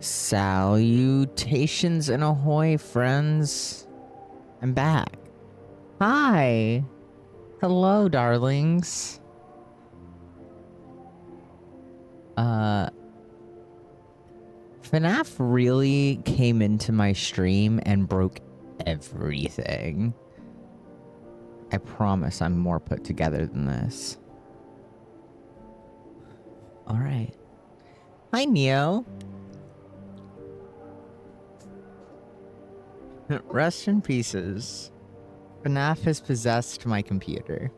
Salutations and ahoy, friends. I'm back. Hi. Hello, darlings. FNAF really came into my stream and broke everything. I promise I'm more put together than this. Alright. Hi, Neo. Rest in pieces. FNAF has possessed my computer.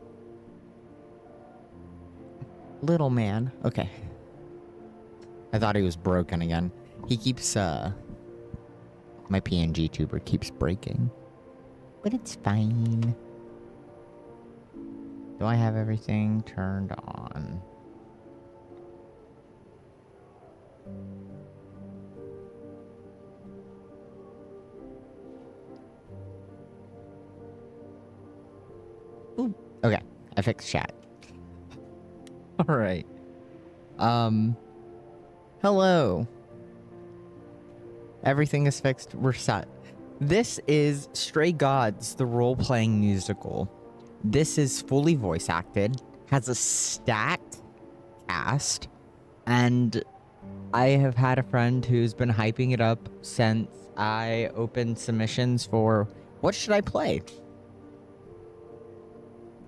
Little man. Okay. I thought he was broken again. He keeps, my PNG tuber keeps breaking. But it's fine. Do I have everything turned on? Ooh, okay. I fixed chat. Alright. Hello. Everything is fixed. We're set. This is Stray Gods, the role-playing musical. This is fully voice acted, has a stacked cast, and I have had a friend who's been hyping it up since I opened submissions for what should I play?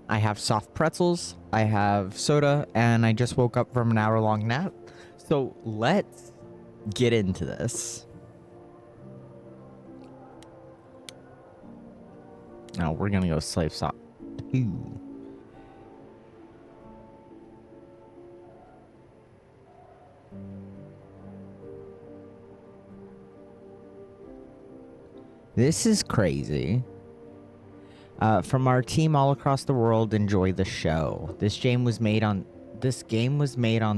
I have soft pretzels, I have soda, and I just woke up from an hour-long nap. So let's get into this. Now we're gonna go Slave Sock 2. This is crazy. From our team all across the world, enjoy the show. This game was made on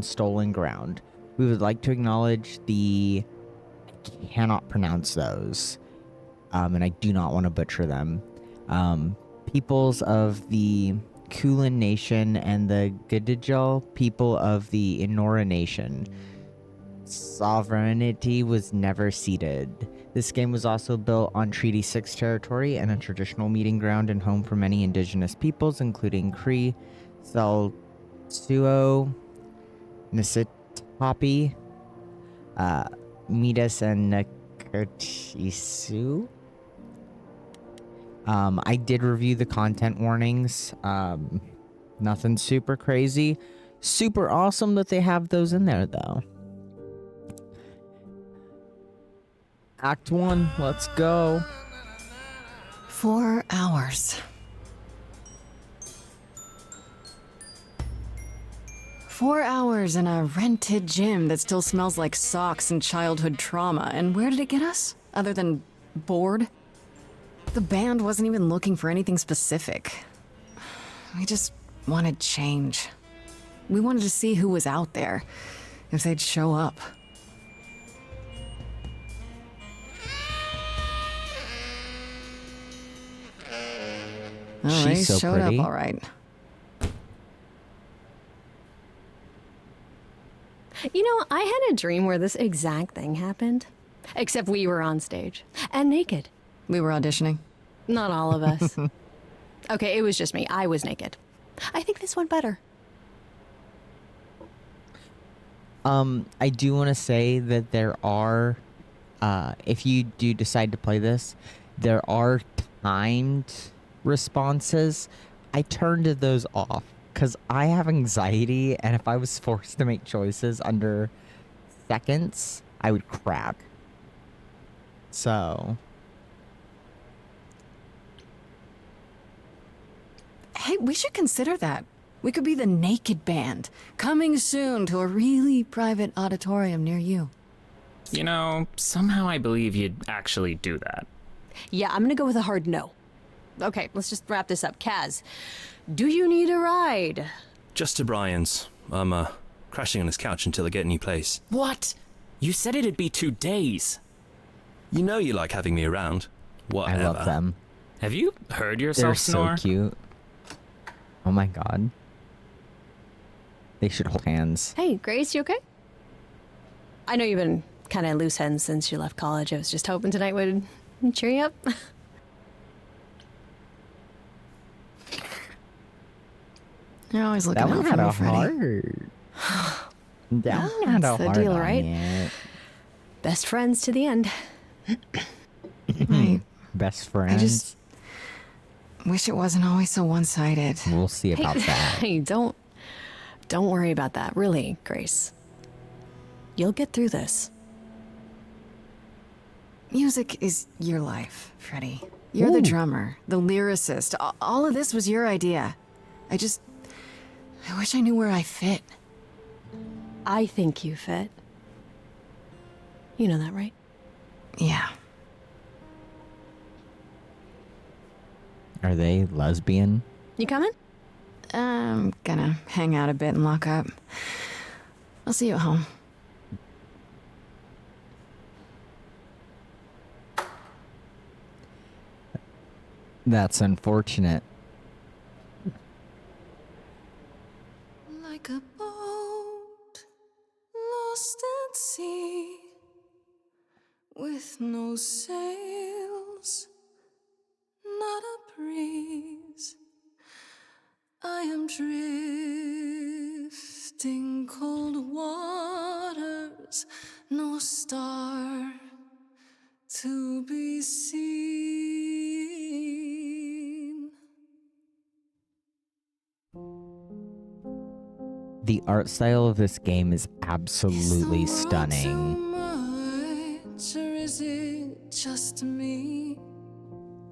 stolen ground. We would like to acknowledge I cannot pronounce those, and I do not want to butcher them. Peoples of the Kulin Nation and the Gidijal people of the Inora Nation. Sovereignty was never ceded. This game was also built on Treaty 6 territory and a traditional meeting ground and home for many indigenous peoples, including Cree, Salsuo, Nisitapi, Midas, and Nakertisu. I did review the content warnings. Nothing super crazy. Super awesome that they have those in there, though. Act 1, let's go. 4 hours. 4 hours in a rented gym that still smells like socks and childhood trauma. And where did it get us? Other than bored? The band wasn't even looking for anything specific. We just wanted change. We wanted to see who was out there, if they'd show up. Oh, they showed up all right. You know, I had a dream where this exact thing happened. Except we were on stage. And naked. We were auditioning. Not all of us. Okay, it was just me. I was naked. I think this went better. I do want to say that there are, if you do decide to play this, there are timed responses. I turned those off because I have anxiety, and if I was forced to make choices under seconds, I would crack. So hey, we should consider that. We could be the Naked Band, coming soon to a really private auditorium near you. You know, somehow I believe you'd actually do that. Yeah, I'm gonna go with a hard no. Okay, let's just wrap this up. Kaz, do you need a ride? Just to Brian's. I'm, crashing on his couch until I get a new place. What? You said it'd be 2 days. You know you like having me around. Whatever. I love them. Have you heard They're yourself snore? so cute. Oh my god. They should hold hands. Hey, Grace, you okay? I know you've been kind of loose ends since you left college. I was just hoping tonight would cheer you up. You're always looking That out one for had me, a Freddy. heart. That one had a That's the heart deal, on right? it. Best friends to the end. Right. Best friends. just wish it wasn't always so one-sided. We'll see about that. Hey, don't worry about that. Really, Grace. You'll get through this. Music is your life, Freddie. You're the drummer, the lyricist. All of this was your idea. I wish I knew where I fit. I think you fit. You know that, right? Yeah. Are they lesbian? You coming? I'm gonna hang out a bit and lock up. I'll see you at home. That's unfortunate. Like a boat lost at sea with no sails, not a breeze. I am drifting cold waters, no star to be seen. The art style of this game is Is absolutely the world stunning. too much, or is it just me?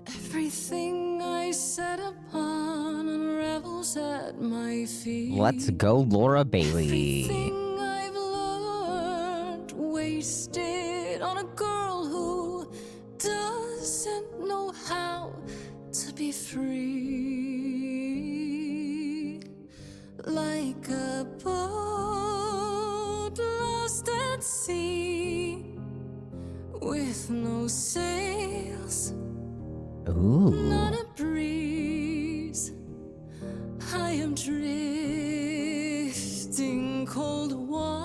Everything I set upon unravels at my feet. Let's go, Laura Bailey. Everything I've learned wasted on a girl who doesn't know how to be free. Like a boat lost at sea with no sails, Ooh. not a breeze. I am drifting cold waters,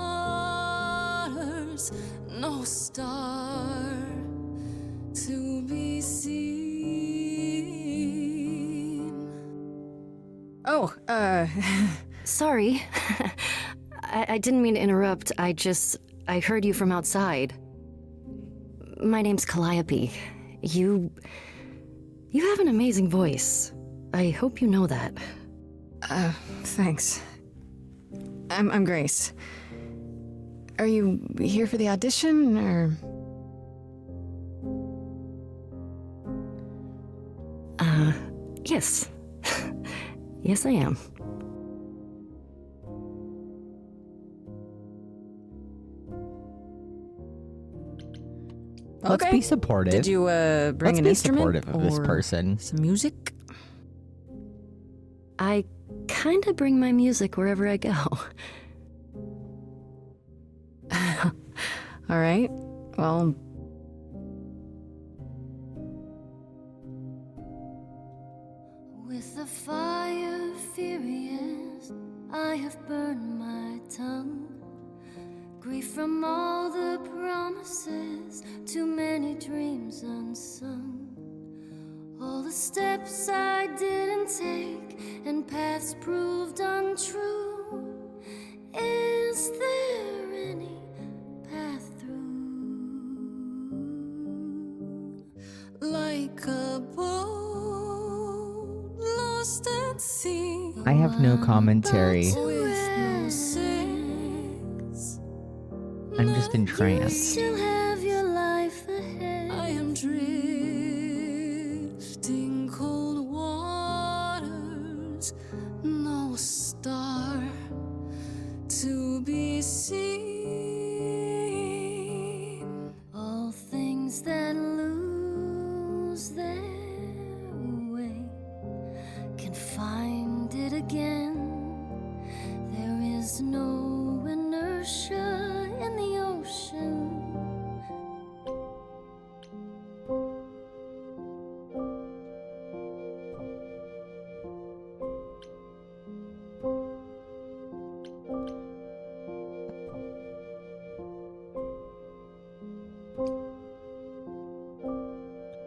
no star to be seen. Oh, Sorry. I didn't mean to interrupt. I heard you from outside. My name's Calliope. You have an amazing voice. I hope you know that. thanks. I'm Grace. Are you here for the audition, or? Yes. Yes, I am. Let's Okay. be supportive. Did you bring Let's an be instrument supportive of this or person. some music? I kinda bring my music wherever I go. All right. Well, With the fire furious, I have burned my tongue. Grief from all the promises, too many dreams unsung. All the steps I didn't take and paths proved untrue. Is there any path through? like a boat lost at sea I have no commentary. with no sails. I'm just entranced. Still have your life ahead. I am drifting cold waters, no star to be seen. All things that lose their way can find it again. There is no inertia in the ocean.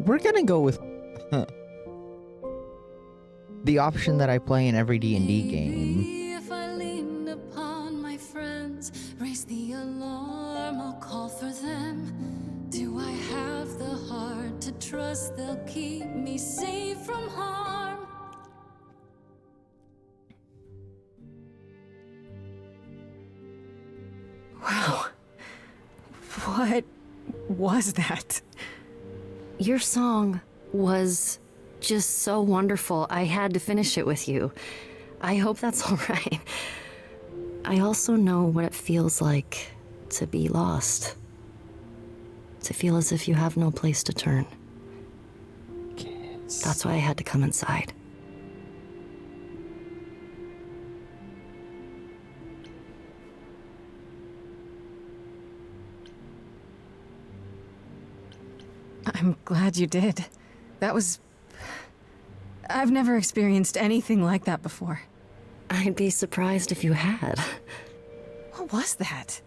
we're gonna go with the option that I play in every D&D game. Maybe if I leaned upon my friends, raise the alarm, I'll call for them. Do I have the heart to trust they'll keep me safe from harm? Wow. What was that? Your song was just so wonderful. I had to finish it with you. I hope that's all right. I also know what it feels like to be lost. To feel as if you have no place to turn. Kiss. That's why I had to come inside. I'm glad you did. That was... I've never experienced anything like that before. I'd be surprised if you had. What was that?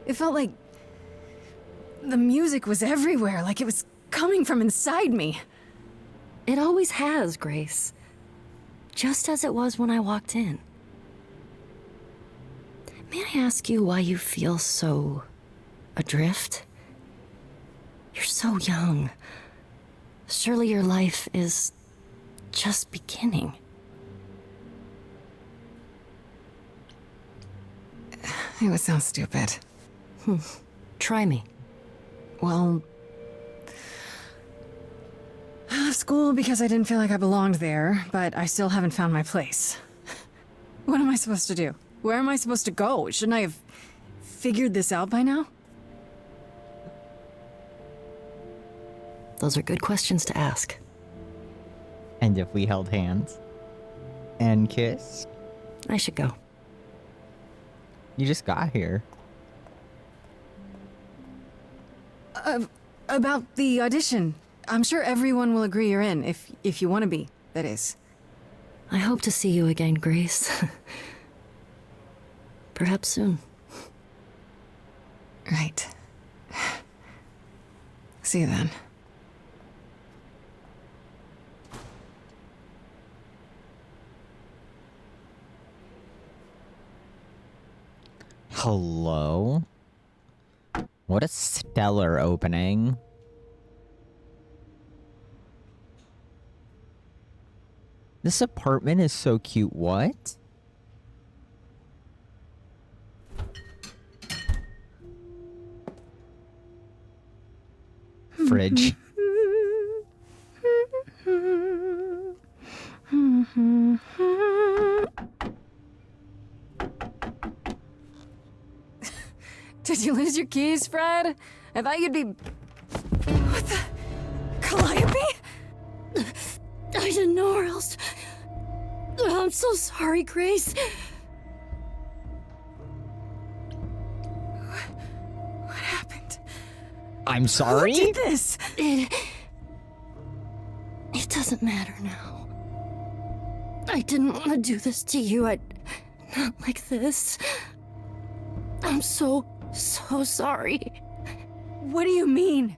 It felt like... the music was everywhere, like it was coming from inside me. It always has, Grace. Just as it was when I walked in. May I ask you why you feel so... adrift? You're so young. Surely your life is just beginning. It would sound stupid. Try me. Well... I left school because I didn't feel like I belonged there, but I still haven't found my place. What am I supposed to do? Where am I supposed to go? Shouldn't I have figured this out by now? Those are good questions to ask. And if we held hands and kissed? I should go. You just got here. About the audition. I'm sure everyone will agree you're in, if you want to be, that is. I hope to see you again, Grace. Perhaps soon. Right. See you then. Hello? What a stellar opening. This apartment is so cute. What? Fridge. Did you lose your keys, Fred? I thought you'd be... What the... Calliope? I didn't know where else. I'm so sorry, Grace. What happened? I'm sorry? Who did this? It doesn't matter now. I didn't want to do this to you. Not like this. I'm so sorry. What do you mean?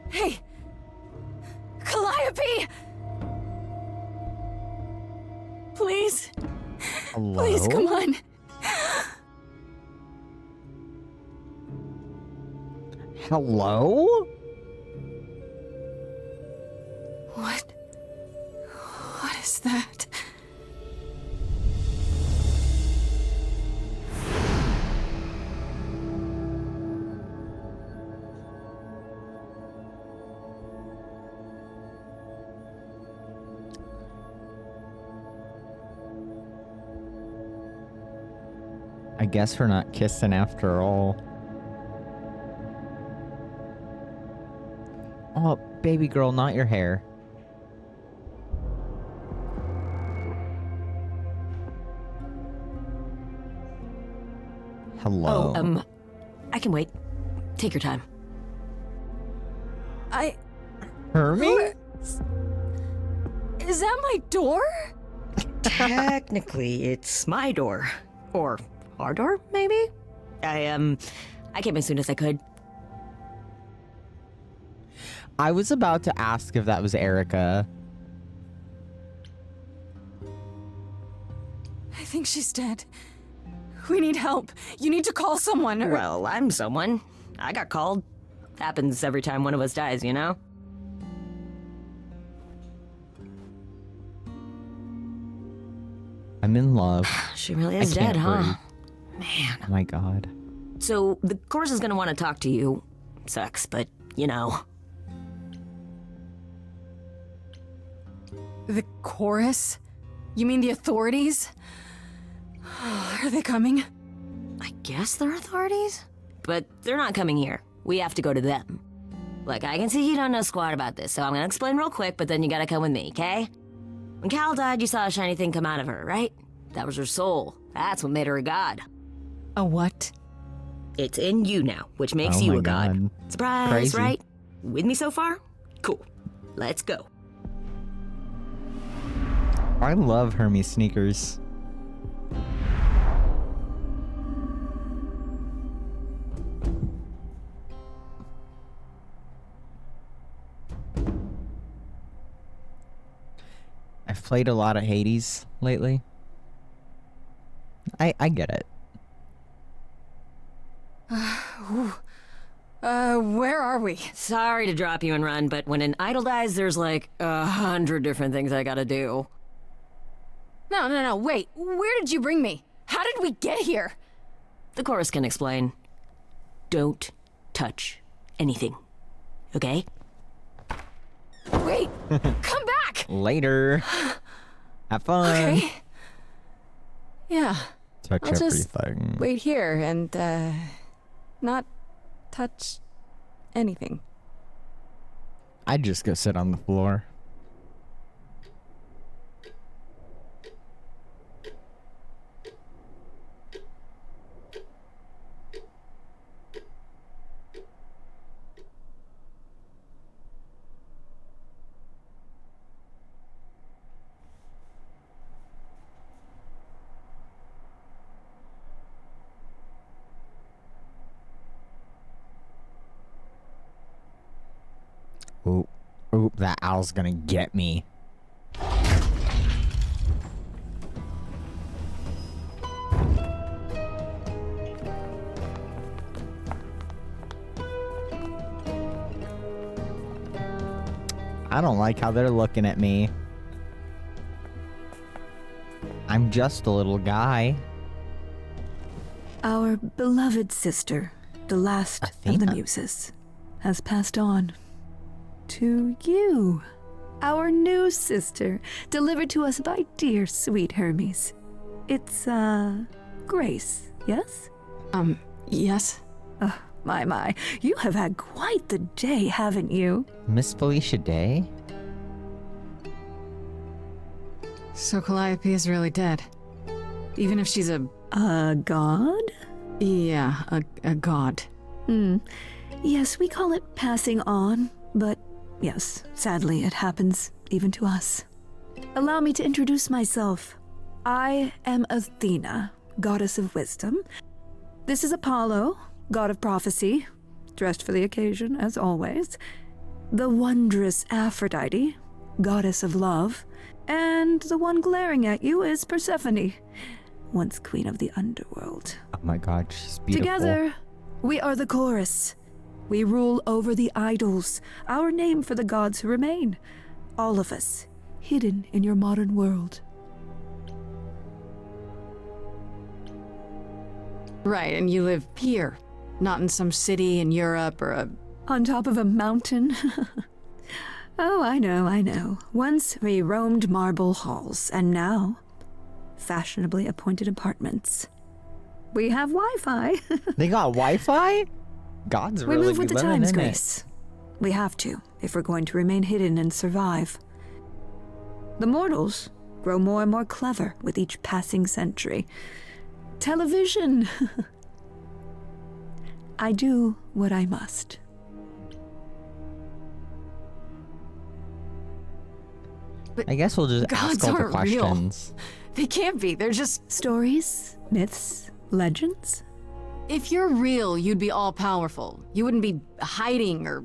Hey! Calliope! Please? Hello? Please, come on. Hello? What is that? I guess we're not kissing after all. Oh, baby girl, not your hair. Hello. Oh, I can wait. Take your time. Hermie? Is that my door? Technically, it's my door. Or our door, maybe? I came as soon as I could. I was about to ask if that was Erica. I think she's dead. We need help. You need to call someone. Or... Well, I'm someone. I got called. Happens every time one of us dies, you know? I'm in love. She really I is dead, can't huh? breathe. Man. Oh my god. So, the chorus is gonna want to talk to you. Sucks, but, you know. The chorus? You mean the authorities? Are they coming? I guess they're authorities? But they're not coming here. We have to go to them. Look, I can see you don't know squat about this, so I'm gonna explain real quick, but then you gotta come with me, okay? When Cal died, you saw a shiny thing come out of her, right? That was her soul. That's what made her a god. A what? It's in you now, which makes Oh you my a god. God. Surprise, Crazy. right? With me so far? Cool. Let's go. I love Hermes sneakers. I've played a lot of Hades lately. I get it. Where are we? Sorry to drop you and run, but when an idol dies, there's like 100 different things I gotta do. No, wait. Where did you bring me? How did we get here? The chorus can explain. Don't touch anything. Okay? Wait! Come back! Later. Have fun. Okay. Yeah. Touch I'll just everything. wait here and, not touch anything. I'd just go sit on the floor. Oop, that owl's gonna get me. I don't like how they're looking at me. I'm just a little guy. Our beloved sister, the last of the Athena? muses, has passed on to you, our new sister, delivered to us by dear sweet Hermes. It's, Grace, yes? Yes? My, you have had quite the day, haven't you? Miss Felicia Day? So Calliope is really dead. Even if she's a God? yeah, a god. Yes, we call it passing on, but yes, sadly it happens even to us. Allow me to introduce myself. I am Athena, goddess of wisdom. This is Apollo, god of prophecy, dressed for the occasion, as always. The wondrous Aphrodite, goddess of love. And the one glaring at you is Persephone, once queen of the underworld. Oh my god, she's beautiful. Together, we are the chorus. We rule over the idols, our name for the gods who remain. All of us, hidden in your modern world. Right, and you live here, not in some city in Europe or a... On top of a mountain? Oh, I know. Once we roamed marble halls, and now, fashionably appointed apartments. We have Wi-Fi. They got Wi-Fi? God's We really move with the living times, in it. Grace. We have to, if we're going to remain hidden and survive. The mortals grow more and more clever with each passing century. Television! I do what I must. I guess we'll just Gods ask all the aren't real. questions. They can't be, they're just... Stories, myths, legends. If you're real, you'd be all-powerful. You wouldn't be hiding or...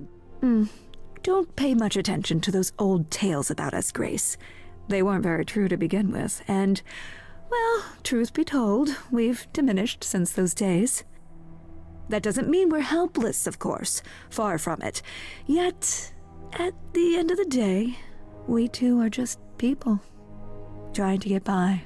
Don't pay much attention to those old tales about us, Grace. They weren't very true to begin with, and, well, truth be told, we've diminished since those days. That doesn't mean we're helpless, of course. Far from it. Yet, at the end of the day, we too are just people, trying to get by.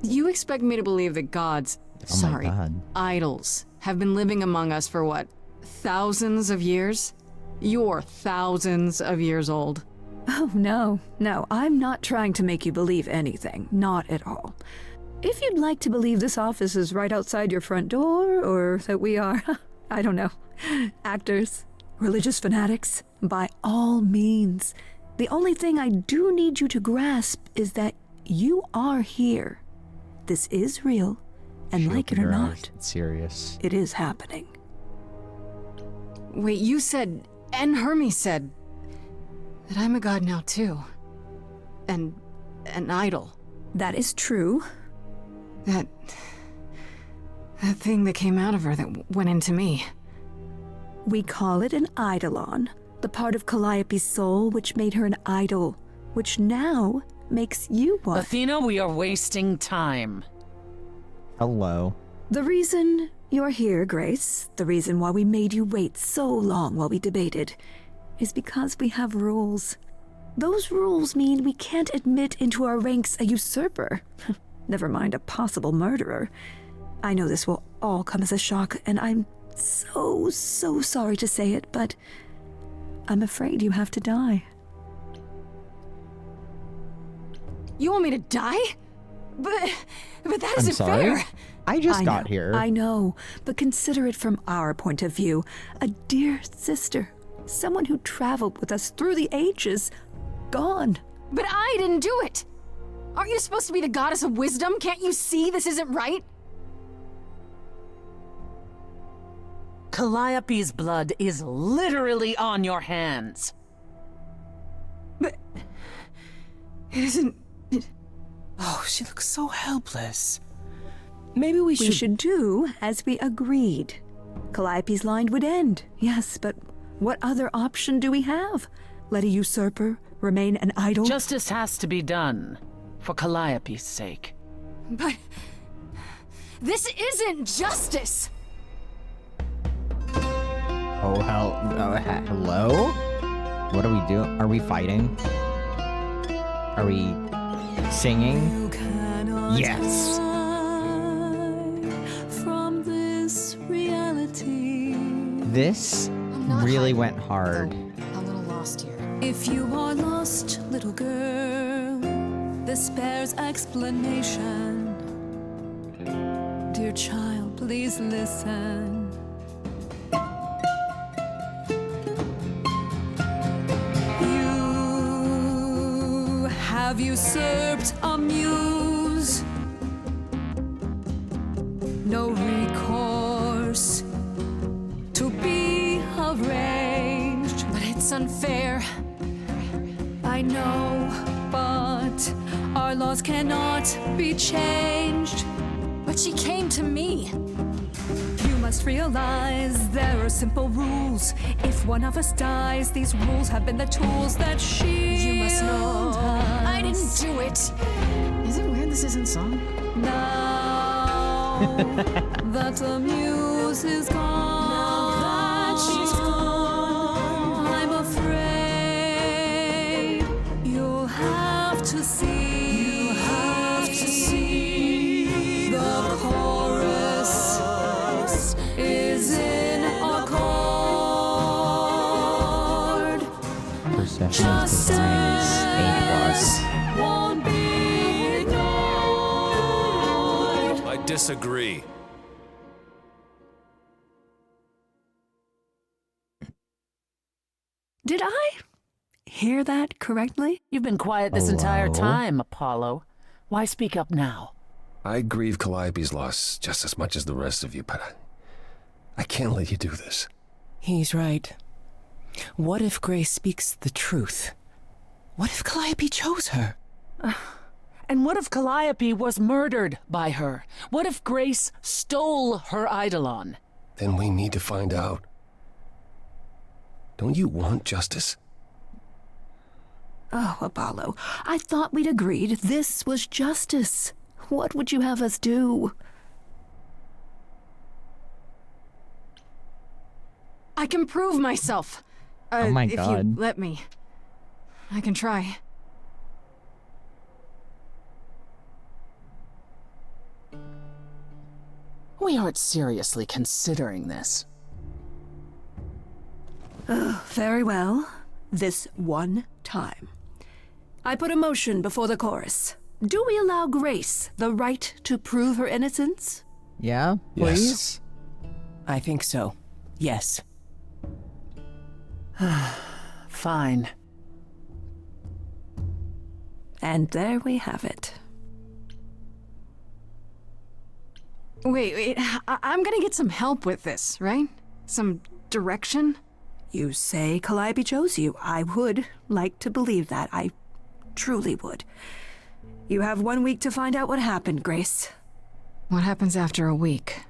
You expect me to believe that gods, Oh my God. idols, have been living among us for what, thousands of years? You're thousands of years old. Oh, no, I'm not trying to make you believe anything. Not at all. If you'd like to believe this office is right outside your front door, or that we are, I don't know, actors, religious fanatics, by all means. The only thing I do need you to grasp is that you are here. This is real, and She like it opened or her eyes. not, It's serious. it is happening. Wait, you said, and Hermes said, that I'm a god now too. And an idol. That is true. That thing that came out of her that went into me. We call it an eidolon, the part of Calliope's soul which made her an idol, which now makes you one. Athena, we are wasting time. Hello. The reason you're here, Grace, the reason why we made you wait so long while we debated, is because we have rules. Those rules mean we can't admit into our ranks a usurper. Never mind a possible murderer. I know this will all come as a shock, and I'm so sorry to say it, but I'm afraid you have to die. You want me to die? But that I'm isn't sorry. fair. I just I got know, here. I know, but consider it from our point of view. A dear sister, someone who traveled with us through the ages, gone. But I didn't do it. Aren't you supposed to be the goddess of wisdom? Can't you see this isn't right? Calliope's blood is literally on your hands. But it isn't. Oh, she looks so helpless. Maybe we We should do as we agreed. Calliope's line would end, yes, but what other option do we have? Let a usurper remain an idol? Justice has to be done, for Calliope's sake. But this isn't justice. Oh, hello? What are we doing? Are we fighting? Are we singing? Yes. From this reality. This not really hiding. went hard. A little lost here. If you are lost, little girl, this bears explanation. Dear child, please listen. You have usurped a muse. No recourse to be arranged. But it's unfair. I know, but our laws cannot be changed. But she came to me. You must realize there are simple rules. If one of us dies, these rules have been the tools that shield You must know. I didn't us. do it. Is it weird this isn't song? Now that the muse is gone, I'm afraid you'll have to see. The chorus is in accord. Perception's design is A+. Won't be ignored. I disagree. Did I hear that correctly? You've been quiet this entire Hello? time, Apollo. Why speak up now? I grieve Calliope's loss just as much as the rest of you, but I can't let you do this. He's right. What if Grace speaks the truth? What if Calliope chose her? And what if Calliope was murdered by her? What if Grace stole her eidolon? then we need to find out. Don't you want justice? Oh, Apollo, I thought we'd agreed this was justice. What would you have us do? I can prove myself. Oh my if God. you let me. I can try. We aren't seriously considering this. Very well. This one time. I put a motion before the chorus. Do we allow Grace the right to prove her innocence? Yeah, Yes. please. I think so. Yes. Fine. And there we have it. Wait, I'm gonna get some help with this, right? Some direction? You say Calliope chose you. I would like to believe that. I truly would. You have 1 week to find out what happened, Grace. What happens after a week?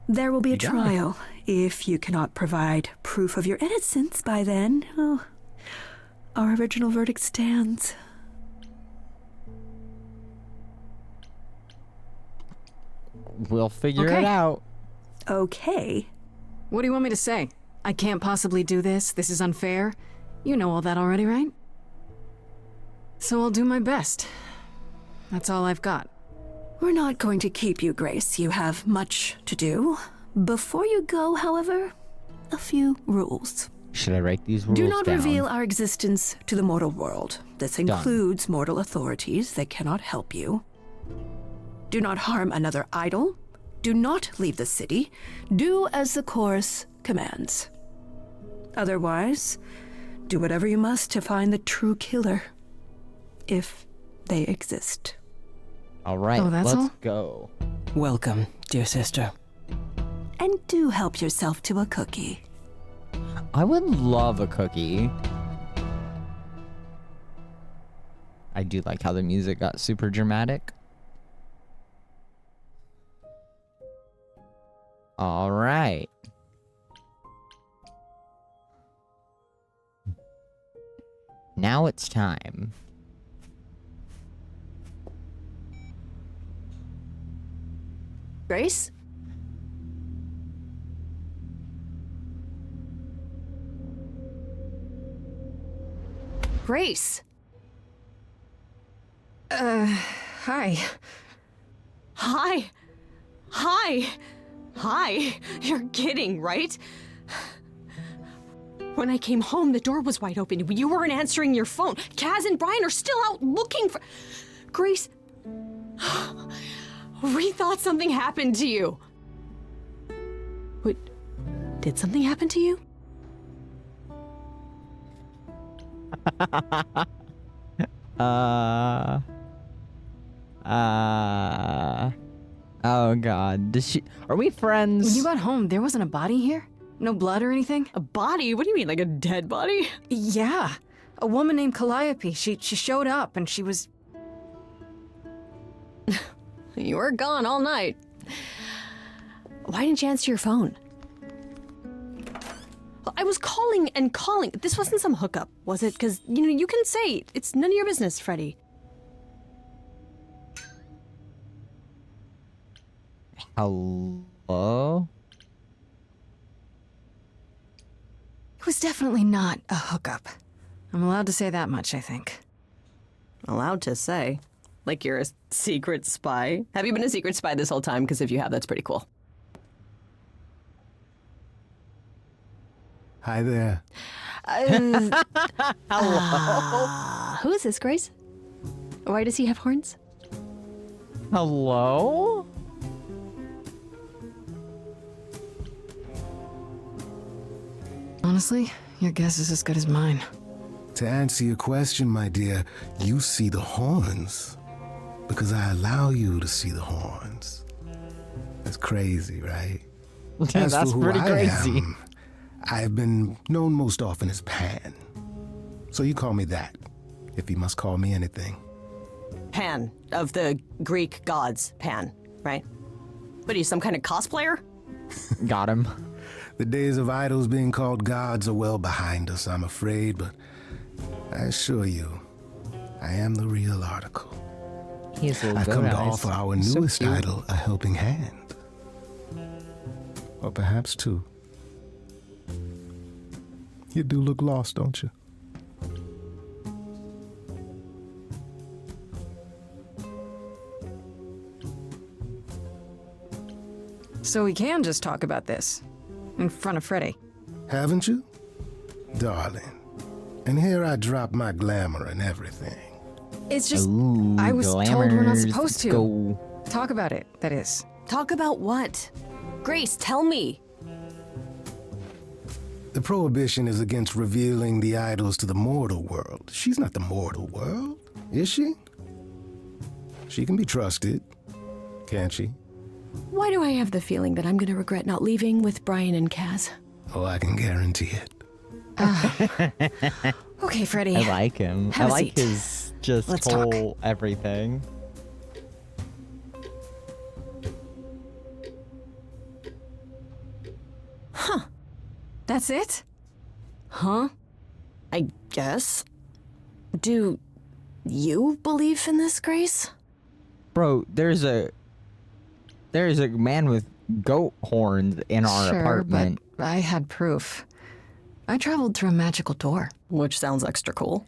There will be a You got it. trial. If you cannot provide proof of your innocence by then, oh, our original verdict stands. We'll figure Okay. it out. Okay. What do you want me to say? I can't possibly do this. This is unfair. You know all that already, right? So I'll do my best. That's all I've got. We're not going to keep you, Grace. You have much to do. Before you go, however, a few rules. Should I write these rules Do not down? reveal our existence to the mortal world. This Done. includes mortal authorities that cannot help you. Do not harm another idol. Do not leave the city. Do as the chorus commands. Otherwise, do whatever you must to find the true killer. If they exist. All right, Oh, that's let's all? go. Welcome, dear sister. And do help yourself to a cookie. I would love a cookie. I do like how the music got super dramatic. All right. Now it's time. Grace? Grace! Hi. Hi. Hi. Hi. You're kidding, right? When I came home, the door was wide open. You weren't answering your phone. Kaz and Brian are still out looking for... Grace... We thought something happened to you. Wait, did something happen to you? Oh God. Does she? Are we friends? When you got home, there wasn't a body here? No blood or anything? A body? What do you mean, like a dead body? Yeah. A woman named Calliope. She showed up and she was... You were gone all night. Why didn't you answer your phone? I was calling and calling. This wasn't some hookup, was it? Because, you know, you can say it's none of your business, Freddy. Hello? It was definitely not a hookup. I'm allowed to say that much, I think. Allowed to say? Like you're a secret spy? Have you been a secret spy this whole time? Because if you have, that's pretty cool. Hi there. Who is this, Grace? Why does he have horns? Hello? Honestly, your guess is as good as mine. To answer your question, my dear, you see the horns because I allow you to see the horns. That's crazy, right? As That's for who pretty I crazy. am, I've been known most often as Pan. So you call me that, if you must call me anything. Pan, of the Greek gods, Pan, right? What are you, some kind of cosplayer? Got him. The days of idols being called gods are well behind us, I'm afraid, but I assure you, I am the real article. He's a little I've goat come to eyes. offer our So newest cute. idol a helping hand. Or perhaps two. You do look lost, don't you? So we can just talk about this in front of Freddy. Haven't you? Darling. And here I drop my glamour and everything. It's just, Ooh, I was told we're not glamours. supposed to. Go. Talk about it, that is. Talk about what? Grace, tell me. The prohibition is against revealing the idols to the mortal world. She's not the mortal world, is she? She can be trusted, can't she? Why do I have the feeling that I'm going to regret not leaving with Brian and Kaz? Oh, I can guarantee it. Okay, Freddy. I like him. Have I a like seat. his just Let's whole everything. That's it? Huh? I guess. Do you believe in this, Grace? Bro, there's a man with goat horns in our Sure, apartment. but I had proof. I traveled through a magical door. Which sounds extra cool.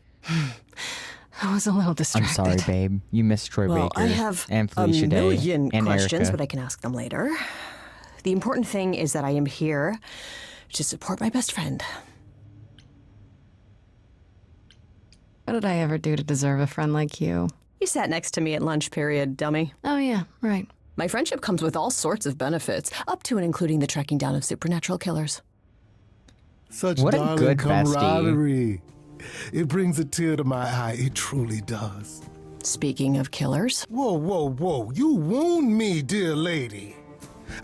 I was a little I'm distracted. sorry, babe. You missed Troy Well, Baker I have and a Felicia Day million and questions, Erica. but I can ask them later. The important thing is that I am here to support my best friend. What did I ever do to deserve a friend like you? You sat next to me at lunch period, dummy. Oh, yeah, right. My friendship comes with all sorts of benefits, up to and including the tracking down of supernatural killers. Such What a darling good bestie. camaraderie. It brings a tear to my eye. It truly does. Speaking of killers. Whoa, whoa, whoa. You wound me, dear lady.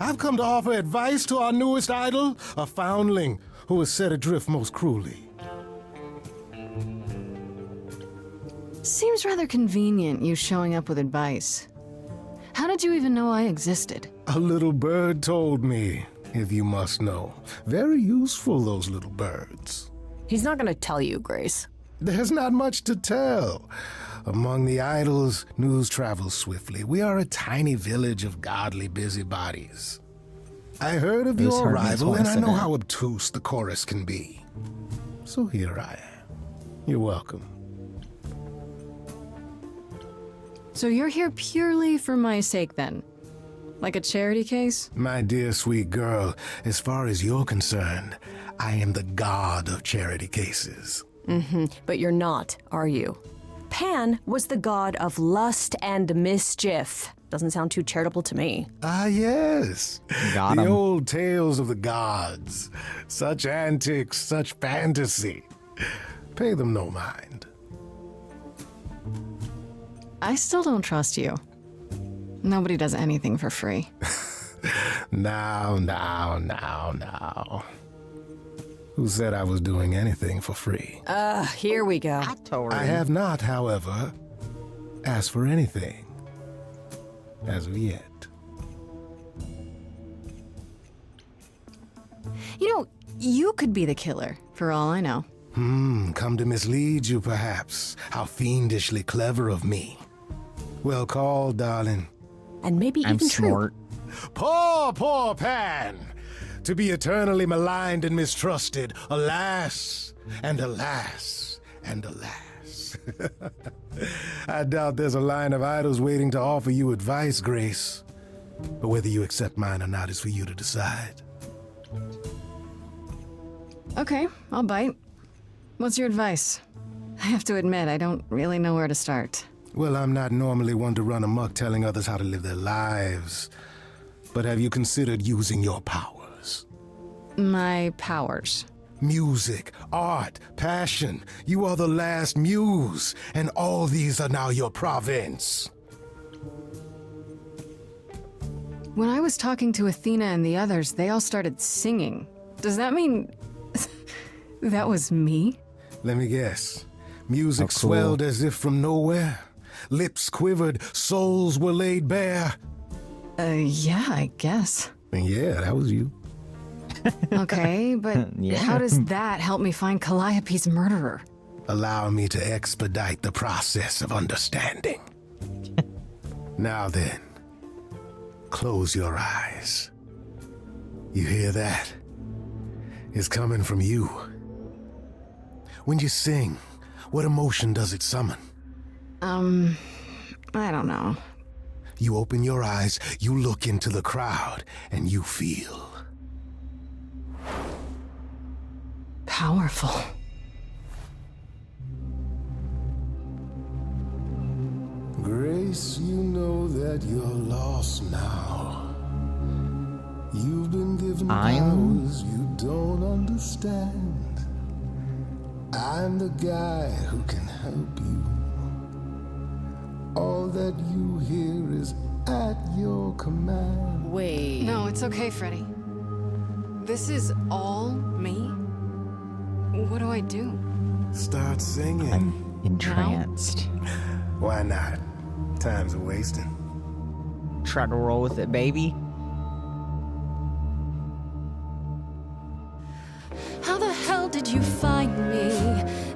I've come to offer advice to our newest idol, a foundling who was set adrift most cruelly. Seems rather convenient, you showing up with advice. How did you even know I existed? A little bird told me, if you must know. Very useful, those little birds. He's not going to tell you, Grace. There's not much to tell. Among the idols, news travels swiftly. We are a tiny village of godly busybodies. I heard of This your hurt me arrival, and twice, I know didn't it? how obtuse the chorus can be. So here I am. You're welcome. So you're here purely for my sake, then? Like a charity case? My dear sweet girl, as far as you're concerned, I am the god of charity cases. But you're not, are you? Pan was the god of lust and mischief. Doesn't sound too charitable to me. Ah, yes. Got the 'em. old tales of the gods. Such antics, such fantasy. Pay them no mind. I still don't trust you. Nobody does anything for free. Now. Who said I was doing anything for free? Here we go. I have not, however, asked for anything. As of yet. You know, you could be the killer, for all I know. Come to mislead you, perhaps. How fiendishly clever of me. Well called, darling. And maybe I'm even true. smart. Poor Pan! To be eternally maligned and mistrusted. Alas, and alas, and alas. I doubt there's a line of idols waiting to offer you advice, Grace. But whether you accept mine or not is for you to decide. Okay, I'll bite. What's your advice? I have to admit, I don't really know where to start. Well, I'm not normally one to run amok telling others how to live their lives. But have you considered using your powers? My powers. Music, art, passion. You are the last muse, and all these are now your province. When I was talking to Athena and the others, they all started singing. Does that mean that was me? Let me guess. Music Oh, cool. swelled as if from nowhere. Lips quivered, souls were laid bare. Yeah, I guess. And yeah, that was you. Okay, but Yeah. how does that help me find Calliope's murderer? Allow me to expedite the process of understanding. Now then, close your eyes. You hear that? It's coming from you. When you sing, what emotion does it summon? I don't know. You open your eyes, you look into the crowd, and you feel powerful. Grace, you know that you're lost now. You've been given powers you don't understand. I'm the guy who can help you. All that you hear is at your command. Wait. No, it's okay, Freddy. This is all me? What do I do? Start singing. I'm entranced. Why not? Time's a wasting. Try to roll with it, baby. How the hell did you find me?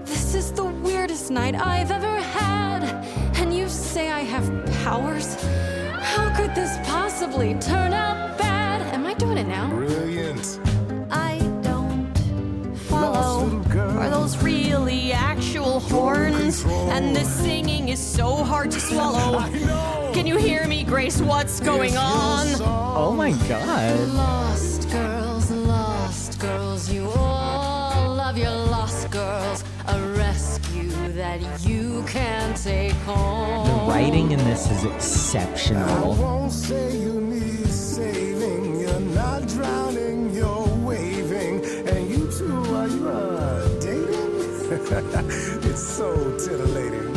This is the weirdest night I've ever had. And you say I have powers? How could this possibly turn out bad? Am I doing it now? Brilliant. I don't follow. Are those really actual horns? And this singing is so hard to swallow. Can you hear me, Grace? What's going on? Oh my god. Lost girls, you all love your lost girls. A rescue that you can take home. The writing in this is I exceptional. won't say you need saving. You're not drowning, you're waving. And you two, are you dating? It's so titillating.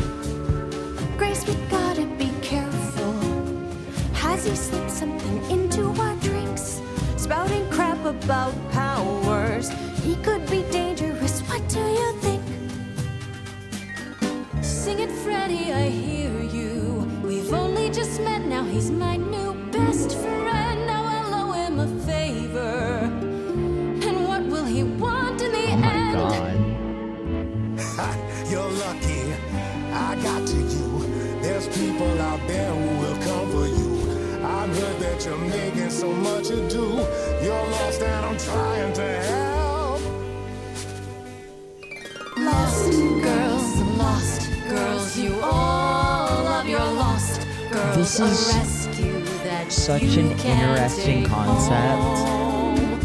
Grace, we gotta be careful. Has he slipped something into our drinks? Spouting crap about powers. He could be dangerous, what do you think? Sing it, Freddy, I hear you. We've only just met, now he's my new best friend. Now I'll owe him a favor. And what will he want in the Oh my end? god. You're lucky, I got to you. There's people out there who will come for you. I've heard that you're making so much ado. You're lost and I'm trying to help. Lost girls, you all love your lost girls. This A is rescue that such you an can interesting take concept. home.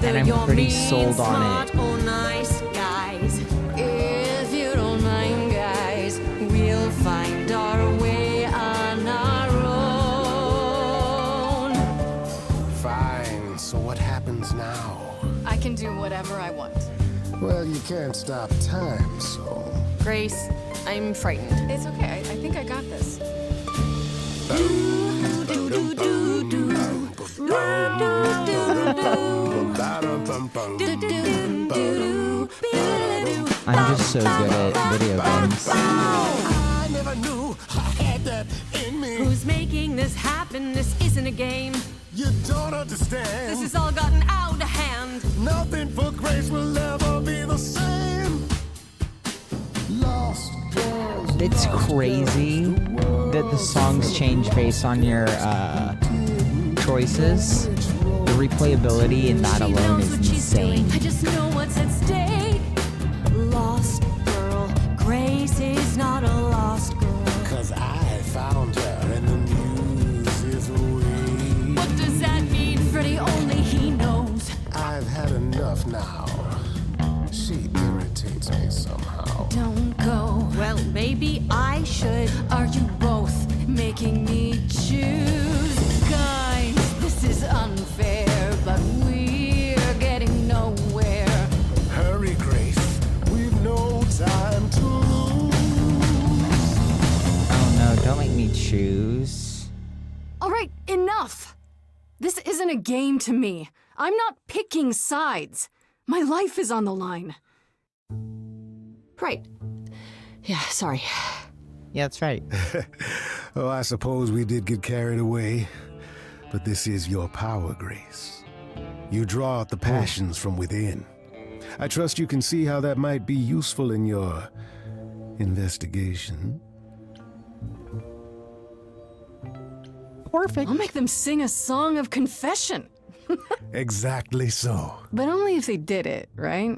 And I'm pretty sold on it. Oh, nice guys. If you don't mind, guys, we'll find our way on our own. Fine, so what happens now? I can do whatever I want. Well, you can't stop time, so... Grace, I'm frightened. It's okay. I think I got this. I'm just so good at video games. I never knew I had that in me. Who's making this happen? This isn't a game. You don't understand. This has all gotten out of hand. Nothing for Grace will ever be the same. Lost girls. It's crazy that the songs change based on your choices. The replayability in that She alone knows is what she's doing. insane. I just know what's at stake. Lost girl. Grace is not a lost girl. 'Cause I found her and the news is away. What does that mean, Freddy? Only he knows. I've had enough now. She irritates me somehow. Don't go. Well, maybe I should. Are you both making me choose? Guys, this is unfair, but we're getting nowhere. Hurry, Grace. We've no time to lose. Oh no, don't make me choose. All right, enough. This isn't a game to me. I'm not picking sides. My life is on the line. Right. Yeah, sorry. Yeah, that's right. Oh, I suppose we did get carried away. but this is your power, Grace. You draw out the passions from within. I trust you can see how that might be useful in your investigation. Perfect. I'll make them sing a song of confession. Exactly so. But only if they did it, right?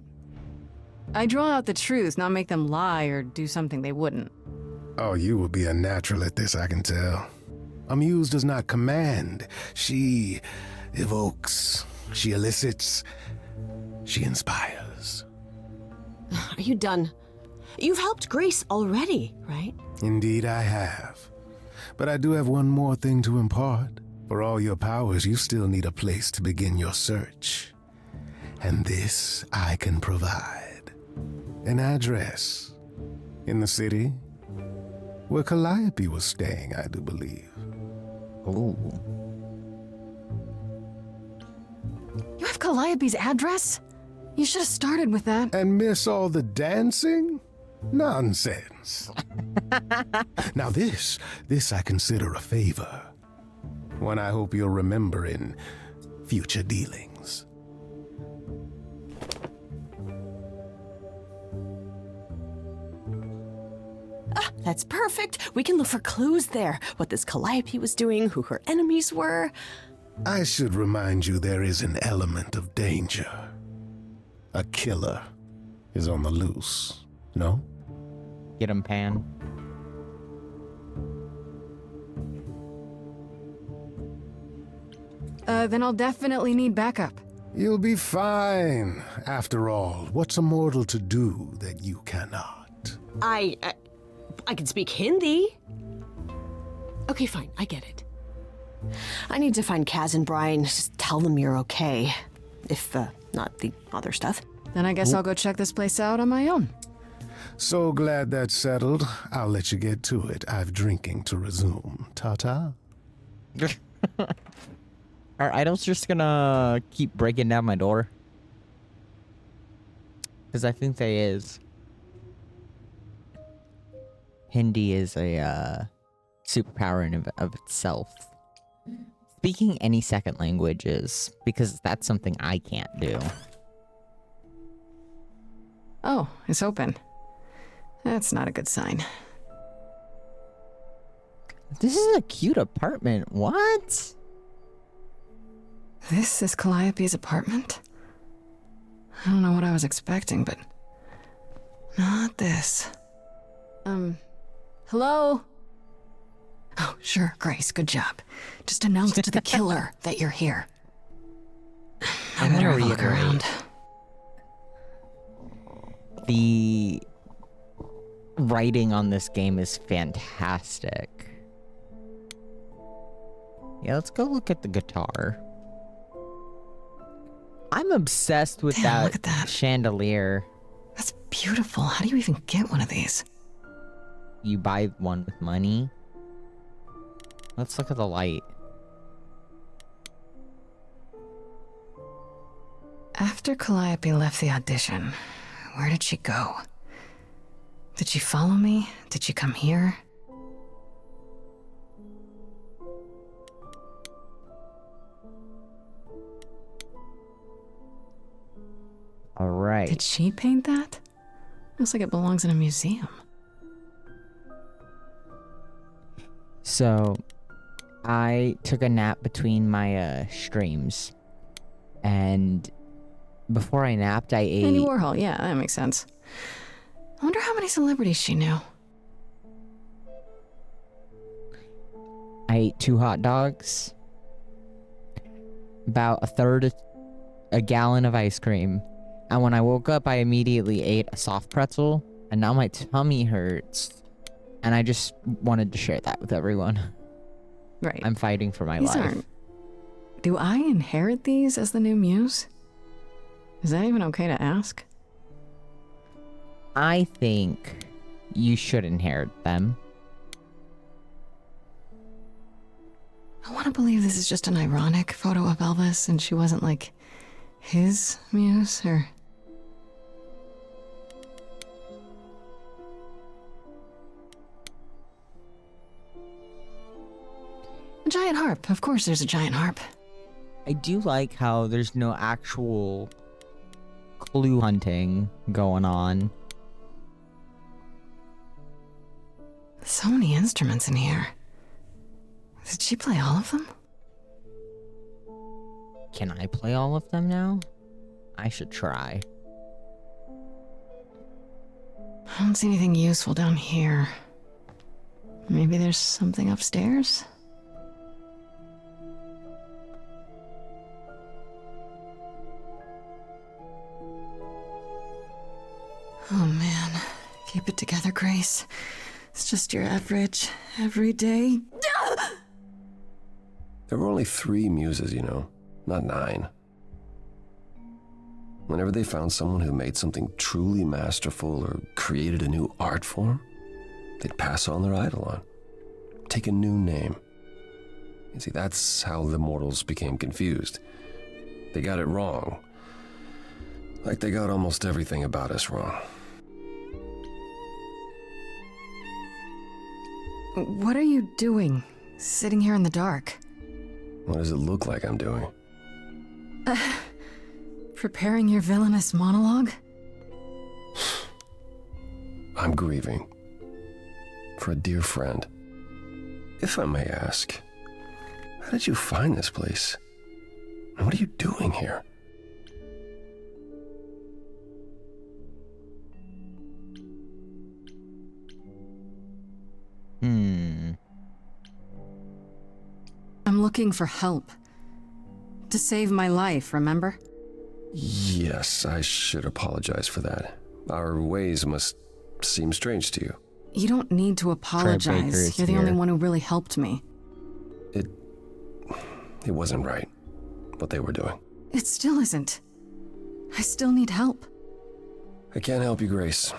I draw out the truth, not make them lie or do something they wouldn't. Oh, you will be a natural at this, I can tell. A muse does not command. She evokes. She elicits. She inspires. Are you done? You've helped Grace already, right? Indeed, I have. But I do have one more thing to impart. For all your powers, you still need a place to begin your search. And this I can provide. An address. In the city. Where Calliope was staying, I do believe. Ooh. You have Calliope's address? You should have started with that. And miss all the dancing? Nonsense. Now this I consider a favor. One I hope you'll remember in future dealings. That's perfect. We can look for clues there. What this Calliope was doing, who her enemies were. I should remind you there is an element of danger. A killer is on the loose, no? Get him, Pan. Then I'll definitely need backup. You'll be fine. After all, what's a mortal to do that you cannot? I can speak Hindi. Okay, fine. I get it. I need to find Kaz and Brian. Just tell them you're okay. If, not the other stuff. Then I guess I'll go check this place out on my own. So glad that's settled. I'll let you get to it. I've drinking to resume. Ta-ta. Are idols just gonna keep breaking down my door? Because I think they is. Hindi is a superpower in of itself. Speaking any second languages, because that's something I can't do. Oh, it's open. That's not a good sign. This is a cute apartment. What? This is Calliope's apartment? I don't know what I was expecting, but not this. Hello? Oh, sure, Grace, good job. Just announce to the killer that you're here. I better look around. The writing on this game is fantastic. Yeah, let's go look at the guitar. I'm obsessed with Look at that chandelier. That's beautiful. How do you even get one of these? You buy one with money. Let's look at the light. After Calliope left the audition, where did she go? Did she follow me? Did she come here? All right. Did she paint that? Looks like it belongs in a museum. So, I took a nap between my streams, and before I napped, I ate. Andy Warhol, yeah, that makes sense. I wonder how many celebrities she knew. I ate 2 hot dogs, about a gallon of ice cream, and when I woke up, I immediately ate a soft pretzel, and now my tummy hurts. And I just wanted to share that with everyone. Right. I'm fighting for my These life. aren't. Do I inherit these as the new muse? Is that even okay to ask? I think you should inherit them. I want to believe this is just an ironic photo of Elvis and she wasn't like his muse or. giant harp. Of course there's a giant harp. I do like how there's no actual clue hunting going on. So many instruments in here. Did she play all of them? Can I play all of them now? I should try. I don't see anything useful down here. Maybe there's something upstairs? Oh man, keep it together, Grace. It's just your average, everyday. There were only 3 muses, you know, not 9. Whenever they found someone who made something truly masterful or created a new art form, they'd pass on their eidolon, take a new name. You see, that's how the mortals became confused. They got it wrong. Like they got almost everything about us wrong. What are you doing, sitting here in the dark? What does it look like I'm doing? Preparing your villainous monologue? I'm grieving. For a dear friend. If I may ask, how did you find this place? And what are you doing here? I'm looking for help. To save my life, remember? Yes, I should apologize for that. Our ways must seem strange to you. You don't need to apologize. You're the only one who really helped me. It wasn't right, what they were doing. It still isn't. I still need help. I can't help you, Grace.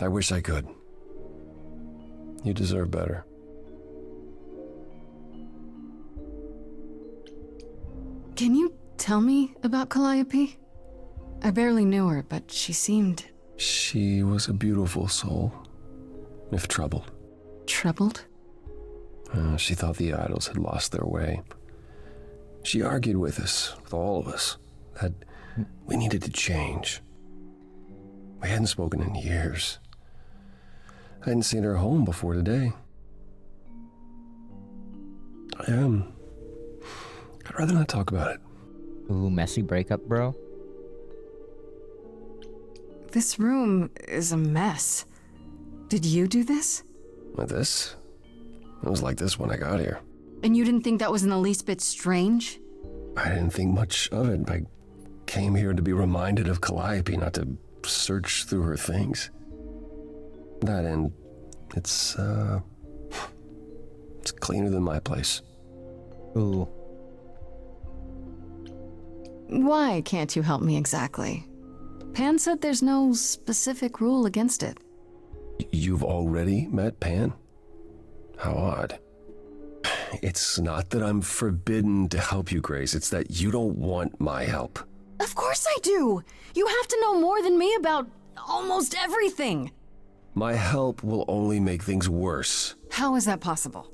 I wish I could. You deserve better. Can you tell me about Calliope? I barely knew her, but she seemed... She was a beautiful soul, if troubled. Troubled? She thought the idols had lost their way. She argued with us, with all of us, that we needed to change. We hadn't spoken in years. I hadn't seen her home before today. I'd rather not talk about it. Ooh, messy breakup, bro. This room is a mess. Did you do this? This? It was like this when I got here. And you didn't think that was in the least bit strange? I didn't think much of it. I came here to be reminded of Calliope, not to search through her things. That and it's cleaner than my place. Ooh. Why can't you help me exactly? Pan said there's no specific rule against it. You've already met Pan? How odd. It's not that I'm forbidden to help you, Grace. It's that you don't want my help. Of course I do! You have to know more than me about almost everything! My help will only make things worse. How is that possible?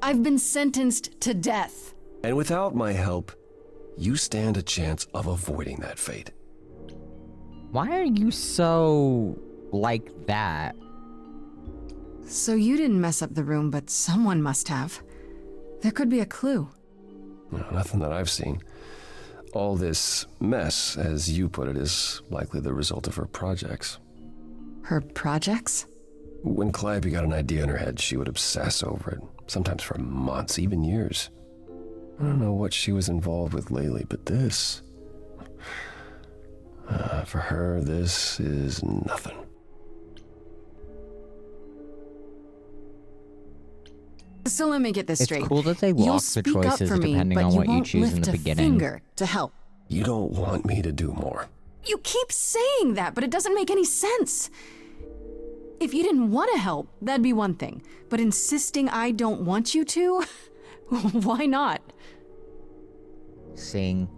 I've been sentenced to death. And without my help, you stand a chance of avoiding that fate. Why are you so like that? So you didn't mess up the room, but someone must have. There could be a clue. No, nothing that I've seen. All this mess, as you put it, is likely the result of her projects. Her projects? When Calliope got an idea in her head, she would obsess over it, sometimes for months, even years. I don't know what she was involved with lately, but this... for her, this is nothing. So let me get this straight. It's cool that they You'll lock the speak up choices for me, depending but on you what you won't choose in lift the a beginning. finger to help. You don't want me to do more. You keep saying that, but it doesn't make any sense. If you didn't want to help, that'd be one thing. But insisting I don't want you to? Why not? Sing.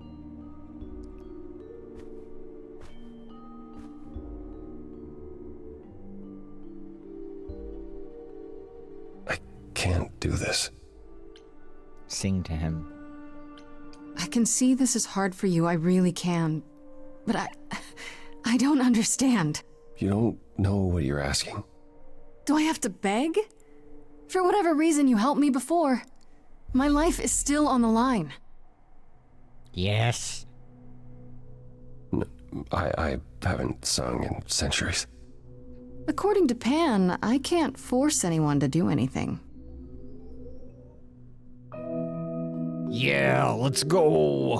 Can't do this. sing to him. I can see this is hard for you, I really can. But I don't understand. You don't know what you're asking. Do I have to beg? For whatever reason you helped me before. My life is still on the line. Yes. I haven't sung in centuries. According to Pan, I can't force anyone to do anything. Yeah, let's go.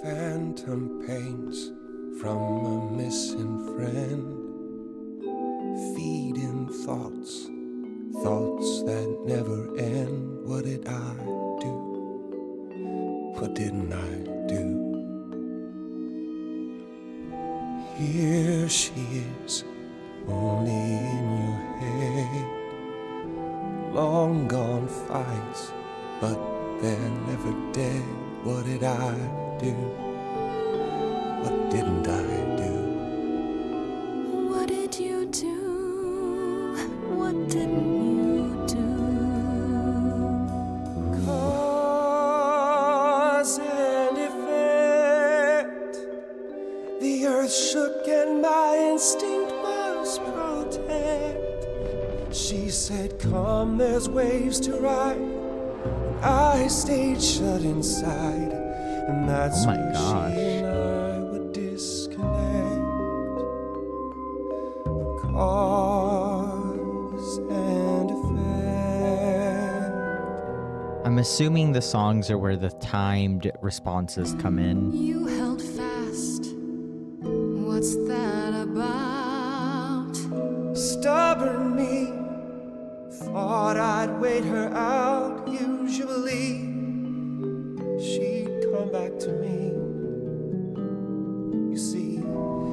Phantom pains from a missing friend, feeding thoughts that never end. What did I do? What didn't I do? Here she is, only in your head. Long gone fights, but they're never dead. What did I do? What didn't I do? What did you do? What didn't you do? Cause and effect. The earth shook and my instinct was protect. She said, come, there's waves to ride. I stayed shut inside, and that's Oh my where gosh. she and I would disconnect. Cause and effect. I'm assuming the songs are where the timed responses come in. You held fast. What's that about? Stubborn me thought I'd wait her out. Usually she'd come back to me. You see,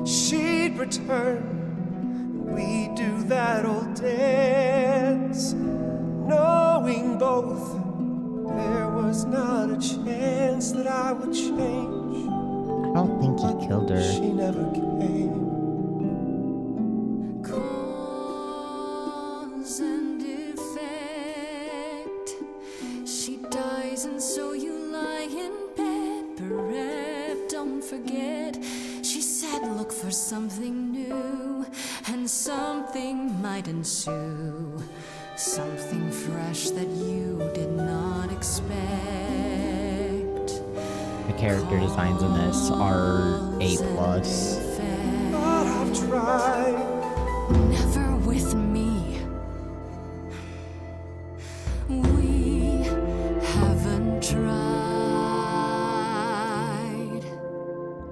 she'd return. We'd do that old dance, knowing both there was not a chance that I would change. I don't think he killed her. She never came. Cause and effect. She dies, and so you lie in bed, bereft. Don't forget, she said, look for something new, and something might ensue. Something fresh that you did not expect. The character designs in this are A+. But I've tried. Never with me. We haven't tried.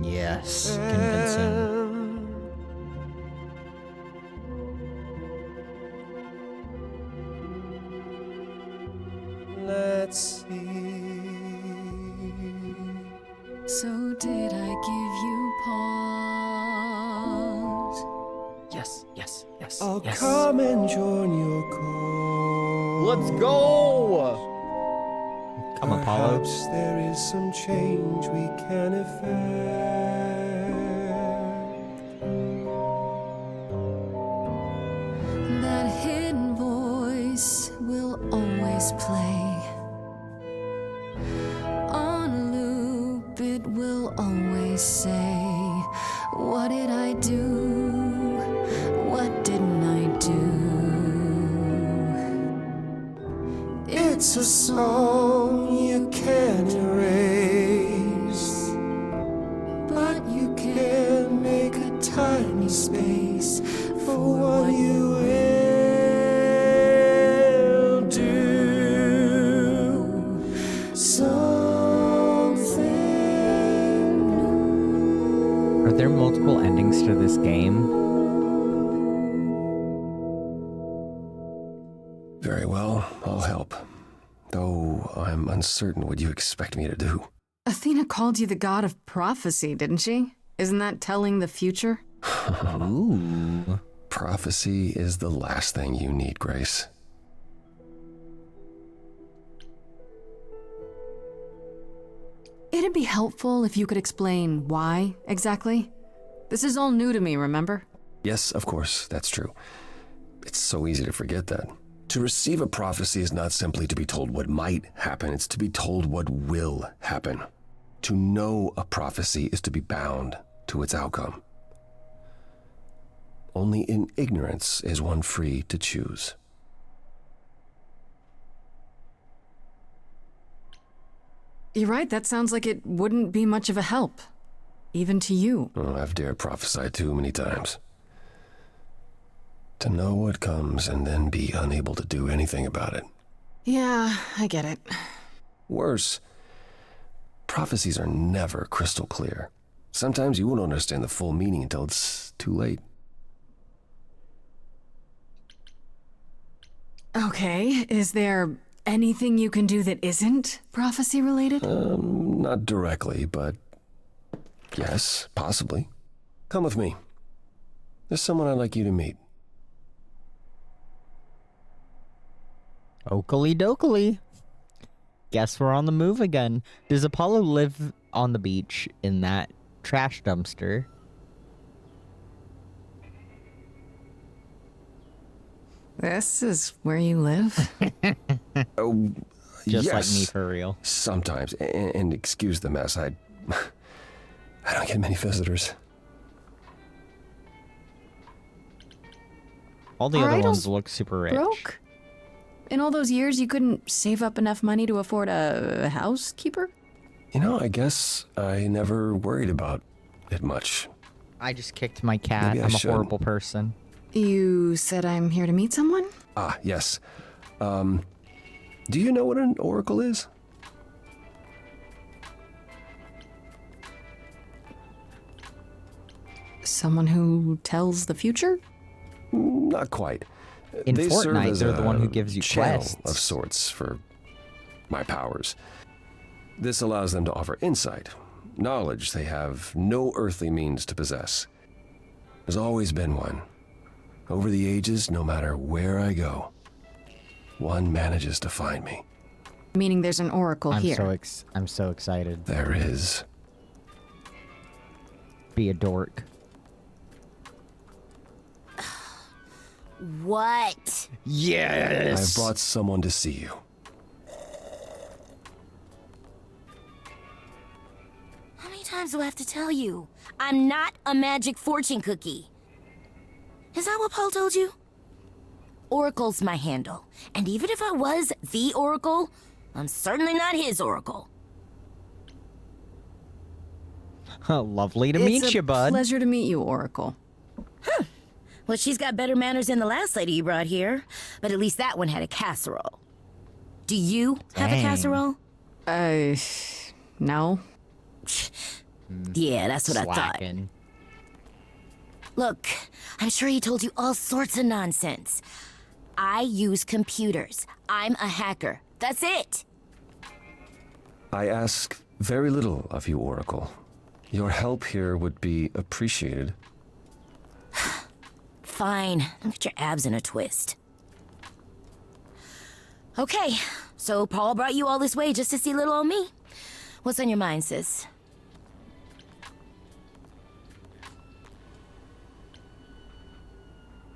Yes, convincing. Let's see. So did I give you pause? Yes, yes, yes. I'll yes. come and join your cause. Let's go! Come, Apollo. Perhaps there is some change we can effect. That hidden voice will always play. On loop, it will always say, what did I do? What didn't I do? It's a song you can't erase, but you can make a tiny space for what you will do. Something new. Are there multiple endings to this game? Very well, I'll help. Though I'm uncertain what you expect me to do. Athena called you the god of prophecy, didn't she? Isn't that telling the future? Ooh. Prophecy is the last thing you need, Grace. It'd be helpful if you could explain why, exactly. This is all new to me, remember? Yes, of course, that's true. It's so easy to forget that. To receive a prophecy is not simply to be told what might happen, it's to be told what will happen. To know a prophecy is to be bound to its outcome. Only in ignorance is one free to choose. You're right, that sounds like it wouldn't be much of a help. Even to you. Oh, I've dared prophesy too many times. To know what comes and then be unable to do anything about it. Yeah, I get it. Worse, prophecies are never crystal clear. Sometimes you won't understand the full meaning until it's too late. Okay, is there anything you can do that isn't prophecy related? Not directly, but yes, possibly. Come with me. There's someone I'd like you to meet. Oakley dokley. Guess we're on the move again. Does Apollo live on the beach in that trash dumpster? This is where you live? Oh, Just yes. like me, for real. Sometimes, and excuse the mess, I don't get many visitors. All the Our other idols ones look super rich. Broke? In all those years, you couldn't save up enough money to afford a housekeeper? You know, I guess I never worried about it much. I just kicked my cat. Maybe I I'm a should. horrible person. You said I'm here to meet someone? Ah, yes. Do you know what an oracle is? Someone who tells the future? Not quite. In They serve Fortnite, as they're the a one who gives you channel quests. of sorts for my powers. This allows them to offer insight, knowledge they have no earthly means to possess. There's always been one. Over the ages, no matter where I go, one manages to find me. Meaning there's an oracle here. I'm so excited. There is. Be a dork. What? I've brought someone to see you. How many times do I have to tell you? I'm not a magic fortune cookie. Is that what Paul told you? Oracle's my handle. And even if I was the Oracle, I'm certainly not his Oracle. Lovely to meet you, bud. Pleasure to meet you, Oracle. Well, she's got better manners than the last lady you brought here, but at least that one had a casserole. Do you have a casserole? No. Yeah, that's what I thought. Look, I'm sure he told you all sorts of nonsense. I use computers. I'm a hacker. That's it. I ask very little of you, Oracle. Your help here would be appreciated. Fine. Don't get your abs in a twist. Okay, so Paul brought you all this way just to see little old me. What's on your mind, sis?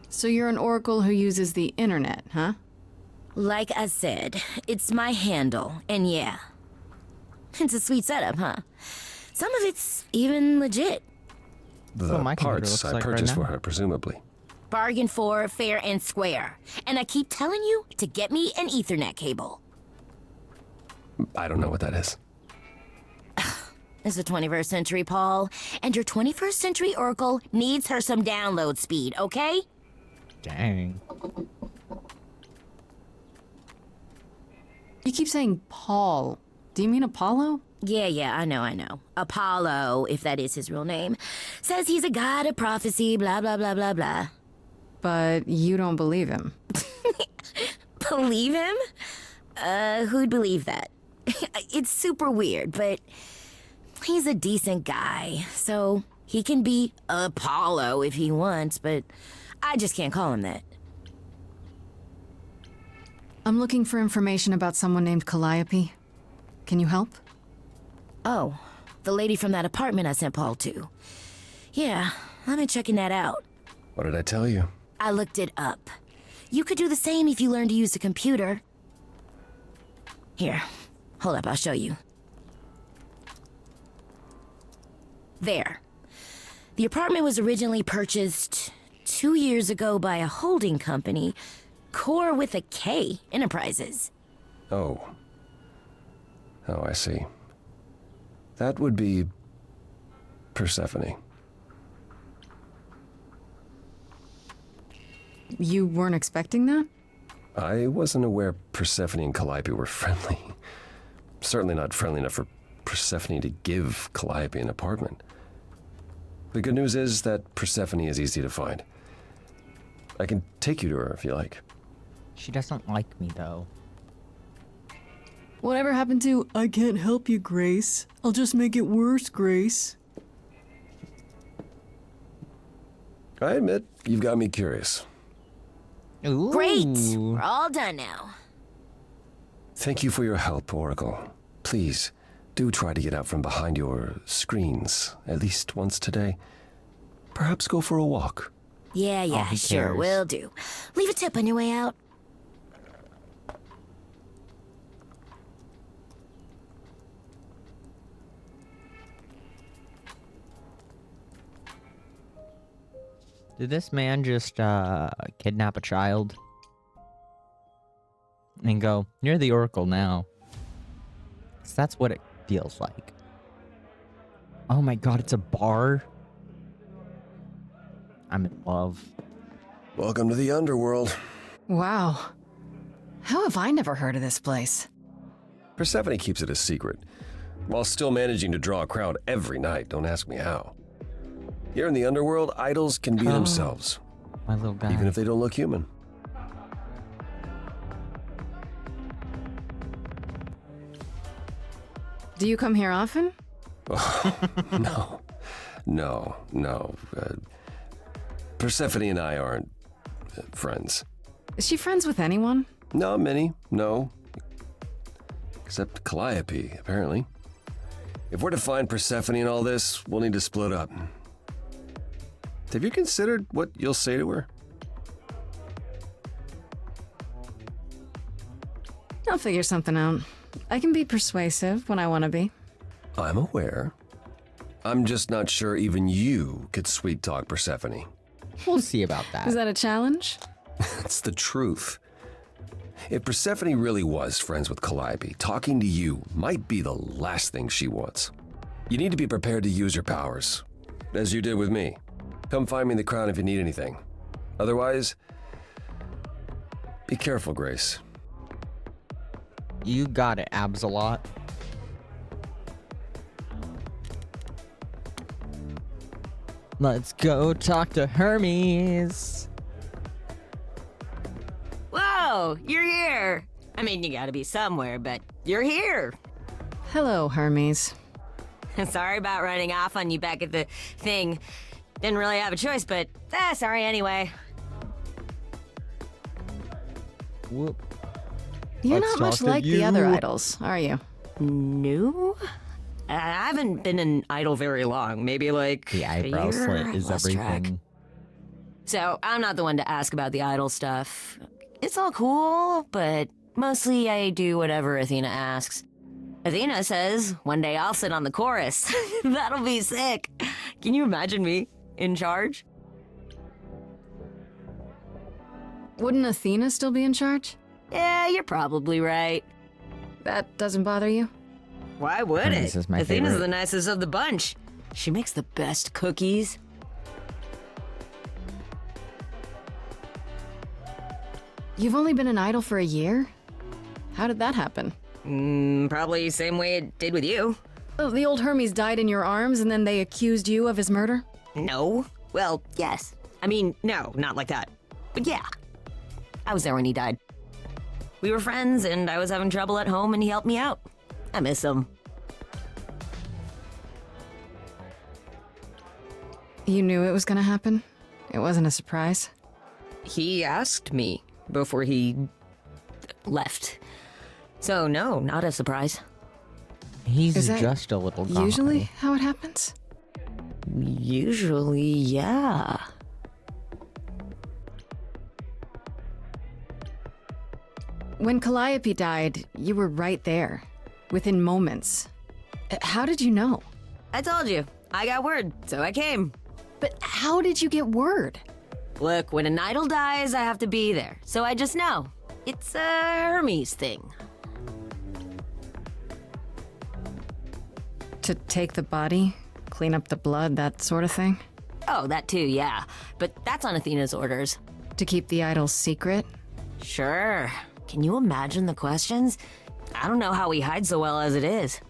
So you're an oracle who uses the internet, huh? Like I said, it's my handle, and yeah. It's a sweet setup, huh? Some of it's even legit. The my computer parts looks I like right purchased now. for her, presumably. Bargain for, fair and square. And I keep telling you to get me an Ethernet cable. I don't know what that is. It's the 21st century, Paul. And your 21st century Oracle needs her some download speed, okay? Dang. You keep saying Paul. Do you mean Apollo? Yeah, I know. Apollo, if that is his real name, says he's a god of prophecy, blah, blah, blah, blah, blah. But you don't believe him. Believe him? Who'd believe that? It's super weird, but he's a decent guy, so he can be Apollo if he wants, but I just can't call him that. I'm looking for information about someone named Calliope. Can you help? Oh, the lady from that apartment I sent Paul to. Yeah, I've been checking that out. What did I tell you? I looked it up. You could do the same if you learned to use a computer. Here, hold up, I'll show you. There. The apartment was originally purchased 2 years ago by a holding company, Core with a K Enterprises. Oh. Oh, I see. That would be Persephone. You weren't expecting that? I wasn't aware Persephone and Calliope were friendly. Certainly not friendly enough for Persephone to give Calliope an apartment. The good news is that Persephone is easy to find. I can take you to her if you like. She doesn't like me, though. Whatever happened to, I can't help you, Grace. I'll just make it worse, Grace. I admit, you've got me curious. Ooh. Great! We're all done now. Thank you for your help, Oracle. Please, do try to get out from behind your screens at least once today. Perhaps go for a walk. Yeah, who sure, cares? will do. Leave a tip on your way out. Did this man just kidnap a child? And go, you're the Oracle now. 'Cause that's what it feels like. Oh my god, it's a bar? I'm in love. Welcome to the underworld. Wow. How have I never heard of this place? Persephone keeps it a secret, while still managing to draw a crowd every night. Don't ask me how. Here in the underworld, idols can be themselves, My little guy. even if they don't look human. Do you come here often? No. Persephone and I aren't friends. Is she friends with anyone? Not many, no. Except Calliope, apparently. If we're to find Persephone in all this, we'll need to split up. Have you considered what you'll say to her? I'll figure something out. I can be persuasive when I want to be. I'm aware. I'm just not sure even you could sweet talk Persephone. We'll see about that. Is that a challenge? It's the truth. If Persephone really was friends with Calliope, talking to you might be the last thing she wants. You need to be prepared to use your powers, as you did with me. Come find me in the crown if you need anything. Otherwise, be careful, Grace. You got it, Absalot. Let's go talk to Hermes. Whoa, you're here. I mean, you gotta be somewhere, but you're here. Hello, Hermes. Sorry about running off on you back at the thing. Didn't really have a choice, but sorry anyway. Whoop. You're Let's not much talk to like the other you. idols, are you? No? I haven't been an idol very long. Maybe like The eyebrow a year? slit is Lost track. everything. So I'm not the one to ask about the idol stuff. It's all cool, but mostly I do whatever Athena asks. Athena says one day I'll sit on the chorus. That'll be sick. Can you imagine me in charge? Wouldn't Athena still be in charge? Yeah, you're probably right. That doesn't bother you? Why would Hermes it? is my Athena's favorite. the nicest of the bunch. She makes the best cookies. You've only been an idol for a year? How did that happen? Probably same way it did with you. Oh, the old Hermes died in your arms and then they accused you of his murder? No. Well, yes. I mean, no, not like that. But yeah. I was there when he died. We were friends, and I was having trouble at home, and he helped me out. I miss him. You knew it was gonna happen? It wasn't a surprise? He asked me before he left. So, no, not a surprise. He's Is that just a little guy. Usually how it happens? Usually, yeah. When Calliope died, you were right there, within moments. How did you know? I told you. I got word, so I came. But how did you get word? Look, when an idol dies, I have to be there. So I just know. It's a Hermes thing. To take the body, clean up the blood, that sort of thing? Oh, that too, yeah. But that's on Athena's orders. To keep the idol's secret? Sure. Can you imagine the questions? I don't know how we hide so well as it is.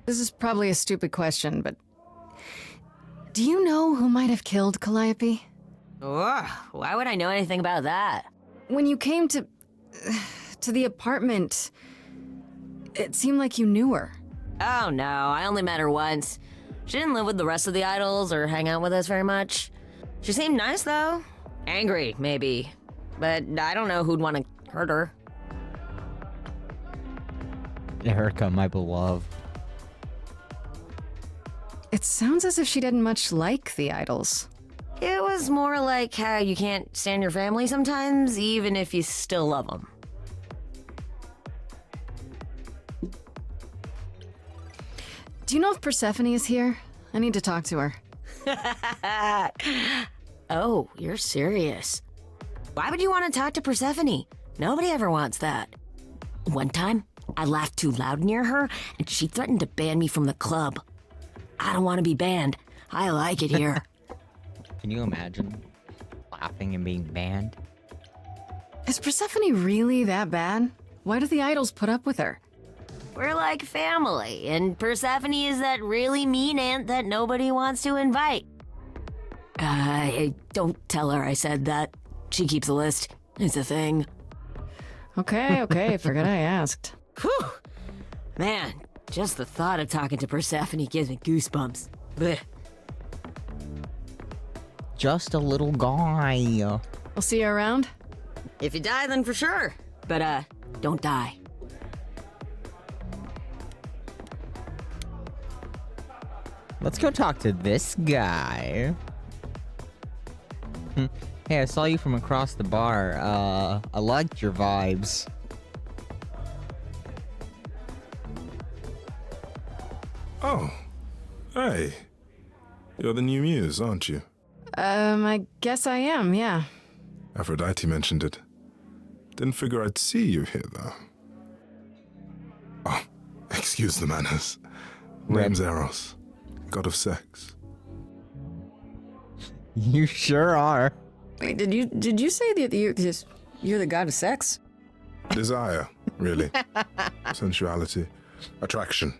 This is probably a stupid question, but do you know who might have killed Calliope? Ugh, why would I know anything about that? When you came to the apartment, it seemed like you knew her. Oh no, I only met her once. She didn't live with the rest of the idols or hang out with us very much. She seemed nice though. Angry, maybe. But I don't know who'd want to hurt her. Erica, my beloved. It sounds as if she didn't much like the idols. It was more like how you can't stand your family sometimes, even if you still love them. Do you know if Persephone is here? I need to talk to her. Oh, you're serious. Why would you want to talk to Persephone? Nobody ever wants that. One time, I laughed too loud near her, and she threatened to ban me from the club. I don't want to be banned. I like it here. Can you imagine laughing and being banned? Is Persephone really that bad? Why do the idols put up with her? We're like family, and Persephone is that really mean aunt that nobody wants to invite. Don't tell her I said that. She keeps a list. It's a thing. Okay, forget I asked. Whew! Man, just the thought of talking to Persephone gives me goosebumps. Blech. Just a little guy. I'll see you around? If you die, then for sure. But, don't die. Let's go talk to this guy. Hey, I saw you from across the bar. I liked your vibes. Oh, hey. You're the new muse, aren't you? I guess I am, yeah. Aphrodite mentioned it. Didn't figure I'd see you here, though. Oh, excuse the manners. Name's Eros, god of sex. You sure are. Wait, did you say that you're the god of sex? Desire, really. Sensuality. Attraction.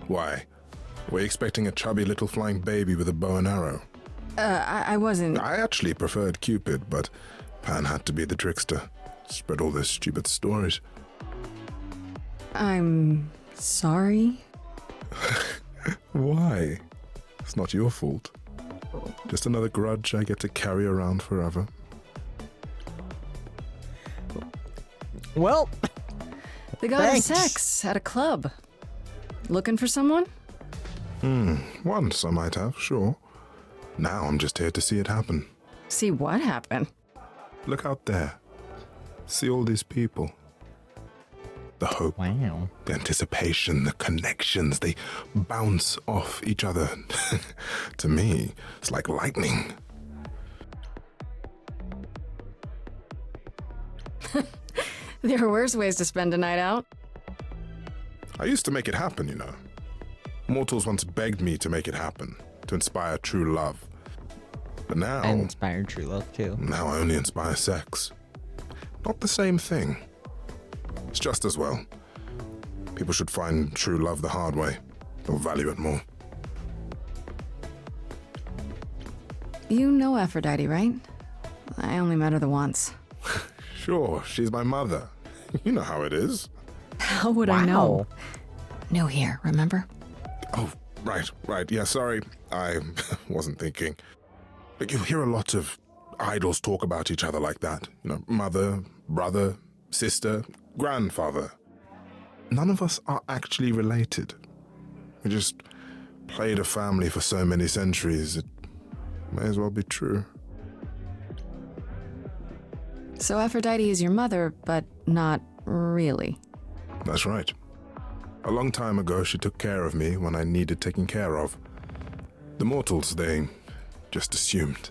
Why? Were you expecting a chubby little flying baby with a bow and arrow? I wasn't... I actually preferred Cupid, but Pan had to be the trickster. Spread all those stupid stories. I'm sorry? Why? It's not your fault. Just another grudge I get to carry around forever. Well, the god of sex at a club. Looking for someone? Once I might have, sure. Now I'm just here to see it happen. See what happen? Look out there. See all these people. The hope, wow. The anticipation, the connections, they bounce off each other. To me, it's like lightning. There are worse ways to spend a night out. I used to make it happen, you know. Mortals once begged me to make it happen, to inspire true love. But now... And inspire true love, too. Now I only inspire sex. Not the same thing. It's just as well. People should find true love the hard way. They'll value it more. You know Aphrodite, right? I only met her the once. Sure, she's my mother. You know how it is. How would I know? New here, remember? Oh, right. Yeah, sorry. I wasn't thinking. But you hear a lot of idols talk about each other like that. You know, mother, brother, sister, grandfather. None of us are actually related. We just played a family for so many centuries, it may as well be true. So Aphrodite is your mother, but not really. That's right. A long time ago, she took care of me when I needed taking care of. The mortals, they just assumed.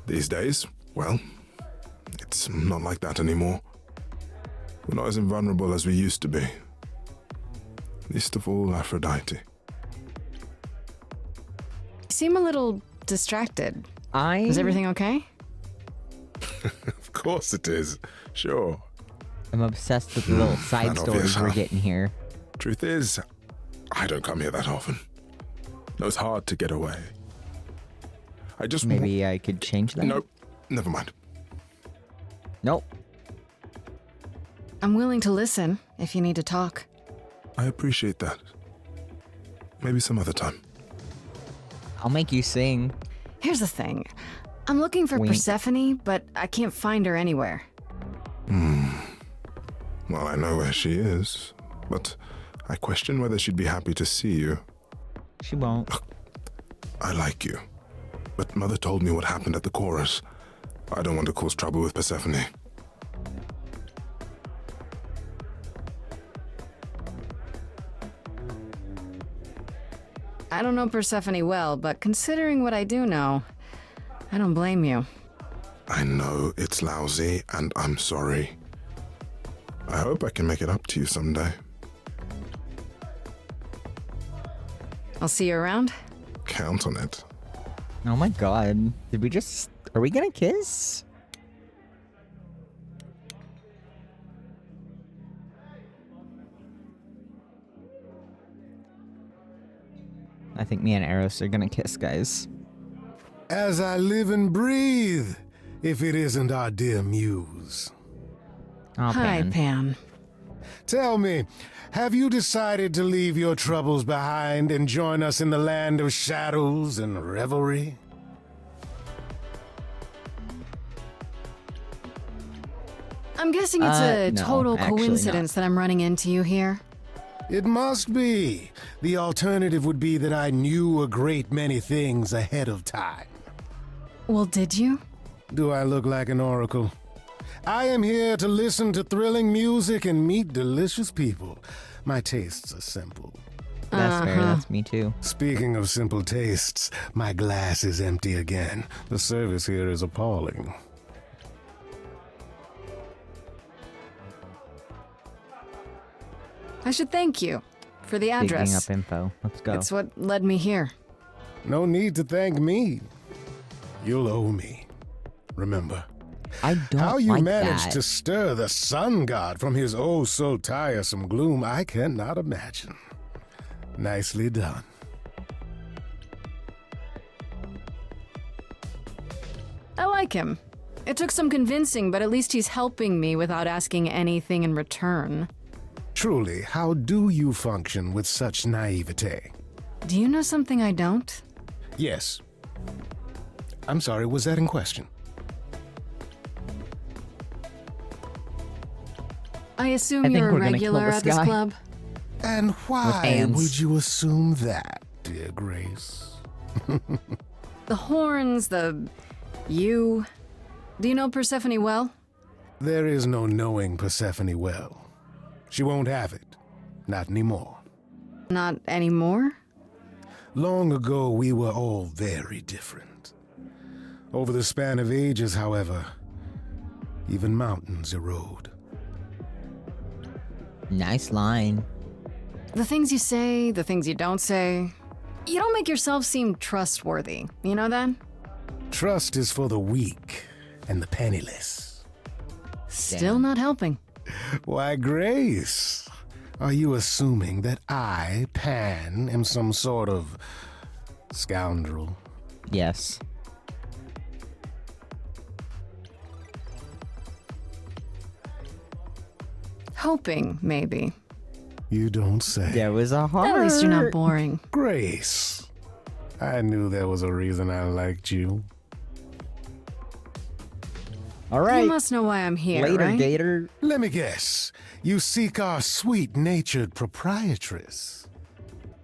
These days, well, it's not like that anymore. We're not as invulnerable as we used to be. Least of all, Aphrodite. You seem a little distracted. Is everything okay? Of course it is. Sure. I'm obsessed with the little side stories we're getting here. Truth is, I don't come here that often. No, it's hard to get away. I just Maybe I could change that? Nope. Never mind. Nope. I'm willing to listen if you need to talk. I appreciate that. Maybe some other time. I'll make you sing. Here's the thing. I'm looking for Wink. Persephone, but I can't find her anywhere. Well, I know where she is, but I question whether she'd be happy to see you. She won't. I like you, but Mother told me what happened at the chorus. I don't want to cause trouble with Persephone. I don't know Persephone well, but considering what I do know, I don't blame you. I know it's lousy, and I'm sorry. I hope I can make it up to you someday. I'll see you around. Count on it. Oh my god. Did we just... Are we gonna kiss? I think me and Eros are gonna kiss, guys. As I live and breathe, if it isn't our dear muse. Oh, Hi, Pan. Tell me, have you decided to leave your troubles behind and join us in the land of shadows and revelry? I'm guessing it's a no, total actually coincidence that I'm running into you here. It must be. The alternative would be that I knew a great many things ahead of time. Well, did you? Do I look like an oracle? I am here to listen to thrilling music and meet delicious people. My tastes are simple. That's fair, that's me too. Speaking of simple tastes, my glass is empty again. The service here is appalling. I should thank you for the Digging address. up info. Let's go. It's what led me here. No need to thank me. You'll owe me. Remember, I don't how you like managed that. to stir the sun god from his oh so tiresome gloom, I cannot imagine. Nicely done. I like him. It took some convincing, but at least he's helping me without asking anything in return. Truly, how do you function with such naivete? Do you know something I don't? Yes. I'm sorry, was that in question? I assume I think you're a we're gonna kill regular this at this guy. club? And why hands. would you assume that, dear Grace? The horns, you. Do you know Persephone well? There is no knowing Persephone well. She won't have it. Not anymore. Not anymore? Long ago, we were all very different. Over the span of ages, however, even mountains erode. Nice line. The things you say, the things you don't say. You don't make yourself seem trustworthy. You know that? Trust is for the weak and the penniless. Still not helping. Why, Grace, are you assuming that I, Pan, am some sort of scoundrel? Yes. Hoping, maybe. You don't say. There was a heart. At least you're not boring. Grace, I knew there was a reason I liked you. All right. You must know why I'm here, Later, right? Gator. Let me guess. You seek our sweet-natured proprietress.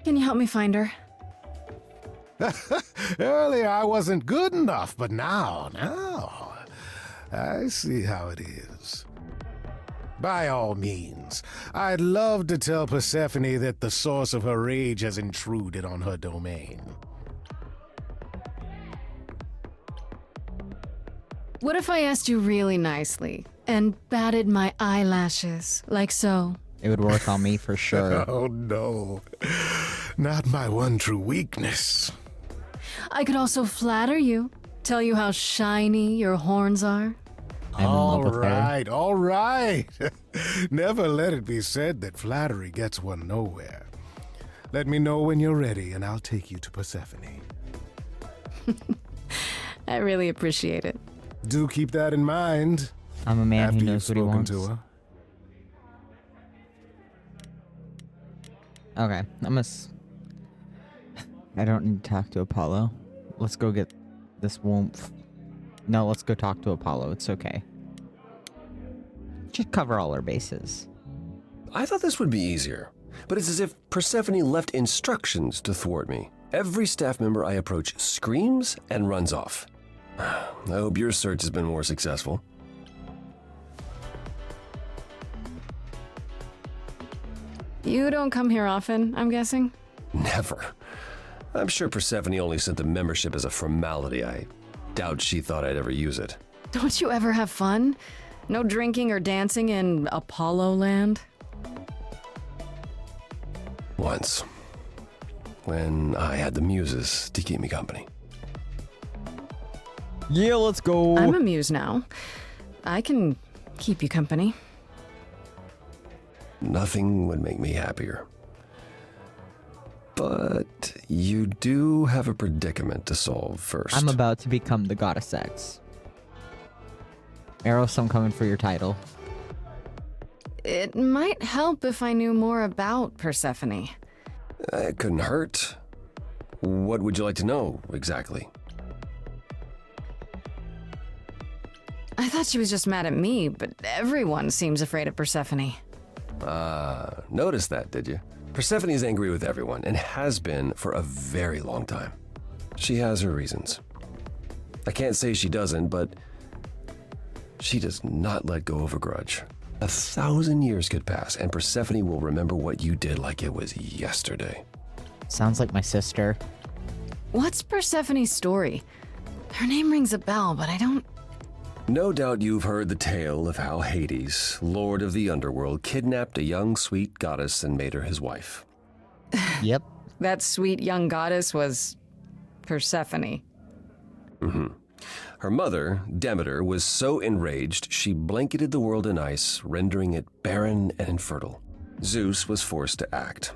Can you help me find her? Earlier I wasn't good enough, but now. I see how it is. By all means, I'd love to tell Persephone that the source of her rage has intruded on her domain. What if I asked you really nicely and batted my eyelashes, like so? It would work on me for sure. Oh no, not my one true weakness. I could also flatter you, tell you how shiny your horns are. All right, all right. Never let it be said that flattery gets one nowhere. Let me know when you're ready and I'll take you to Persephone. I really appreciate it. Do keep that in mind. I'm a man after who you've knows what he spoken wants. to her. Okay, I don't need to talk to Apollo. Let's go get this woomph. No, let's go talk to Apollo. It's okay. Just cover all our bases. I thought this would be easier, but it's as if Persephone left instructions to thwart me. Every staff member I approach screams and runs off. I hope your search has been more successful. You don't come here often, I'm guessing? Never. I'm sure Persephone only sent the membership as a formality. I doubt she thought I'd ever use it. Don't you ever have fun? No drinking or dancing in Apollo land? Once. When I had the muses to keep me company. Yeah, let's go. I'm a muse now. I can keep you company. Nothing would make me happier. But you do have a predicament to solve first. I'm about to become the goddess X. Eros, I'm coming for your title. It might help if I knew more about Persephone. It couldn't hurt. What would you like to know, exactly? I thought she was just mad at me, but everyone seems afraid of Persephone. Noticed that, did you? Persephone's angry with everyone, and has been for a very long time. She has her reasons. I can't say she doesn't, but she does not let go of a grudge. 1,000 years could pass, and Persephone will remember what you did like it was yesterday. Sounds like my sister. What's Persephone's story? Her name rings a bell, but I don't... No doubt you've heard the tale of how Hades, lord of the underworld, kidnapped a young sweet goddess and made her his wife. Yep. That sweet young goddess was Persephone. Mm-hmm. Her mother, Demeter, was so enraged she blanketed the world in ice, rendering it barren and infertile. Zeus was forced to act.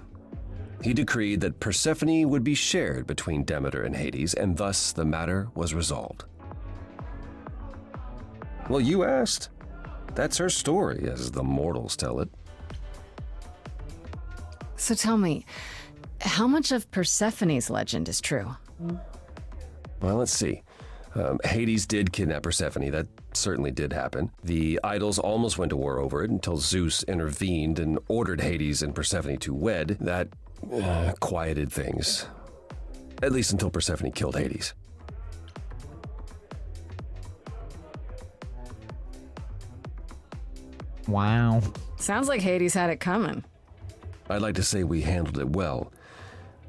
He decreed that Persephone would be shared between Demeter and Hades, and thus the matter was resolved. Well, you asked. That's her story, as the mortals tell it. So tell me, how much of Persephone's legend is true? Well, let's see. Hades did kidnap Persephone. That certainly did happen. The idols almost went to war over it until Zeus intervened and ordered Hades and Persephone to wed. That quieted things. At least until Persephone killed Hades. Wow. Sounds like Hades had it coming. I'd like to say we handled it well.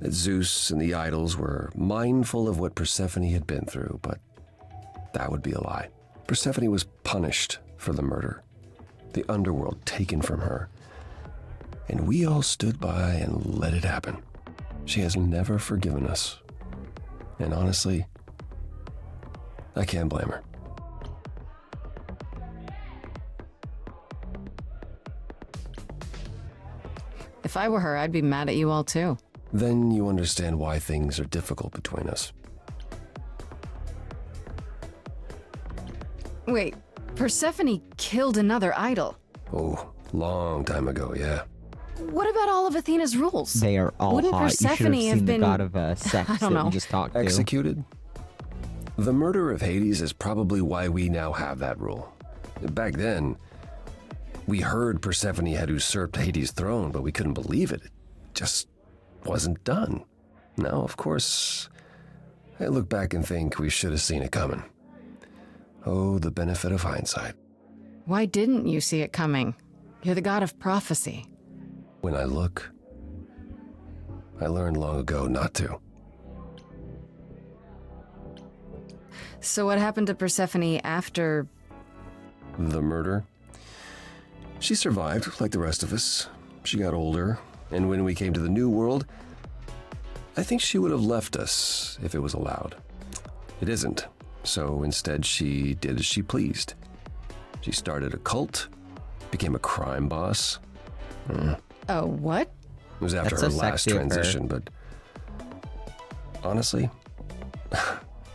That Zeus and the idols were mindful of what Persephone had been through, but that would be a lie. Persephone was punished for the murder, the underworld taken from her, and we all stood by and let it happen. She has never forgiven us, and honestly, I can't blame her. If I were her, I'd be mad at you all too. Then you understand why things are difficult between us. Wait, Persephone killed another idol. Oh, long time ago, yeah. What about all of Athena's rules? They are all Wouldn't hot. Persephone you should have have seen been the god of sex I don't that know. you just talked to. Executed? The murder of Hades is probably why we now have that rule. Back then, we heard Persephone had usurped Hades' throne, but we couldn't believe it. It just wasn't done. Now, of course, I look back and think we should have seen it coming. Oh, the benefit of hindsight. Why didn't you see it coming? You're the god of prophecy. When I look, I learned long ago not to. So what happened to Persephone after... The murder? She survived, like the rest of us. She got older, and when we came to the New World, I think she would have left us if it was allowed. It isn't, so instead she did as she pleased. She started a cult, became a crime boss. Oh, what? It was after That's her so last sexy of her. transition, but honestly,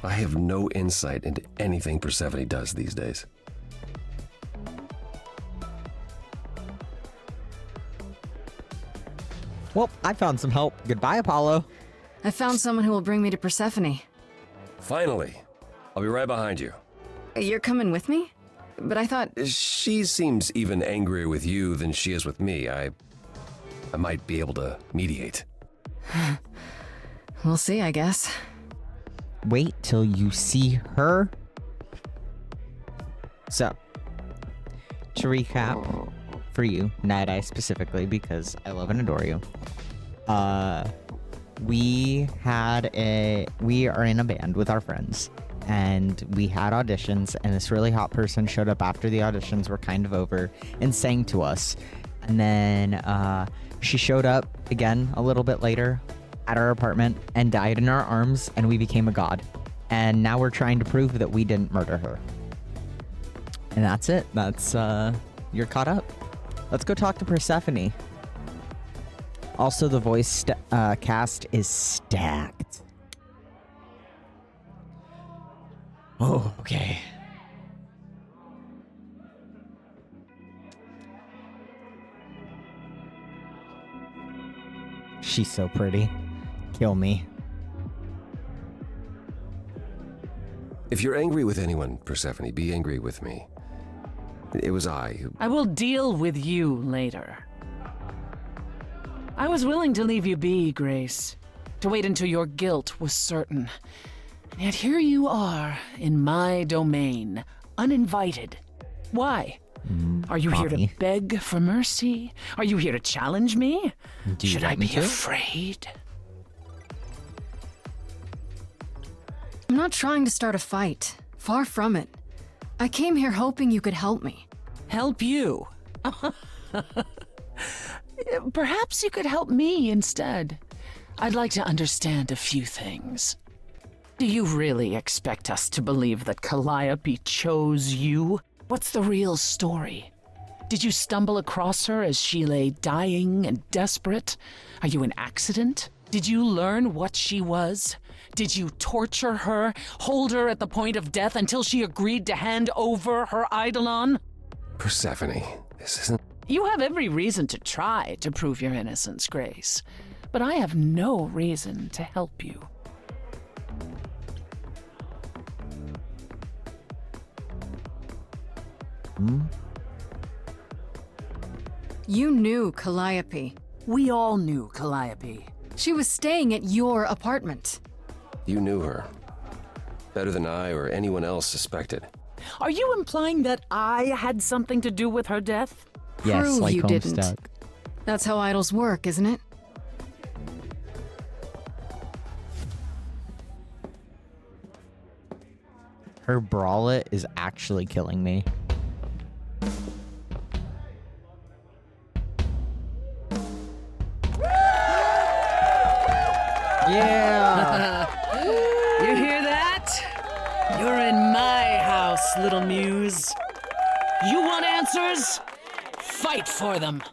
I have no insight into anything Persephone does these days. Well, I found some help. Goodbye, Apollo. I found someone who will bring me to Persephone. Finally, I'll be right behind you. You're coming with me? But I thought... She seems even angrier with you than she is with me. I might be able to mediate. We'll see, I guess. Wait till you see her. So, to recap, for you, Night Eye specifically, because I love and adore you. We are in a band with our friends, and we had auditions, and this really hot person showed up after the auditions were kind of over and sang to us. And then she showed up again a little bit later at our apartment and died in our arms, and we became a god. And now we're trying to prove that we didn't murder her. And that's it. That's, you're caught up. Let's go talk to Persephone. Also, the voice cast is stacked. Oh, okay. She's so pretty. Kill me. If you're angry with anyone, Persephone, be angry with me. It was I who... I will deal with you later. I was willing to leave you be, Grace, to wait until your guilt was certain. And yet here you are, in my domain, uninvited. Why? Are you here to beg for mercy? Are you here to challenge me? Should I be afraid? I'm not trying to start a fight. Far from it. I came here hoping you could help me. Help you? Perhaps you could help me instead. I'd like to understand a few things. Do you really expect us to believe that Calliope chose you? What's the real story? Did you stumble across her as she lay dying and desperate? Are you an accident? Did you learn what she was? Did you torture her, hold her at the point of death until she agreed to hand over her Eidolon? Persephone, this isn't... You have every reason to try to prove your innocence, Grace, but I have no reason to help you. You knew Calliope. We all knew Calliope. She was staying at your apartment. You knew her. Better than I or anyone else suspected. Are you implying that I had something to do with her death? Yes, Prove like you didn't. Homestuck. That's how idols work, isn't it? Her bralette is actually killing me. Yeah! You hear that? You're in my house, little muse. You want answers? Fight for them.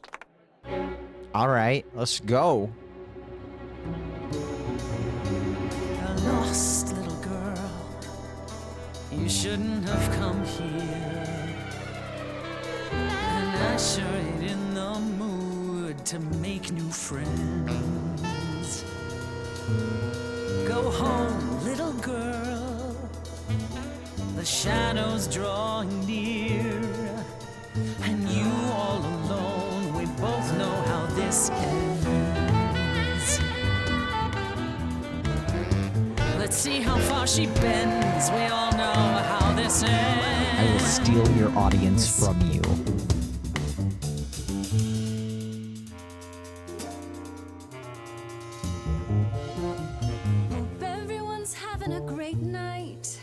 All right, let's go. A lost little girl. You shouldn't have come here. And I sure ain't in the mood to make new friends. Go home, little girl. The shadows drawing near. And you all alone, we both know how this ends. Let's see how far she bends, we all know how this ends. I will steal your audience from you. Hope everyone's having a great night.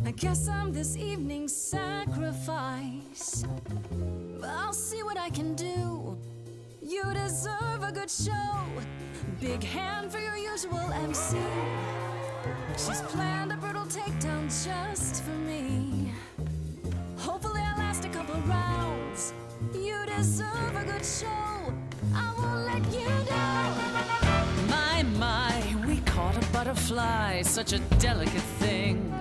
I guess I'm this evening's sacrifice. I'll see what I can do. You deserve a good show. Big hand for your usual MC. She's planned a brutal takedown just for me. Hopefully I'll last a couple rounds. You deserve a good show. I won't let you down. My, we caught a butterfly, such a delicate thing.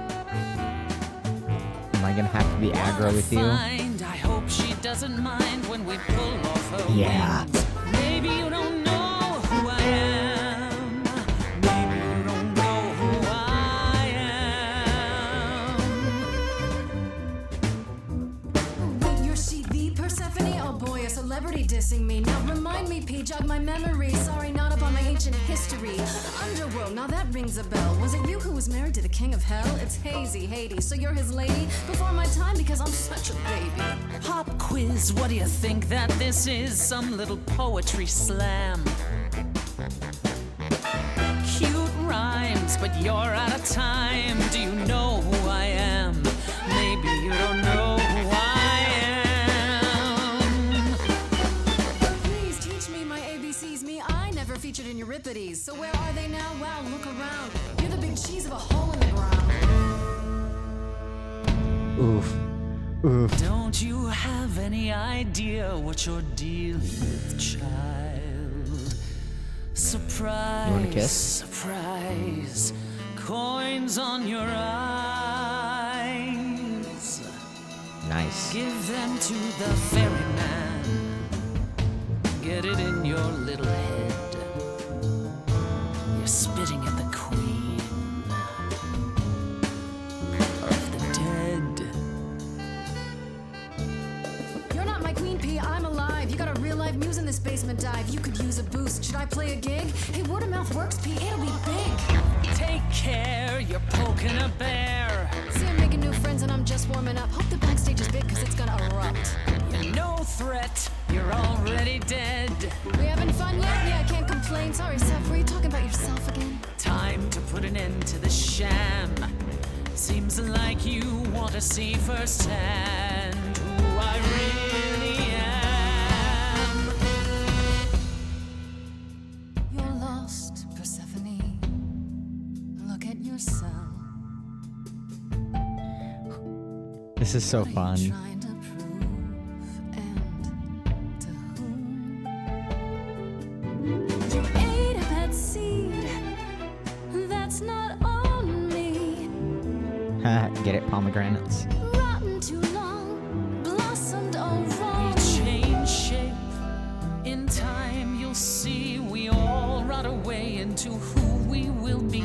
Am I gonna have to be aggro with you? I hope she doesn't mind when we pull off her Yeah. wings. Maybe you don't know who I am. Maybe you don't know who I am. Wait, you're she the Persephone? Oh boy, a celebrity dissing me. Now remind me, P, jog my memory. Sorry, not up on my ancient history. Underworld, now that rings a bell. Was it you who was married to the king of hell? It's hazy, Hades, so you're his lady? Before my time because I'm such a baby. Pop quiz, what do you think that this is? Some little poetry slam. Cute rhymes, but you're out of time. Do you know who I am? Maybe you don't know who I am. Please teach me my ABCs. Me, I never featured in Euripides. So where are they now? Wow, look around. You're the big cheese of a hole in the ground. Oof. Oof. Don't you have any idea what you're dealing with, child? Surprise, You wanna kiss? surprise, coins on your eyes. Nice. Give them to the ferryman. Get it in your little head. You're spitting at the queen of the dead. You're not my queen, P. I'm alive. You got a real life muse in this basement dive. You could use a boost. Should I play a gig? Hey, word of mouth works, P. It'll be big. Take care, you're poking a bear. See, I'm making new friends and I'm just warming up. Hope the backstage is big because it's gonna erupt. You're no threat, you're already dead. We having fun yet? Yeah, I can't complain. Sorry, Seth, were you talking about yourself again? Time to put an end to the sham. Seems like you want to see firsthand who I really am. You're lost, Persephone. Look at yourself. This is so fun. Trying to prove and to whom? You ate a bad seed. That's not on me. Get it, pomegranates. Rotten too long, blossomed all wrong. We change shape. In time, you'll see we all rot away into who we will be.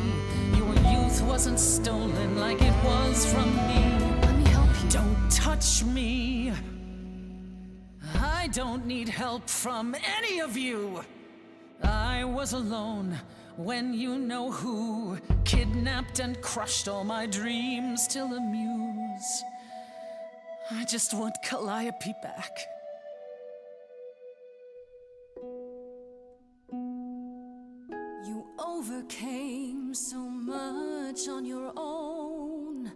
Your youth wasn't stolen like it was from me. Let me help you. Don't touch me. I don't need help from any of you. I was alone when you know who kidnapped and crushed all my dreams till a muse. I just want Calliope back. You overcame so much on your own.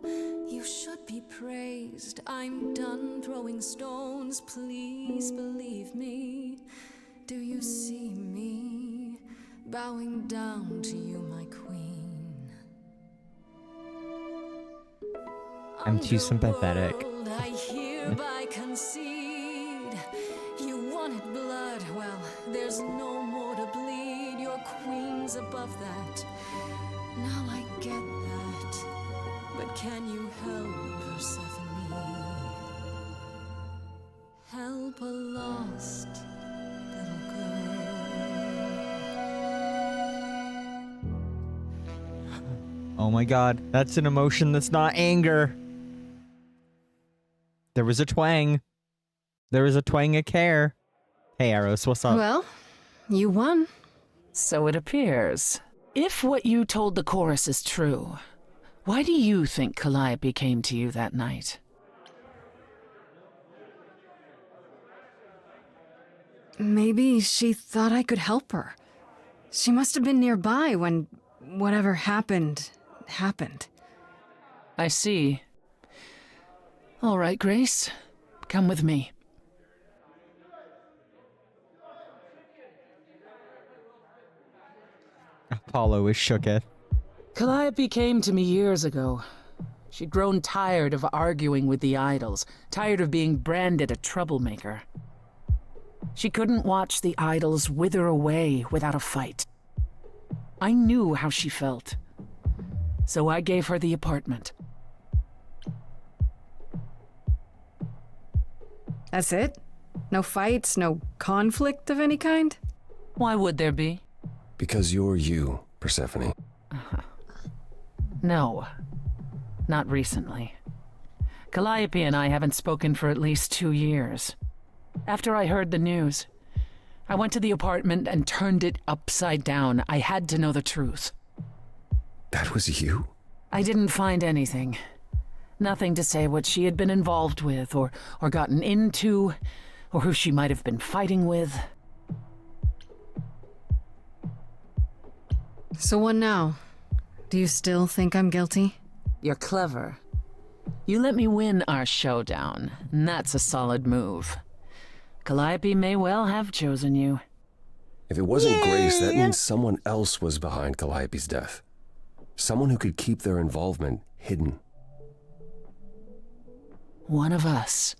You should be praised. I'm done throwing stones. Please believe me. Do you see me bowing down to you, my queen? I'm too sympathetic. Underworld, I hereby concede. You wanted blood, well, there's no more to bleed. Your queen's above that. Now I get that. But can you help, Persephone? Help a lost little girl. Oh my god, that's an emotion that's not anger. There was a twang. There was a twang of care. Hey, Eros, what's up? Well, you won. So it appears. If what you told the chorus is true, why do you think Calliope came to you that night? Maybe she thought I could help her. She must have been nearby when whatever happened. I see. All right, Grace. Come with me. Apollo is shooketh. Calliope came to me years ago. She'd grown tired of arguing with the idols, tired of being branded a troublemaker. She couldn't watch the idols wither away without a fight. I knew how she felt, so I gave her the apartment. That's it? No fights, no conflict of any kind? Why would there be? Because you're you, Persephone. No, not recently. Calliope and I haven't spoken for at least 2 years. After I heard the news, I went to the apartment and turned it upside down. I had to know the truth. That was you? I didn't find anything. Nothing to say what she had been involved with, or gotten into, or who she might have been fighting with. So what now? Do you still think I'm guilty? You're clever. You let me win our showdown, and that's a solid move. Calliope may well have chosen you. If it wasn't Grace, that means someone else was behind Calliope's death. Someone who could keep their involvement hidden. One of us.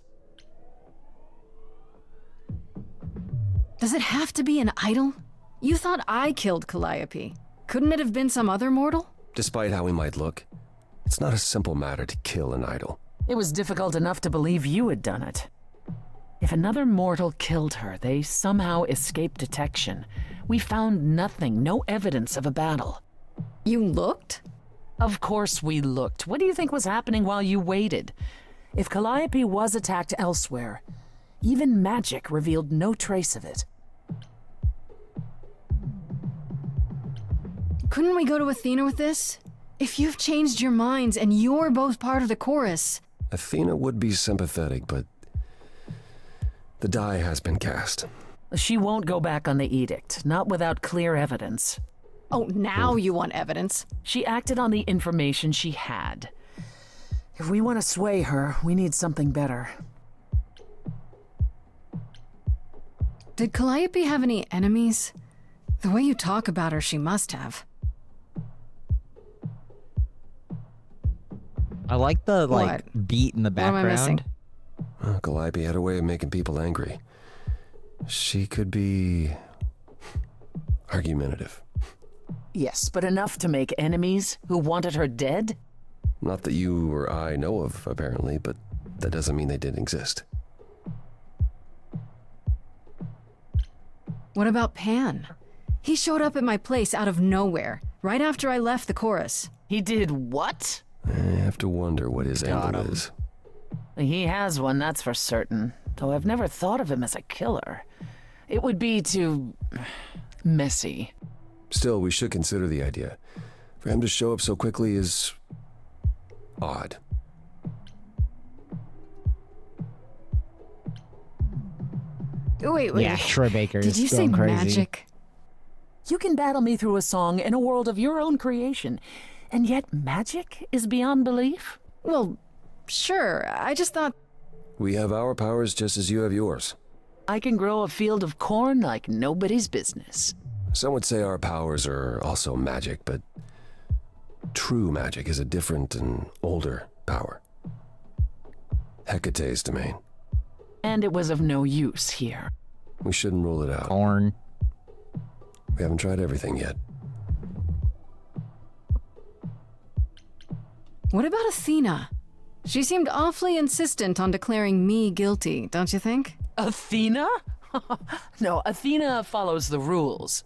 Does it have to be an idol? You thought I killed Calliope. Couldn't it have been some other mortal? Despite how he might look, it's not a simple matter to kill an idol. It was difficult enough to believe you had done it. If another mortal killed her, they somehow escaped detection. We found nothing, no evidence of a battle. You looked? Of course we looked. What do you think was happening while you waited? If Calliope was attacked elsewhere, even magic revealed no trace of it. Couldn't we go to Athena with this? If you've changed your minds and you're both part of the chorus. Athena would be sympathetic, but the die has been cast. She won't go back on the edict, not without clear evidence. Oh, now you want evidence? She acted on the information she had. If we want to sway her, we need something better. Did Calliope have any enemies? The way you talk about her, she must have. I like the beat in the background. What am I missing? Calliope had a way of making people angry. She could be argumentative. Yes, but enough to make enemies who wanted her dead? Not that you or I know of, apparently, but that doesn't mean they didn't exist. What about Pan? He showed up at my place out of nowhere, right after I left the chorus. He did what? I have to wonder what his angle is. He has one, that's for certain. Though I've never thought of him as a killer. It would be too messy. Still, we should consider the idea. For him to show up so quickly is odd. Wait. Yeah, Troy Baker Did is you say going crazy. magic? You can battle me through a song in a world of your own creation, and yet magic is beyond belief? Well, sure. I just thought... We have our powers just as you have yours. I can grow a field of corn like nobody's business. Some would say our powers are also magic, but true magic is a different and older power. Hecate's domain. And it was of no use here. We shouldn't rule it out. Corn. We haven't tried everything yet. What about Athena? She seemed awfully insistent on declaring me guilty, don't you think? Athena? No, Athena follows the rules.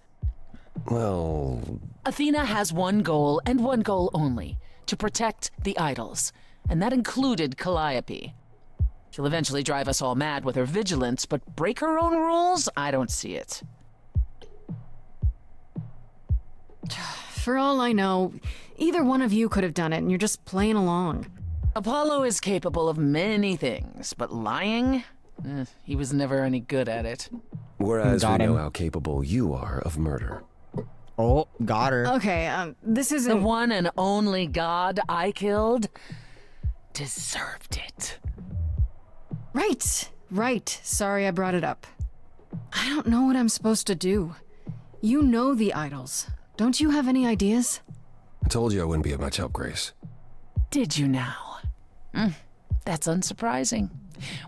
Well... Athena has one goal, and one goal only. To protect the idols. And that included Calliope. She'll eventually drive us all mad with her vigilance, but break her own rules? I don't see it. For all I know, either one of you could have done it, and you're just playing along. Apollo is capable of many things, but lying? He was never any good at it. Whereas we Got him. know how capable you are of murder. Oh, got her. Okay, this isn't... The one and only god I killed deserved it. Right. Sorry I brought it up. I don't know what I'm supposed to do. You know the idols. Don't you have any ideas? I told you I wouldn't be of much help, Grace. Did you now? That's unsurprising.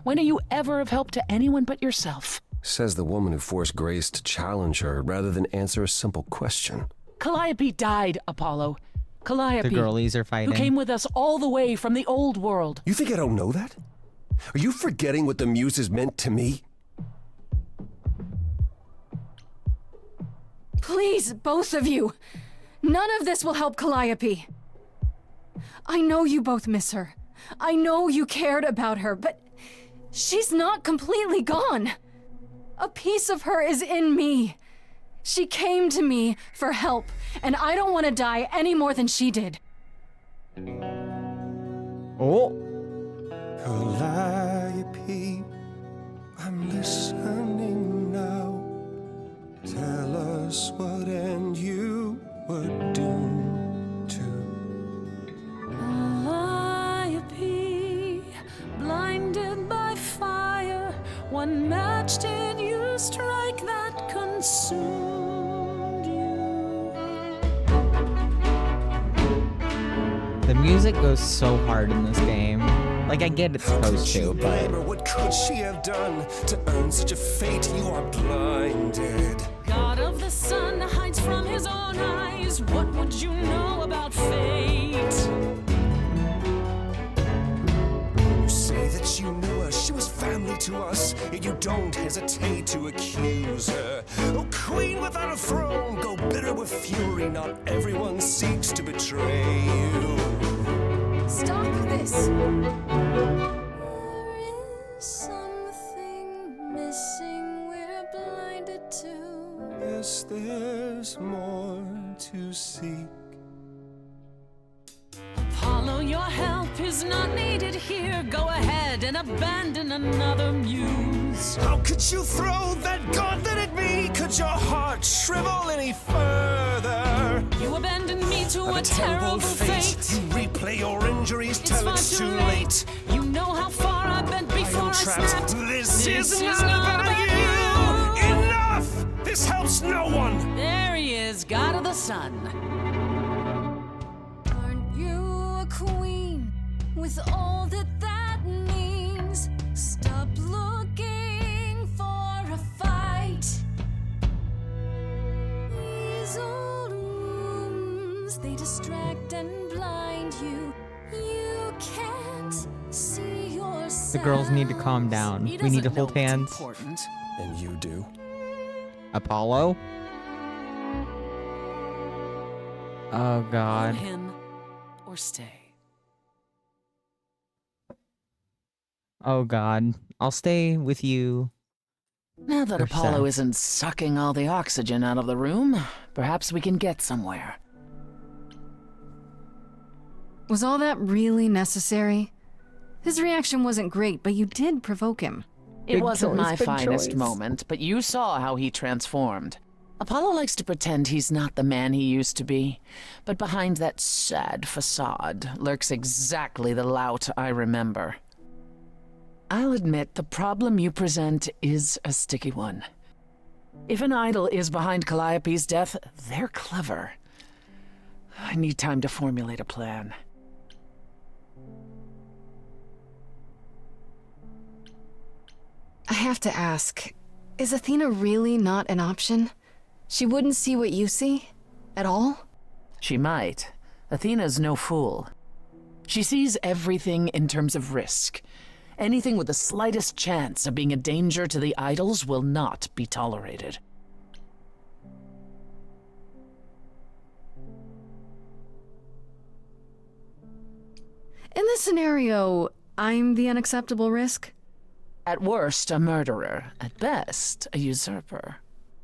When are you ever of help to anyone but yourself? Says the woman who forced Grace to challenge her rather than answer a simple question. Calliope died, Apollo. Calliope, The girlies are fighting. who came with us all the way from the old world. You think I don't know that? Are you forgetting what the Muses meant to me? Please, both of you. None of this will help Calliope. I know you both miss her. I know you cared about her, but she's not completely gone. A piece of her is in me. She came to me for help, and I don't want to die any more than she did. Oh. Calliope, I'm listening now. Tell us what end you were doomed to. Calliope, blinded by fire, one match did you strike that consumed you. The music goes so hard in this game. Like, I get it's supposed to, but... What could she have done to earn such a fate? You are blinded. God of the sun hides from his own eyes. What would you know about fate? You say that you knew her, she was family to us, yet you don't hesitate to accuse her. Oh, queen without a throne, go bitter with fury. Not everyone seeks to betray you. Stop this! There is something missing we're blinded to. Yes, there's more to seek. Apollo, your help is not needed here. Go ahead and abandon another muse. How could you throw that gauntlet at me? Could your heart shrivel any further? You abandoned me to a terrible fate. You replay your injuries It's till far it's too too late. You know how far I've been before I trapped. snapped. This is not about you. Enough! This helps no one. There he is, God of the Sun. Aren't you a queen with all that that means? Stop looking for a fight. These old wounds, they distract and blind you. You can't see yourself. The girls need to calm down. We need to hold hands. Important. And you do? Apollo? Oh, God. Follow him or stay. Oh, God. I'll stay with you. Now that For Apollo sex. isn't sucking all the oxygen out of the room, perhaps we can get somewhere. Was all that really necessary? His reaction wasn't great, but you did provoke him. It Good wasn't choice, my good finest choice. moment, but you saw how he transformed. Apollo likes to pretend he's not the man he used to be, but behind that sad facade lurks exactly the lout I remember. I'll admit the problem you present is a sticky one. If an idol is behind Calliope's death, they're clever. I need time to formulate a plan. I have to ask, is Athena really not an option? She wouldn't see what you see? At all? She might. Athena's no fool. She sees everything in terms of risk. Anything with the slightest chance of being a danger to the idols will not be tolerated. In this scenario, I'm the unacceptable risk? At worst, a murderer. At best, a usurper.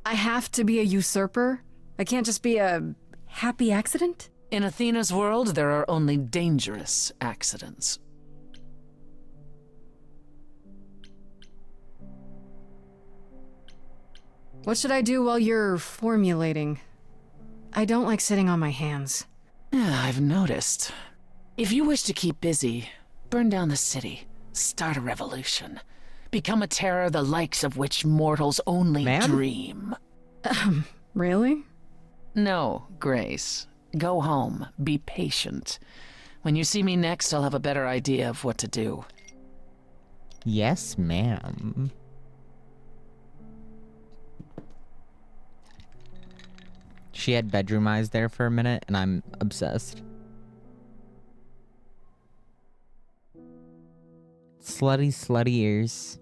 I have to be a usurper? I can't just be a happy accident? In Athena's world, there are only dangerous accidents. What should I do while you're formulating? I don't like sitting on my hands. Yeah, I've noticed. If you wish to keep busy, burn down the city, start a revolution, become a terror the likes of which mortals only dream. Really? No, Grace. Go home. Be patient. When you see me next, I'll have a better idea of what to do. Yes, ma'am. She had bedroom eyes there for a minute, and I'm obsessed. Slutty, slutty ears.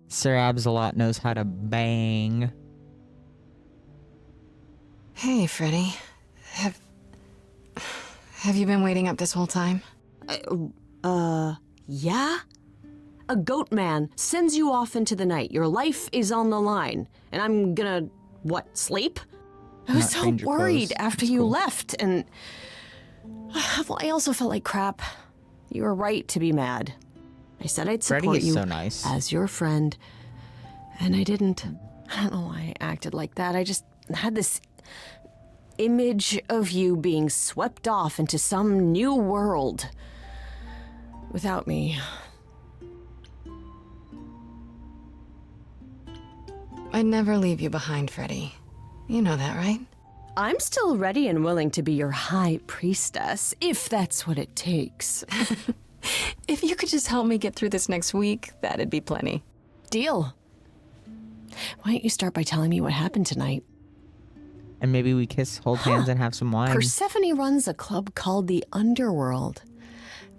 Sir Absalot knows how to bang. Hey, Freddy. Have you been waiting up this whole time? Yeah? A goat man sends you off into the night. Your life is on the line. And I'm gonna, what, sleep? I was so worried after you left, and well, I also felt like crap. You were right to be mad. I said I'd support you so nice. as your friend, and I didn't. I don't know why I acted like that. I just had this image of you being swept off into some new world without me. I'd never leave you behind, Freddy. You know that, right? I'm still ready and willing to be your high priestess, if that's what it takes. If you could just help me get through this next week, that'd be plenty. Deal. Why don't you start by telling me what happened tonight? And maybe we kiss, hold hands, and have some wine. Persephone runs a club called the Underworld.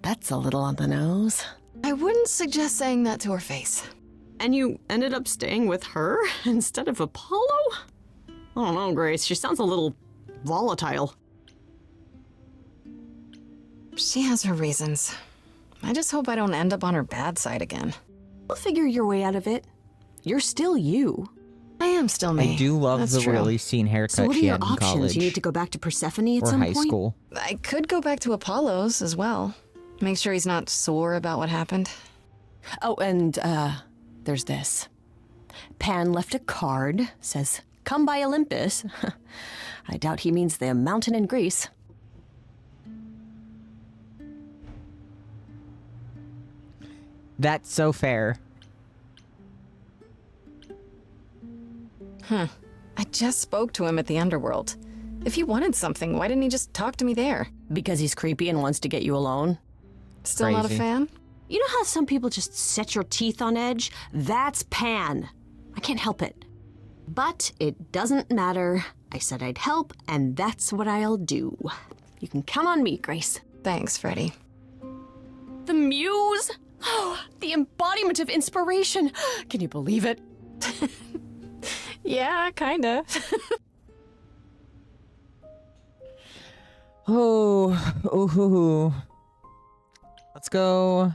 That's a little on the nose. I wouldn't suggest saying that to her face. And you ended up staying with her instead of Apollo? I don't know, Grace. She sounds a little volatile. She has her reasons. I just hope I don't end up on her bad side again. You'll figure your way out of it. You're still you. I am still me. I do love That's the true. really scene haircut So what are she your had in options? college. You need to go back to Persephone at or some high point? school. I could go back to Apollo's as well. Make sure he's not sore about what happened. Oh, and, there's this. Pan left a card, says, "Come by Olympus." I doubt he means the mountain in Greece. That's so fair. Huh. I just spoke to him at the Underworld. If he wanted something, why didn't he just talk to me there? Because he's creepy and wants to get you alone. Still not a Crazy. fan? You know how some people just set your teeth on edge? That's Pan. I can't help it. But it doesn't matter. I said I'd help, and that's what I'll do. You can count on me, Grace. Thanks, Freddy. The muse? Oh, the embodiment of inspiration. Can you believe it? Yeah, kinda. Oh. Let's go.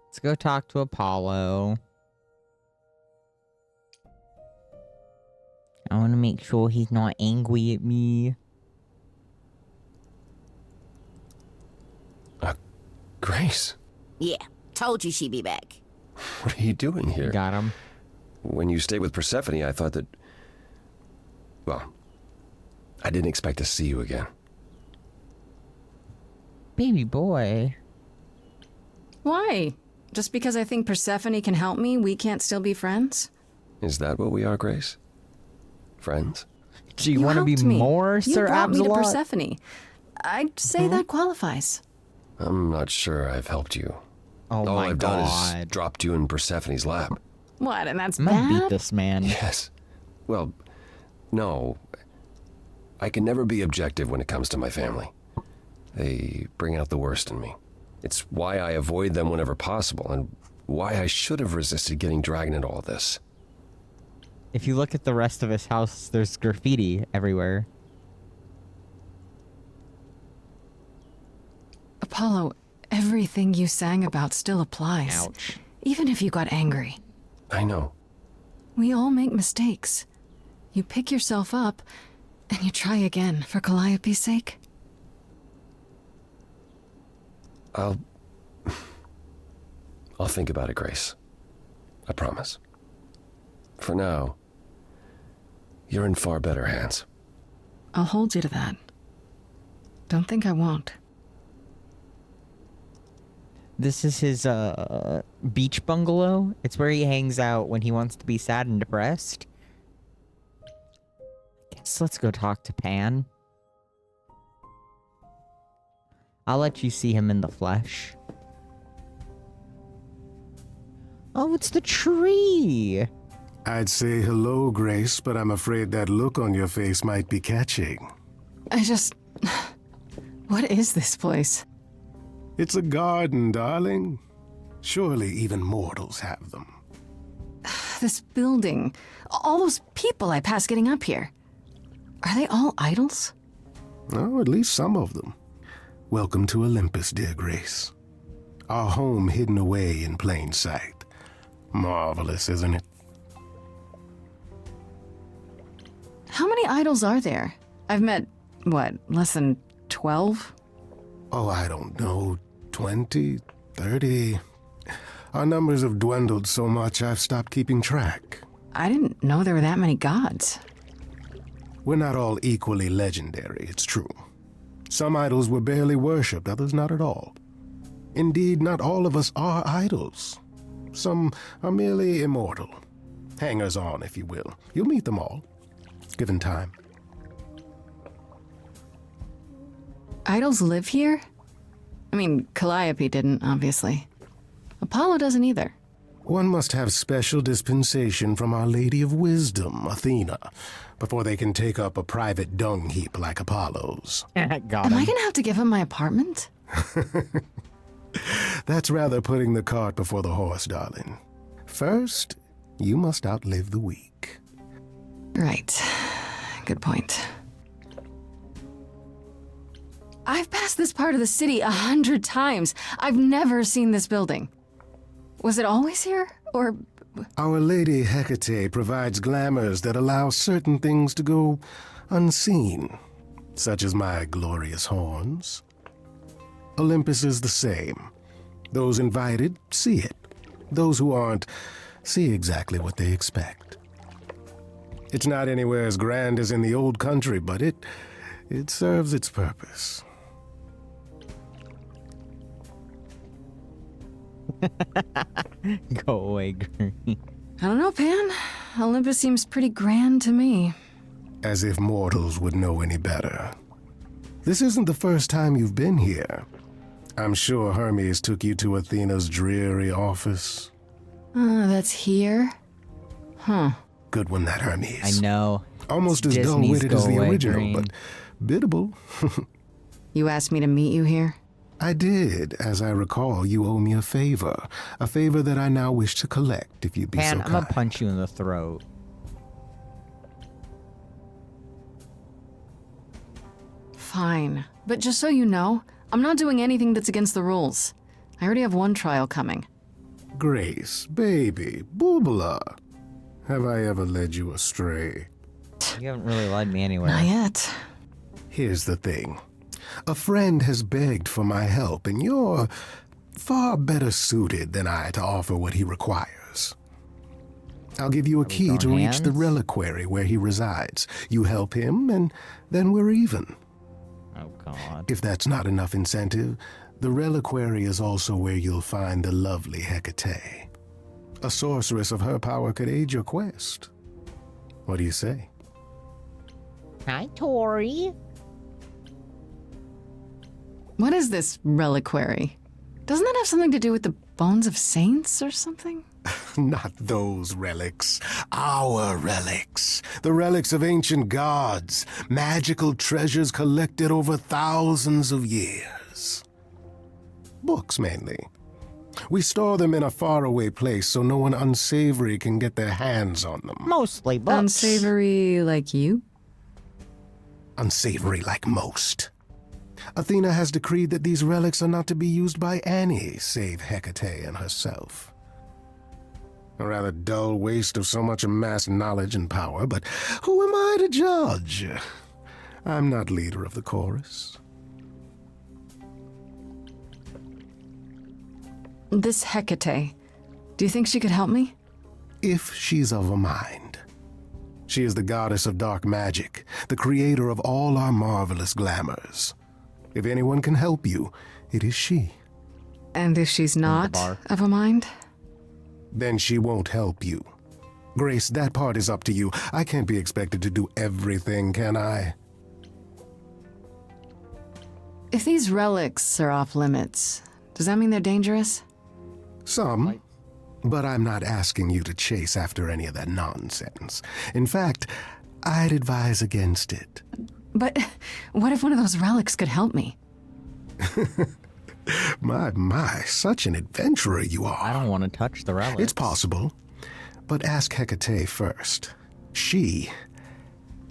Let's go talk to Apollo. I want to make sure he's not angry at me. Grace, Yeah, told you she'd be back. what are you doing here? Got him. When you stayed with Persephone, I thought that... Well, I didn't expect to see you again. Baby boy. Why? Just because I think Persephone can help me, we can't still be friends? Is that what we are, Grace? Friends? Do you want to be helped me. more, You Sir brought me to Absalot? Persephone. I'd say that qualifies. I'm not sure I've helped you. Oh All my I've done is God. dropped you in Persephone's lap. What, and that's I'm gonna beat bad? this man. Yes. Well, no. I can never be objective when it comes to my family. They bring out the worst in me. It's why I avoid them whenever possible, and why I should have resisted getting dragged into all this. If you look at the rest of his house, there's graffiti everywhere. Apollo, everything you sang about still applies. Ouch. Even if you got angry. I know. We all make mistakes. You pick yourself up, and you try again for Calliope's sake. I'll I'll think about it, Grace. I promise. For now, you're in far better hands. I'll hold you to that. Don't think I won't. This is his beach bungalow. It's where he hangs out when he wants to be sad and depressed. Guess let's go talk to Pan. I'll let you see him in the flesh. Oh, it's the tree! I'd say hello, Grace, but I'm afraid that look on your face might be catching. What is this place? It's a garden, darling. Surely even mortals have them. This building. All those people I pass getting up here. Are they all idols? Oh, at least some of them. Welcome to Olympus, dear Grace. Our home hidden away in plain sight. Marvelous, isn't it? How many idols are there? I've met, less than 12? Oh, I don't know. 20, 30. Our numbers have dwindled so much I've stopped keeping track. I didn't know there were that many gods. We're not all equally legendary, it's true. Some idols were barely worshipped, others not at all. Indeed, not all of us are idols. Some are merely immortal. Hangers-on, if you will. You'll meet them all, given time. Idols live here? I mean, Calliope didn't, obviously. Apollo doesn't either. One must have special dispensation from Our Lady of Wisdom, Athena, before they can take up a private dung heap like Apollo's. Am I gonna have to give him my apartment? That's rather putting the cart before the horse, darling. First, you must outlive the weak. Right. Good point. I've passed this part of the city 100 times. I've never seen this building. Was it always here, or...? Our Lady Hecate provides glamours that allow certain things to go unseen, such as my glorious horns. Olympus is the same. Those invited see it. Those who aren't see exactly what they expect. It's not anywhere as grand as in the old country, but it serves its purpose. Go away, Green. I don't know, Pan. Olympus seems pretty grand to me. As if mortals would know any better. This isn't the first time you've been here. I'm sure Hermes took you to Athena's dreary office. That's here? Huh. Good one, that Hermes. I know. Almost as Disney's dull-witted as the Go Away original, Green. but biddable. You asked me to meet you here? I did. As I recall, you owe me a favor that I now wish to collect, if you'd be Pan, so I'm kind. gonna punch you in the throat. Fine. But just so you know, I'm not doing anything that's against the rules. I already have one trial coming. Grace, baby, Boobala. Have I ever led you astray? You haven't really led me anywhere. Not yet. Here's the thing. A friend has begged for my help, and you're far better suited than I to offer what he requires. I'll give you a key to reach the reliquary where he resides. You help him, and then we're even. Oh, God. If that's not enough incentive, the reliquary is also where you'll find the lovely Hecate. A sorceress of her power could aid your quest. What do you say? Hi, Tori. What is this reliquary? Doesn't that have something to do with the bones of saints or something? Not those relics. Our relics. The relics of ancient gods. Magical treasures collected over thousands of years. Books, mainly. We store them in a faraway place so no one unsavory can get their hands on them. Mostly books. Unsavory like you? Unsavory like most. Athena has decreed that these relics are not to be used by any save Hecate and herself. A rather dull waste of so much amassed knowledge and power, but who am I to judge? I'm not leader of the chorus. This Hecate, do you think she could help me? If she's of a mind. She is the goddess of dark magic, the creator of all our marvelous glamours. If anyone can help you, it is she. And if she's not of a mind? Then she won't help you. Grace, that part is up to you. I can't be expected to do everything, can I? If these relics are off limits, does that mean they're dangerous? Some. But I'm not asking you to chase after any of that nonsense. In fact, I'd advise against it. But what if one of those relics could help me? My, such an adventurer you are. I don't want to touch the relics. It's possible. But ask Hecate first. She,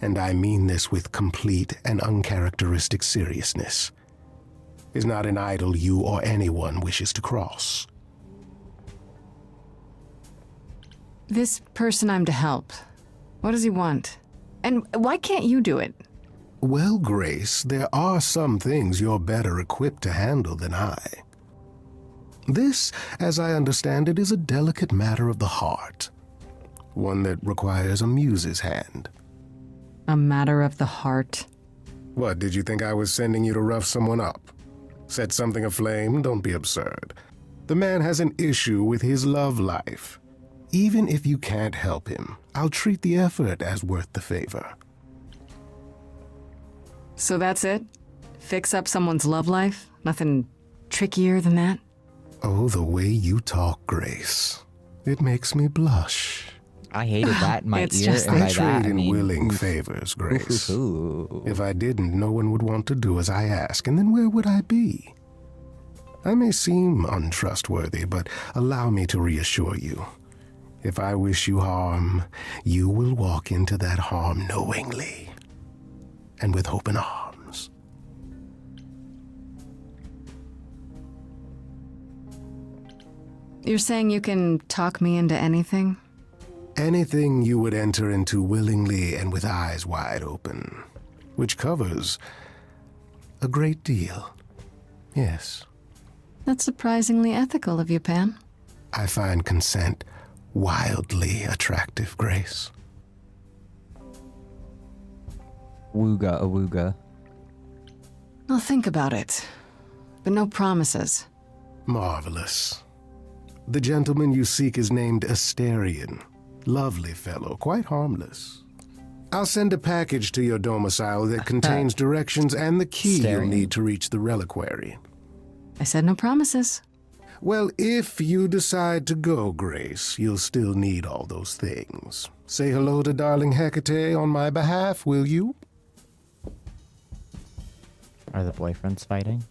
and I mean this with complete and uncharacteristic seriousness, is not an idol you or anyone wishes to cross. This person I'm to help, what does he want? And why can't you do it? Well, Grace, there are some things you're better equipped to handle than I. This, as I understand it, is a delicate matter of the heart. One that requires a muse's hand. A matter of the heart? What, did you think I was sending you to rough someone up? Set something aflame? Don't be absurd. The man has an issue with his love life. Even if you can't help him, I'll treat the effort as worth the favor. So that's it? Fix up someone's love life? Nothing trickier than that? Oh, the way you talk, Grace. It makes me blush. I hated that in my It's ear. just and that- by I trade that, I in mean, willing favors, Grace. If I didn't, no one would want to do as I ask, and then where would I be? I may seem untrustworthy, but allow me to reassure you. If I wish you harm, you will walk into that harm knowingly and with open arms. You're saying you can talk me into anything? Anything you would enter into willingly and with eyes wide open, which covers a great deal. Yes. That's surprisingly ethical of you, Pan. I find consent wildly attractive, Grace. Wooga awooga. I'll think about it, but no promises. Marvelous. The gentleman you seek is named Asterion. Lovely fellow, quite harmless. I'll send a package to your domicile that contains directions and the key you'll Asterion. need to reach the reliquary. I said no promises. Well, if you decide to go, Grace, you'll still need all those things. Say hello to darling Hecate on my behalf, will you? Are the boyfriends fighting?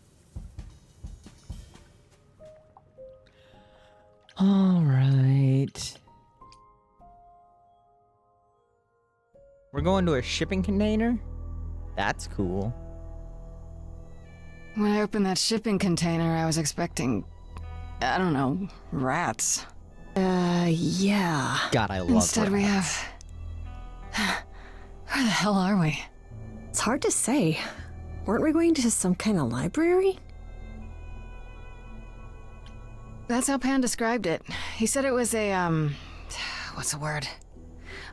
All right. We're going to a shipping container? That's cool. When I opened that shipping container, I was expecting, I don't know, rats. Yeah. God, I love Instead, we rats. have. Where the hell are we? It's hard to say. Weren't we going to some kind of library? That's how Pan described it. He said it was a, what's the word?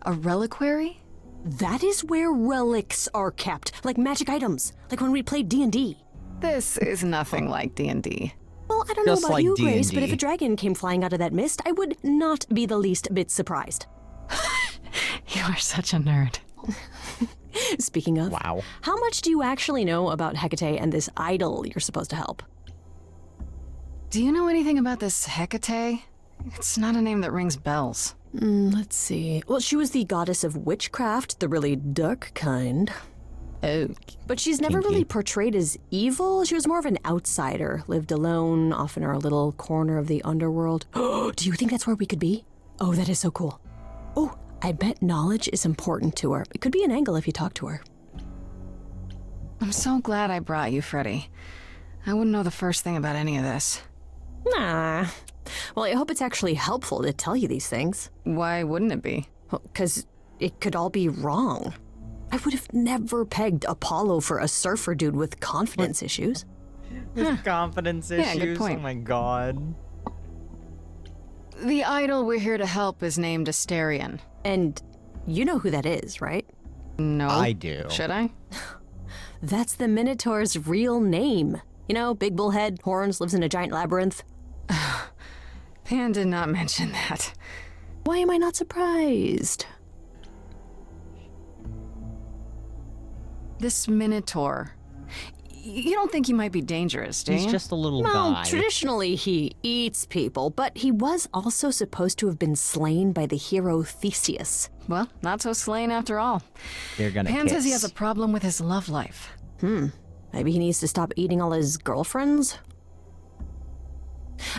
A reliquary? That is where relics are kept, like magic items, like when we played D&D. This is nothing like D&D. Well, I don't Just know about like you, Grace, but D&D. if a dragon came flying out of that mist, I would not be the least bit surprised. You are such a nerd. Speaking of, Wow. how much do you actually know about Hecate and this idol you're supposed to help? Do you know anything about this Hecate? It's not a name that rings bells. Let's see. Well, she was the goddess of witchcraft, the really dark kind. Oh. But she's never Kinky. really portrayed as evil. She was more of an outsider, lived alone, off in her little corner of the underworld. Do you think that's where we could be? Oh, that is so cool. Oh, I bet knowledge is important to her. It could be an angle if you talk to her. I'm so glad I brought you, Freddy. I wouldn't know the first thing about any of this. Nah. Well, I hope it's actually helpful to tell you these things. Why wouldn't it be? Because it could all be wrong. I would have never pegged Apollo for a surfer dude with confidence issues. With confidence Yeah, issues. good point. Oh my god. The idol we're here to help is named Asterion. And you know who that is, right? No. I do. Should I? That's the Minotaur's real name. You know, big bullhead, horns, lives in a giant labyrinth. Pan did not mention that. Why am I not surprised? This Minotaur. You don't think he might be dangerous, do you? He's just a little Well, guy. traditionally he eats people, but he was also supposed to have been slain by the hero Theseus. Well, not so slain after all. They're gonna Pan kiss. says he has a problem with his love life. Maybe he needs to stop eating all his girlfriends?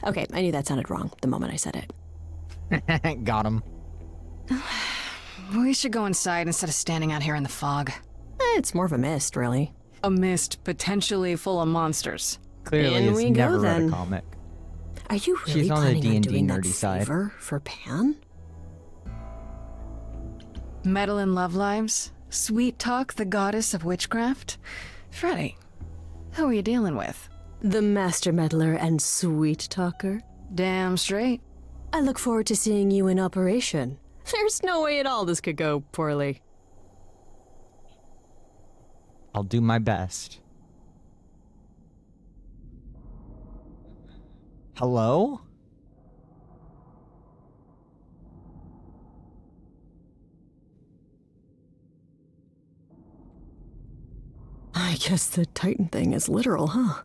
Okay, I knew that sounded wrong the moment I said it. Got him. We should go inside instead of standing out here in the fog. It's more of a mist, really. A mist potentially full of monsters. Clearly, In has we go, never read then. a comic. Are you really She's on the planning on D&D doing that nerdy side. favor for Pan? Meddlin' love lives? Sweet Talk, the goddess of witchcraft? Freddy, who are you dealing with? The Master Meddler and Sweet Talker. Damn straight. I look forward to seeing you in operation. There's no way at all this could go poorly. I'll do my best. Hello? I guess the Titan thing is literal, huh?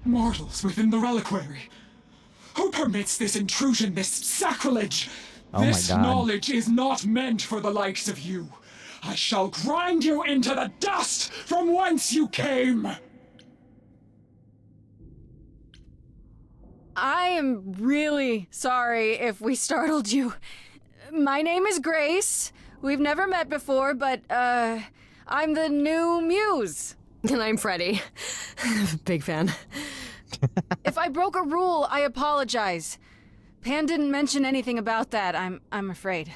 Mortals within the reliquary. Who permits this intrusion, this sacrilege? Oh my This God. knowledge is not meant for the likes of you. I shall grind you into the dust from whence you came. I am really sorry if we startled you. My name is Grace. We've never met before, but, I'm the new muse. And I'm Freddy. Big fan. If I broke a rule, I apologize. Pan didn't mention anything about that, I'm afraid.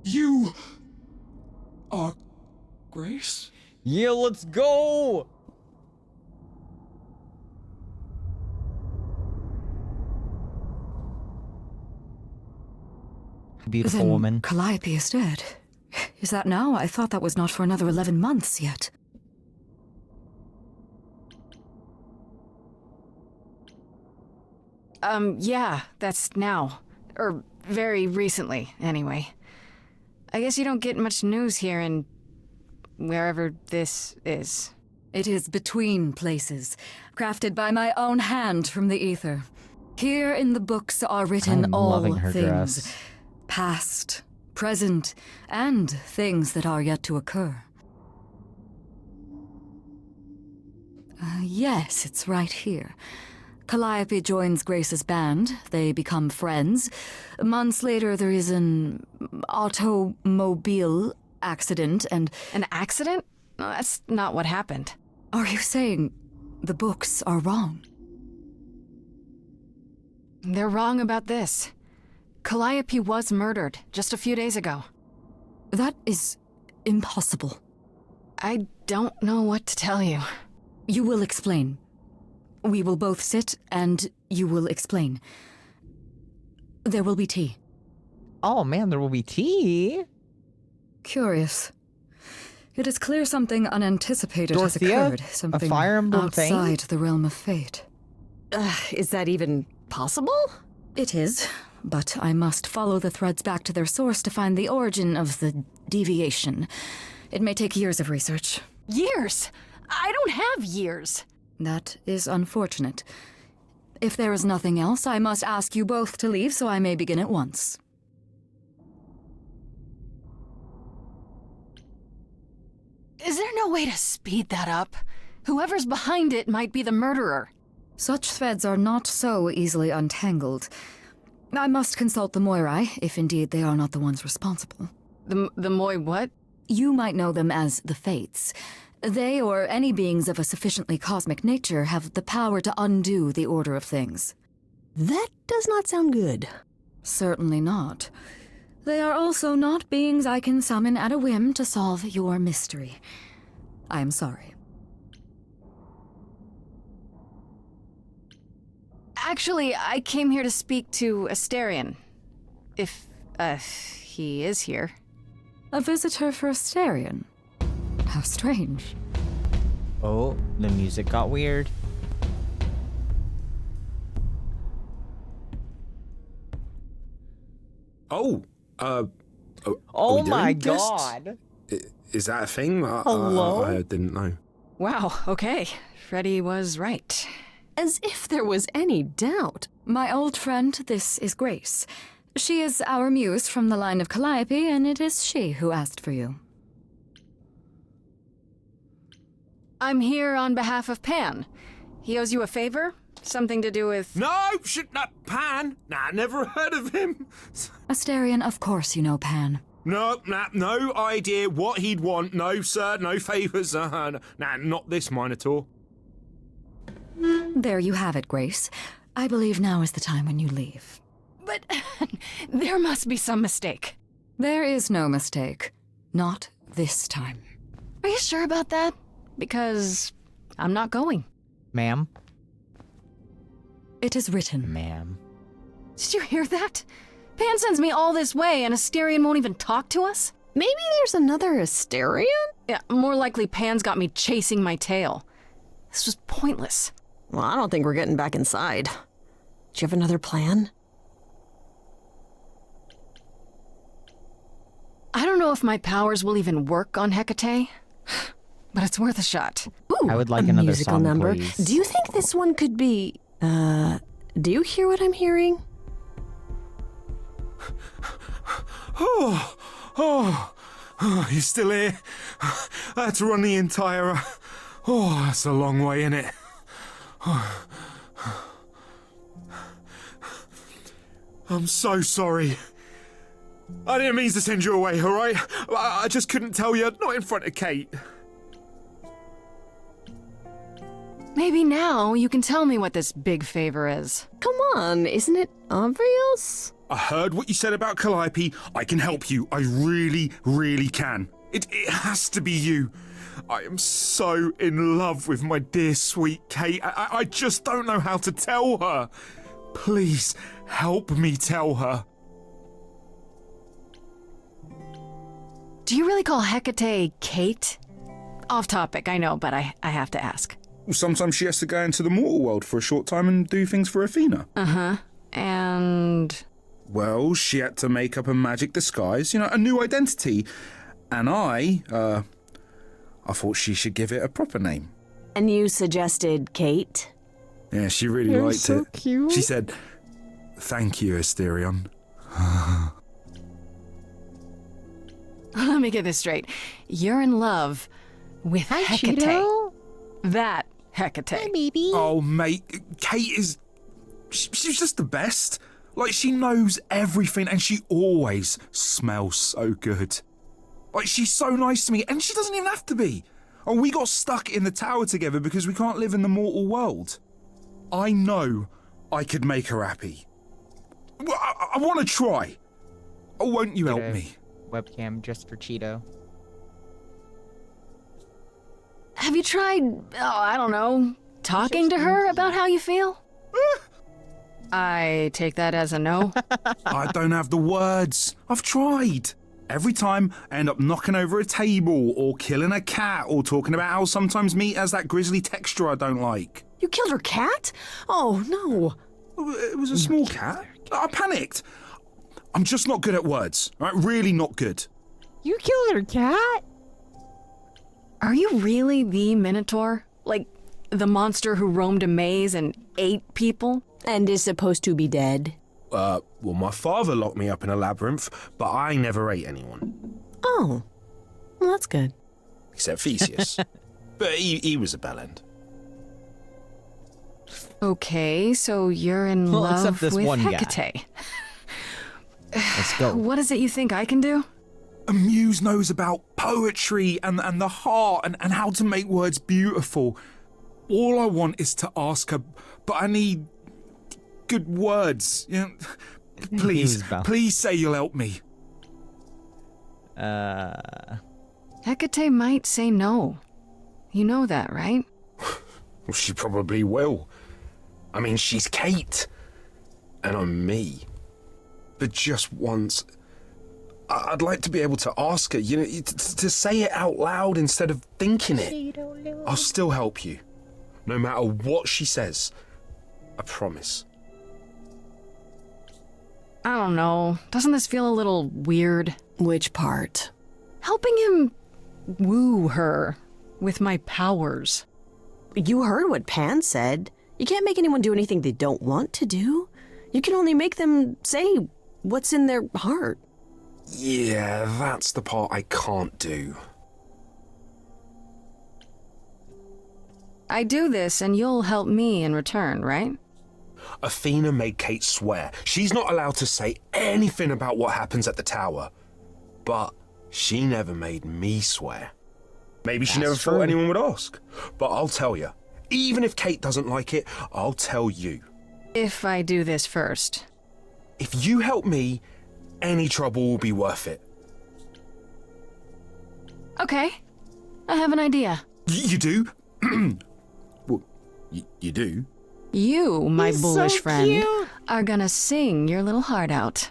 You are Grace? Yeah, let's go! Beautiful Then woman. Calliope is dead. Is that now? I thought that was not for another 11 months yet. Yeah, that's now. Or very recently, anyway. I guess you don't get much news here in wherever this is. It is between places, crafted by my own hand from the ether. Here in the books are written I'm all loving her things. dress. Past, present, and things that are yet to occur. Yes, it's right here. Calliope joins Grace's band. They become friends. Months later, there is an automobile accident and... An accident? No, that's not what happened. Are you saying the books are wrong? They're wrong about this. Calliope was murdered just a few days ago. That is impossible. I don't know what to tell you. You will explain. We will both sit and you will explain. There will be tea. Oh man, there will be tea? Curious. It is clear something unanticipated Dorothea? has occurred. A Something Fire Emblem thing? outside the realm of fate. Is that even possible? It is, but I must follow the threads back to their source to find the origin of the deviation. It may take years of research. Years? I don't have years. That is unfortunate. If there is nothing else, I must ask you both to leave so I may begin at once. Is there no way to speed that up? Whoever's behind it might be the murderer. Such threads are not so easily untangled. I must consult the Moirai, if indeed they are not the ones responsible. The Moi what? You might know them as the Fates. They, or any beings of a sufficiently cosmic nature, have the power to undo the order of things. That does not sound good. Certainly not. They are also not beings I can summon at a whim to solve your mystery. I am sorry. Actually, I came here to speak to Asterion. If, he is here. A visitor for Asterion? How strange. Oh, the music got weird. Oh, Oh are we doing my guests? god. Is that a thing? Hello? I didn't know. Wow, okay. Freddy was right. As if there was any doubt. My old friend, this is Grace. She is our muse from the line of Calliope, and it is she who asked for you. I'm here on behalf of Pan. He owes you a favor? Something to do with... No, not Pan. Nah, never heard of him. Asterion, of course you know Pan. No idea what he'd want. No, sir, no favours. Nah, not this Minotaur. There you have it, Grace. I believe now is the time when you leave. But there must be some mistake. There is no mistake. Not this time. Are you sure about that? Because I'm not going. Ma'am? It is written. Ma'am. Did you hear that? Pan sends me all this way and Asterion won't even talk to us? Maybe there's another Asterion? Yeah, more likely Pan's got me chasing my tail. This was pointless. Well, I don't think we're getting back inside. Do you have another plan? I don't know if my powers will even work on Hecate, but it's worth a shot. Ooh, I would like a another musical song, number. please. Do you think this one could be... do you hear what I'm hearing? Oh, you still here? I had to run the entire... that's a long way, innit? I'm so sorry. I didn't mean to send you away, alright? I just couldn't tell you, not in front of Kate. Maybe now you can tell me what this big favor is. Come on, isn't it obvious? I heard what you said about Calliope. I can help you. I really, really can. It has to be you. I am so in love with my dear sweet Kate. I just don't know how to tell her. Please help me tell her. Do you really call Hecate Kate? Off topic, I know, but I have to ask. Sometimes she has to go into the mortal world for a short time and do things for Athena. Uh-huh. And... Well, she had to make up a magic disguise, a new identity. And I thought she should give it a proper name. And you suggested Kate? Yeah, she really You're liked so it. cute. She said, "Thank you, Asterion." Let me get this straight. You're in love with Hecate. Cheeto. That Hecate. Hi, baby. Oh, mate, Kate is... She's just the best. Like, she knows everything and she always smells so good. Like, she's so nice to me and she doesn't even have to be. And we got stuck in the tower together because we can't live in the mortal world. I know I could make her happy. Well, I want to try. Oh, won't you help me? Webcam just for Cheeto. Have you tried, I don't know, talking to her about how you feel? I take that as a no. I don't have the words. I've tried. Every time I end up knocking over a table or killing a cat or talking about how sometimes meat has that grisly texture I don't like. You killed her cat? Oh, no. It was a small cat. I panicked. I'm just not good at words. Right? Really not good. You killed her cat? Are you really the Minotaur? Like, the monster who roamed a maze and ate people? And is supposed to be dead? Well, my father locked me up in a labyrinth, but I never ate anyone. Oh. Well, that's good. Except Theseus. But he was a bellend. Okay, so you're in Well, love except this with one guy. Hecate. Let's go. What is it you think I can do? A muse knows about poetry and the heart and how to make words beautiful. All I want is to ask her, but I need good words. Please say you'll help me. Hecate might say no. You know that, right? Well, she probably will. I mean, she's Kate, and I'm me. But just once, I'd like to be able to ask her, you know, to say it out loud instead of thinking it. I'll still help you, no matter what she says. I promise. I don't know. Doesn't this feel a little weird? Which part? Helping him woo her with my powers. You heard what Pan said. You can't make anyone do anything they don't want to do. You can only make them say what's in their heart. Yeah, that's the part I can't do. I do this and you'll help me in return, right? Athena made Kate swear she's not allowed to say anything about what happens at the tower. But she never made me swear. Maybe she never thought anyone would ask. But I'll tell you, even if Kate doesn't like it, I'll tell you. If I do this first. If you help me, any trouble will be worth it. Okay, I have an idea. You do? Well, you do? You, my He's bullish so friend, cute. are gonna sing your little heart out.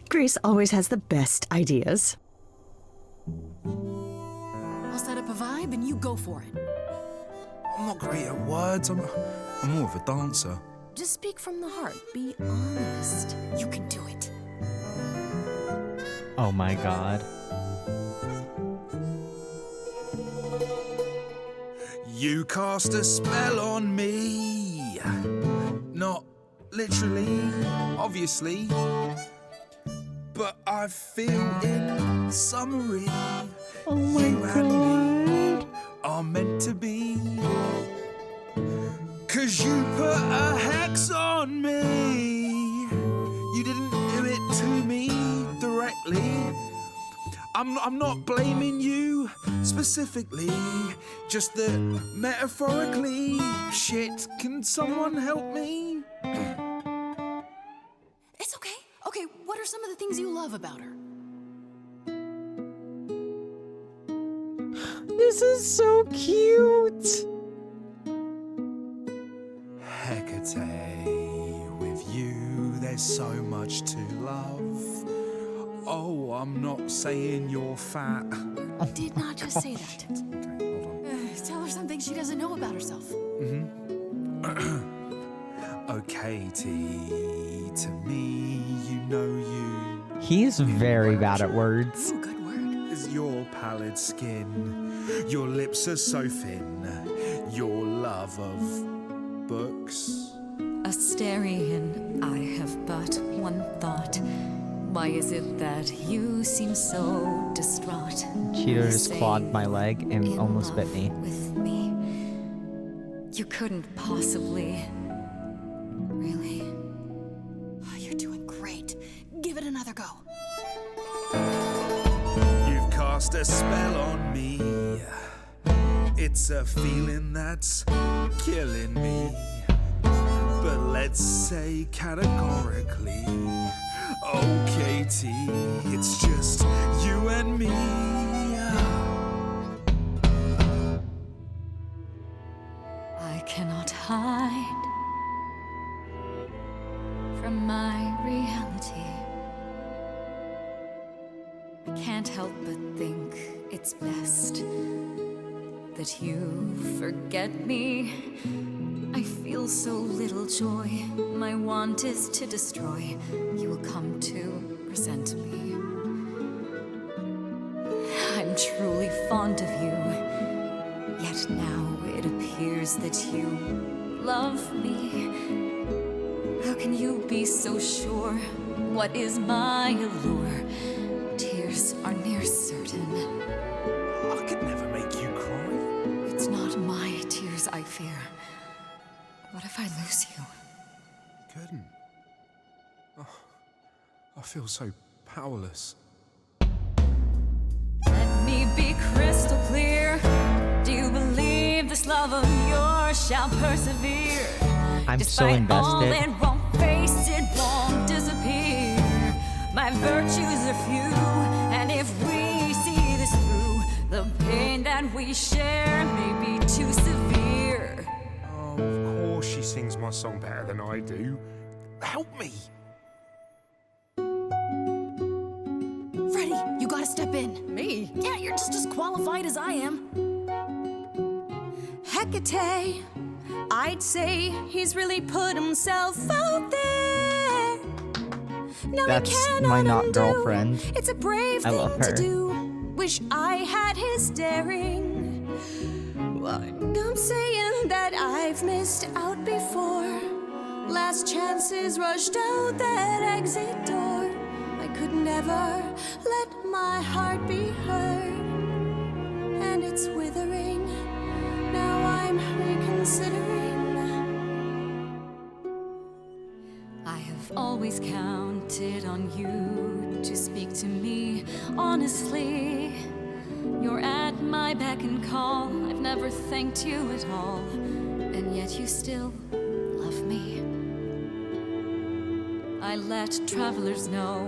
Grace always has the best ideas. I'll set up a vibe and you go for it. I'm not great at words. I'm more of a dancer. Just speak from the heart. Be honest. You can do it. Oh my god. You cast a spell on me. Not literally, obviously. But I feel in summary, you and me are meant to be. 'Cause you put a hex on me. You didn't do it to me directly. I'm not blaming you specifically, just that metaphorically. Shit, can someone help me? It's okay. Okay, what are some of the things you love about her? This is so cute. Hecate, with you there's so much to love. Oh, I'm not saying you're fat. Did not just say that. Okay, hold on. Tell her something she doesn't know about herself. Oh, Katie, to me, you know you. He's very bad at words. Ooh, good word. Is your pallid skin, your lips are so thin, your love of books. Asterion, I have but one thought. Why is it that you seem so distraught? Cheeto just clawed my leg and almost bit me. With me, you couldn't possibly. Really? Oh, you're doing great. Give it another go. You've cast a spell on me. It's a feeling that's killing me. But let's say categorically, oh, Katie, it's just you and me. I cannot hide from my reality. I can't help but think it's best that you forget me. I feel so little joy. My want is to destroy. You will come to resent me. I'm truly fond of you. Yet now it appears that you love me. How can you be so sure? What is my allure? Tears are near certain. I could never make you cry. It's not my tears I fear. What if I lose you? Couldn't. Oh, I feel so powerless. Let me be crystal clear. Do you believe this love of yours shall persevere? I'm so Despite all invested. it won't face, it won't disappear. My virtues are few, and if we see this through, the pain that we share may be too severe. Oh, of course she's sings my song better than I do. Help me. Freddie, you gotta step in. Me? Yeah, you're just as qualified as I am. Hecate, I'd say he's really put himself out there. No, That's he cannot my not undo. girlfriend. It's a brave I thing love to her. do. Wish I had his daring. Well, I'm saying that I've missed out before. Last chances rushed out that exit door. I could never let my heart be heard, and it's withering. Now I'm reconsidering. I have always counted on you to speak to me honestly. You're at my beck and call. I've never thanked you at all, and yet you still love me. I let travelers know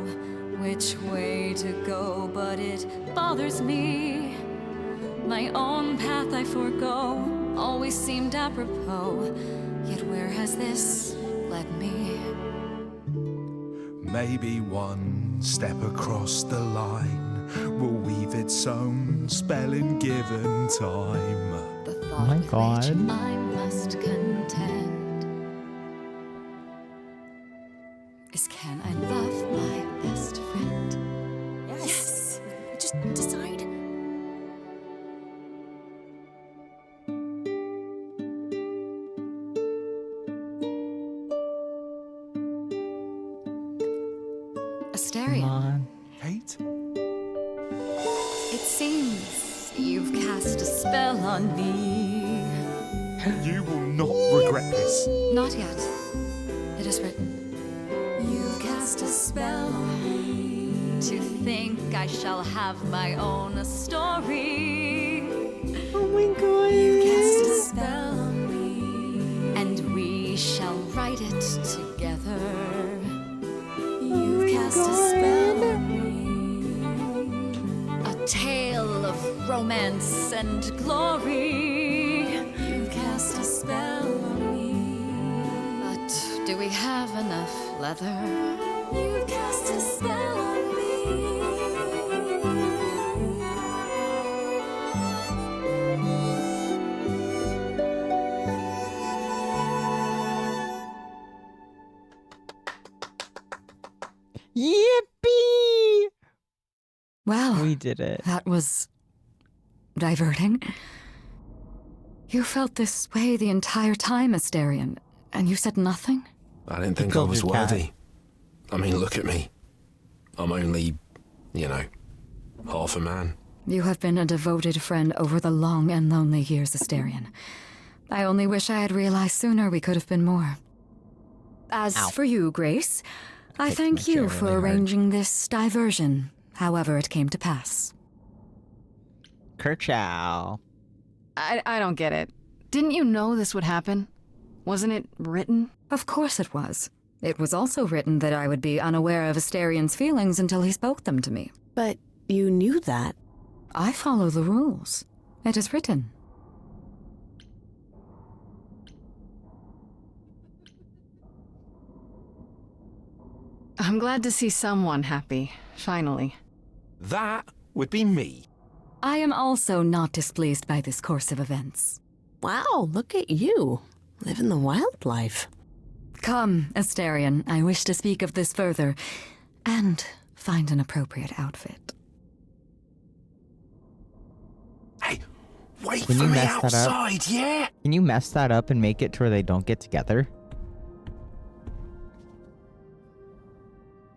which way to go, but it bothers me. My own path I forego, always seemed apropos. Yet where has this led me? Maybe one step across the line will weave its own spell in given time. The Oh thought my with God. which I must contend is, can I love my best friend? Yes! Just decide. Asterion. Come on. Kate? It seems you've cast a spell on me. You will not regret this. Not yet. It is written. You've cast a spell on me. To think I shall have my own story. Oh my god. You've cast a spell on me. And we shall write it together. You've cast a spell on me. A tale of romance and glory. You've cast a spell on me. But do we have enough leather? You've cast a spell on me. Yippee! Wow. We did it. That was diverting. You felt this way the entire time, Asterion, and you said nothing? I didn't think I killed was your cat. worthy. I mean, look at me. I'm only, half a man. You have been a devoted friend over the long and lonely years, Asterion. I only wish I had realized sooner we could have been more. As Ow. for you, Grace, I Hit thank my you chair for really hard. arranging this diversion, however it came to pass. Kerchow. I don't get it. Didn't you know this would happen? Wasn't it written? Of course it was. It was also written that I would be unaware of Asterion's feelings until he spoke them to me. But you knew that. I follow the rules. It is written. I'm glad to see someone happy, finally. That would be me. I am also not displeased by this course of events. Wow, look at you. Living the wild life. Come, Asterion, I wish to speak of this further, and find an appropriate outfit. Hey, wait Can for you me mess that up? outside, yeah? Can you mess that up and make it to where they don't get together?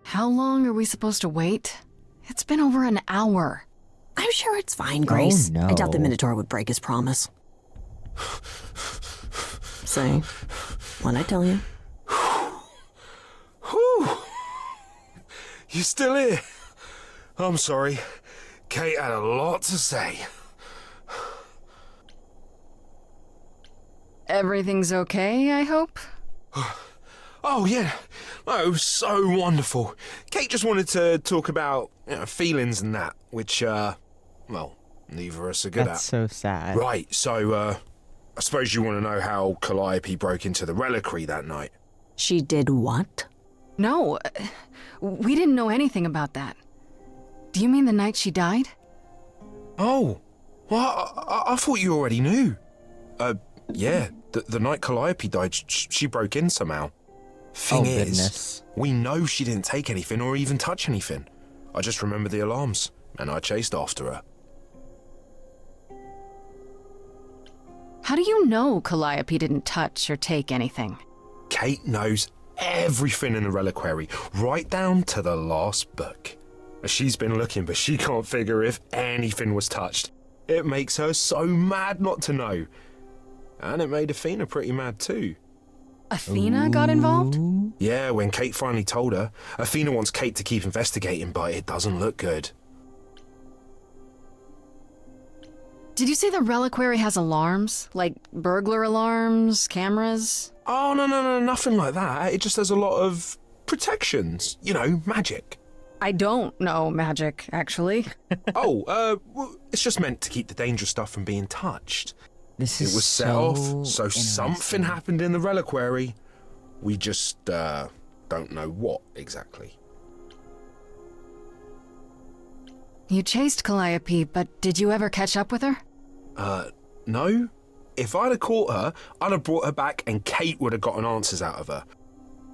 How long are we supposed to wait? It's been over an hour. I'm sure it's fine, Grace. no. I doubt the Minotaur would break his promise. Say, what'd I tell you? Whew. You still here? I'm sorry. Kate had a lot to say. Everything's okay, I hope? Oh, yeah. Oh, it was so wonderful. Kate just wanted to talk about feelings and that, which, well, neither of us are good That's at. so sad. Right, so, I suppose you want to know how Calliope broke into the reliquary that night. She did what? No, we didn't know anything about that. Do you mean the night she died? Oh, well, I thought you already knew. Yeah, the night Calliope died, she broke in somehow. Thing is, goodness. we know she didn't take anything or even touch anything. I just remember the alarms, and I chased after her. How do you know Calliope didn't touch or take anything? Kate knows everything in the reliquary, right down to the last book. She's been looking, but she can't figure if anything was touched. It makes her so mad not to know. And it made Athena pretty mad too. Athena got involved? Yeah, when Kate finally told her, Athena wants Kate to keep investigating, but it doesn't look good. Did you say the reliquary has alarms? Like burglar alarms, cameras? Oh, no, nothing like that. It just has a lot of protections. You know, magic. I don't know magic, actually. Well, it's just meant to keep the dangerous stuff from being touched. This It is was set off, so something happened in the reliquary. We just, don't know what exactly. You chased Calliope, but did you ever catch up with her? No. If I'd have caught her, I'd have brought her back and Kate would have gotten answers out of her.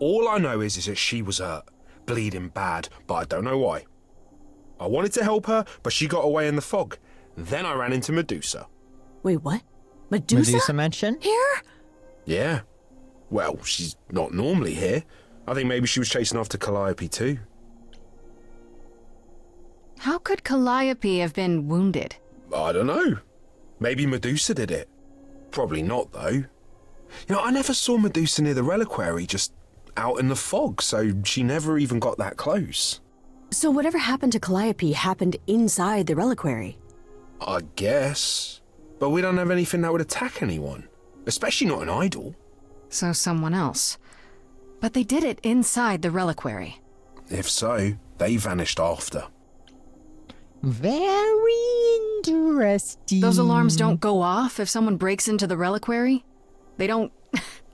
All I know is that she was hurt, bleeding bad, but I don't know why. I wanted to help her, but she got away in the fog. Then I ran into Medusa. Wait, what? Medusa? Medusa mention? Here? Yeah. Well, she's not normally here. I think maybe she was chasing after Calliope too. How could Calliope have been wounded? I don't know. Maybe Medusa did it. Probably not, though. You know, I never saw Medusa near the reliquary, just out in the fog, so she never even got that close. So whatever happened to Calliope happened inside the reliquary? I guess. But we don't have anything that would attack anyone. Especially not an idol. So someone else. But they did it inside the reliquary. If so, they vanished after. Very interesting. Those alarms don't go off if someone breaks into the reliquary? They don't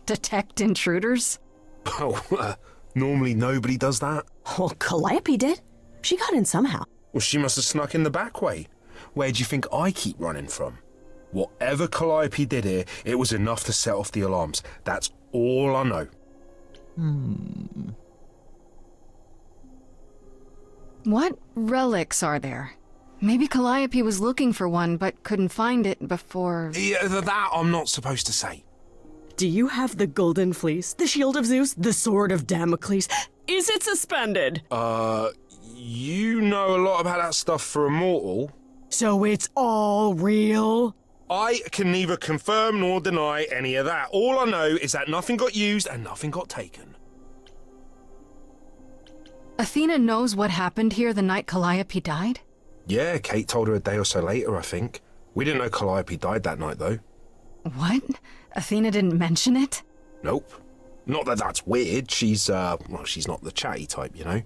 detect intruders? Oh, normally nobody does that. Well, Calliope did. She got in somehow. Well, she must have snuck in the back way. Where do you think I keep running from? Whatever Calliope did here, it was enough to set off the alarms. That's all I know. What relics are there? Maybe Calliope was looking for one, but couldn't find it before... Yeah, that I'm not supposed to say. Do you have the Golden Fleece, the Shield of Zeus, the Sword of Damocles? Is it suspended? You know a lot about that stuff for a mortal. So it's all real? I can neither confirm nor deny any of that. All I know is that nothing got used and nothing got taken. Athena knows what happened here the night Calliope died? Yeah, Kate told her a day or so later, I think. We didn't know Calliope died that night, though. What? Athena didn't mention it? Nope. Not that that's weird. She's not the chatty type, you know.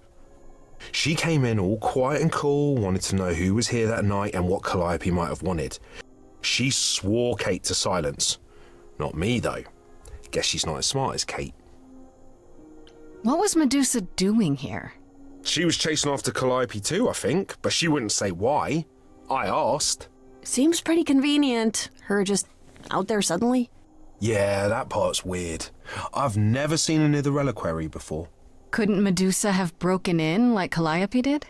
She came in all quiet and cool, wanted to know who was here that night and what Calliope might have wanted. She swore Kate to silence. Not me, though. Guess she's not as smart as Kate. What was Medusa doing here? She was chasing after Calliope too, I think, but she wouldn't say why. I asked. Seems pretty convenient. Her just out there suddenly. Yeah, that part's weird. I've never seen her near the reliquary before. Couldn't Medusa have broken in like Calliope did?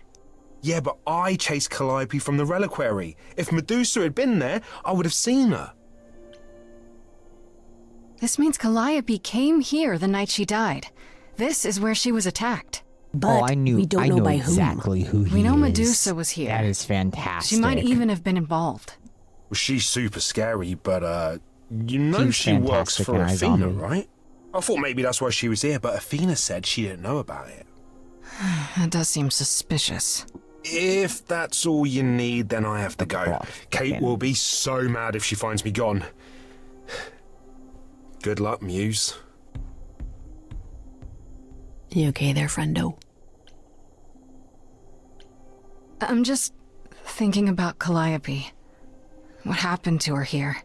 Yeah, but I chased Calliope from the reliquary. If Medusa had been there, I would have seen her. This means Calliope came here the night she died. This is where she was attacked. But I knew, we don't I know know by exactly who he is. We know Medusa was here. That is fantastic. She might even have been involved. Well, she's super scary, but, you know Seems she works fantastic for and Athena, Izamu. right? I thought maybe that's why she was here, but Athena said she didn't know about it. That does seem suspicious. If that's all you need, then I have to go. Kate will be so mad if she finds me gone. Good luck, Muse. You okay there, friendo? I'm just thinking about Calliope. What happened to her here?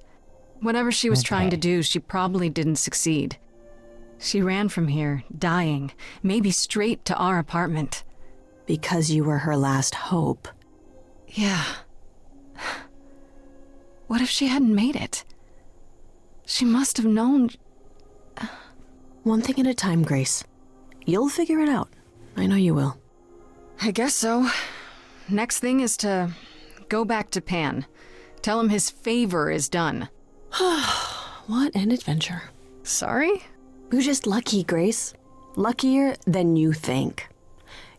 Whatever she was trying to Okay. do, she probably didn't succeed. She ran from here, dying, maybe straight to our apartment. Because you were her last hope. Yeah. What if she hadn't made it? She must have known. One thing at a time, Grace. You'll figure it out. I know you will. I guess so. Next thing is to go back to Pan. Tell him his favor is done. What an adventure. Sorry? You're just lucky, Grace. Luckier than you think.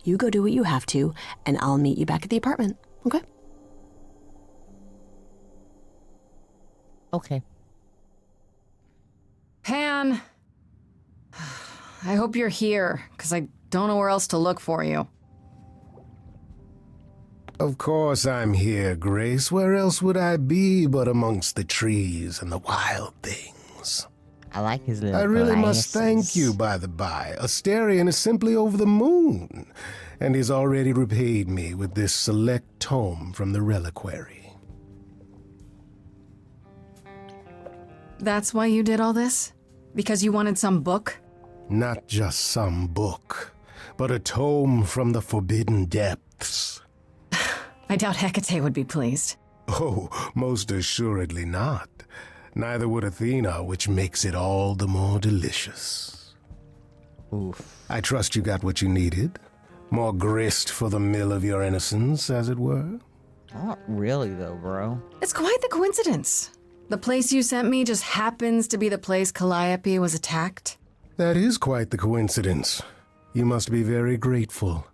You go do what you have to, and I'll meet you back at the apartment, okay? Okay. Pan! I hope you're here, because I don't know where else to look for you. Of course I'm here, Grace. Where else would I be but amongst the trees and the wild things? I like his little I really must thank glasses. you, by the by. Asterion is simply over the moon, and he's already repaid me with this select tome from the reliquary. That's why you did all this? Because you wanted some book? Not just some book, but a tome from the forbidden depths. I doubt Hecate would be pleased. Oh, most assuredly not. Neither would Athena, which makes it all the more delicious. Oof. I trust you got what you needed. More grist for the mill of your innocence, as it were. Not really, though, bro. It's quite the coincidence. The place you sent me just happens to be the place Calliope was attacked. That is quite the coincidence. You must be very grateful.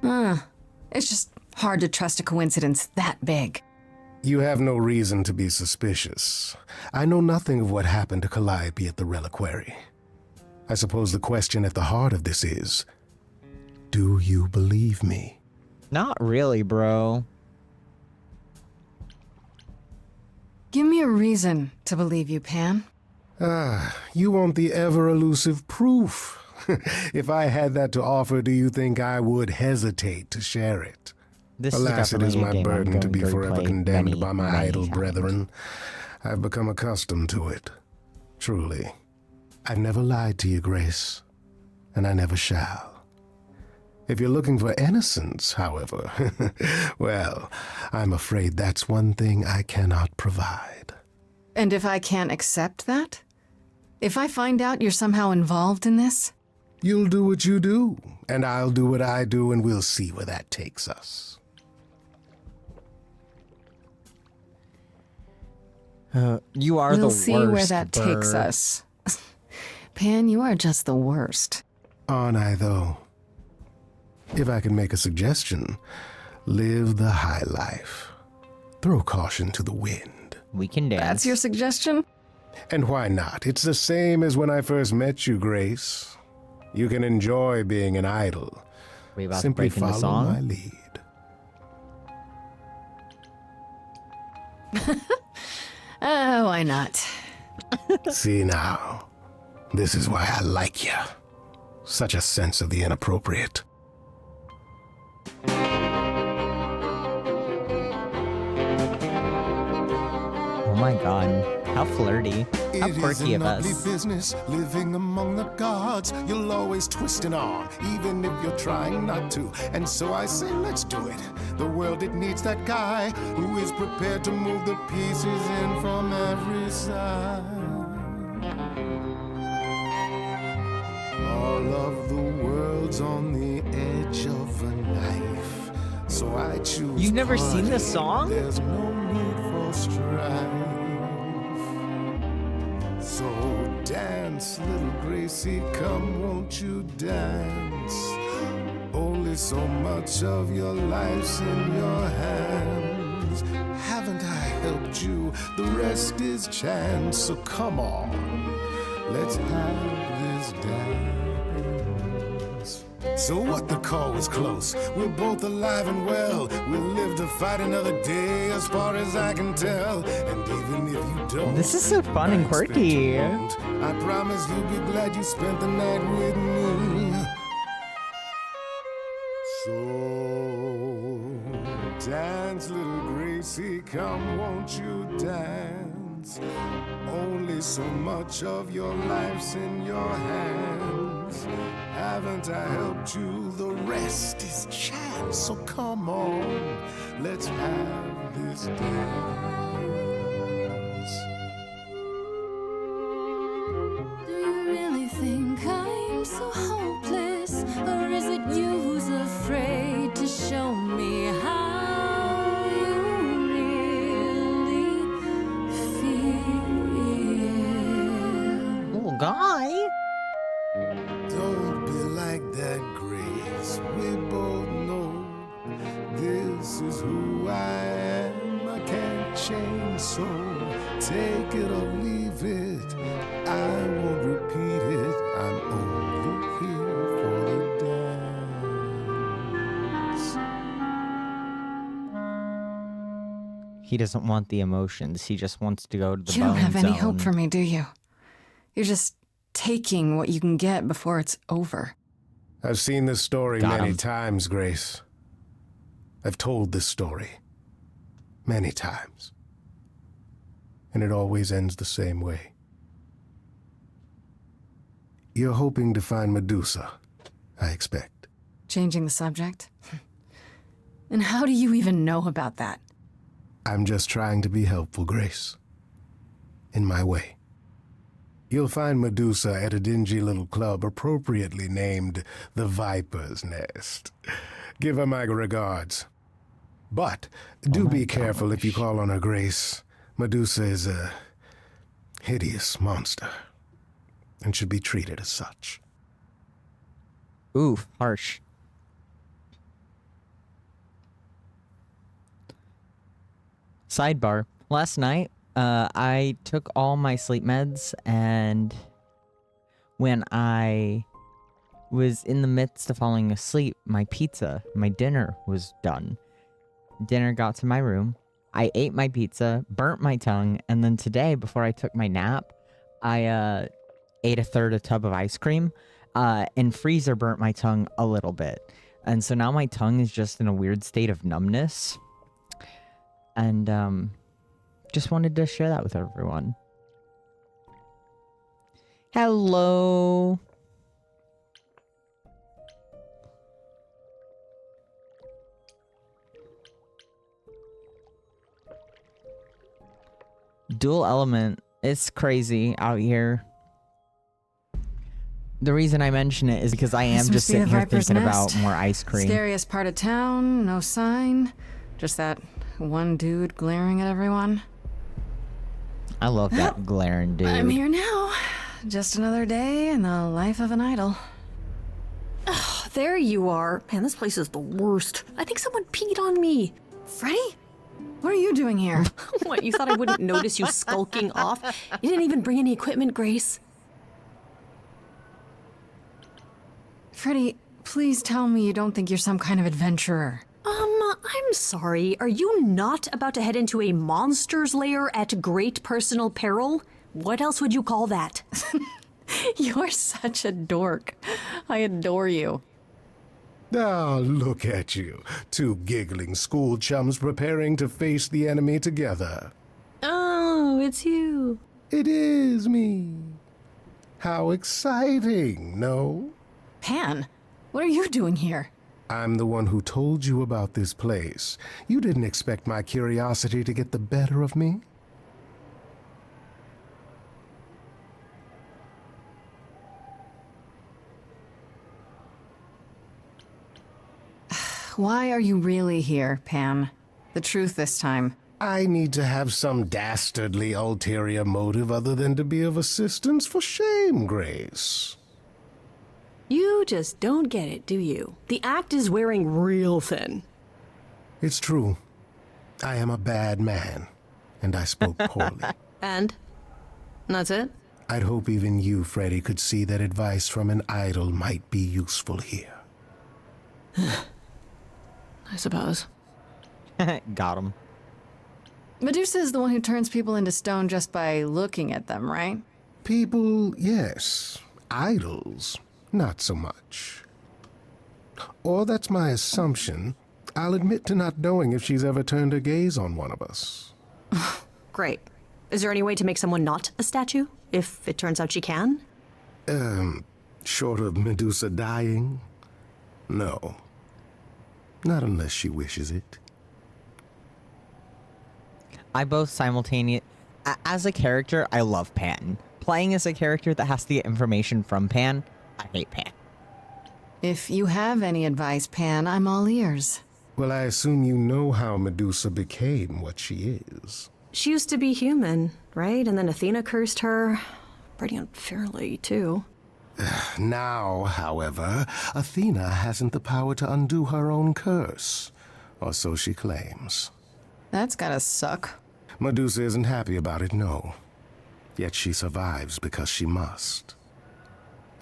It's just hard to trust a coincidence that big. You have no reason to be suspicious. I know nothing of what happened to Calliope at the reliquary. I suppose the question at the heart of this is, do you believe me? Not really, bro. Give me a reason to believe you, Pan. You want the ever-elusive proof. If I had that to offer, do you think I would hesitate to share it? This Alas, is it is definitely a my game I'm burden to going be forever play condemned many, by my many idle times. brethren. I've become accustomed to it. Truly. I've never lied to you, Grace, and I never shall. If you're looking for innocence, however, well, I'm afraid that's one thing I cannot provide. And if I can't accept that? If I find out you're somehow involved in this? You'll do what you do, and I'll do what I do, and we'll see where that takes us. You are we'll the see worst, where that takes Burr. us. Pan, you are just the worst. Aren't I, though? If I can make a suggestion, live the high life. Throw caution to the wind. We can dance. That's your suggestion? And why not? It's the same as when I first met you, Grace. You can enjoy being an idol. We about Simply to break into follow song? my lead. Why not? See now, this is why I like you. Such a sense of the inappropriate. Oh my god. How flirty. How It is quirky an of ugly us. business living among the gods. You'll always twist and on, even if you're trying not to. And so I say, let's do it. The world, it needs that guy who is prepared to move the pieces in from every side. All of the world's on the edge of a knife. So I choose. You've never seen this song? There's no need for strife. So dance, little Gracie, come, won't you dance? Only so much of your life's in your hands. Haven't I helped you? The rest is chance. So come on, let's have this dance. So what, the call was close. We're both alive and well. We'll live to fight another day, as far as I can tell. And even if you don't, This is so fun and quirky. I promise you'll be glad you spent the night with me. So dance, little Gracie, come, won't you dance? hands. Only so much of your life's in your hands. Haven't I helped you? The rest is chance. So come on, let's have this dance. Do you really think I'm so hopeless? Or is it you who's afraid to show me how you really feel? Little guy. Don't be like that, Grace. We both know this is who I am. I can't change, so take it or leave it. I won't repeat it. I'm only here for the dance. He doesn't want the emotions. He just wants to go to the You don't bone have any zone. hope for me, do you? You're just taking what you can get before it's over. I've seen this story Got many him. times, Grace. I've told this story many times. And it always ends the same way. You're hoping to find Medusa, I expect. Changing the subject? And how do you even know about that? I'm just trying to be helpful, Grace. In my way. You'll find Medusa at a dingy little club appropriately named the Viper's Nest. Give her my regards. But do be careful if you call on her, Grace. Medusa is a hideous monster and should be treated as such. Oof, harsh. Sidebar. Last night, I took all my sleep meds, and when I was in the midst of falling asleep, my dinner was done. Dinner got to my room. I ate my pizza, burnt my tongue, and then today, before I took my nap, I ate a third a tub of ice cream, and freezer burnt my tongue a little bit. And so now my tongue is just in a weird state of numbness. And just wanted to share that with everyone. Hello. Dual element. It's crazy out here. The reason I mention it is because I am This just must be sitting the here Viper's thinking Nest. about more ice cream. Scariest part of town, no sign. Just that one dude glaring at everyone. I love that glaring dude. I'm here now. Just another day in the life of an idol. Oh, there you are. Man, this place is the worst. I think someone peed on me. Freddy? What are you doing here? What, you thought I wouldn't notice you skulking off? You didn't even bring any equipment, Grace. Freddy, please tell me you don't think you're some kind of adventurer. I'm sorry. Are you not about to head into a monster's lair at great personal peril? What else would you call that? You're such a dork. I adore you. Ah, look at you. Two giggling school chums preparing to face the enemy together. Oh, it's you. It is me. How exciting, no? Pan, what are you doing here? I'm the one who told you about this place. You didn't expect my curiosity to get the better of me? Why are you really here, Pan? The truth this time. I need to have some dastardly ulterior motive other than to be of assistance. For shame, Grace. You just don't get it, do you? The act is wearing real thin. It's true. I am a bad man, and I spoke poorly. And? That's it? I'd hope even you, Freddy, could see that advice from an idol might be useful here. I suppose. Got him. Medusa is the one who turns people into stone just by looking at them, right? People, yes. Idols, not so much. Or that's my assumption. I'll admit to not knowing if she's ever turned her gaze on one of us. Great. Is there any way to make someone not a statue, if it turns out she can? Short of Medusa dying? No. Not unless she wishes it. I both simultaneous. As a character, I love Pan. Playing as a character that has to get information from Pan, I hate Pan. If you have any advice, Pan, I'm all ears. Well, I assume you know how Medusa became what she is. She used to be human, right? And then Athena cursed her. Pretty unfairly, too. Now, however, Athena hasn't the power to undo her own curse. Or so she claims. That's gotta suck. Medusa isn't happy about it, no. Yet she survives because she must.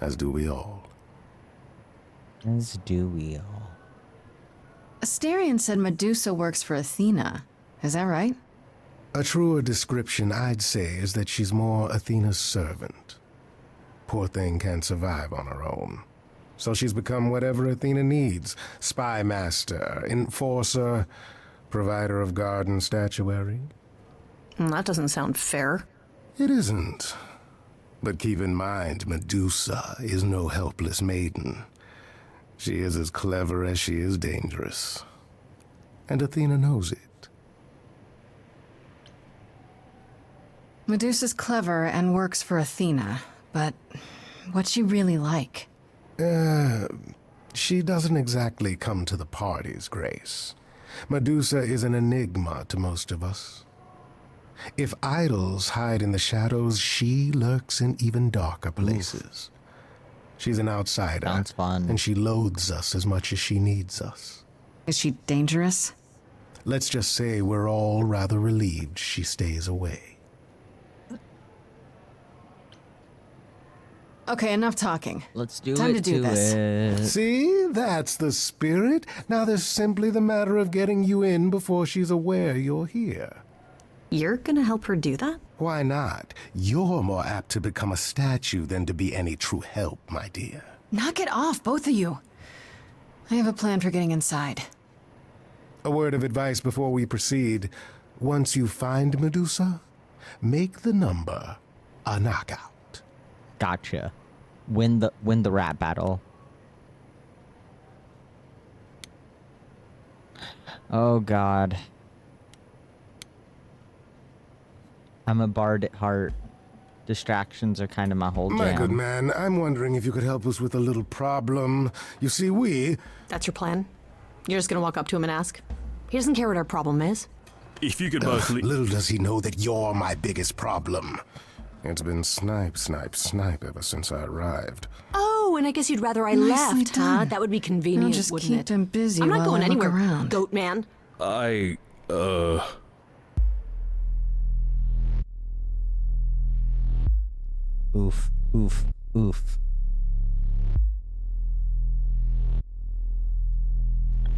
As do we all. As do we all. Asterion said Medusa works for Athena. Is that right? A truer description, I'd say, is that she's more Athena's servant. Poor thing can't survive on her own. So she's become whatever Athena needs. Spy master, enforcer, provider of garden statuary. That doesn't sound fair. It isn't. But keep in mind, Medusa is no helpless maiden. She is as clever as she is dangerous. And Athena knows it. Medusa's clever and works for Athena, but what's she really like? She doesn't exactly come to the parties, Grace. Medusa is an enigma to most of us. If idols hide in the shadows, she lurks in even darker places. She's an outsider. Sounds fun. And she loathes us as much as she needs us. Is she dangerous? Let's just say we're all rather relieved she stays away. Okay, enough talking. Let's do Time it to do this. it. See? That's the spirit. Now there's simply the matter of getting you in before she's aware you're here. You're gonna help her do that? Why not? You're more apt to become a statue than to be any true help, my dear. Knock it off, both of you. I have a plan for getting inside. A word of advice before we proceed. Once you find Medusa, make the number a knockout. Gotcha. Win the rap battle. Oh God. I'm a bard at heart. Distractions are kind of my whole jam. My good man, I'm wondering if you could help us with a little problem. You see, That's your plan? You're just gonna walk up to him and ask? He doesn't care what our problem is. If you could both little does he know that you're my biggest problem. It's been snipe, snipe, snipe ever since I arrived. Oh, and I guess you'd rather I Nicely left, huh? done. That would be convenient, I'll just wouldn't keep it? him busy I'm not while going I look anywhere, around. goat man. Oof, oof, oof.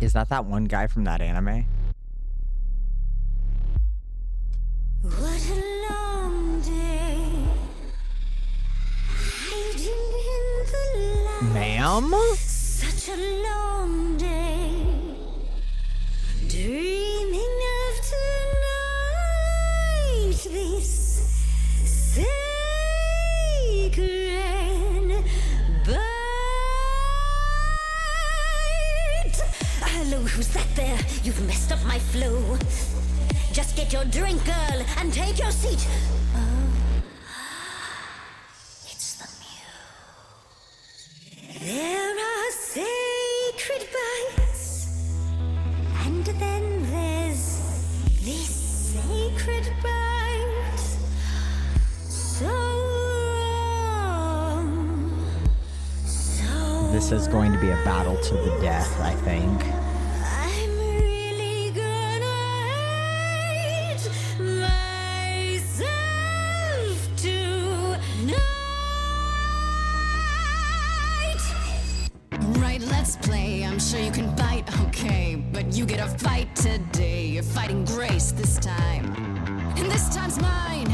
Is that one guy from that anime? What a long day, hiding in the light. Ma'am? Such a long day, dreaming of tonight. This sacred bite. Hello, who's that there? You've messed up my flow. Just get your drink, girl, and take your seat. Oh, it's the muse. There are sacred bites, and then there's this sacred bite. So wrong, so This is going to be a battle to the death, I think. I'm really gonna hate myself tonight. Right, let's play. I'm sure you can bite, okay. But you get a fight today. You're fighting Grace this time. And this time's mine.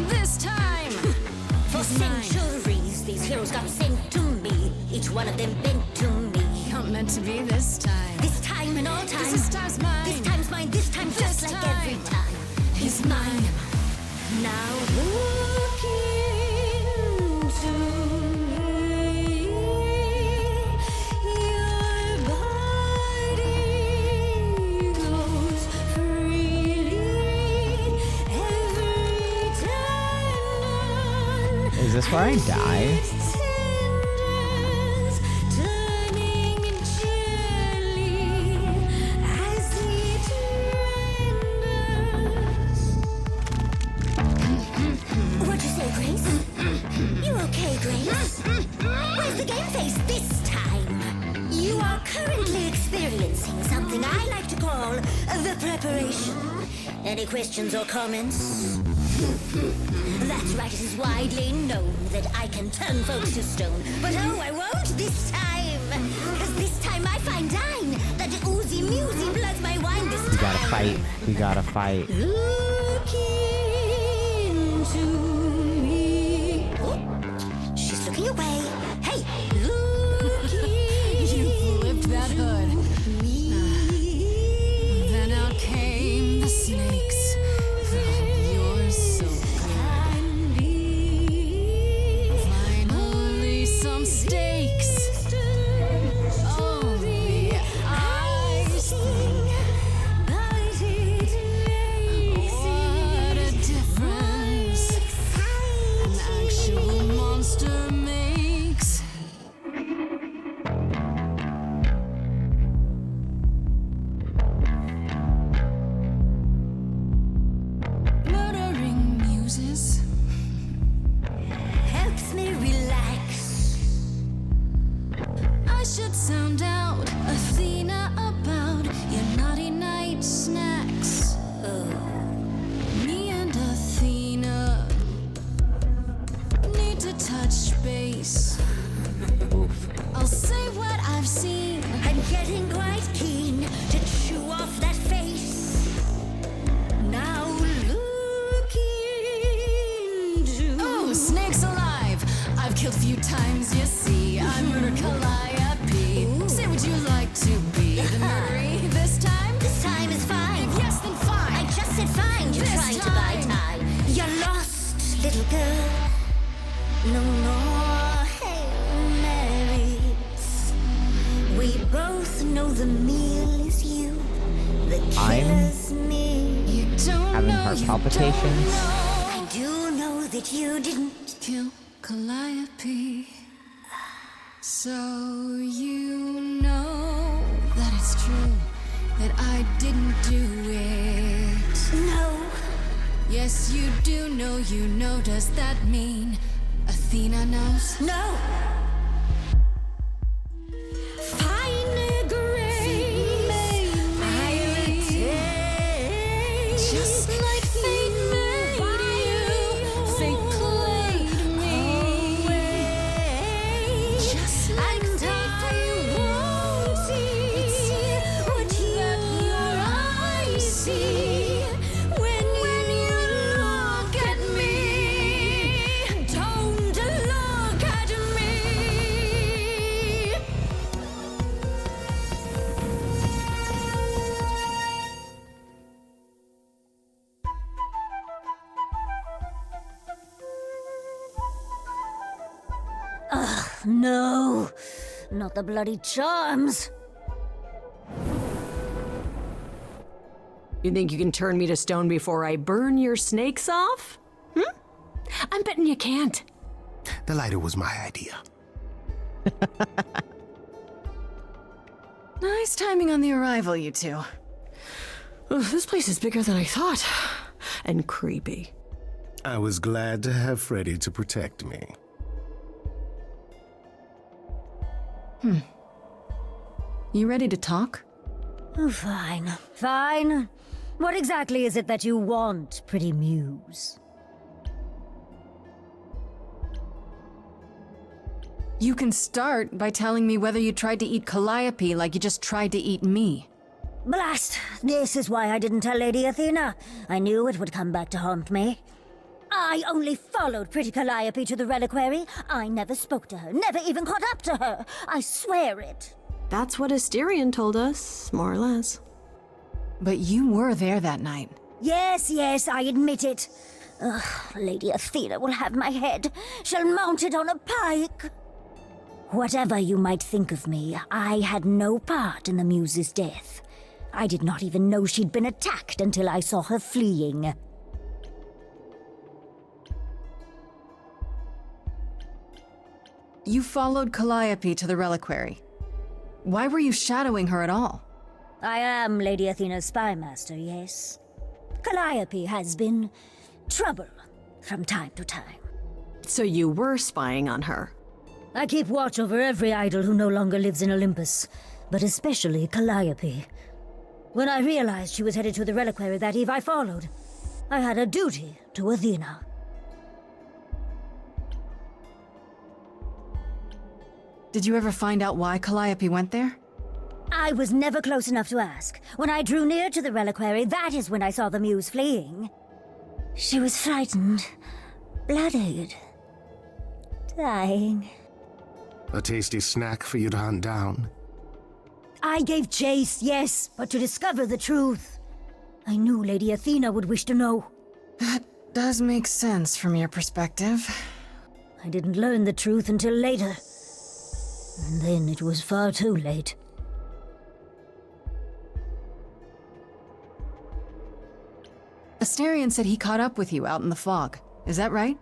This time. For centuries, these heroes got sent to me. Each one of them bent to me. Not meant to be this time. This time and all time. This time's mine. This time's mine. This time, just like every time. He's mine. Now look into me. Your body goes freely every time. Is this where I die? Turning gently as it renders. What'd you say, Grace? You okay, Grace? Where's the game face this time? You are currently experiencing something I like to call the preparation. Any questions or comments? That's right, it is widely known that I can turn folks to stone. But oh, I won't this time. Cause this time I find dine that oozy musy bloods my wine this time. We gotta fight. We gotta fight. Look into me. Oh, she's looking away. Hey, look You flipped that hood. Then out came the snakes. You're so good. Finally, some steaks. Oh, the ice thing. What a difference an actual monster makes. Murdering muses helps me relax. I should sound out Athena about your naughty night snacks. Me and Athena need to touch base. I'll say what I've seen. I'm getting quite keen to chew off that face. Now look into. Oh, snakes alive! I've killed a few times, you see. I murdered Calliope. Say, would you like to be the murdery this time? This time is fine. Yes, then fine. I just said fine. You're This trying to buy time. time. You're lost, little girl. No more Hail Marys. We both know the meal is you. The killer's me. You don't Having know, heart you palpitations. don't know. I do know that you didn't Kill Calliope. So you know that it's true that I didn't do it. No. Yes, you do know, you know. Does that mean Athena knows? No. Fine grace, I'll take. Just like fate made you, fate played me. Just like I won't see what your eyes see when you look at me. Don't look at me. No, not the bloody charms. You think you can turn me to stone before I burn your snakes off? I'm betting you can't. The lighter was my idea. Nice timing on the arrival, you two. Ugh, this place is bigger than I thought. And creepy. I was glad to have Freddy to protect me. You ready to talk? Oh, fine, fine. What exactly is it that you want, pretty muse? You can start by telling me whether you tried to eat Calliope like you just tried to eat me. Blast! This is why I didn't tell Lady Athena. I knew it would come back to haunt me. I only followed pretty Calliope to the reliquary. I never spoke to her, never even caught up to her. I swear it. That's what Asterion told us, more or less. But you were there that night. Yes, I admit it. Ugh, Lady Athena will have my head. She'll mount it on a pike. Whatever you might think of me, I had no part in the Muse's death. I did not even know she'd been attacked until I saw her fleeing. You followed Calliope to the reliquary. Why were you shadowing her at all? I am Lady Athena's spy master, yes. Calliope has been trouble from time to time. So you were spying on her? I keep watch over every idol who no longer lives in Olympus, but especially Calliope. When I realized she was headed to the reliquary that eve, I followed. I had a duty to Athena. Did you ever find out why Calliope went there? I was never close enough to ask. When I drew near to the reliquary, that is when I saw the Muse fleeing. She was frightened, bloodied, dying. A tasty snack for you to hunt down. I gave chase, yes, but to discover the truth. I knew Lady Athena would wish to know. That does make sense from your perspective. I didn't learn the truth until later. And then it was far too late. Asterion said he caught up with you out in the fog. Is that right?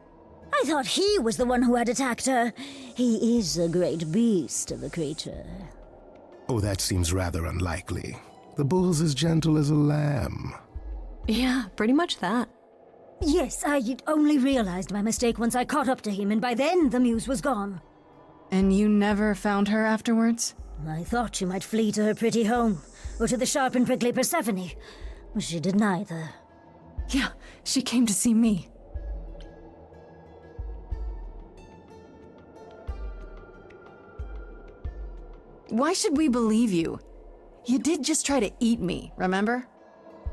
I thought he was the one who had attacked her. He is a great beast of a creature. Oh, that seems rather unlikely. The bull's as gentle as a lamb. Yeah, pretty much that. Yes, I only realized my mistake once I caught up to him, and by then the Muse was gone. And you never found her afterwards? I thought she might flee to her pretty home, or to the sharp and prickly Persephone. She did neither. Yeah, she came to see me. Why should we believe you? You did just try to eat me, remember?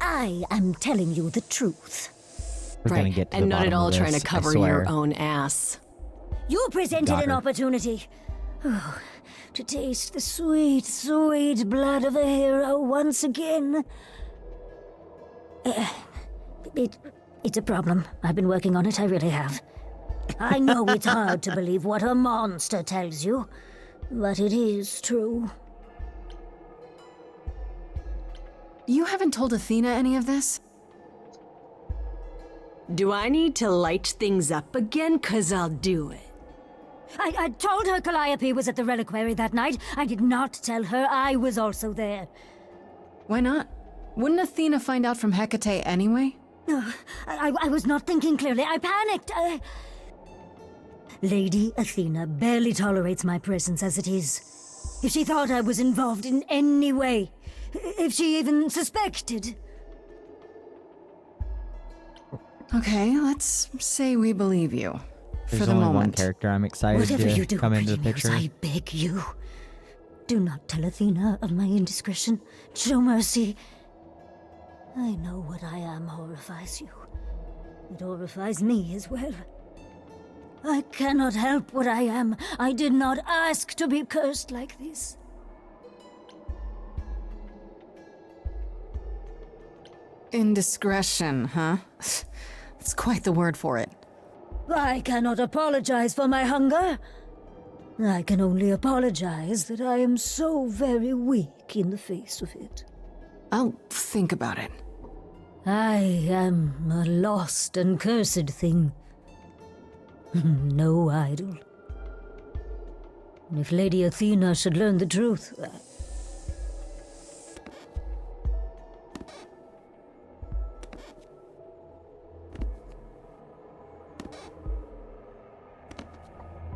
I am telling you the truth. We're gonna get to and the not at bottom all of trying this, to I cover swear. your own ass. You presented Got an her. opportunity. Oh, to taste the sweet, sweet blood of a hero once again. It's a problem. I've been working on it, I really have. I know it's hard to believe what a monster tells you, but it is true. You haven't told Athena any of this? Do I need to light things up again? 'Cause I'll do it. I told her Calliope was at the reliquary that night. I did not tell her I was also there. Why not? Wouldn't Athena find out from Hecate anyway? I was not thinking clearly. I panicked. Lady Athena barely tolerates my presence as it is. If she thought I was involved in any way, if she even suspected. Okay, let's say we believe you. There's for the only one moment. character I'm excited Whatever to you do, come into the Pretty Muse, picture. I beg you. Do not tell Athena of my indiscretion. Show mercy. I know what I am horrifies you. It horrifies me as well. I cannot help what I am. I did not ask to be cursed like this. Indiscretion, huh? That's quite the word for it. I cannot apologize for my hunger. I can only apologize that I am so very weak in the face of it. I'll think about it. I am a lost and cursed thing. No idol. If Lady Athena should learn the truth...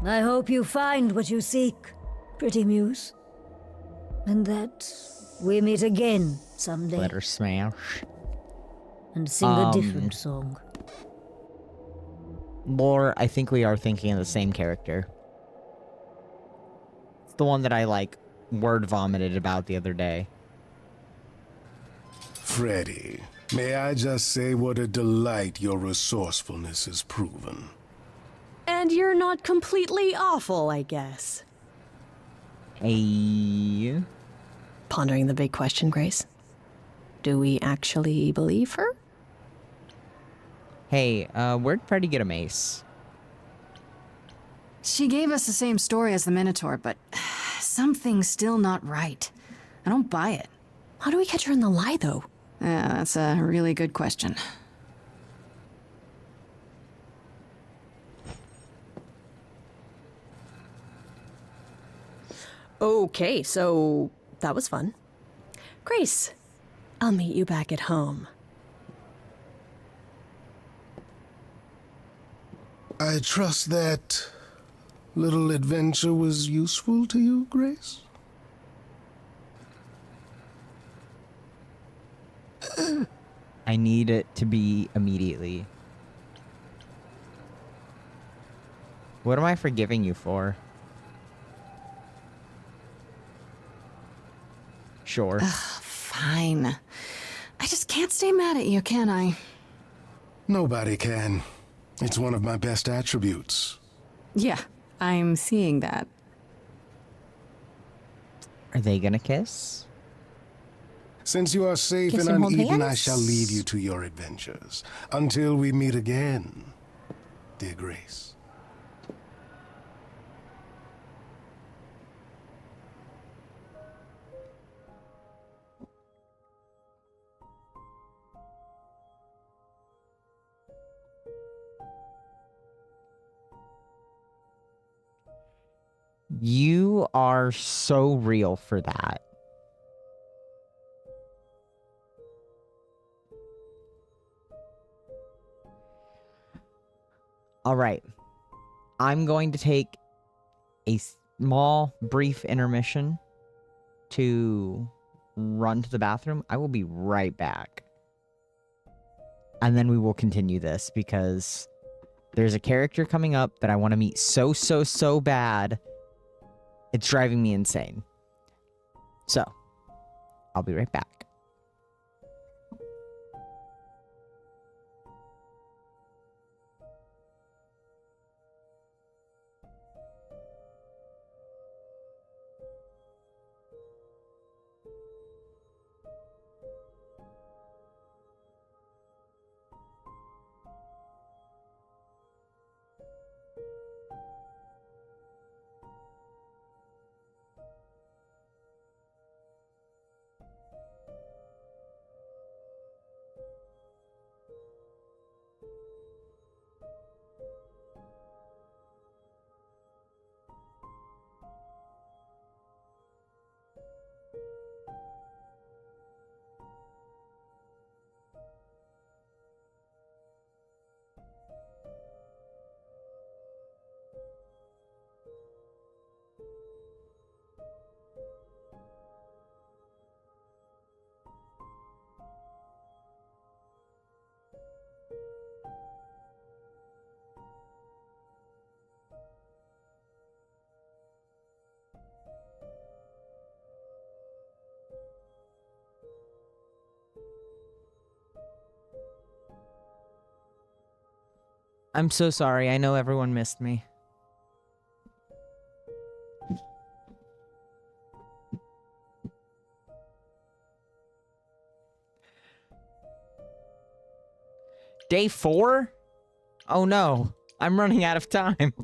I hope you find what you seek, Pretty Muse. And that we meet again someday. Let her smash. And sing a different song. Lore, I think we are thinking of the same character. It's the one that I, word vomited about the other day. Freddy, may I just say what a delight your resourcefulness has proven. And you're not completely awful, I guess. Hey. Pondering the big question, Grace. Do we actually believe her? Hey, where'd Freddy get a mace? She gave us the same story as the Minotaur, but something's still not right. I don't buy it. How do we catch her in the lie, though? Yeah, that's a really good question. Okay, so that was fun. Grace, I'll meet you back at home. I trust that little adventure was useful to you, Grace? I need it to be immediately. What am I forgiving you for? Sure. Fine. I just can't stay mad at you, can I? Nobody can. It's one of my best attributes. Yeah, I'm seeing that. Are they gonna kiss? Since you are safe Kiss and and hold uneaten, I hands? shall leave you to your adventures. Until we meet again, dear Grace. You are so real for that. All right. I'm going to take a small, brief intermission to run to the bathroom. I will be right back. And then we will continue this because there's a character coming up that I want to meet so bad. It's driving me insane. So, I'll be right back. I'm so sorry. I know everyone missed me. Day 4? Oh no, I'm running out of time. Oh,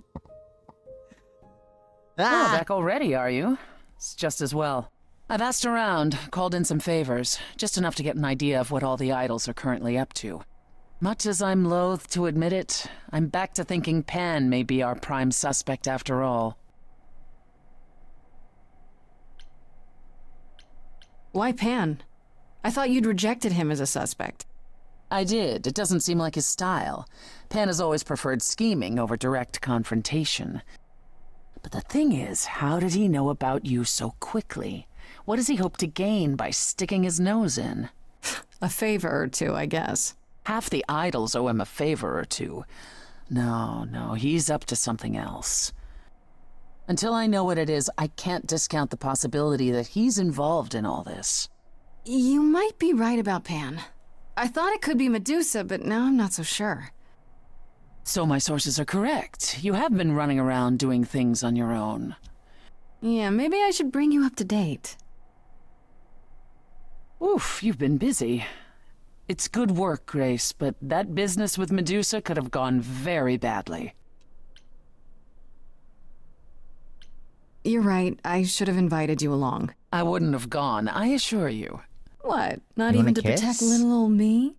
back already, are you? It's just as well. I've asked around, called in some favors, just enough to get an idea of what all the idols are currently up to. Much as I'm loath to admit it, I'm back to thinking Pan may be our prime suspect after all. Why Pan? I thought you'd rejected him as a suspect. I did. It doesn't seem like his style. Pan has always preferred scheming over direct confrontation. But the thing is, how did he know about you so quickly? What does he hope to gain by sticking his nose in? A favor or two, I guess. Half the idols owe him a favor or two. No, he's up to something else. Until I know what it is, I can't discount the possibility that he's involved in all this. You might be right about Pan. I thought it could be Medusa, but now I'm not so sure. So my sources are correct. You have been running around doing things on your own. Yeah, maybe I should bring you up to date. Oof, you've been busy. It's good work, Grace, but that business with Medusa could have gone very badly. You're right. I should have invited you along. I wouldn't have gone, I assure you. What? Not You wanna even to protect kiss? little old me?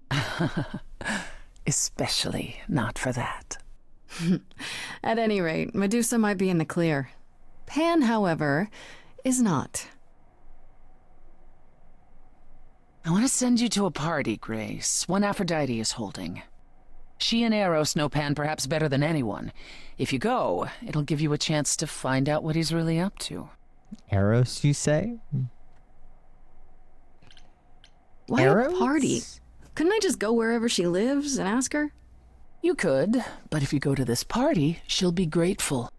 Especially not for that. At any rate, Medusa might be in the clear. Pan, however, is not. I want to send you to a party, Grace, one Aphrodite is holding. She and Eros know Pan perhaps better than anyone. If you go, it'll give you a chance to find out what he's really up to. Eros, you say? Why Eros? a party? Couldn't I just go wherever she lives and ask her? You could, but if you go to this party, she'll be grateful.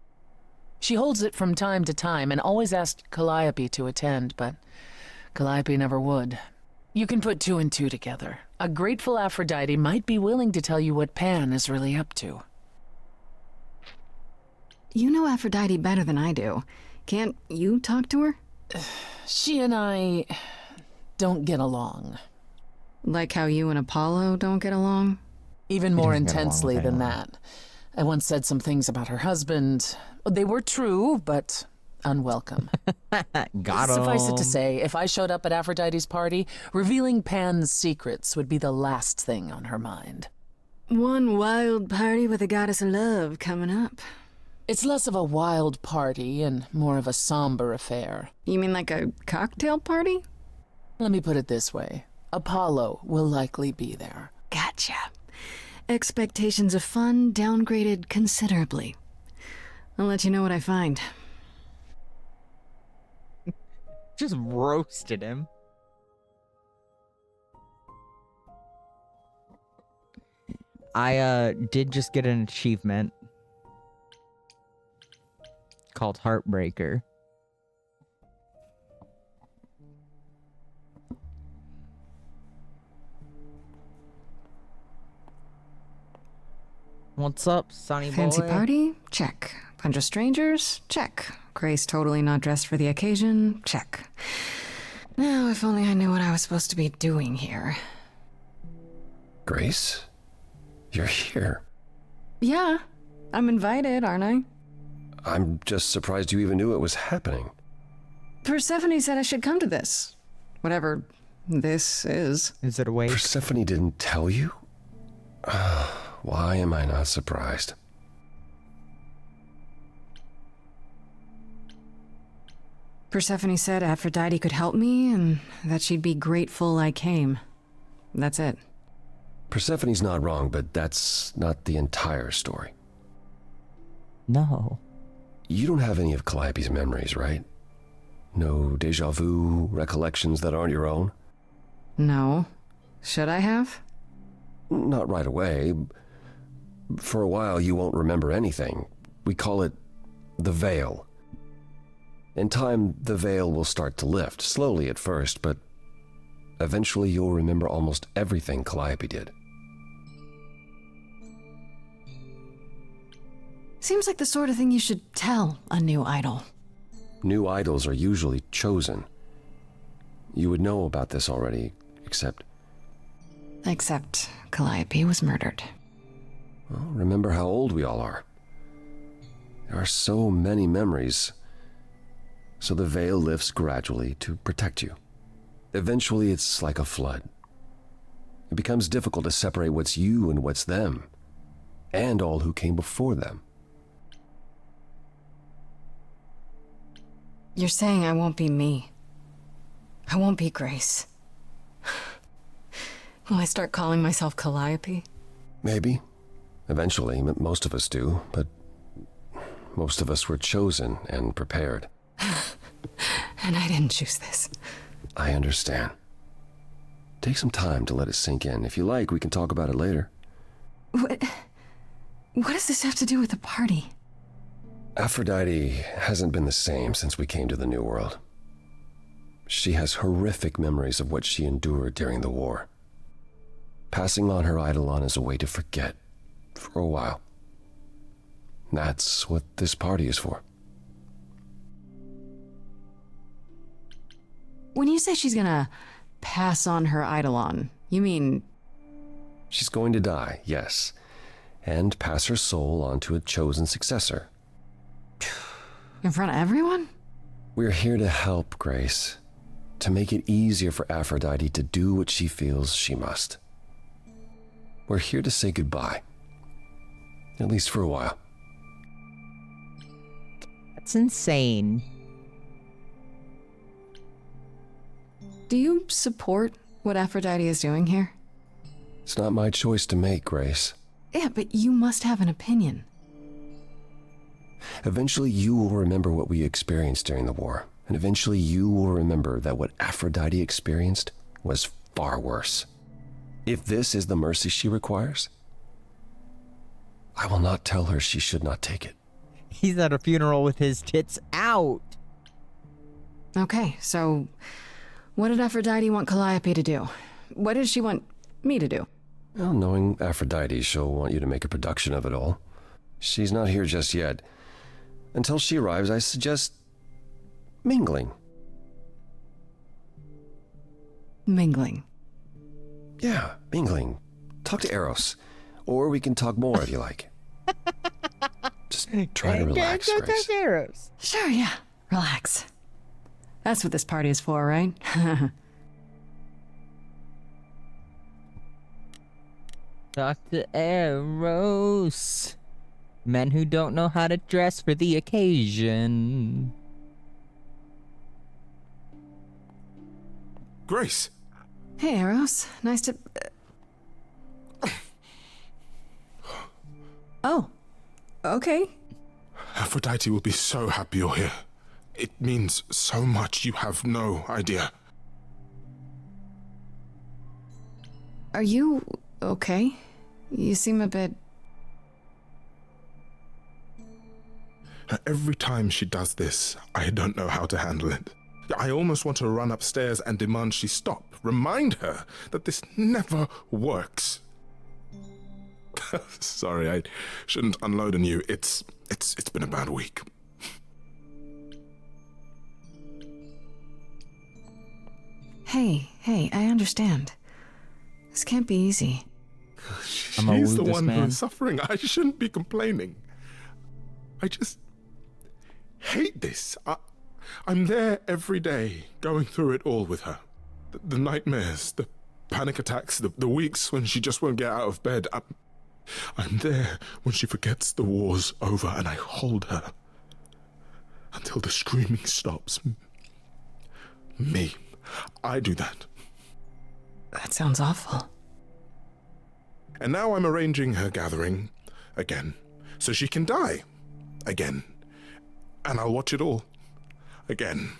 She holds it from time to time and always asked Calliope to attend, but Calliope never would. You can put two and two together. A grateful Aphrodite might be willing to tell you what Pan is really up to. You know Aphrodite better than I do. Can't you talk to her? She and I don't get along. Like how you and Apollo don't get along? Even He more doesn't get along intensely with than anyone. that. I once said some things about her husband. They were true, but unwelcome. Got Suffice it to him. say, if I showed up at Aphrodite's party, revealing Pan's secrets would be the last thing on her mind. One wild party with a goddess of love coming up. It's less of a wild party and more of a somber affair. You mean like a cocktail party? Let me put it this way. Apollo will likely be there. Gotcha. Expectations of fun downgraded considerably. I'll let you know what I find. Just roasted him. I did just get an achievement called Heartbreaker. What's up, Sonny Fancy boy? party? Check. Bunch of strangers? Check. Grace totally not dressed for the occasion? Check. Now, if only I knew what I was supposed to be doing here. Grace? You're here. Yeah, I'm invited, aren't I? I'm just surprised you even knew it was happening. Persephone said I should come to this. Whatever this is. Is it a way? Persephone didn't tell you? Why am I not surprised? Persephone said Aphrodite could help me and that she'd be grateful I came. That's it. Persephone's not wrong, but that's not the entire story. No. You don't have any of Calliope's memories, right? No deja vu recollections that aren't your own? No. Should I have? Not right away. For a while, you won't remember anything. We call it the veil. In time, the veil will start to lift, slowly at first, but eventually you'll remember almost everything Calliope did. Seems like the sort of thing you should tell a new idol. New idols are usually chosen. You would know about this already, except Calliope was murdered. well, remember how old we all are. There are so many memories, so the veil lifts gradually to protect you. Eventually, it's like a flood. It becomes difficult to separate what's you and what's them, and all who came before them. You're saying I won't be me. I won't be Grace. Will I start calling myself Calliope? Maybe. Eventually, most of us do, but most of us were chosen and prepared. And I didn't choose this. I understand. Take some time to let it sink in. If you like, we can talk about it later. What does this have to do with the party? Aphrodite hasn't been the same since we came to the New World. She has horrific memories of what she endured during the war. Passing on her Eidolon is a way to forget, for a while. That's what this party is for. When you say she's gonna pass on her Eidolon, you mean She's going to die, yes, and pass her soul on to a chosen successor. In front of everyone? We're here to help, Grace, to make it easier for Aphrodite to do what she feels she must. We're here to say goodbye, at least for a while. That's insane. Do you support what Aphrodite is doing here? It's not my choice to make, Grace. Yeah, but you must have an opinion. Eventually you will remember what we experienced during the war, and eventually you will remember that what Aphrodite experienced was far worse. If this is the mercy she requires, I will not tell her she should not take it. He's at a funeral with his tits out. Okay, so what did Aphrodite want Calliope to do? What did she want me to do? Well, knowing Aphrodite, she'll want you to make a production of it all. She's not here just yet. Until she arrives, I suggest mingling. Mingling? Yeah, mingling. Talk to Eros. Or we can talk more if you like. Just try to relax, Grace. Eros. Sure, yeah. Relax. That's what this party is for, right? Dr. Eros. Men who don't know how to dress for the occasion. Grace! Hey, Eros. Nice to... Oh. Okay. Aphrodite will be so happy you're here. It means so much, you have no idea. Are you okay? You seem a bit... Every time she does this, I don't know how to handle it. I almost want to run upstairs and demand she stop. Remind her that this never works. Sorry, I shouldn't unload on you. It's been a bad week. Hey, I understand. This can't be easy. She's the one who's suffering. I shouldn't be complaining. I just hate this. I'm there every day, going through it all with her. The nightmares, the panic attacks, the weeks when she just won't get out of bed. I'm there when she forgets the war's over, and I hold her until the screaming stops. Me. I do that. That sounds awful. And now I'm arranging her gathering again, so she can die again. And I'll watch it all again.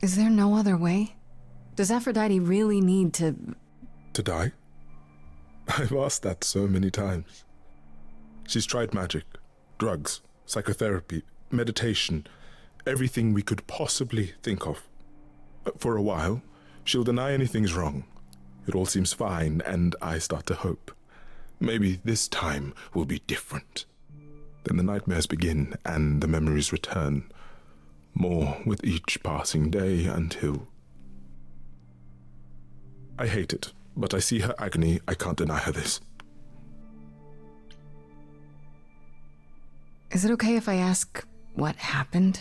Is there no other way? Does Aphrodite really need to... To die? I've asked that so many times. She's tried magic, drugs, psychotherapy, meditation, everything we could possibly think of. For a while, she'll deny anything's wrong. It all seems fine, and I start to hope. Maybe this time will be different. Then the nightmares begin, and the memories return. More with each passing day until... I hate it, but I see her agony. I can't deny her this. Is it okay if I ask what happened?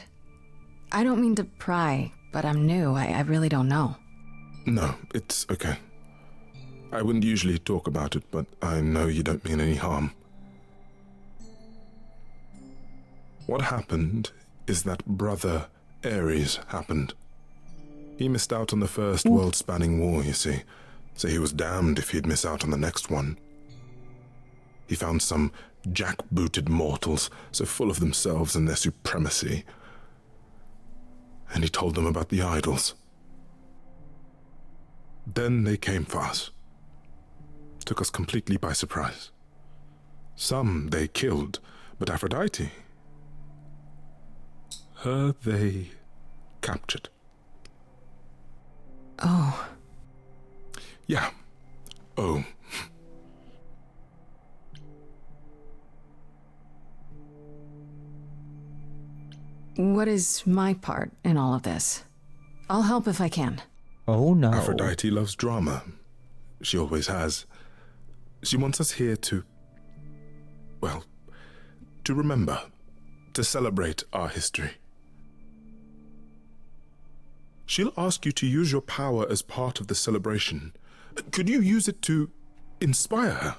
I don't mean to pry, but I'm new. I really don't know. No, it's okay. I wouldn't usually talk about it, but I know you don't mean any harm. What happened is that Brother Ares happened. He missed out on the first world-spanning war, you see, so he was damned if he'd miss out on the next one. He found some jackbooted mortals, so full of themselves and their supremacy, and he told them about the idols. Then they came for us. Took us completely by surprise. Some they killed, but Aphrodite, her they captured. Oh. Yeah. Oh. What is my part in all of this? I'll help if I can. Oh no. Aphrodite loves drama. She always has. She wants us here to, well, to remember, to celebrate our history. She'll ask you to use your power as part of the celebration. Could you use it to inspire her?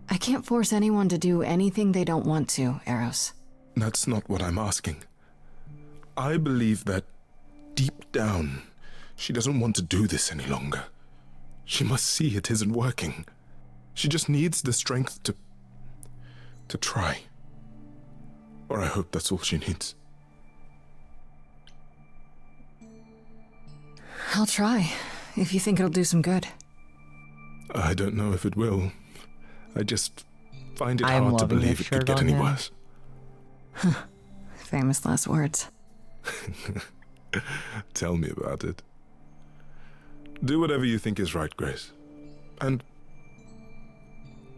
I can't force anyone to do anything they don't want to, Eros. That's not what I'm asking. I believe that deep down, she doesn't want to do this any longer. She must see it isn't working. She just needs the strength to try. Or I hope that's all she needs. I'll try, if you think it'll do some good. I don't know if it will. I just find it I'm hard to loving believe this it could shirt get on any him. worse. Famous last words. Tell me about it. Do whatever you think is right, Grace. And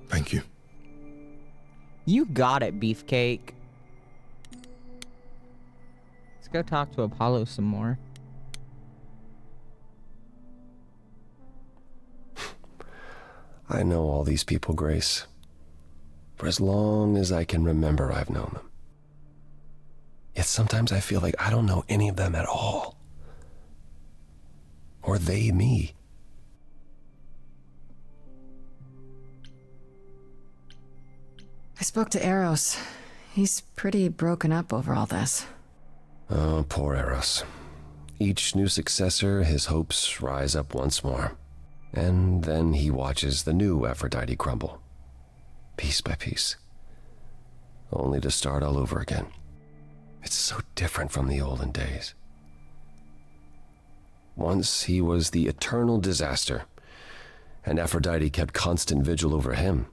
thank you. You got it, Beefcake. Let's go talk to Apollo some more. I know all these people, Grace. For as long as I can remember, I've known them. Yet sometimes I feel like I don't know any of them at all. Or they me. I spoke to Eros. He's pretty broken up over all this. Oh, poor Eros. Each new successor, his hopes rise up once more. And then he watches the new Aphrodite crumble, piece by piece, only to start all over again. It's so different from the olden days. Once he was the eternal disaster, and Aphrodite kept constant vigil over him.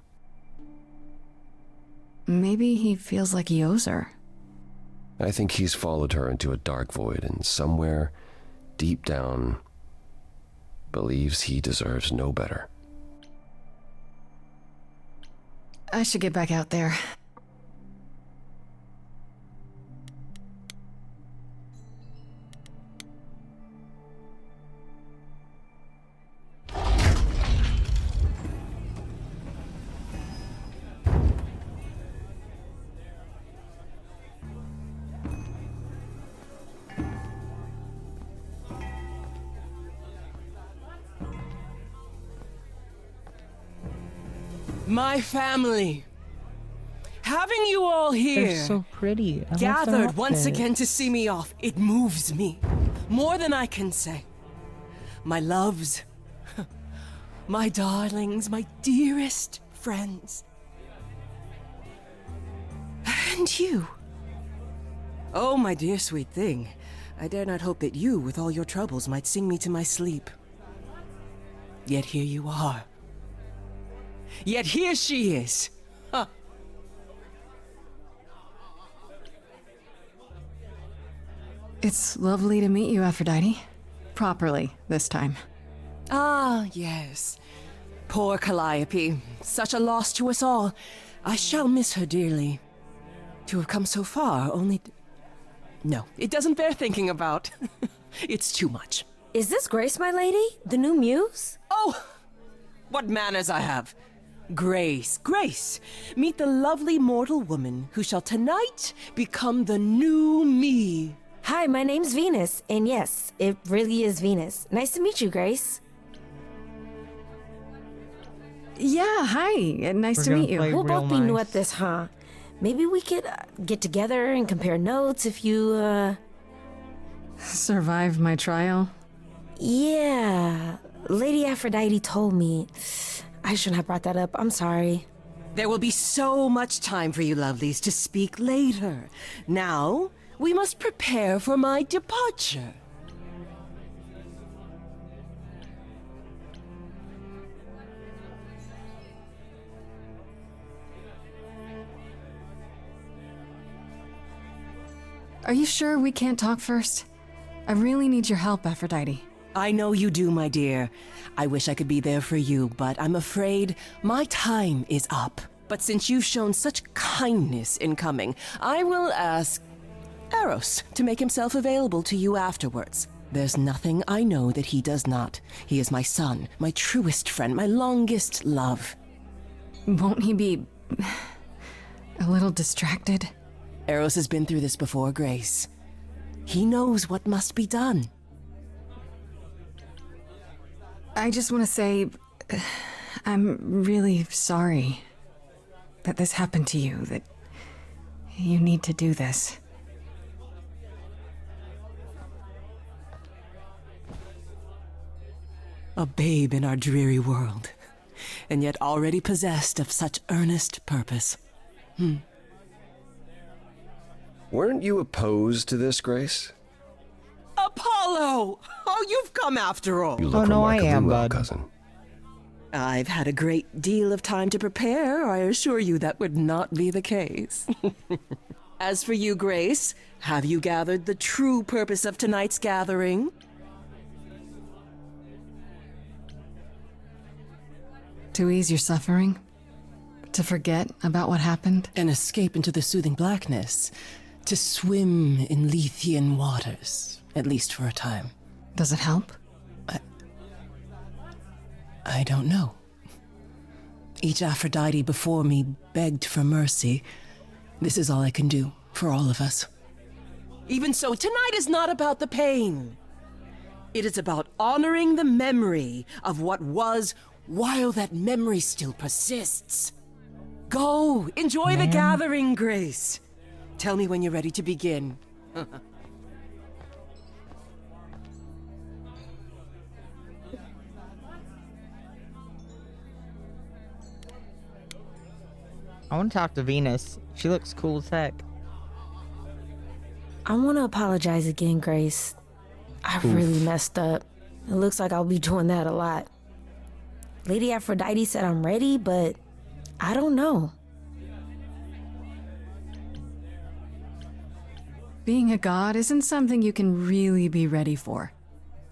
Maybe he feels like he owes her. I think he's followed her into a dark void, and somewhere, deep down, believes he deserves no better. I should get back out there. My family. Having you all here. They're so pretty. I love their Gathered once outfit. again to see me off. It moves me. More than I can say. My loves. My darlings. My dearest friends. And you. Oh, my dear sweet thing. I dare not hope that you, with all your troubles, might sing me to my sleep. Yet here you are. Yet here she is. Huh. It's lovely to meet you, Aphrodite. Properly, this time. Ah, yes. Poor Calliope. Such a loss to us all. I shall miss her dearly. To have come so far, only... No, it doesn't bear thinking about. It's too much. Is this Grace, my lady? The new muse? Oh! What manners I have. Grace, Grace, meet the lovely mortal woman who shall tonight become the new me. Hi, my name's Venus, and yes, it really is Venus. Nice to meet you, Grace. Yeah, hi. Nice to meet you. We'll both be new at this, huh? Maybe we could get together and compare notes if you, Survive my trial? Yeah. Lady Aphrodite told me. I shouldn't have brought that up. I'm sorry. There will be so much time for you lovelies to speak later. Now, we must prepare for my departure. Are you sure we can't talk first? I really need your help, Aphrodite. I know you do, my dear. I wish I could be there for you, but I'm afraid my time is up. But since you've shown such kindness in coming, I will ask Eros to make himself available to you afterwards. There's nothing I know that he does not. He is my son, my truest friend, my longest love. Won't he be a little distracted? Eros has been through this before, Grace. He knows what must be done. I just want to say, I'm really sorry that this happened to you, that you need to do this. A babe in our dreary world, and yet already possessed of such earnest purpose. Weren't you opposed to this, Grace? Apollo! Oh, you've come after all. You look remarkably well, cousin. I've had a great deal of time to prepare. I assure you that would not be the case. As for you, Grace, have you gathered the true purpose of tonight's gathering? To ease your suffering? To forget about what happened? And escape into the soothing blackness. To swim in Lethean waters, at least for a time. Does it help? I don't know. Each Aphrodite before me begged for mercy. This is all I can do for all of us. Even so, tonight is not about the pain. It is about honoring the memory of what was while that memory still persists. Go, enjoy the gathering, Grace. Tell me when you're ready to begin. I want to talk to Venus. She looks cool as heck. I want to apologize again, Grace. I really messed up. It looks like I'll be doing that a lot. Lady Aphrodite said I'm ready, but I don't know. Being a god isn't something you can really be ready for.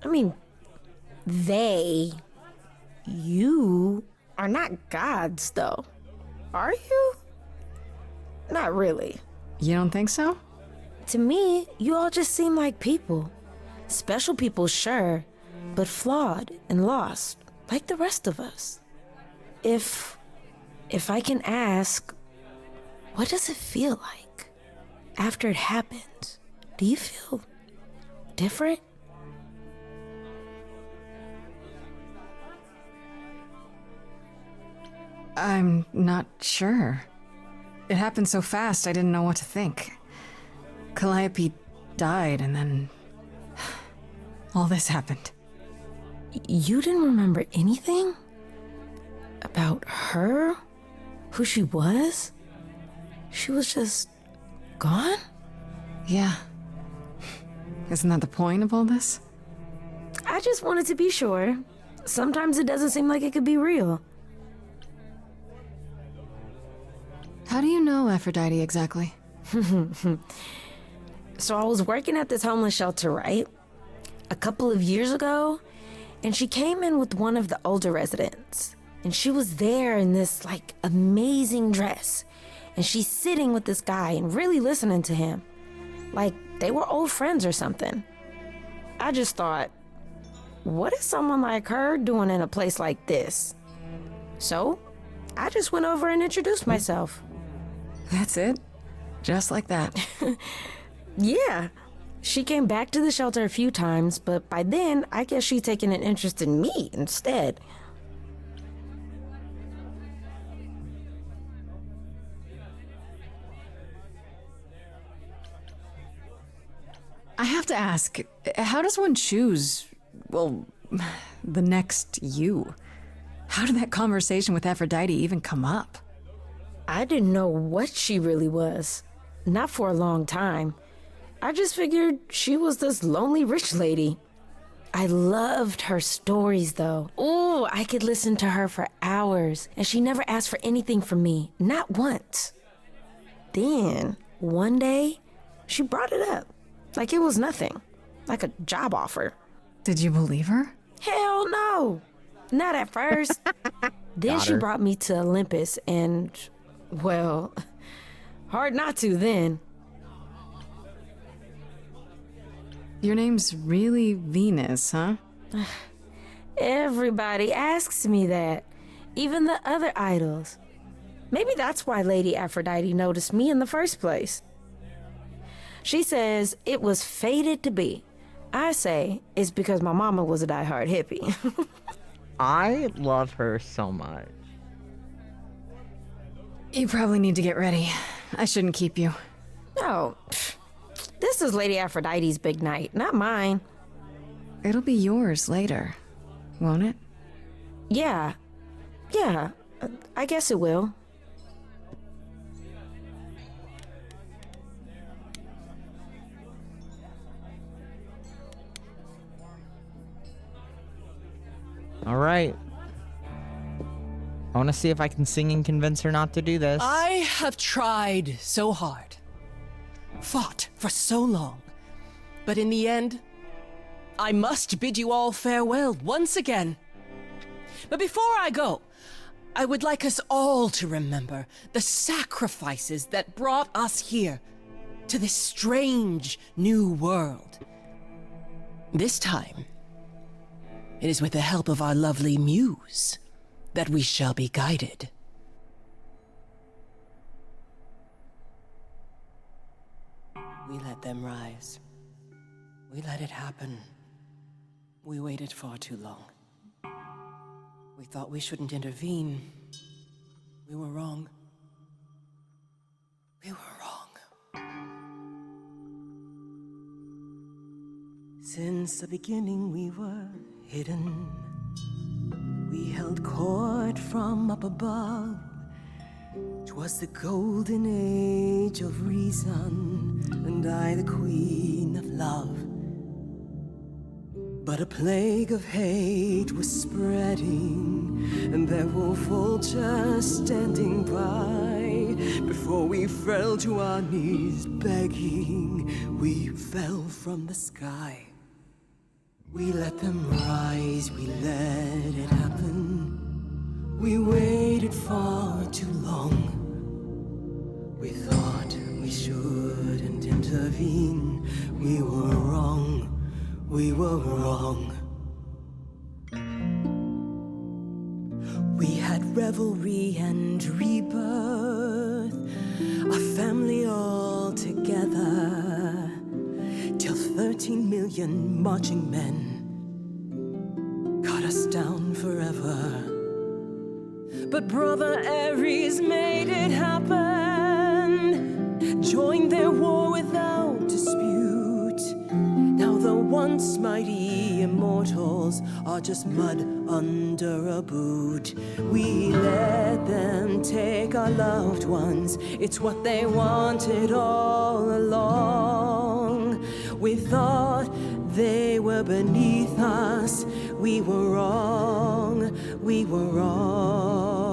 I mean, you are not gods, though. Are you? Not really. You don't think so? To me, you all just seem like people. Special people, sure, but flawed and lost, like the rest of us. If I can ask, what does it feel like after it happens? Do you feel different? I'm not sure. It happened so fast, I didn't know what to think. Calliope died, and then all this happened. You didn't remember anything? About her? Who she was? She was just gone? Yeah. Isn't that the point of all this? I just wanted to be sure. Sometimes it doesn't seem like it could be real. How do you know Aphrodite exactly? So I was working at this homeless shelter, right? A couple of years ago, and she came in with one of the older residents. And she was there in this, like, amazing dress. And she's sitting with this guy and really listening to him. Like, they were old friends or something. I just thought, what is someone like her doing in a place like this? So, I just went over and introduced myself. That's it? Just like that? Yeah. She came back to the shelter a few times, but by then, I guess she'd taken an interest in me instead. I have to ask, how does one choose, well, the next you? How did that conversation with Aphrodite even come up? I didn't know what she really was. Not for a long time. I just figured she was this lonely rich lady. I loved her stories, though. Oh, I could listen to her for hours, and she never asked for anything from me, not once. Then, one day, she brought it up, like it was nothing, like a job offer. Did you believe her? Hell no, not at first. Then she brought me to Olympus, and, well, hard not to then. Your name's really Venus, huh? Everybody asks me that. Even the other idols. Maybe that's why Lady Aphrodite noticed me in the first place. She says it was fated to be. I say it's because my mama was a diehard hippie. I love her so much. You probably need to get ready. I shouldn't keep you. No, this is Lady Aphrodite's big night, not mine. It'll be yours later, won't it? Yeah, I guess it will. All right. I want to see if I can sing and convince her not to do this. I have tried so hard, fought for so long, but in the end, I must bid you all farewell once again. But before I go, I would like us all to remember the sacrifices that brought us here to this strange new world. This time, it is with the help of our lovely muse that we shall be guided. We let them rise. We let it happen. We waited far too long. We thought we shouldn't intervene. We were wrong. We were wrong. Since the beginning we were hidden. We held court from up above. 'Twas the golden age of reason, and I the queen of love. But a plague of hate was spreading, and there were vultures standing by. Before we fell to our knees begging, we fell from the sky. We let them rise, we let it happen. We waited far too long. We thought we shouldn't intervene. We were wrong. We were wrong. We had revelry and rebirth, a family all together, till 13 million marching men cut us down forever. But Brother Ares made it happen, joined their war without dispute. Now the once mighty immortals are just mud under a boot. We let them take our loved ones, it's what they wanted all along. We thought they were beneath us, we were wrong, we were wrong.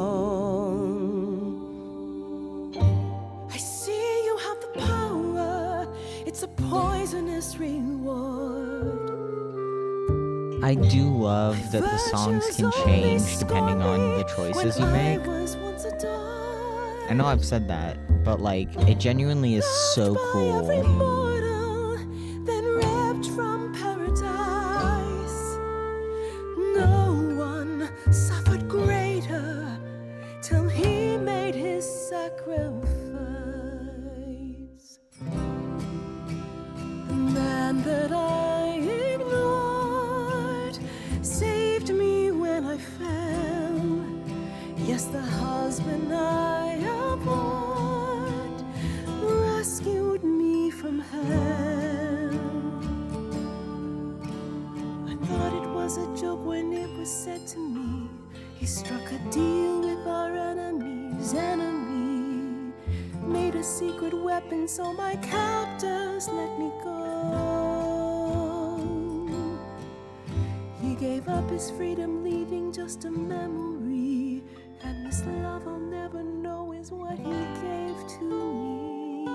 I see you have the power, it's a poisonous reward. I do love that the songs can change depending on the choices you make. I know I've said that, but like, it genuinely is so cool. Then ripped from paradise. No one suffered greater till he made his sacrifice. The man that I ignored saved me when I fell. Yes, the husband I abhorred rescued me from hell. I thought it was a joke when it was said to me. He struck a deal with our enemy's enemy, made a secret weapon so my captors let me go. He gave up his freedom, leaving just a memory, and this love I'll never know is what he gave to me.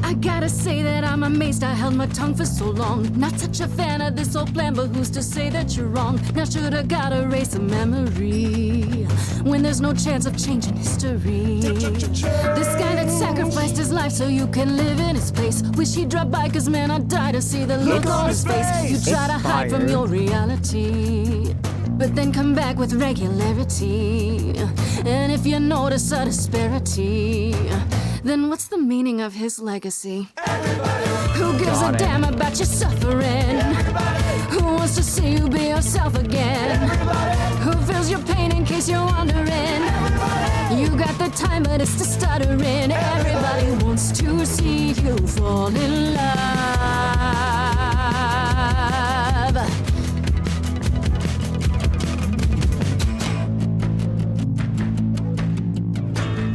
I Gotta say that I'm amazed I held my tongue for so long. Not such a fan of this old plan, but who's to say that you're wrong? Now should've gotta erase a memory when there's no chance of changing history. This guy that sacrificed his life so you can live in his place. Wish he'd drop by, cause man, I die to see the look on his face. You try to hide from your reality, but then come back with regularity. And if you notice a disparity, then what's the meaning of his legacy? Who gives a damn about your suffering? Who wants to see you be yourself again? Who feels your pain in case you're wondering? You got the time, but it's the stuttering. Everybody wants to see you fall in love.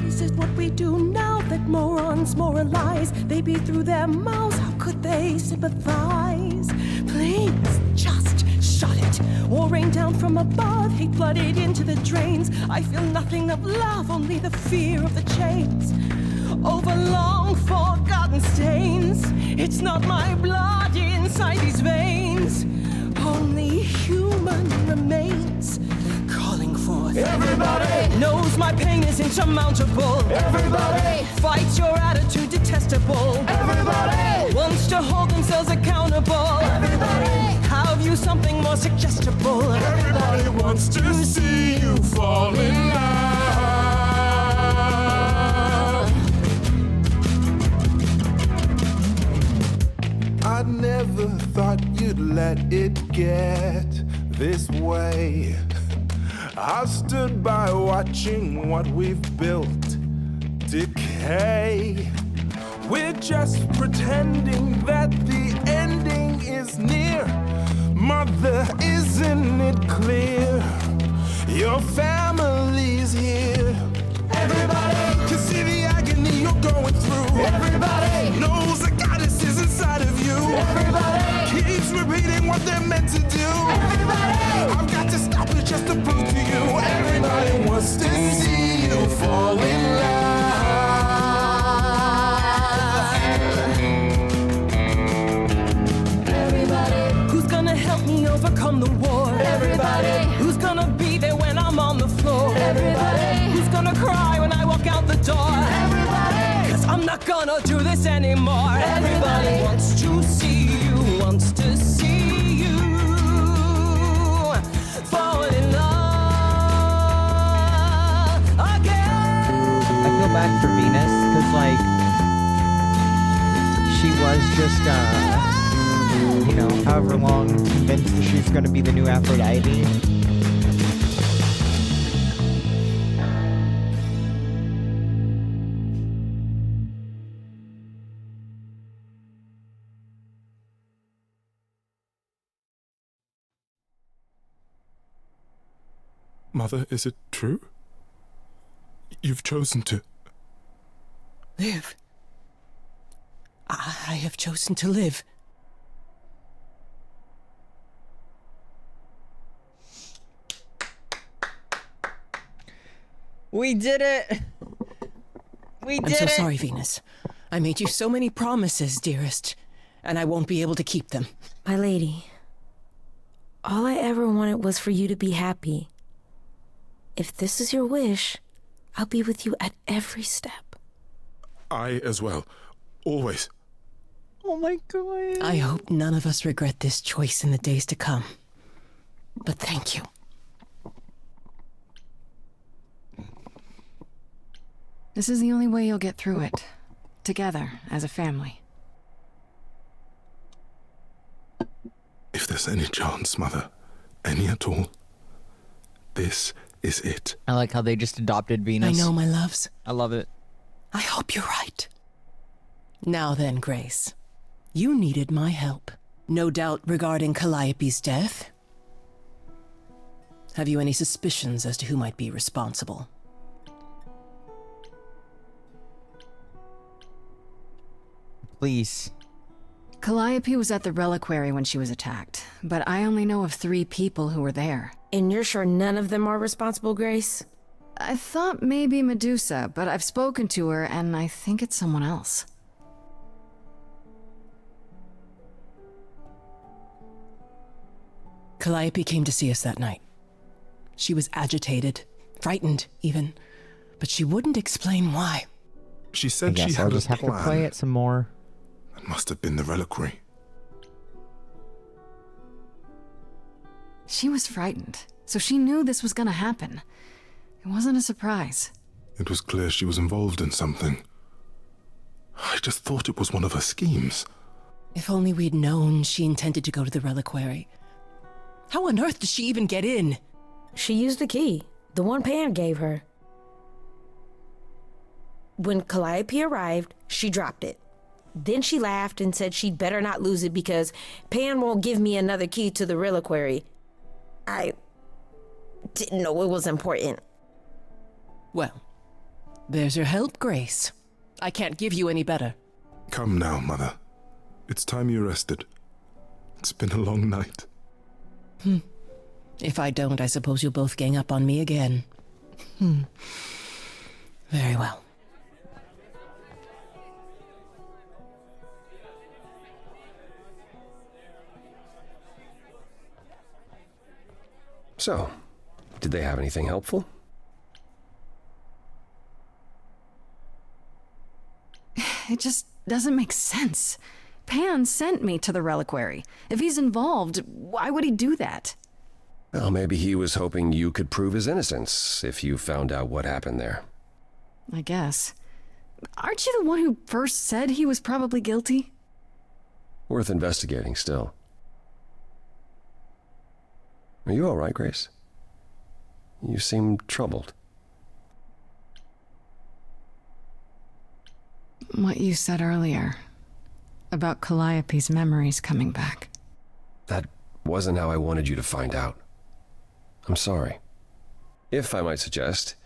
This is what we do now that morons moralize. They beat through their mouths, how could they sympathize? Please, just shut it, or rain down from above. Hate flooded into the drains. I feel nothing of love, only the fear of the chains. Over long forgotten stains. It's not my blood inside these veins, only human remains. Calling forth. Everybody knows my pain is insurmountable. Everybody fights your attitude detestable. Everybody wants to hold themselves accountable. Everybody have you something more suggestible. Everybody wants to see you fall in love. I never thought you'd let it get this way. I've stood by watching what we've built decay. We're just pretending that the ending is near. Mother, isn't it clear? Your family's here. Everybody can see the agony you're going through. Everybody knows the goddess is inside of you. Everybody keeps repeating what they're meant to do. Everybody, I've got to stop it just to prove to you. Everybody wants to see you fall in love. Everybody, who's gonna help me overcome the war? Everybody, who's gonna be there when I'm on the floor? Everybody, who's gonna cry when I walk out the door? Everybody, cause I'm not gonna do this anymore. Everybody wants to see you, wants to see you fall in love again. I feel bad for Venus, because, like, she was just, you know, however long convinced that she's going to be the new Aphrodite. Mother, is it true? You've chosen to live. I have chosen to live. We did it! We did it! I'm so sorry, Venus. I made you so many promises, dearest, and I won't be able to keep them. My lady, all I ever wanted was for you to be happy. If this is your wish, I'll be with you at every step. I as well. Always. Oh my god. I hope none of us regret this choice in the days to come. But thank you. This is the only way you'll get through it. Together, as a family. If there's any chance, Mother, any at all, this is it. I like how they just adopted Venus. I know, my loves. I love it. I hope you're right. Now then, Grace. You needed my help. No doubt regarding Calliope's death. Have you any suspicions as to who might be responsible? Please. Calliope was at the reliquary when she was attacked, but I only know of 3 people who were there. And you're sure none of them are responsible, Grace? I thought maybe Medusa, but I've spoken to her and I think it's someone else. Calliope came to see us that night. She was agitated, frightened even, but she wouldn't explain why. She I said she guess had I'll just a have plan. to play it some more. It must have been the reliquary. She was frightened, so she knew this was gonna happen. It wasn't a surprise. It was clear she was involved in something. I just thought it was one of her schemes. If only we'd known she intended to go to the reliquary. How on earth did she even get in? She used the key, the one Pan gave her. When Calliope arrived, she dropped it. Then she laughed and said she'd better not lose it because Pan won't give me another key to the reliquary. I didn't know it was important. Well, there's your help, Grace. I can't give you any better. Come now, Mother. It's time you rested. It's been a long night. If I don't, I suppose you'll both gang up on me again. Very well. So, did they have anything helpful? It just doesn't make sense. Pan sent me to the reliquary. If he's involved, why would he do that? Well, maybe he was hoping you could prove his innocence if you found out what happened there. I guess. Aren't you the one who first said he was probably guilty? Worth investigating still. Are you all right, Grace? You seem troubled. What you said earlier about Calliope's memories coming back. That wasn't how I wanted you to find out. I'm sorry. If I might suggest,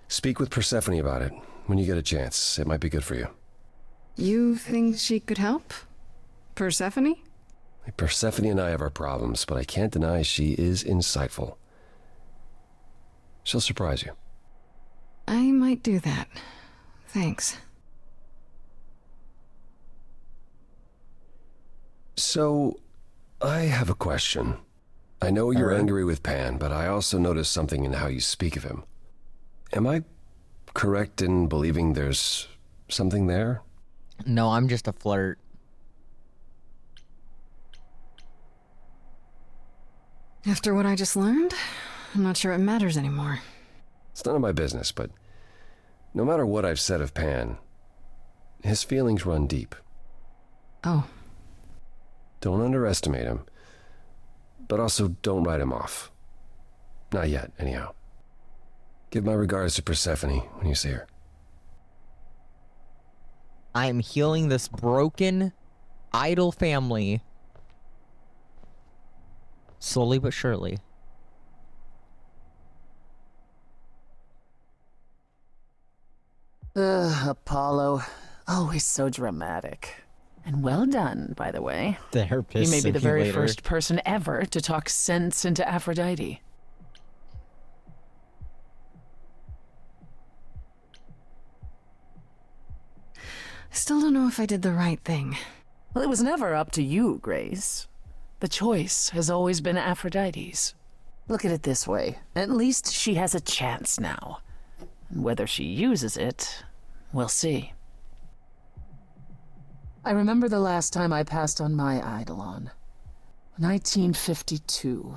speak with Persephone about it when you get a chance. It might be good for you. You think she could help? Persephone? Persephone and I have our problems, but I can't deny she is insightful. She'll surprise you. I might do that. Thanks. So, I have a question. I know you're angry with Pan, but I also noticed something in how you speak of him. Am I correct in believing there's something there? No, I'm just a flirt. After what I just learned, I'm not sure it matters anymore. It's none of my business, but no matter what I've said of Pan, his feelings run deep. Oh. Don't underestimate him, but also don't write him off. Not yet, anyhow. Give my regards to Persephone when you see her. I am healing this broken, idle family. Slowly but surely. Apollo. Always so dramatic. And well done, by the way. Therapist You may be the very simulator. first person ever to talk sense into Aphrodite. I still don't know if I did the right thing. Well, it was never up to you, Grace. The choice has always been Aphrodite's. Look at it this way. At least she has a chance now. And whether she uses it, we'll see. I remember the last time I passed on my Eidolon. 1952.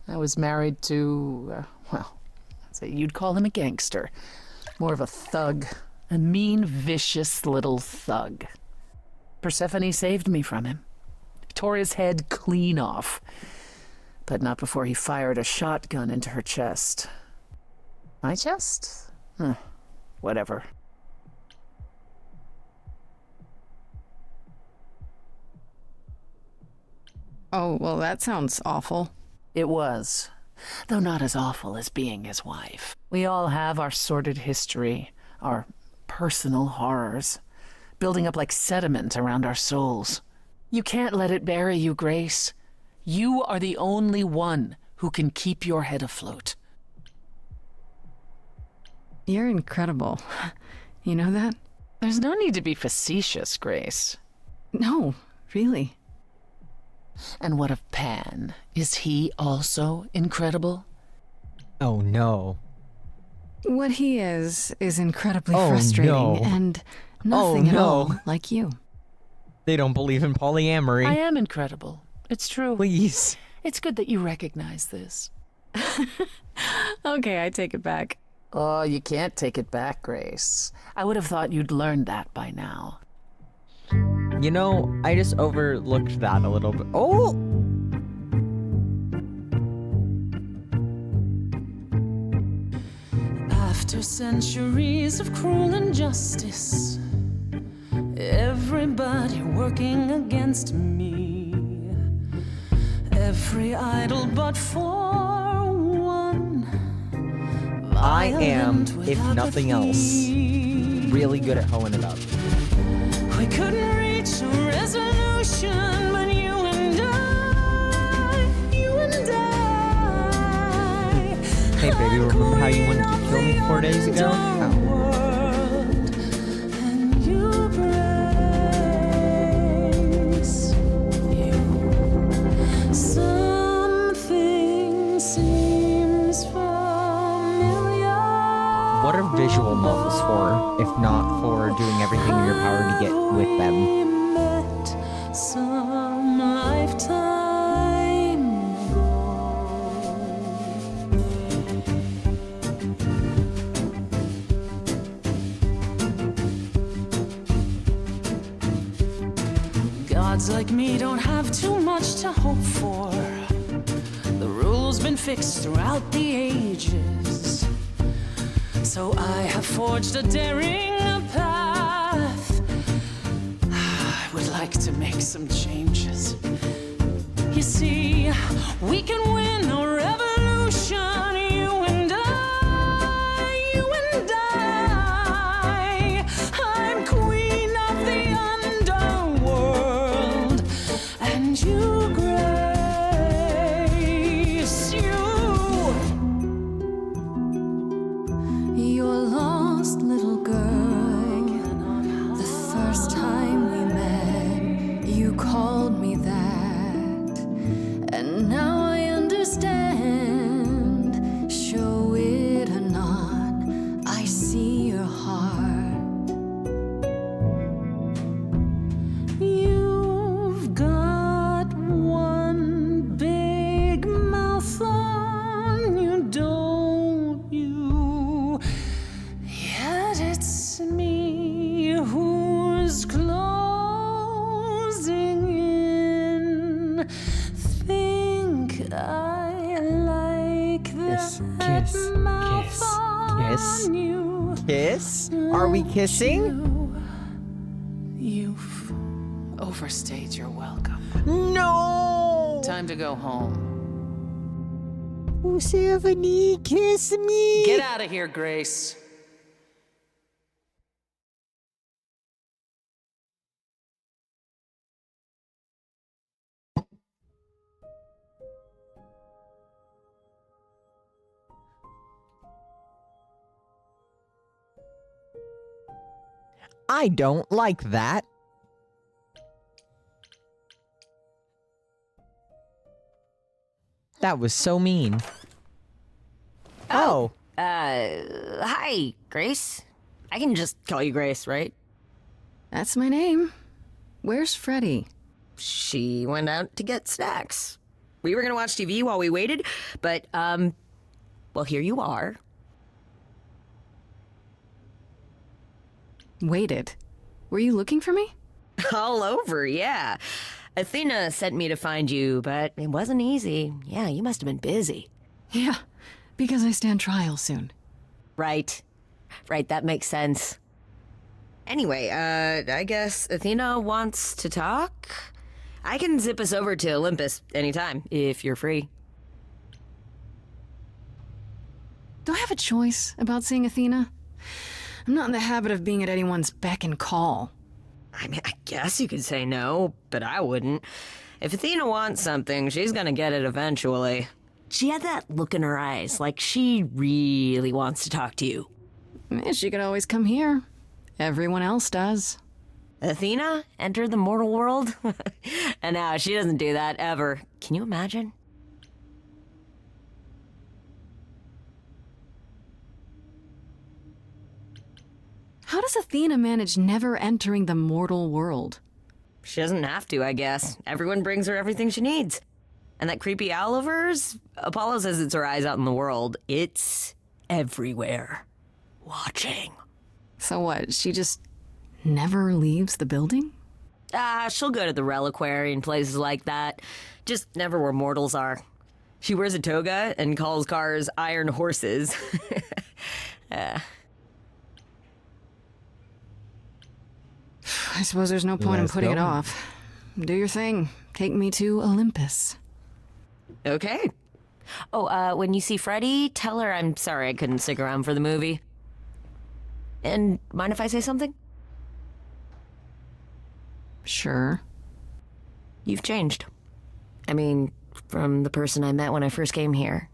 I was married to, well, I'd say you'd call him a gangster. More of a thug. A mean, vicious little thug. Persephone saved me from him. Tore his head clean off. But not before he fired a shotgun into her chest. My chest? Whatever. Oh, well, that sounds awful. It was. Though not as awful as being his wife. We all have our sordid history, our personal horrors, building up like sediment around our souls. You can't let it bury you, Grace. You are the only one who can keep your head afloat. You're incredible. You know that? There's no need to be facetious, Grace. No, really. And what of Pan? Is he also incredible? Oh no. What he is incredibly Oh, frustrating no. and Oh, nothing at no. all like you. They don't believe in polyamory. I am incredible. It's true. Please. It's good that you recognize this. Okay, I take it back. Oh, you can't take it back, Grace. I would have thought you'd learned that by now. You know, I just overlooked that a little bit. Oh! After centuries of cruel injustice, everybody working against me, every idol but for one, I am, violent with if nothing else, apathy. really good at hoeing it up. We couldn't reach a resolution, but you and I. Hey baby, remember how you wanted to kill me 4 days ago? Oh. What are visual novels for, if not for doing everything in your power to get with them? Some lifetime gods like me don't have too much to hope for. The rules been fixed throughout the ages. So I have forged a daring path. I would like to make some changes. You see, we can win a revolution, you and I, you and I. I'm queen of the underworld, and you, Grace, Your lost little girl. The first time we met, you called me that. And now I understand. Show it or not, I see your heart. You've got one big mouth on you, don't you? Yet it's me who's closing in. Think I like Kiss, that kiss, mouth kiss, kiss. on you. Kiss? Are we kissing? You've overstayed your welcome. No! Time to go home. Oh, Stephanie, kiss me! Get out of here, Grace. I don't like that. That was so mean. Oh. Hi, Grace. I can just call you Grace, right? That's my name. Where's Freddie? She went out to get snacks. We were gonna watch TV while we waited, but, well, here you are. Waited. Were you looking for me? All over, yeah. Athena sent me to find you, but it wasn't easy. Yeah, you must have been busy. Yeah, because I stand trial soon. Right. Right, that makes sense. Anyway, I guess Athena wants to talk? I can zip us over to Olympus anytime, if you're free. Do I have a choice about seeing Athena? I'm not in the habit of being at anyone's beck and call. I mean, I guess you could say no, but I wouldn't. If Athena wants something, she's gonna get it eventually. She had that look in her eyes, like she really wants to talk to you. She could always come here. Everyone else does. Athena entered the mortal world? And now she doesn't do that ever. Can you imagine? How does Athena manage never entering the mortal world? She doesn't have to, I guess. Everyone brings her everything she needs. And that creepy owl of hers? Apollo says it's her eyes out in the world. It's everywhere. Watching. So what, she just never leaves the building? She'll go to the reliquary and places like that. Just never where mortals are. She wears a toga and calls cars iron horses. I suppose there's no point in putting it off. Do your thing. Take me to Olympus. Okay. Oh, when you see Freddie, tell her I'm sorry I couldn't stick around for the movie. And mind if I say something? Sure. You've changed. I mean, from the person I met when I first came here.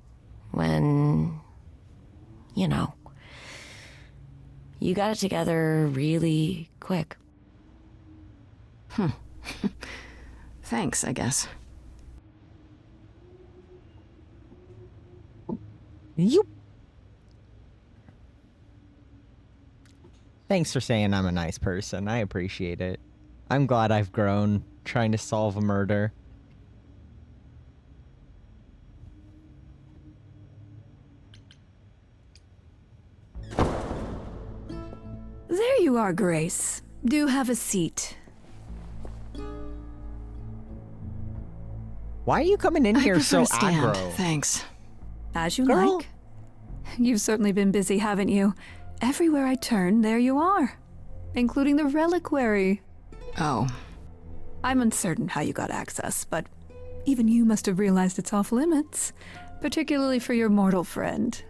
When, you know, you got it together really quick. Thanks, I guess. You. Thanks for saying I'm a nice person. I appreciate it. I'm glad I've grown trying to solve a murder. There you are, Grace. Do have a seat. Why are you coming in here so aggro? Thanks. As you Girl. like. You've certainly been busy, haven't you? Everywhere I turn, there you are. Including the reliquary. Oh. I'm uncertain how you got access, but even you must have realized it's off limits. Particularly for your mortal friend.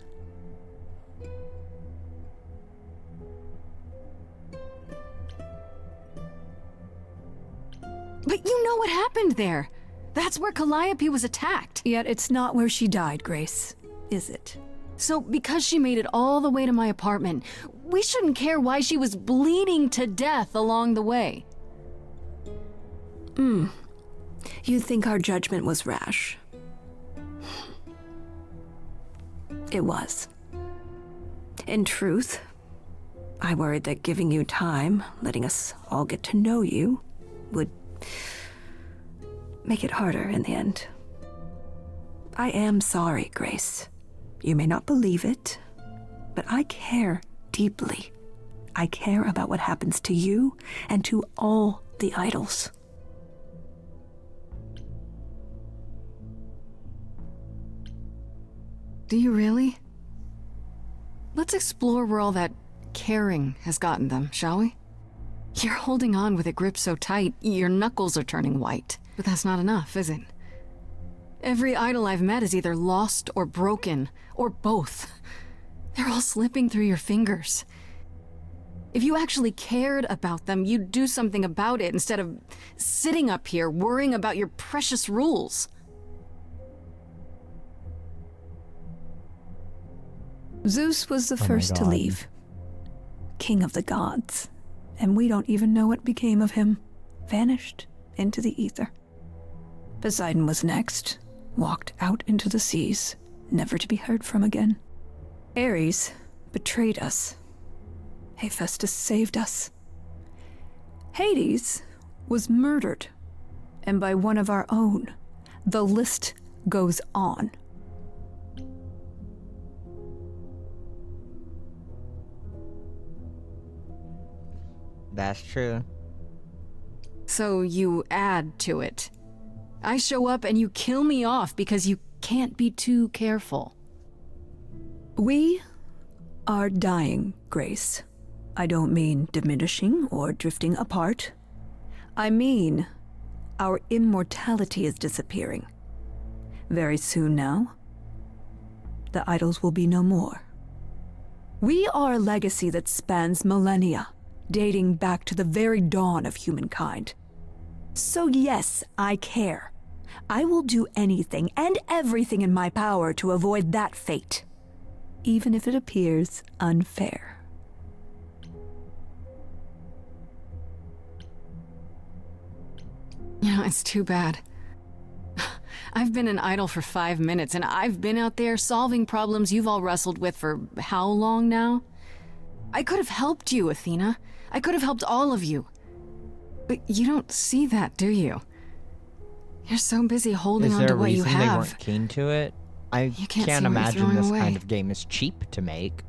But you know what happened there. That's where Calliope was attacked. Yet it's not where she died, Grace, is it? So because she made it all the way to my apartment, we shouldn't care why she was bleeding to death along the way. You think our judgment was rash? It was. In truth, I worried that giving you time, letting us all get to know you, would make it harder in the end. I am sorry, Grace. You may not believe it, but I care deeply. I care about what happens to you and to all the idols. Do you really? Let's explore where all that caring has gotten them, shall we? You're holding on with a grip so tight, your knuckles are turning white. But that's not enough, is it? Every idol I've met is either lost or broken, or both. They're all slipping through your fingers. If you actually cared about them, you'd do something about it instead of sitting up here worrying about your precious rules. Zeus was the first to leave. King of the gods. And we don't even know what became of him. Vanished into the ether. Poseidon was next. Walked out into the seas, never to be heard from again. Ares betrayed us. Hephaestus saved us. Hades was murdered. And by one of our own. The list goes on. That's true. So you add to it. I show up and you kill me off because you can't be too careful. We are dying, Grace. I don't mean diminishing or drifting apart. I mean our immortality is disappearing. Very soon now, the idols will be no more. We are a legacy that spans millennia, dating back to the very dawn of humankind. So yes, I care. I will do anything and everything in my power to avoid that fate, even if it appears unfair. You know, it's too bad. I've been an idol for 5 minutes, and I've been out there solving problems you've all wrestled with for how long now? I could have helped you, Athena. I could have helped all of you. But you don't see that, do you? You're so busy holding on to what you Is there a reason they have. weren't keen to it? I You can't can't see what you're imagine throwing this away. kind of game is cheap to make.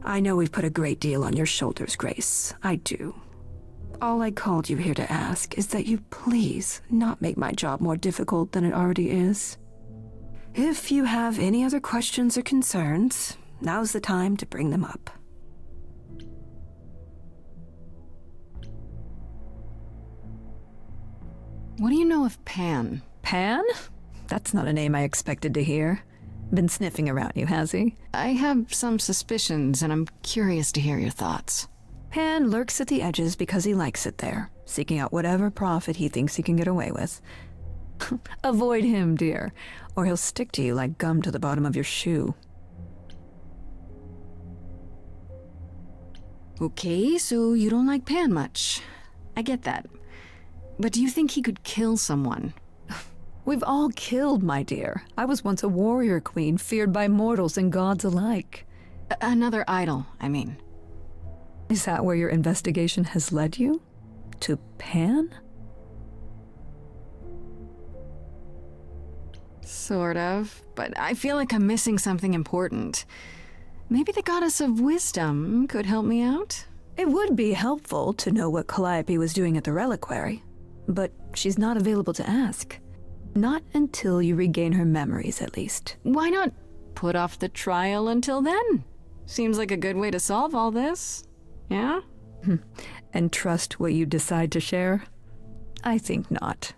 I know we've put a great deal on your shoulders, Grace. I do. All I called you here to ask is that you please not make my job more difficult than it already is. If you have any other questions or concerns, now's the time to bring them up. What do you know of Pan? Pan? That's not a name I expected to hear. Been sniffing around you, has he? I have some suspicions, and I'm curious to hear your thoughts. Pan lurks at the edges because he likes it there, seeking out whatever profit he thinks he can get away with. Avoid him, dear, or he'll stick to you like gum to the bottom of your shoe. Okay, so you don't like Pan much. I get that. But do you think he could kill someone? We've all killed, my dear. I was once a warrior queen, feared by mortals and gods alike. Another idol, I mean. Is that where your investigation has led you? To Pan? Sort of, but I feel like I'm missing something important. Maybe the goddess of wisdom could help me out? It would be helpful to know what Calliope was doing at the reliquary, but she's not available to ask. Not until you regain her memories, at least. Why not put off the trial until then? Seems like a good way to solve all this. Yeah? And trust what you decide to share? I think not.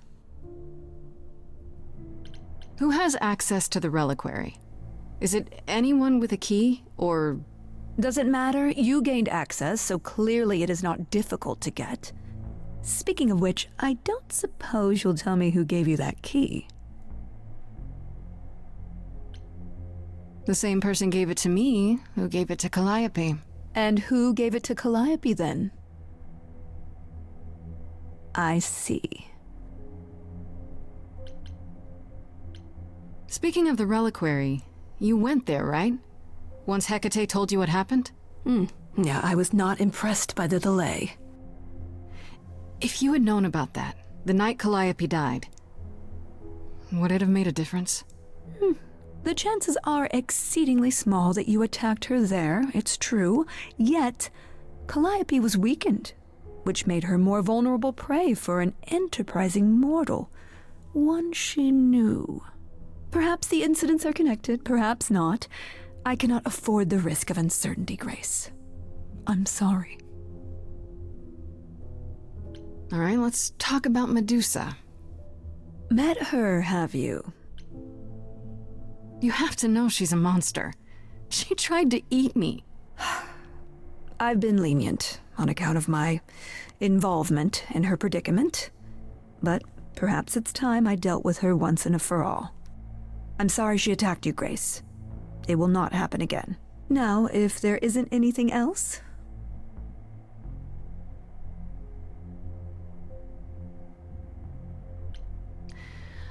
Who has access to the reliquary? Is it anyone with a key, or... Doesn't matter. You gained access, so clearly it is not difficult to get. Speaking of which, I don't suppose you'll tell me who gave you that key. The same person gave it to me who gave it to Calliope. And who gave it to Calliope, then? I see. Speaking of the reliquary, you went there, right? Once Hecate told you what happened? Yeah, I was not impressed by the delay. If you had known about that, the night Calliope died, would it have made a difference? The chances are exceedingly small that you attacked her there, it's true. Yet, Calliope was weakened, which made her more vulnerable prey for an enterprising mortal, one she knew. Perhaps the incidents are connected, perhaps not. I cannot afford the risk of uncertainty, Grace. I'm sorry. All right, let's talk about Medusa. Met her, have you? You have to know she's a monster. She tried to eat me. I've been lenient on account of my involvement in her predicament, but perhaps it's time I dealt with her once and for all. I'm sorry she attacked you, Grace. It will not happen again. Now, if there isn't anything else...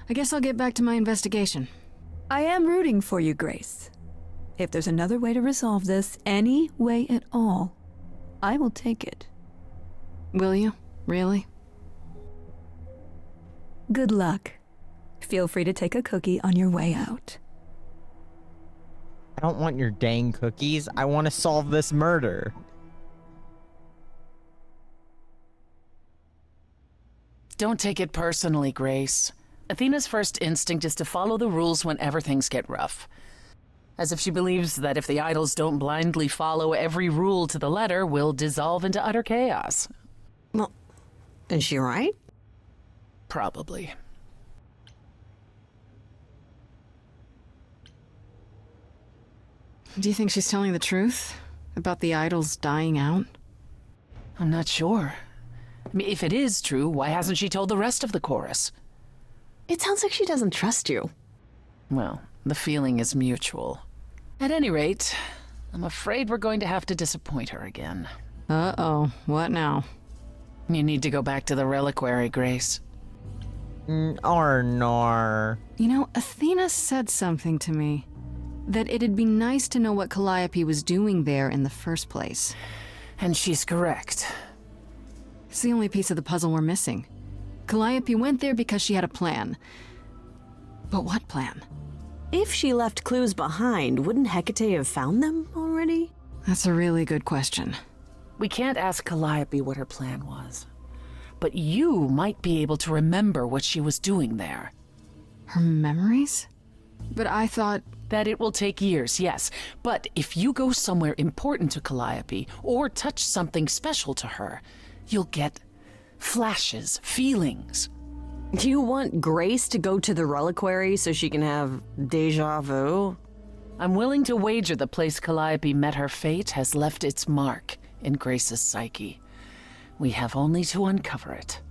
I guess I'll get back to my investigation. I am rooting for you, Grace. If there's another way to resolve this, any way at all, I will take it. Will you? Really? Good luck. Feel free to take a cookie on your way out. I don't want your dang cookies. I want to solve this murder. Don't take it personally, Grace. Athena's first instinct is to follow the rules whenever things get rough. As if she believes that if the idols don't blindly follow every rule to the letter, we'll dissolve into utter chaos. Well, is she right? Probably. Do you think she's telling the truth? About the idols dying out? I'm not sure. I mean, if it is true, why hasn't she told the rest of the chorus? It sounds like she doesn't trust you. Well, the feeling is mutual. At any rate, I'm afraid we're going to have to disappoint her again. Uh-oh, what now? You need to go back to the reliquary, Grace. Or nor. You know, Athena said something to me. That it'd be nice to know what Calliope was doing there in the first place. And she's correct. It's the only piece of the puzzle we're missing. Calliope went there because she had a plan. But what plan? If she left clues behind, wouldn't Hecate have found them already? That's a really good question. We can't ask Calliope what her plan was. But you might be able to remember what she was doing there. Her memories? But I thought... That it will take years, yes. But if you go somewhere important to Calliope, or touch something special to her, you'll get flashes, feelings. Do you want Grace to go to the reliquary so she can have deja vu? I'm willing to wager the place Calliope met her fate has left its mark in Grace's psyche. We have only to uncover it.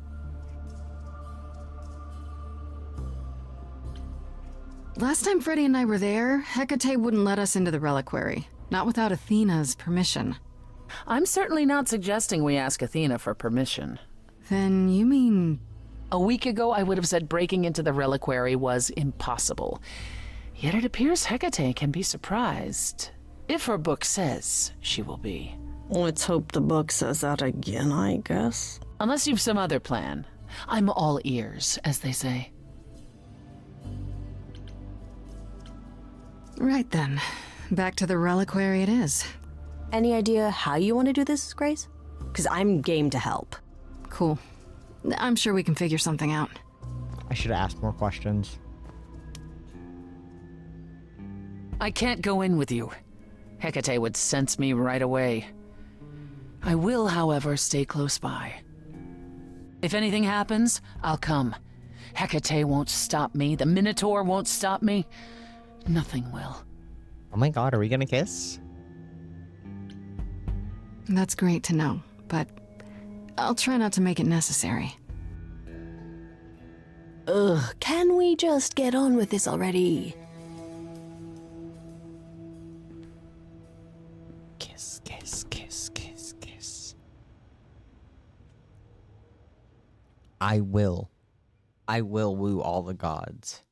Last time Freddy and I were there, Hecate wouldn't let us into the reliquary. Not without Athena's permission. I'm certainly not suggesting we ask Athena for permission. Then you mean... A week ago, I would have said breaking into the reliquary was impossible. Yet it appears Hecate can be surprised. If her book says she will be. Let's hope the book says that again, I guess. Unless you've some other plan. I'm all ears, as they say. Right then. Back to the reliquary it is. Any idea how you want to do this, Grace? Because I'm game to help. Cool. I'm sure we can figure something out. I should have asked more questions. I can't go in with you. Hecate would sense me right away. I will, however, stay close by. If anything happens, I'll come. Hecate won't stop me. The Minotaur won't stop me. Nothing will. Oh my god, are we gonna kiss? That's great to know, but I'll try not to make it necessary. Ugh, can we just get on with this already? Kiss, kiss, kiss, kiss, kiss. I will woo all the gods.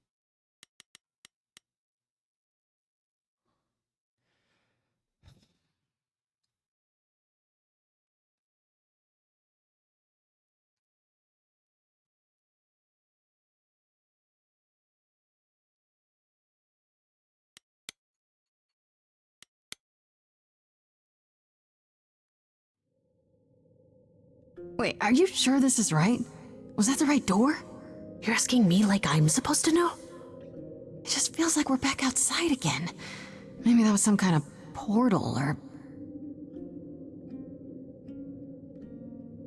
Wait, are you sure this is right? Was that the right door? You're asking me like I'm supposed to know? It just feels like we're back outside again. Maybe that was some kind of portal or...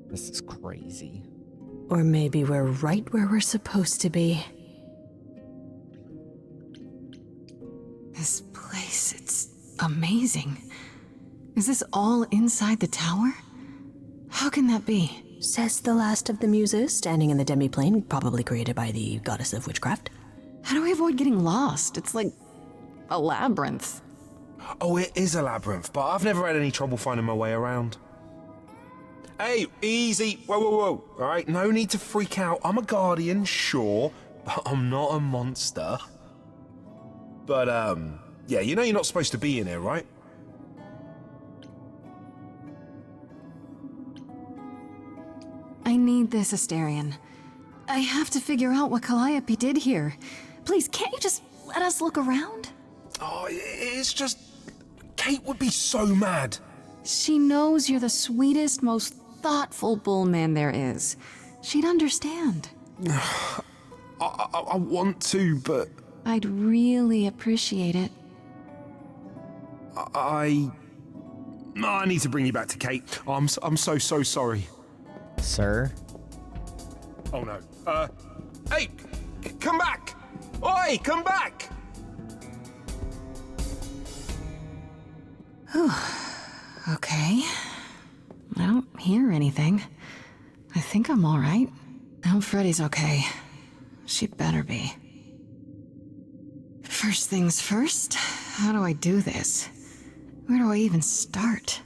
This is crazy. Or maybe we're right where we're supposed to be. This place, it's amazing. Is this all inside the tower? How can that be? Says the last of the muses standing in the demiplane, probably created by the goddess of witchcraft. How do we avoid getting lost? It's like a labyrinth. Oh, it is a labyrinth, but I've never had any trouble finding my way around. Hey, easy. Whoa, whoa, whoa. All right, no need to freak out. I'm a guardian, sure, but I'm not a monster. But, yeah, you know you're not supposed to be in here, right? I need this, Asterion. I have to figure out what Calliope did here. Please, can't you just let us look around? Oh, it's just... Kate would be so mad. She knows you're the sweetest, most thoughtful bullman there is. She'd understand. I want to, but... I'd really appreciate it. I need to bring you back to Kate. I'm so sorry. Sir? Oh no. Hey! Come back! Oi, come back! Okay. I don't hear anything. I think I'm all right. I hope Freddy's okay. She better be. First things first, how do I do this? Where do I even start?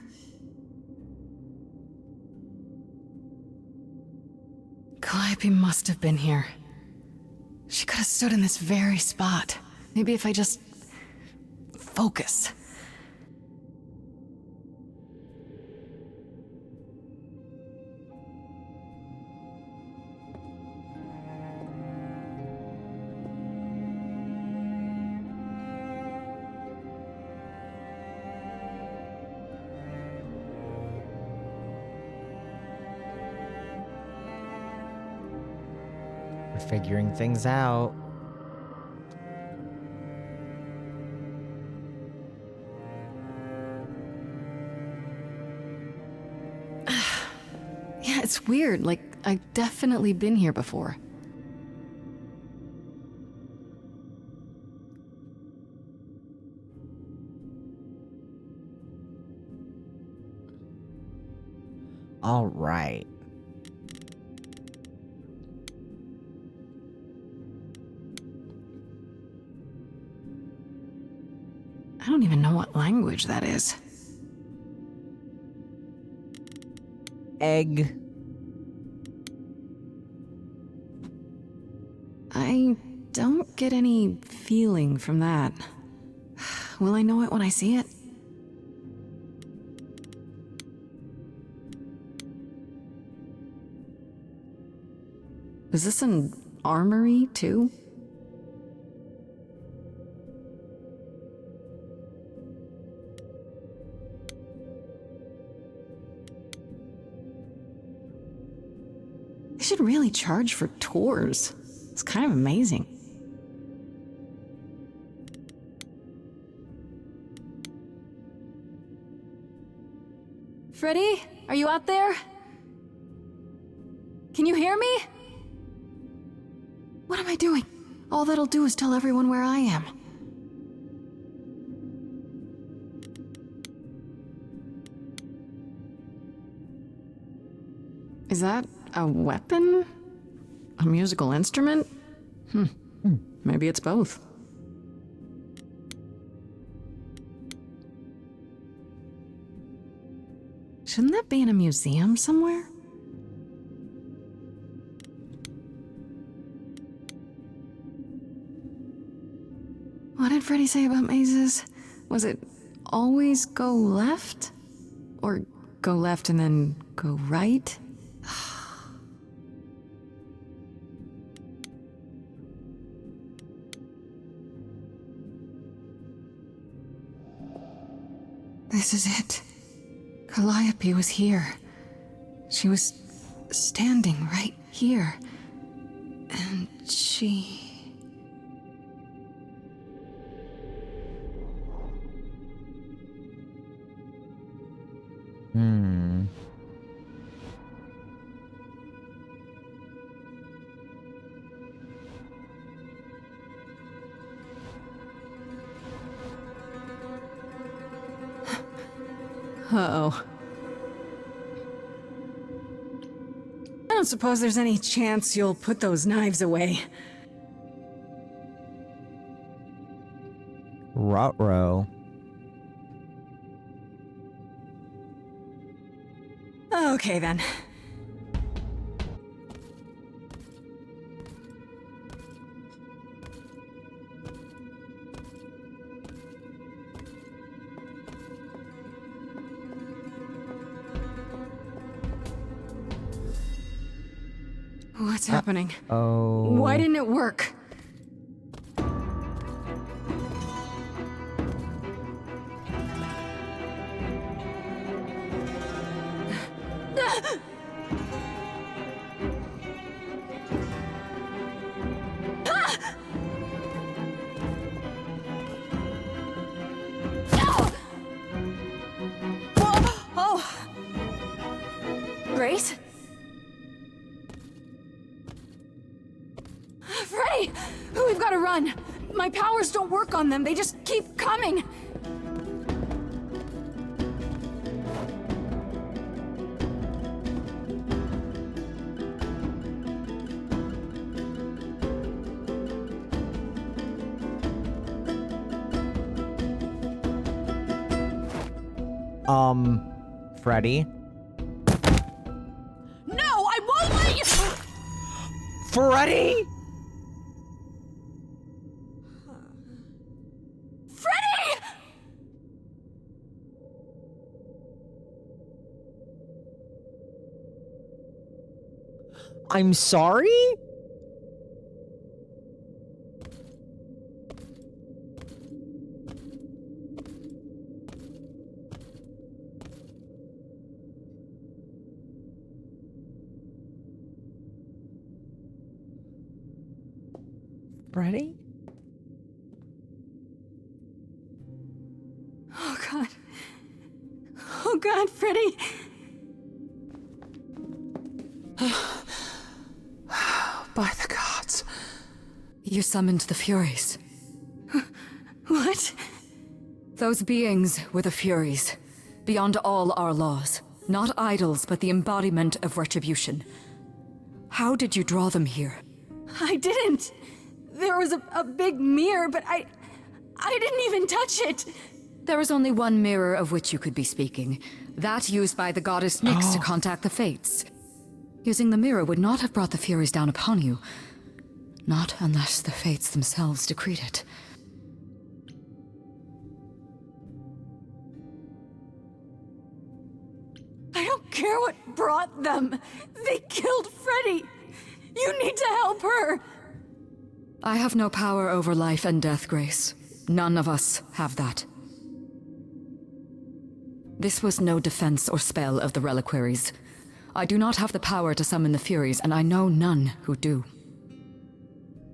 Calliope must have been here. She could have stood in this very spot. Maybe if I just focus. We're figuring things out. Yeah, it's weird. Like, I've definitely been here before. All right. I don't even know what language that is. Egg. I don't get any feeling from that. Will I know it when I see it? Is this an armory, too? They should really charge for tours. It's kind of amazing. Freddy, are you out there? Can you hear me? What am I doing? All that'll do is tell everyone where I am. Is that a weapon? A musical instrument? Maybe it's both. Shouldn't that be in a museum somewhere? What did Freddy say about mazes? Was it always go left? Or go left and then go right? This is it. Calliope was here. She was standing right here. And she... Uh-oh. I don't suppose there's any chance you'll put those knives away. Ruh-roh. Okay, then. What's happening? Oh. Why didn't it work? Grace? Freddy! We've got to run! My powers don't work on them, they just keep coming! Freddy? No, I won't let you! Freddy? Freddy! I'm sorry? Freddy? Oh god. Oh god, Freddy! By the gods. You summoned the Furies. What? Those beings were the Furies, beyond all our laws. Not idols, but the embodiment of retribution. How did you draw them here? I didn't! There was a big mirror, but I didn't even touch it! There was only one mirror of which you could be speaking. That used by the goddess Nyx to contact the Fates. Using the mirror would not have brought the Furies down upon you. Not unless the Fates themselves decreed it. I don't care what brought them. They killed Freddy. You need to help her. I have no power over life and death, Grace. None of us have that. This was no defense or spell of the reliquaries. I do not have the power to summon the Furies, and I know none who do.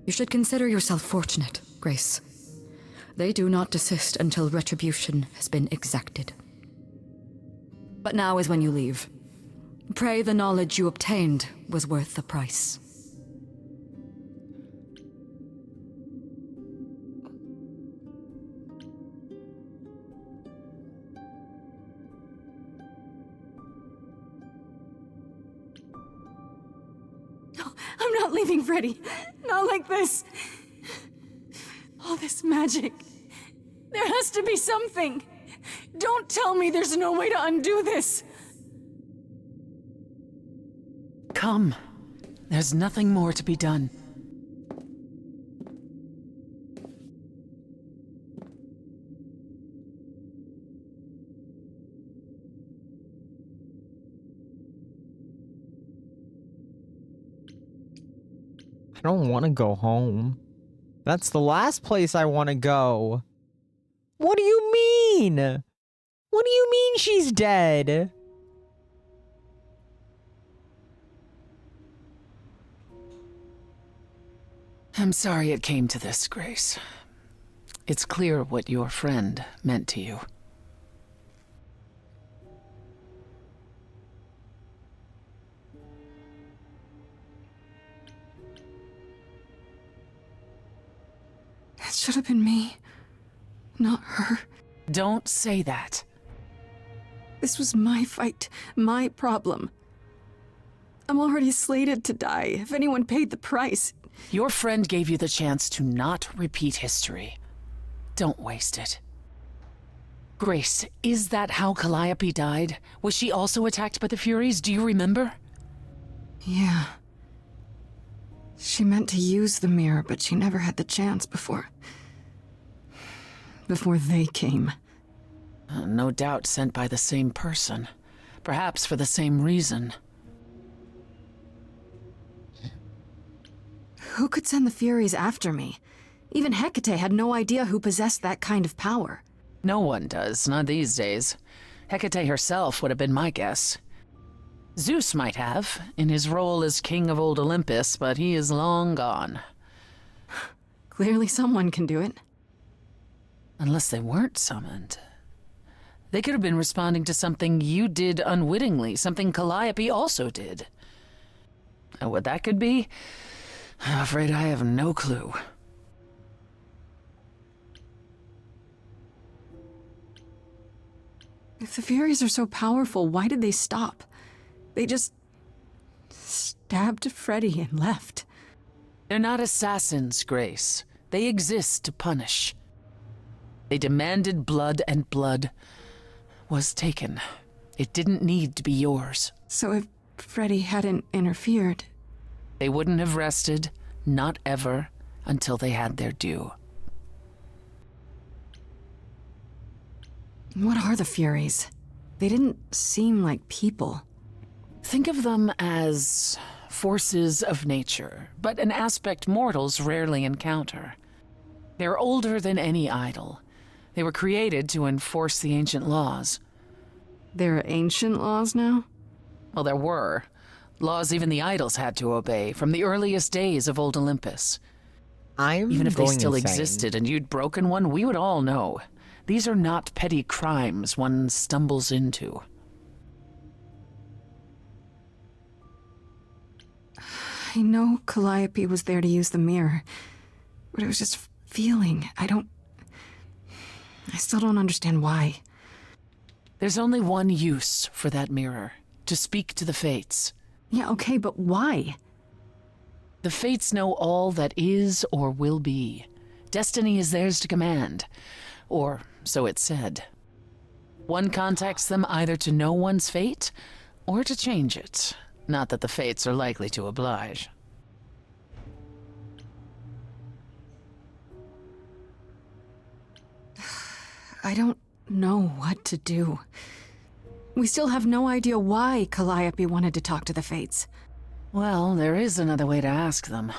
You should consider yourself fortunate, Grace. They do not desist until retribution has been exacted. But now is when you leave. Pray the knowledge you obtained was worth the price. I'm not leaving Freddy. Not like this. All this magic. There has to be something. Don't tell me there's no way to undo this. Come. There's nothing more to be done. I don't want to go home. That's the last place I want to go. What do you mean? What do you mean she's dead? I'm sorry it came to this, Grace. It's clear what your friend meant to you. It should have been me, not her. Don't say that. This was my fight, my problem. I'm already slated to die. If anyone paid the price... Your friend gave you the chance to not repeat history. Don't waste it. Grace, is that how Calliope died? Was she also attacked by the Furies? Do you remember? Yeah. She meant to use the mirror, but she never had the chance before they came. No doubt sent by the same person. Perhaps for the same reason. Who could send the Furies after me? Even Hecate had no idea who possessed that kind of power. No one does, not these days. Hecate herself would have been my guess. Zeus might have, in his role as king of old Olympus, but he is long gone. Clearly someone can do it. Unless they weren't summoned. They could have been responding to something you did unwittingly, something Calliope also did. And what that could be? I'm afraid I have no clue. If the Furies are so powerful, why did they stop? They just stabbed Freddy and left. They're not assassins, Grace. They exist to punish. They demanded blood, and blood was taken. It didn't need to be yours. So if Freddy hadn't interfered, They wouldn't have rested, not ever, until they had their due. What are the Furies? They didn't seem like people. Think of them as forces of nature, but an aspect mortals rarely encounter. They're older than any idol. They were created to enforce the ancient laws. There are ancient laws now? Well, there were. Laws even the idols had to obey from the earliest days of old Olympus. Even if they still existed and you'd broken one, we would all know. These are not petty crimes one stumbles into. I know Calliope was there to use the mirror, but it was just feeling. I still don't understand why. There's only one use for that mirror, to speak to the Fates. Yeah, okay, but why? The Fates know all that is or will be. Destiny is theirs to command, or so it's said. One contacts them either to know one's fate, or to change it. Not that the Fates are likely to oblige. I don't know what to do. We still have no idea why Calliope wanted to talk to the Fates. Well, there is another way to ask them.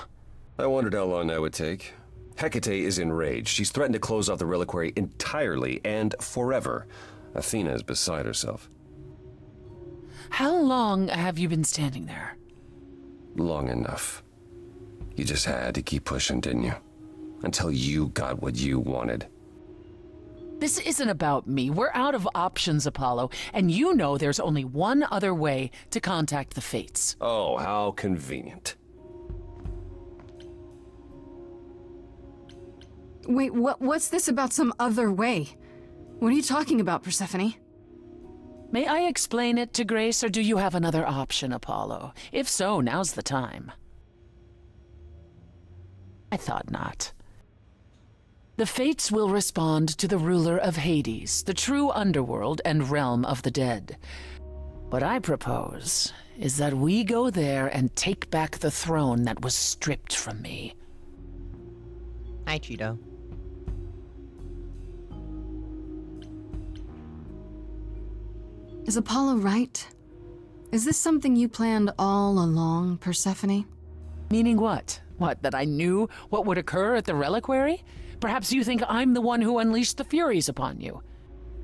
I wondered how long that would take. Hecate is enraged. She's threatened to close off the reliquary entirely and forever. Athena is beside herself. How long have you been standing there? Long enough. You just had to keep pushing, didn't you? Until you got what you wanted. This isn't about me. We're out of options, Apollo, and you know there's only one other way to contact the Fates. Oh, how convenient. Wait, what's this about some other way? What are you talking about, Persephone? May I explain it to Grace, or do you have another option, Apollo? If so, now's the time. I thought not. The Fates will respond to the ruler of Hades, the true underworld and realm of the dead. What I propose is that we go there and take back the throne that was stripped from me. Hi, Cheeto. Is Apollo right? Is this something you planned all along, Persephone? Meaning what? What, that I knew what would occur at the reliquary? Perhaps you think I'm the one who unleashed the Furies upon you.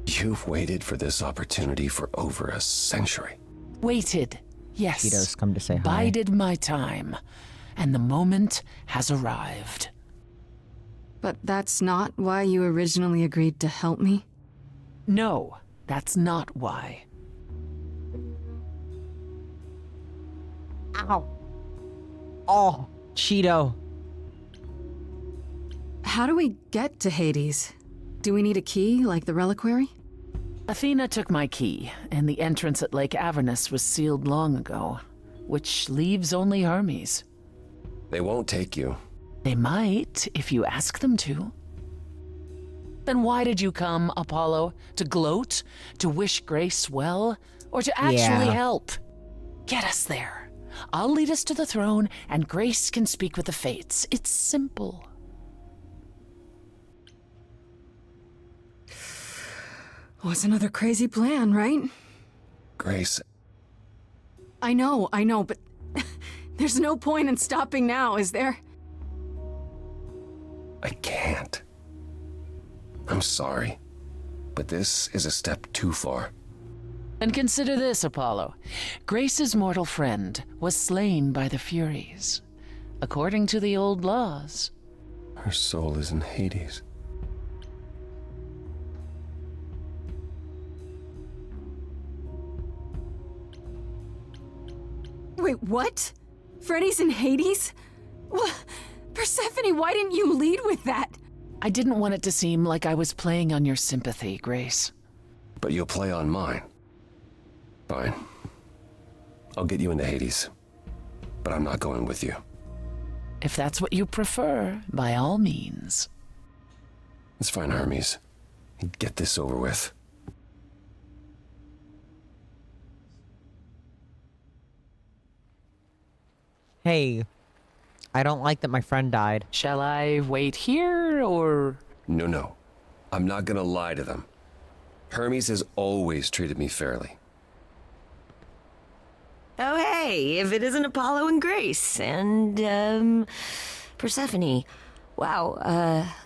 You've waited for this opportunity for over a century. Waited, yes. Cheeto's come to say hi. Bided my time, and the moment has arrived. But that's not why you originally agreed to help me? No, that's not why. Ow. Oh, Cheeto. How do we get to Hades? Do we need a key, like the reliquary? Athena took my key, and the entrance at Lake Avernus was sealed long ago, which leaves only Hermes. They won't take you. They might, if you ask them to. Then why did you come, Apollo? To gloat? To wish Grace well? Or to actually help? Get us there. I'll lead us to the throne, and Grace can speak with the Fates. It's simple. Was another crazy plan, right? Grace. I know, but there's no point in stopping now, is there? I can't. I'm sorry, but this is a step too far. And consider this, Apollo. Grace's mortal friend was slain by the Furies, according to the old laws. Her soul is in Hades. Wait, what? Freddy's in Hades? What? Persephone, why didn't you lead with that? I didn't want it to seem like I was playing on your sympathy, Grace. But you'll play on mine. Fine. I'll get you into Hades. But I'm not going with you. If that's what you prefer, by all means. Let's find Hermes and get this over with. Hey, I don't like that my friend died. Shall I wait here, or...? No. I'm not gonna lie to them. Hermes has always treated me fairly. Oh, hey, if it isn't Apollo and Grace and, Persephone. Wow,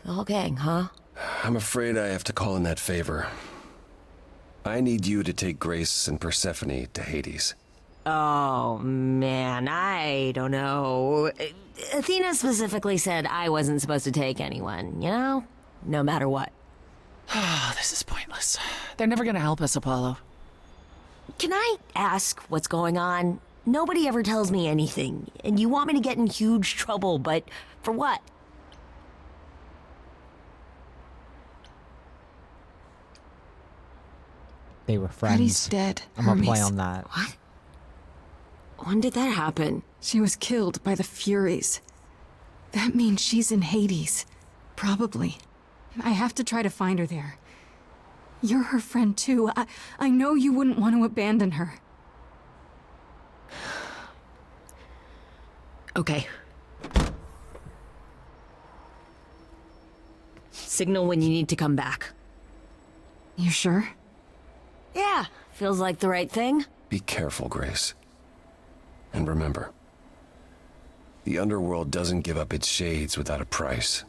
the whole gang, huh? I'm afraid I have to call in that favor. I need you to take Grace and Persephone to Hades. Oh, man, I don't know. Athena specifically said I wasn't supposed to take anyone, you know? No matter what. This is pointless. They're never gonna help us, Apollo. Can I ask what's going on? Nobody ever tells me anything, and you want me to get in huge trouble, but for what? They were friends. Freddie's dead. I'm gonna play Hermes. on that. What? When did that happen? She was killed by the Furies. That means she's in Hades. Probably. I have to try to find her there. You're her friend too. I know you wouldn't want to abandon her. Okay. Signal when you need to come back. You sure? Yeah, feels like the right thing. Be careful, Grace. And remember, the underworld doesn't give up its shades without a price.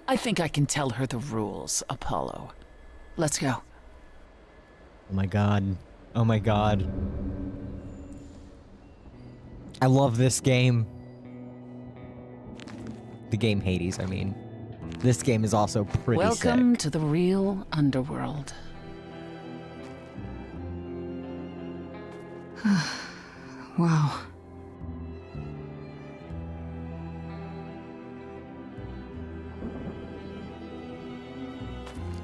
I think I can tell her the rules, Apollo. Let's go. Oh my god. Oh my god. I love this game. The game Hades, I mean. This game is also pretty Welcome sick. to the real underworld. Wow.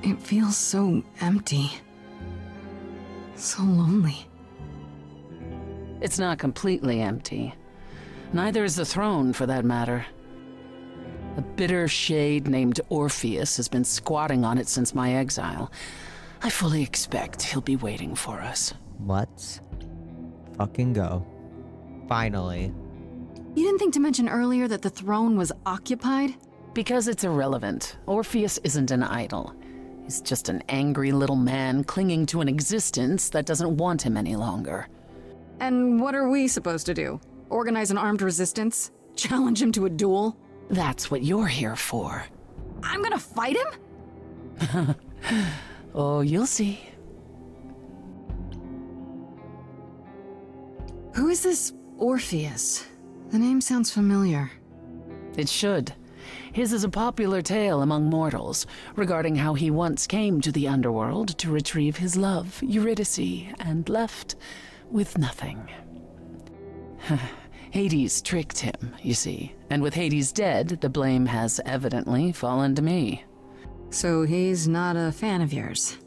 It feels so empty. So lonely. It's not completely empty. Neither is the throne, for that matter. A bitter shade named Orpheus has been squatting on it since my exile. I fully expect he'll be waiting for us. Let's fucking go. Finally. You didn't think to mention earlier that the throne was occupied? Because it's irrelevant. Orpheus isn't an idol. He's just an angry little man clinging to an existence that doesn't want him any longer. And what are we supposed to do? Organize an armed resistance? Challenge him to a duel? That's what you're here for. I'm gonna fight him? Oh, you'll see. Who is this Orpheus? The name sounds familiar. It should. His is a popular tale among mortals regarding how he once came to the underworld to retrieve his love, Eurydice, and left with nothing. Hades tricked him, you see, and with Hades dead, the blame has evidently fallen to me. So he's not a fan of yours?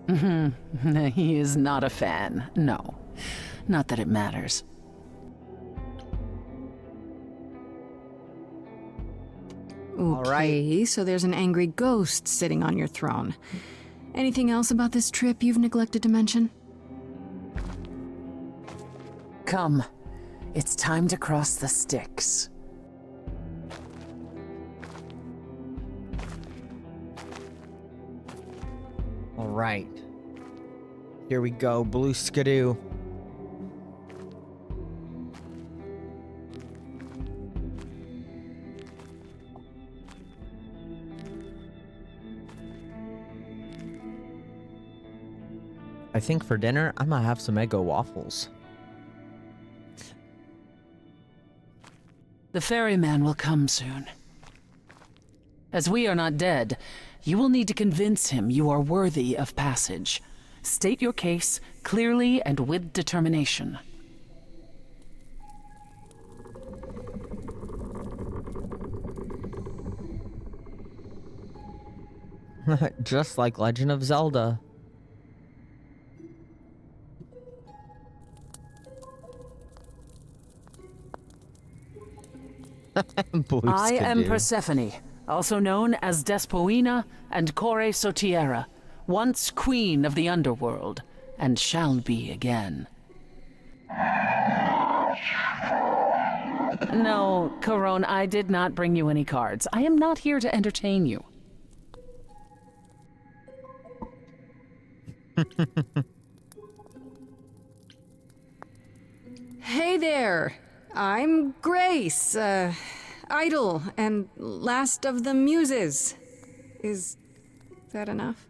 He is not a fan, no. Not that it matters. Okay, so there's an angry ghost sitting on your throne. Anything else about this trip you've neglected to mention? Come. It's time to cross the Styx. All right. Here we go, Blue Skidoo. I think for dinner, I'm gonna have some Eggo waffles. The ferryman will come soon. As we are not dead, you will need to convince him you are worthy of passage. State your case clearly and with determination. Just like Legend of Zelda. I am Persephone, also known as Despoina and Kore Sotiera, once queen of the underworld, and shall be again. No, Corone, I did not bring you any cards. I am not here to entertain you. Hey there. I'm Grace, Idol and last of the Muses. Is that enough?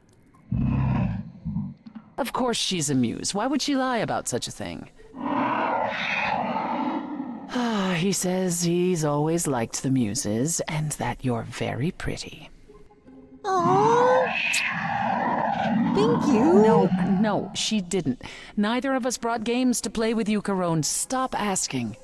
Of course she's a muse. Why would she lie about such a thing? He says he's always liked the Muses and that you're very pretty. Aww. Thank you. No, she didn't. Neither of us brought games to play with you, Corone. Stop asking.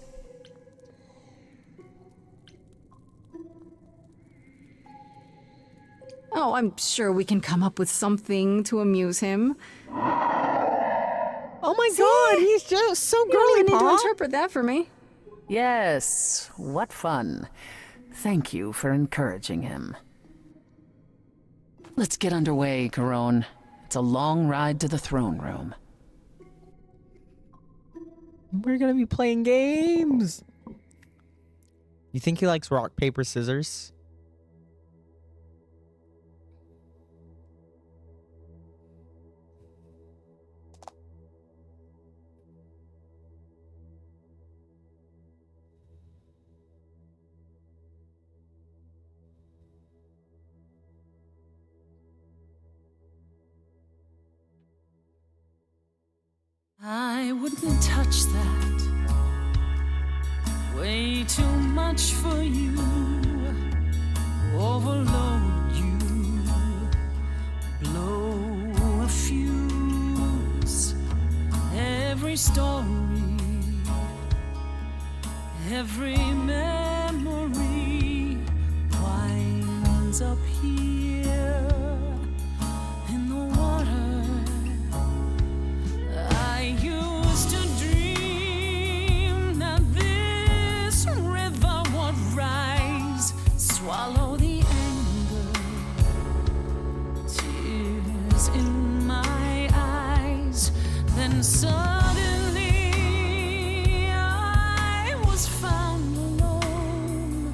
Oh, I'm sure we can come up with something to amuse him. Oh my God, he's just so You don't girly, even need to Pa. interpret that for me. Yes, what fun. Thank you for encouraging him. Let's get underway, Corone. It's a long ride to the throne room. We're gonna be playing games. You think he likes rock, paper, scissors? I wouldn't touch that. Way too much for you. Overload you. Blow a fuse. Every story. Every memory winds up here in the water. I used to dream that this river would rise, swallow the anger, tears in my eyes. Then suddenly I was found alone.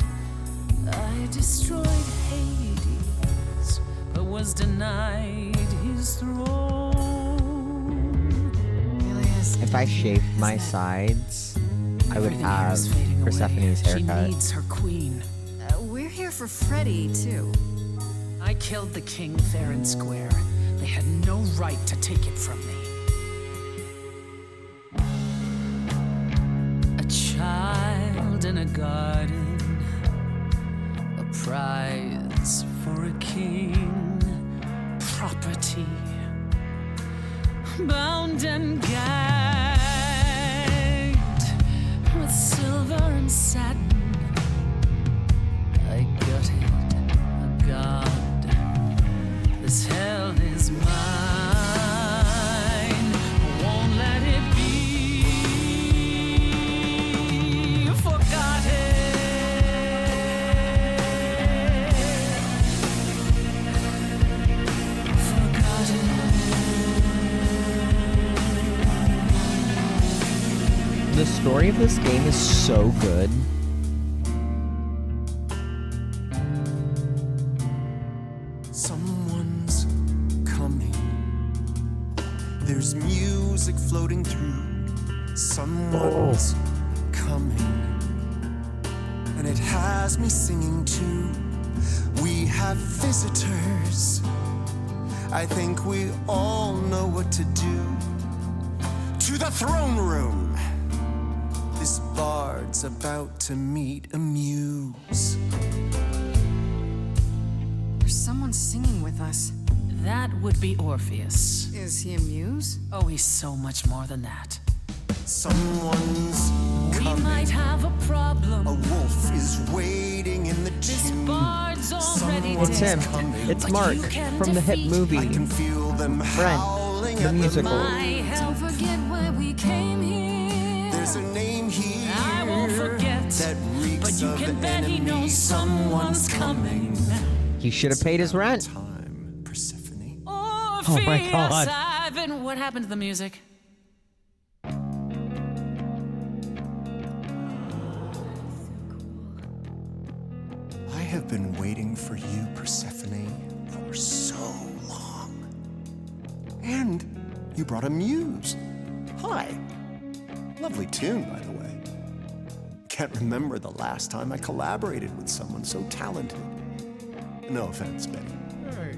I destroyed Hades, but was denied his throne. If I shaved my sides, I would have Persephone's haircut. She needs her queen. We're here for Freddy, too. I killed the king fair and square. They had no right to take it from me. A child in a garden, a prize for a king, property, bound and gagged with silver and satin. I gutted a god. This hell is mine. Won't let it be forgotten. The story of this game is so good. Someone's coming. There's music floating through. Someone's coming. And it has me singing too. We have visitors. I think we all know what to do. To the throne room. This bard's about to meet a muse. There's someone singing with us. That would be Orpheus. Is he a muse? Oh, he's so much more than that. Someone's coming. We might have a problem. A wolf is waiting in the This tomb. bard's already It's him. dead. It's But Mark you can from the hit defeat movie I can feel them Friend, howling the at musical. Don't forget why we came here. There's a name here I won't forget. that reeks But you of can bet he enemy. knows someone's coming. He should have paid his rent. Oh my God. Ivan, what happened to the music? have been waiting for you, Persephone, for so long. And you brought a muse. Hi. Lovely tune, by the way. Can't remember the last time I collaborated with someone so talented. No offense, Benny. Hey.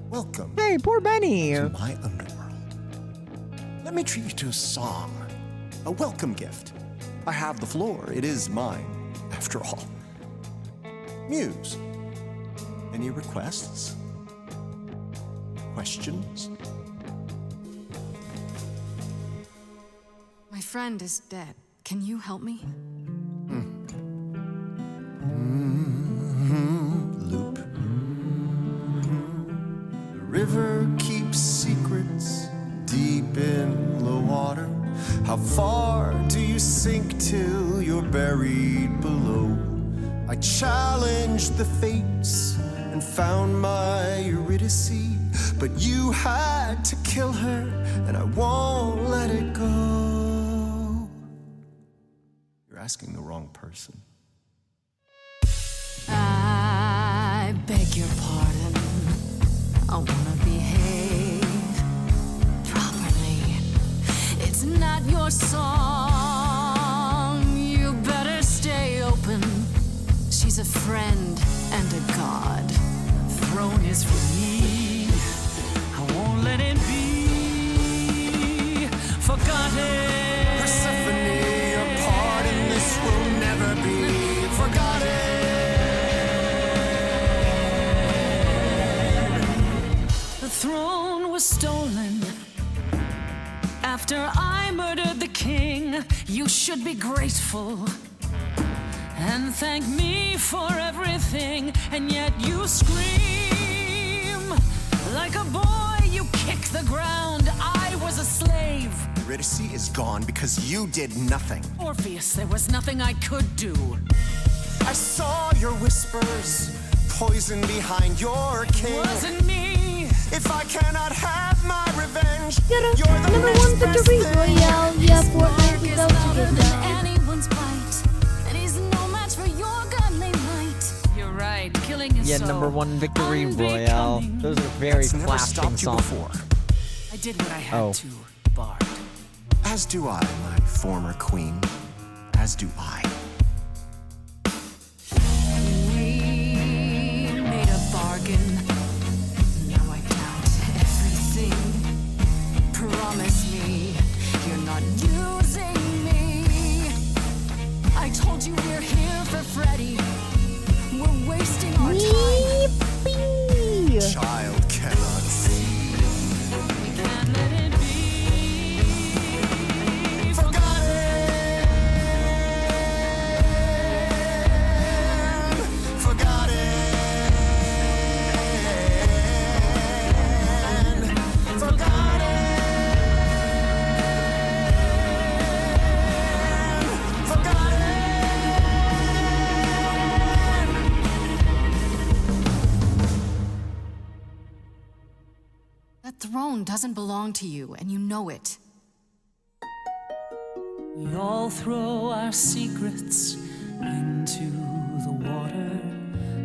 Welcome. Hey, poor Benny. To my underworld. Let me treat you to a song. A welcome gift. I have the floor. It is mine, after all. Muse. Any requests? Questions? My friend is dead. Can you help me? Loop. The river keeps secrets deep in the water. How far do you sink till you're buried below? I challenged the fates and found my Eurydice, but you had to kill her, and I won't let it go. You're asking the wrong person. I beg your pardon. I wanna behave properly. It's not your song. You better stay open. She's a friend and a god. Throne is for me. I won't let it be forgotten. Persephone, a part in this will never be forgotten. The throne was stolen after I murdered the king. You should be grateful and thank me for everything, and yet you scream like a boy. You kick the ground. I was a slave. Eurydice is gone because you did nothing. Orpheus, there was nothing I could do. I saw your whispers, poison behind your king. Wasn't me. If I cannot have my revenge, You're the number next one best victory thing. royale. Yeah, Fortnite without you get that. Anyone's bite, and he's no match for your godly might. You're right, killing is Yeah, so number one victory royale. Those are very That's never flashing stopped you songs. before. I did what I had to, Bard. As do I, my former queen. As do I. We made a bargain. Now I doubt everything. Promise me you're not using me. I told you we're here for Freddy. We're wasting our time. Child cannot see. We can't let it be That throne doesn't belong to you, and you know it. We all throw our secrets into the water.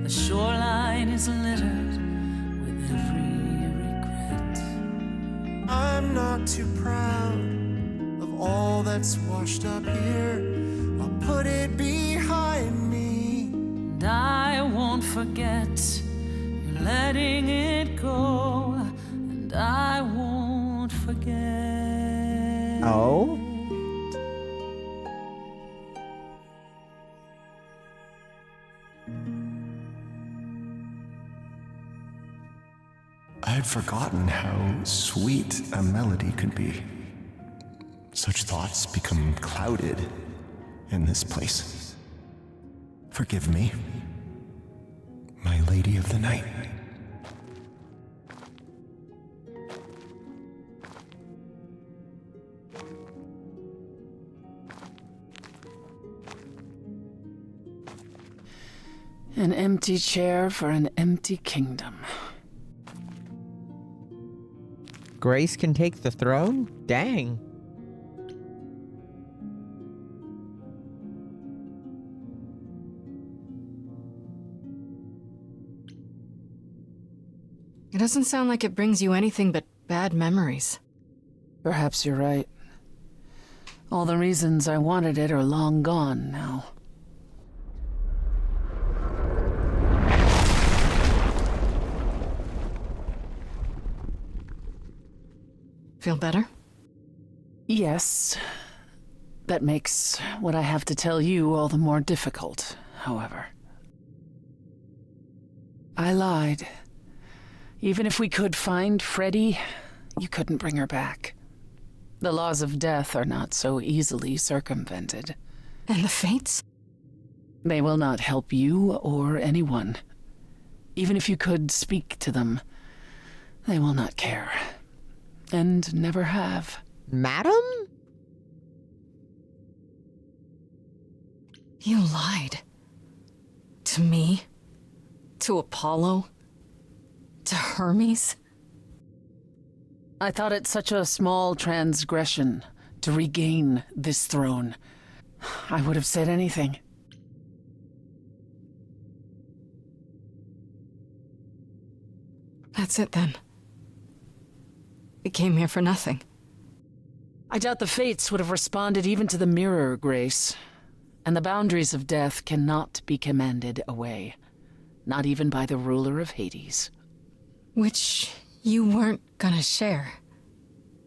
The shoreline is littered with every regret. I'm not too proud of all that's washed up here. I'll put it behind me. And I won't forget. You're letting it go. And I won't forget. Oh? I had forgotten how sweet a melody could be. Such thoughts become clouded in this place. Forgive me, my lady of the night. An empty chair for an empty kingdom. Grace can take the throne? Dang. It doesn't sound like it brings you anything but bad memories. Perhaps you're right. All the reasons I wanted it are long gone now. Feel better? Yes. That makes what I have to tell you all the more difficult, however. I lied. Even if we could find Freddy, you couldn't bring her back. The laws of death are not so easily circumvented. And the fates? They will not help you or anyone. Even if you could speak to them, they will not care. And never have. Madam? You lied. To me? To Apollo? To Hermes? I thought it such a small transgression to regain this throne. I would have said anything. That's it then. We came here for nothing. I doubt the fates would have responded even to the mirror, Grace. And the boundaries of death cannot be commanded away. Not even by the ruler of Hades. Which you weren't gonna share.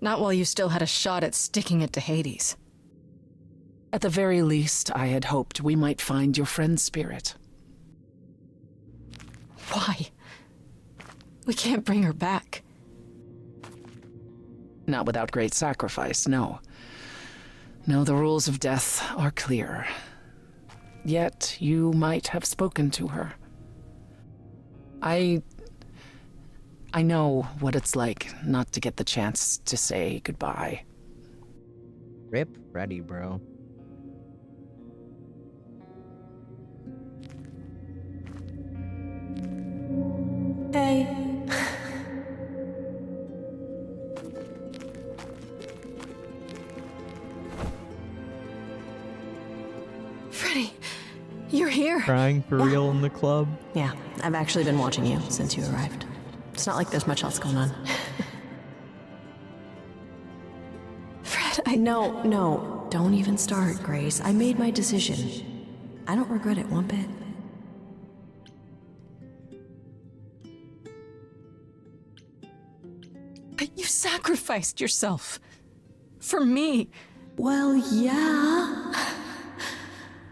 Not while you still had a shot at sticking it to Hades. At the very least, I had hoped we might find your friend's spirit. Why? We can't bring her back. Not without great sacrifice, no. No, the rules of death are clear. Yet you might have spoken to her. I know what it's like not to get the chance to say goodbye. Rip Freddy, bro. Hey. Freddy, you're here. Crying for real in the club. Yeah, I've actually been watching you since you arrived. It's not like there's much else going on. Fred, No, don't even start, Grace. I made my decision. I don't regret it one bit. But you sacrificed yourself. For me. Well, yeah.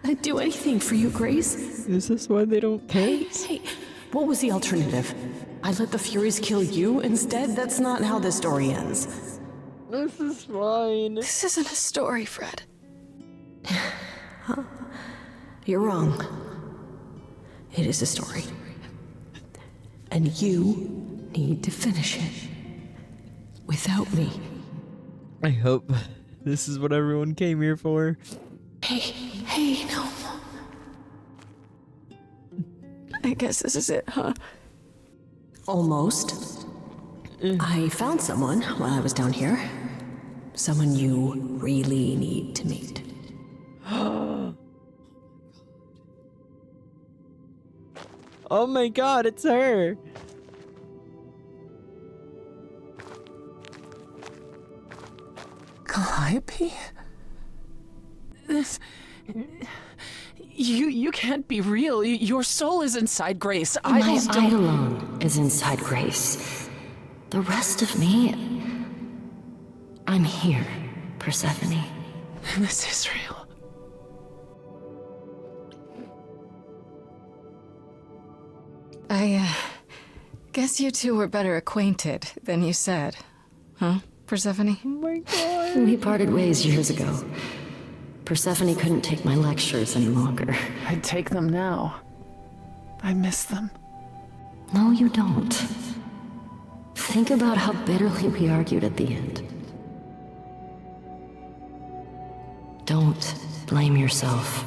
I'd do anything for you, Grace. Is this why they don't care? Hey, what was the alternative? I let the Furies kill you instead? That's not how this story ends. This is fine. This isn't a story, Fred. Huh? You're wrong. It is a story. And you need to finish it. Without me. I hope this is what everyone came here for. Hey, no. I guess this is it, huh? Almost. I found someone while I was down here. Someone you really need to meet. Oh my god, it's her. Calliope? This... You can't be real. Your soul is inside Grace. My Eidolon is inside Grace. The rest of me... I'm here, Persephone. This is real. I, guess you two were better acquainted than you said. Huh, Persephone? Oh my god. We parted ways years ago. Persephone couldn't take my lectures any longer. I'd take them now. I miss them. No, you don't. Think about how bitterly we argued at the end. Don't blame yourself.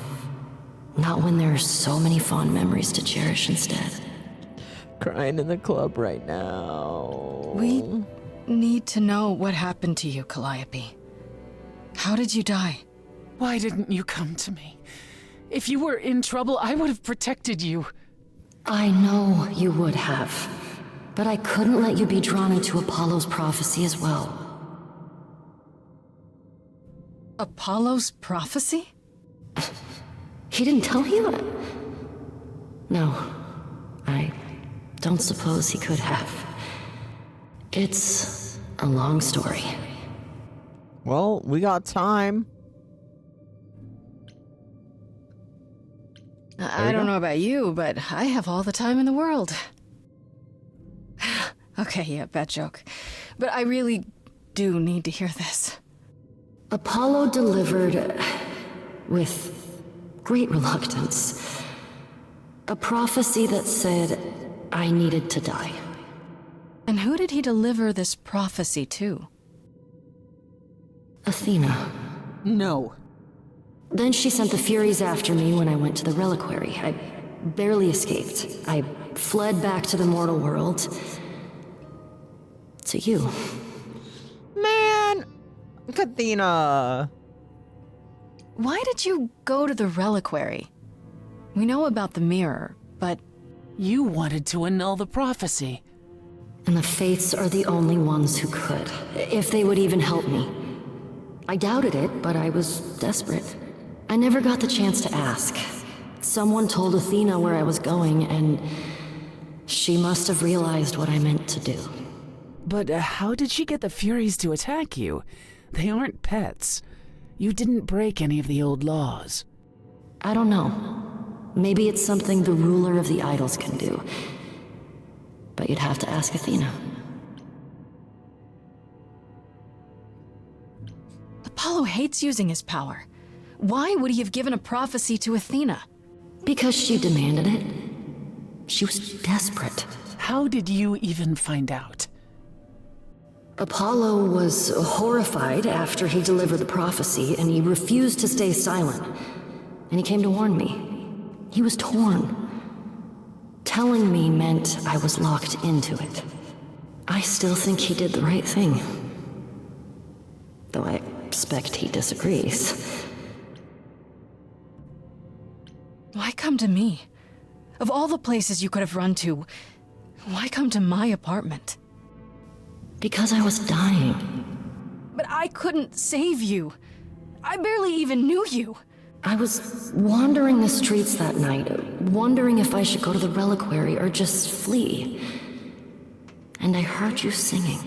Not when there are so many fond memories to cherish instead. Crying in the club right now. We need to know what happened to you, Calliope. How did you die? Why didn't you come to me? If you were in trouble, I would have protected you. I know you would have. But I couldn't let you be drawn into Apollo's prophecy as well. Apollo's prophecy? He didn't tell you that? No, I don't suppose he could have. It's a long story. Well, we got time. I don't know about you, but I have all the time in the world. Okay, yeah, bad joke. But I really do need to hear this. Apollo delivered, with great reluctance, a prophecy that said I needed to die. And who did he deliver this prophecy to? Athena. No. Then she sent the Furies after me when I went to the reliquary. I barely escaped. I fled back to the mortal world. To you. Man! Athena! Why did you go to the reliquary? We know about the mirror, but... You wanted to annul the prophecy. And the Fates are the only ones who could, if they would even help me. I doubted it, but I was desperate. I never got the chance to ask. Someone told Athena where I was going, and she must have realized what I meant to do. But how did she get the Furies to attack you? They aren't pets. You didn't break any of the old laws. I don't know. Maybe it's something the ruler of the idols can do. But you'd have to ask Athena. Apollo hates using his power. Why would he have given a prophecy to Athena? Because she demanded it. She was desperate. How did you even find out? Apollo was horrified after he delivered the prophecy, and he refused to stay silent. And he came to warn me. He was torn. Telling me meant I was locked into it. I still think he did the right thing. Though I expect he disagrees. Why come to me? Of all the places you could have run to, why come to my apartment? Because I was dying. But I couldn't save you. I barely even knew you. I was wandering the streets that night, wondering if I should go to the reliquary or just flee. And I heard you singing.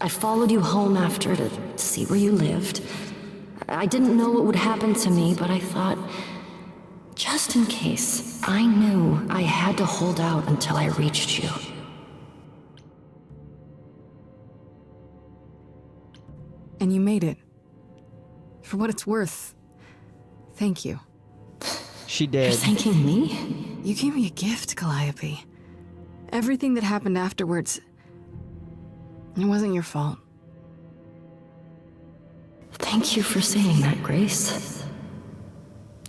I followed you home after to see where you lived. I didn't know what would happen to me, but I thought, just in case, I knew I had to hold out until I reached you. And you made it. For what it's worth, thank you. She did. You're thanking me? You gave me a gift, Calliope. Everything that happened afterwards, it wasn't your fault. Thank you for saying that, Grace.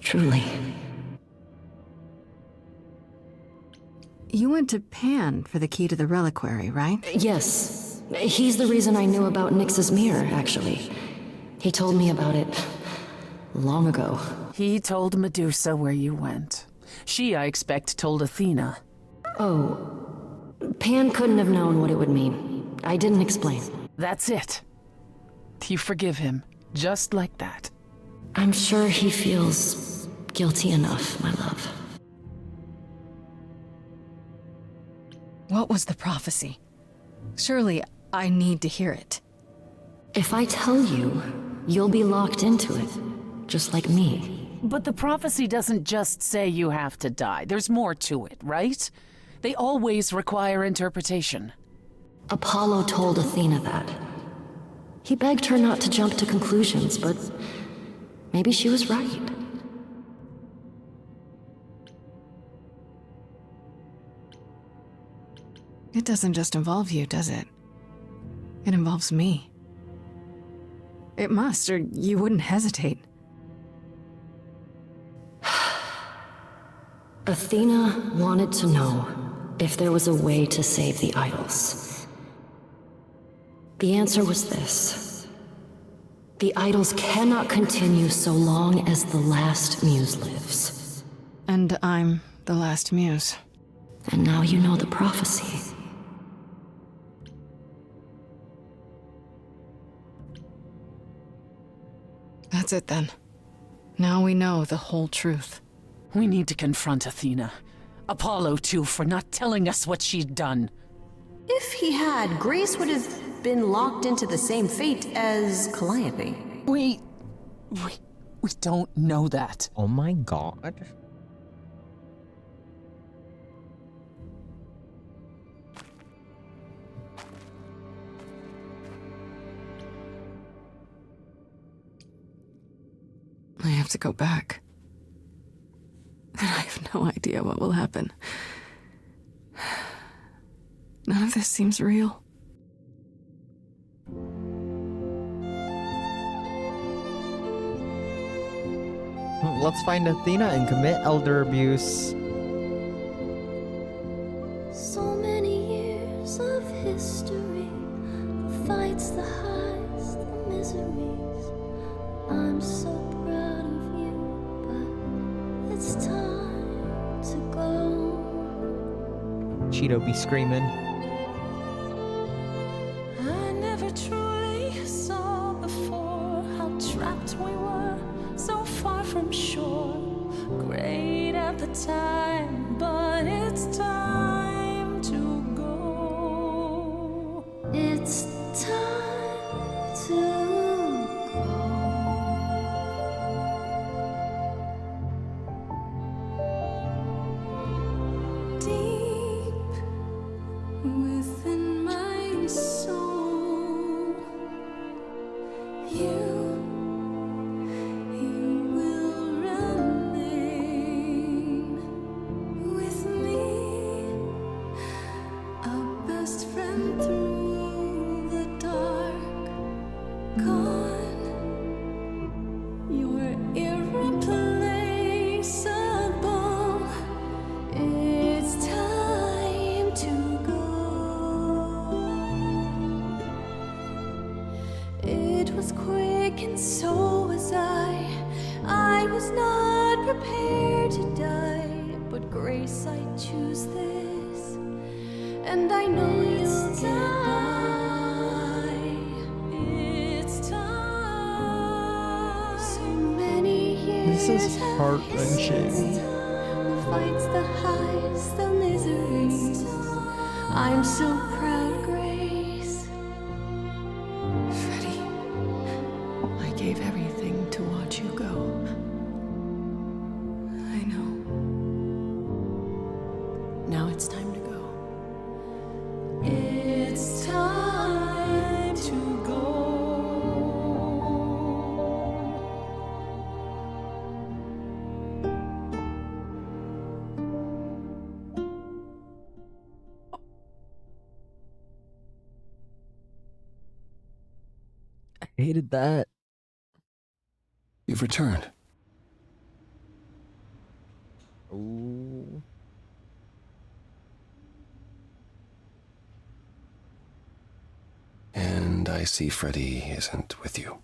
Truly. You went to Pan for the key to the reliquary, right? Yes. He's the reason I knew about Nyx's mirror, actually. He told me about it long ago. He told Medusa where you went. She, I expect, told Athena. Oh. Pan couldn't have known what it would mean. I didn't explain. That's it. You forgive him, just like that. I'm sure he feels guilty enough, my love. What was the prophecy? Surely I need to hear it. If I tell you, you'll be locked into it, just like me. But the prophecy doesn't just say you have to die. There's more to it, right? They always require interpretation. Apollo told Athena that. He begged her not to jump to conclusions, but maybe she was right. It doesn't just involve you, does it? It involves me. It must, or you wouldn't hesitate. Athena wanted to know if there was a way to save the idols. The answer was this. The idols cannot continue so long as the last muse lives. And I'm the last muse. And now you know the prophecy. That's it then. Now we know the whole truth. We need to confront Athena. Apollo, too, for not telling us what she'd done. If he had, Grace would have been locked into the same fate as Calliope. We don't know that. Oh my god. I have to go back. And I have no idea what will happen. None of this seems real. Let's find Athena and commit elder abuse. So many years of history, the fights, the highs, the miseries. I'm so proud of you, but it's time to go. Cheeto be screaming. I never truly saw before how trapped we were, so far from shore. Great at the time, but it's time to go. It's time to deep within my soul. You will remain with me, a best friend through the dark. Gone, you're irreplaceable. It's time to go. It was quick and so was I was not prepared to die, but Grace, I choose this, and I know you'll get by. It's time. So many years. This is heart-wrenching. The fights, the highs, the miseries. I'm so proud, Grace. Freddie, I gave everything to watch you go. I know. Now it's time to go. It's time to go. I hated that. You've returned. Ooh. And I see Freddie isn't with you.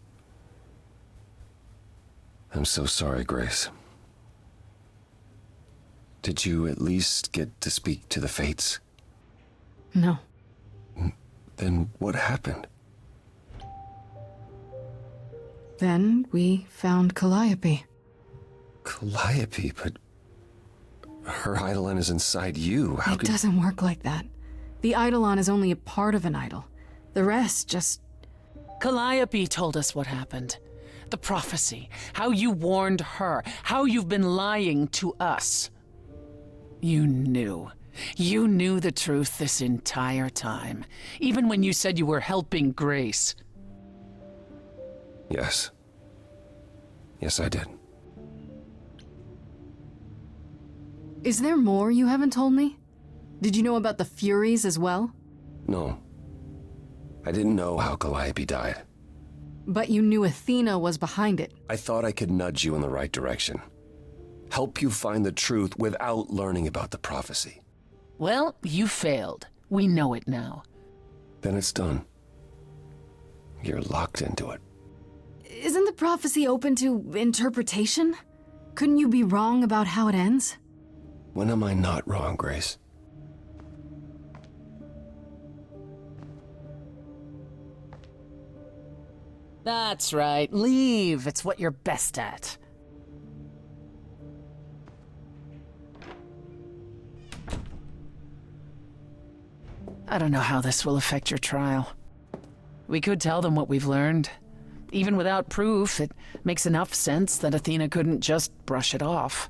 I'm so sorry, Grace. Did you at least get to speak to the Fates? No. Then what happened? Then we found Calliope. Calliope, but her Eidolon is inside you. How It could... doesn't work like that. The Eidolon is only a part of an idol. The rest just... Calliope told us what happened. The prophecy, how you warned her, how you've been lying to us. You knew. You knew the truth this entire time, even when you said you were helping Grace. Yes. Yes, I did. Is there more you haven't told me? Did you know about the Furies as well? No. I didn't know how Calliope died. But you knew Athena was behind it. I thought I could nudge you in the right direction. Help you find the truth without learning about the prophecy. Well, you failed. We know it now. Then it's done. You're locked into it. Isn't the prophecy open to interpretation? Couldn't you be wrong about how it ends? When am I not wrong, Grace? That's right. Leave. It's what you're best at. I don't know how this will affect your trial. We could tell them what we've learned. Even without proof, it makes enough sense that Athena couldn't just brush it off.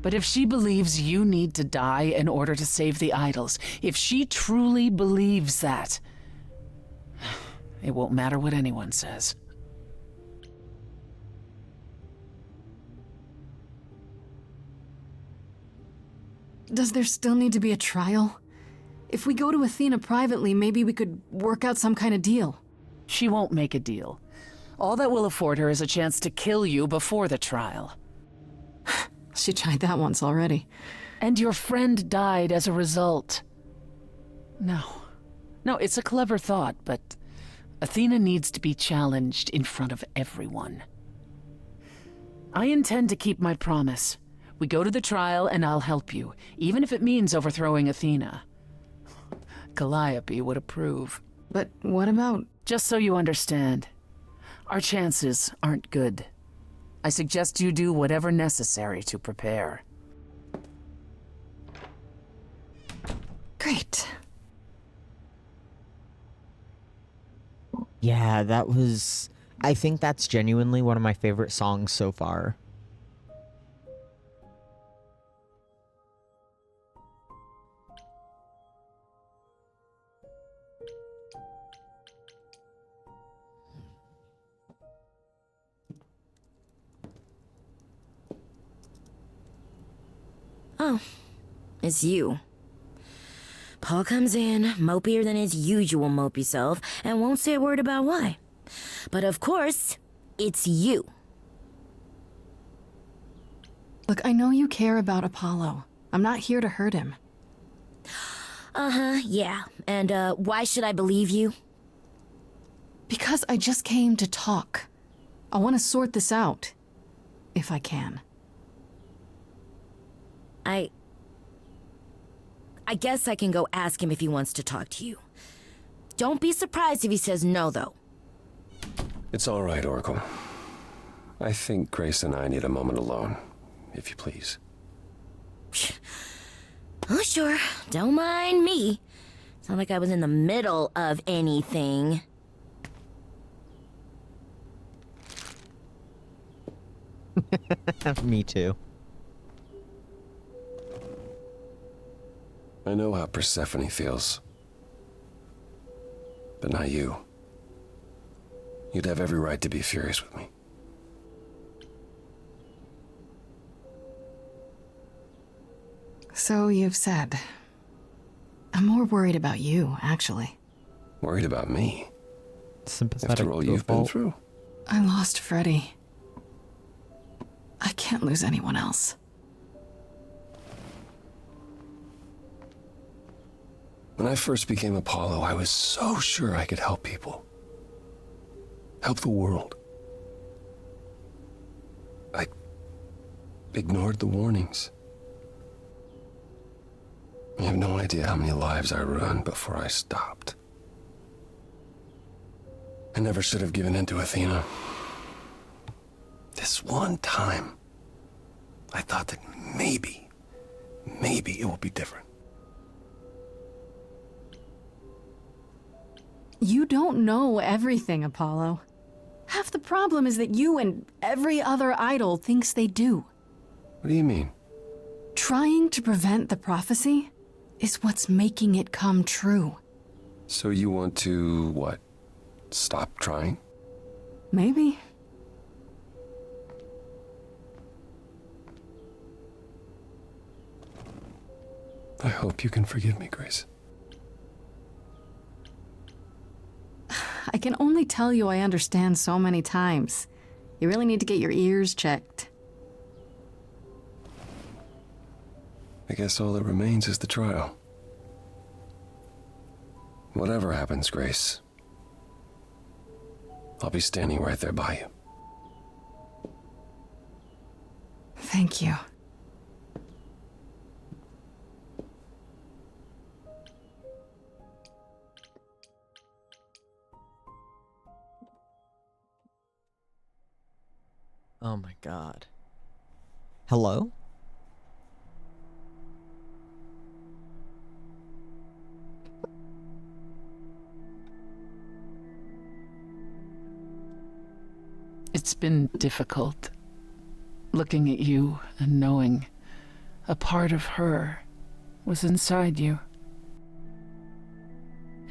But if she believes you need to die in order to save the idols, if she truly believes that, it won't matter what anyone says. Does there still need to be a trial? If we go to Athena privately, maybe we could work out some kind of deal. She won't make a deal. All that will afford her is a chance to kill you before the trial. She tried that once already. And your friend died as a result. No, it's a clever thought, but Athena needs to be challenged in front of everyone. I intend to keep my promise. We go to the trial and I'll help you, even if it means overthrowing Athena. Calliope would approve. But what about... Just so you understand, our chances aren't good. I suggest you do whatever necessary to prepare. Great. Yeah, that was... I think that's genuinely one of my favorite songs so far. Oh, it's you. Paul comes in, mopier than his usual mopey self, and won't say a word about why. But of course, it's you. Look, I know you care about Apollo. I'm not here to hurt him. Uh-huh, yeah. And, why should I believe you? Because I just came to talk. I want to sort this out. If I can. I guess I can go ask him if he wants to talk to you. Don't be surprised if he says no, though. It's all right, Oracle. I think Grace and I need a moment alone, if you please. Oh, sure. Don't mind me. It's not like I was in the middle of anything. Me too. I know how Persephone feels. But not you. You'd have every right to be furious with me. So you've said. I'm more worried about you, actually. Worried about me? Sympathetic After all to a you've been fault. through. I lost Freddie. I can't lose anyone else. When I first became Apollo, I was so sure I could help people. Help the world. I ignored the warnings. You have no idea how many lives I ruined before I stopped. I never should have given in to Athena. This one time, I thought that maybe it will be different. You don't know everything, Apollo. Half the problem is that you and every other idol thinks they do. What do you mean? Trying to prevent the prophecy is what's making it come true. So you want to, what, stop trying? Maybe. I hope you can forgive me, Grace. I can only tell you I understand so many times. You really need to get your ears checked. I guess all that remains is the trial. Whatever happens, Grace, I'll be standing right there by you. Thank you. Oh my god. Hello? It's been difficult looking at you and knowing a part of her was inside you.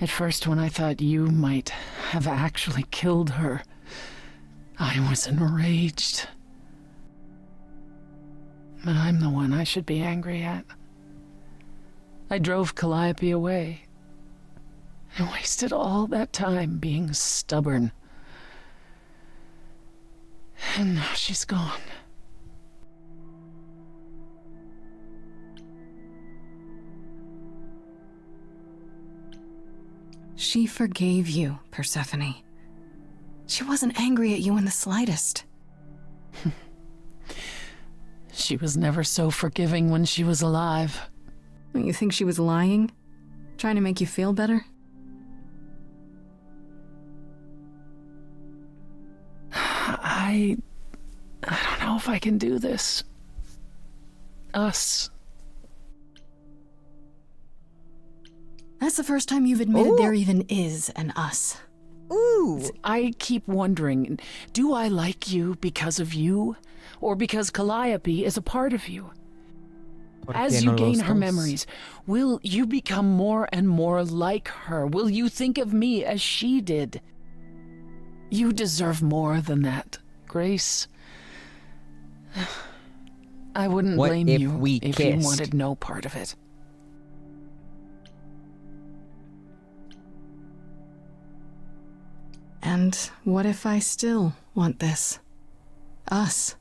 At first, when I thought you might have actually killed her, I was enraged. But I'm the one I should be angry at. I drove Calliope away. I wasted all that time being stubborn. And now she's gone. She forgave you, Persephone. She wasn't angry at you in the slightest. She was never so forgiving when she was alive. You think she was lying? Trying to make you feel better? I don't know if I can do this. Us. That's the first time you've admitted there even is an us. Ooh. I keep wondering, do I like you because of you? Or because Calliope is a part of you? As you gain her memories, will you become more and more like her? Will you think of me as she did? You deserve more than that, Grace. I wouldn't blame you if you wanted no part of it. And what if I still want this? Us?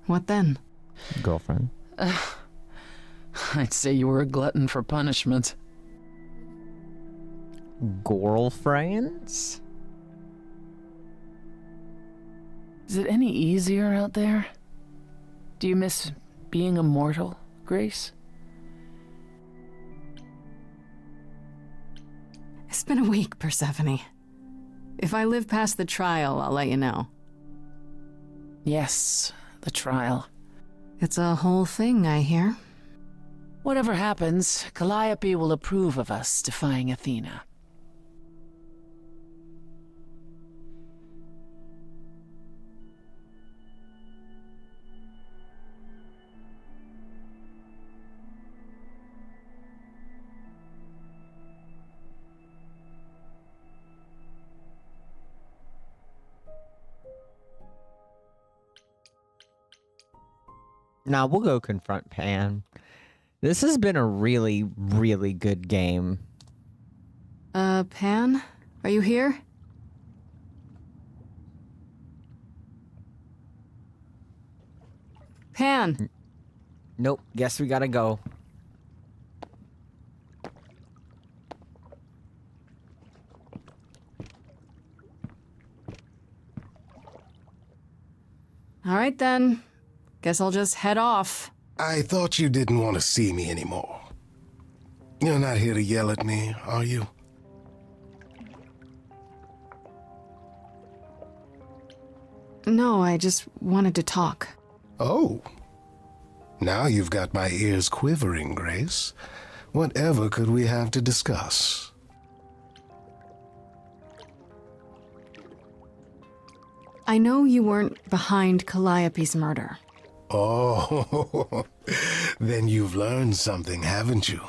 What then? Girlfriend. I'd say you were a glutton for punishment. Girlfriends? Is it any easier out there? Do you miss being immortal, Grace? It's been a week, Persephone. If I live past the trial, I'll let you know. Yes, the trial. It's a whole thing, I hear. Whatever happens, Calliope will approve of us defying Athena. Now we'll go confront Pan. This has been a really, really good game. Pan? Are you here? Pan! Nope, guess we gotta go. All right then. Guess I'll just head off. I thought you didn't want to see me anymore. You're not here to yell at me, are you? No, I just wanted to talk. Oh. Now you've got my ears quivering, Grace. Whatever could we have to discuss? I know you weren't behind Calliope's murder. Oh, then you've learned something, haven't you?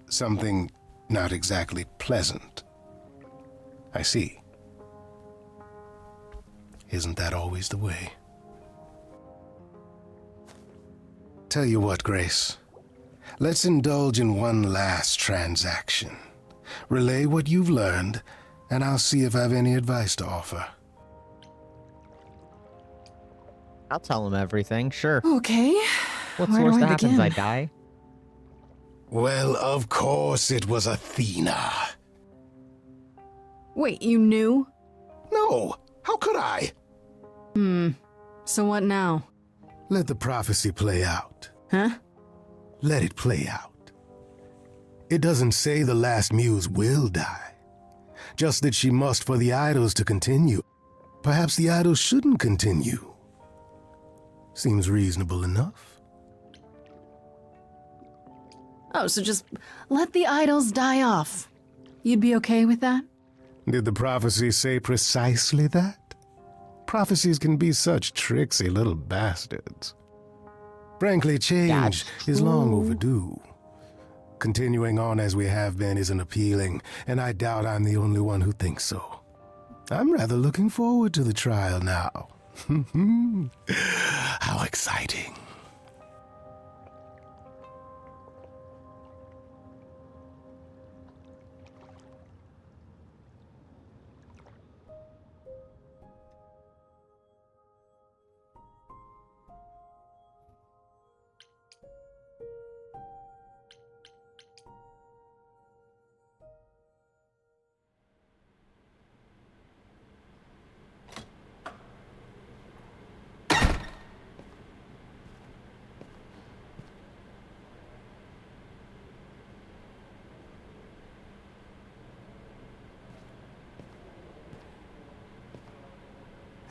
Something not exactly pleasant. I see. Isn't that always the way? Tell you what, Grace. Let's indulge in one last transaction. Relay what you've learned, and I'll see if I have any advice to offer. I'll tell him everything, sure. Okay. What's Where worst do that I happens? begin? I die? Well, of course it was Athena. Wait, you knew? No, how could I? So what now? Let the prophecy play out. Huh? Let it play out. It doesn't say the last muse will die. just that she must for the idols to continue. Perhaps the idols shouldn't continue. Seems reasonable enough. Oh, so just let the idols die off. You'd be okay with that? Did the prophecy say precisely that? Prophecies can be such tricksy little bastards. Frankly, change is long overdue. Continuing on as we have been isn't appealing, and I doubt I'm the only one who thinks so. I'm rather looking forward to the trial now. How exciting.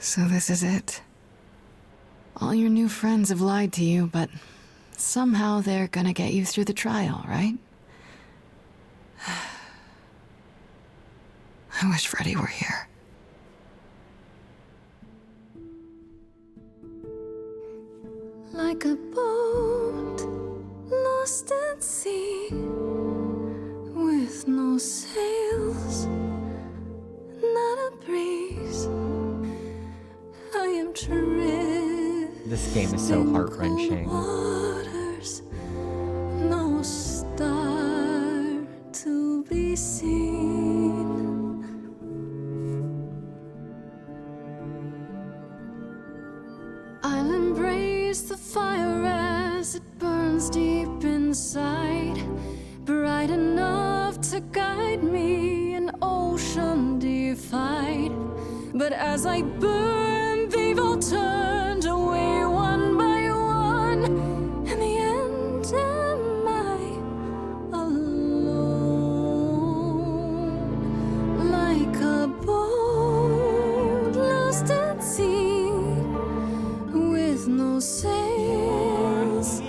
So this is it. All your new friends have lied to you, but somehow they're gonna get you through the trial, right? I wish Freddy were here. Like a boat lost at sea, with no sails, not a breeze. I am drifting. This game is so heart-wrenching. Waters, no star to be seen. I'll embrace the fire as it burns deep inside, bright enough to guide me, an ocean defied. But as I burn, they've all turned away one by one. In the end, am I alone? Like a boat lost at sea, with no sails,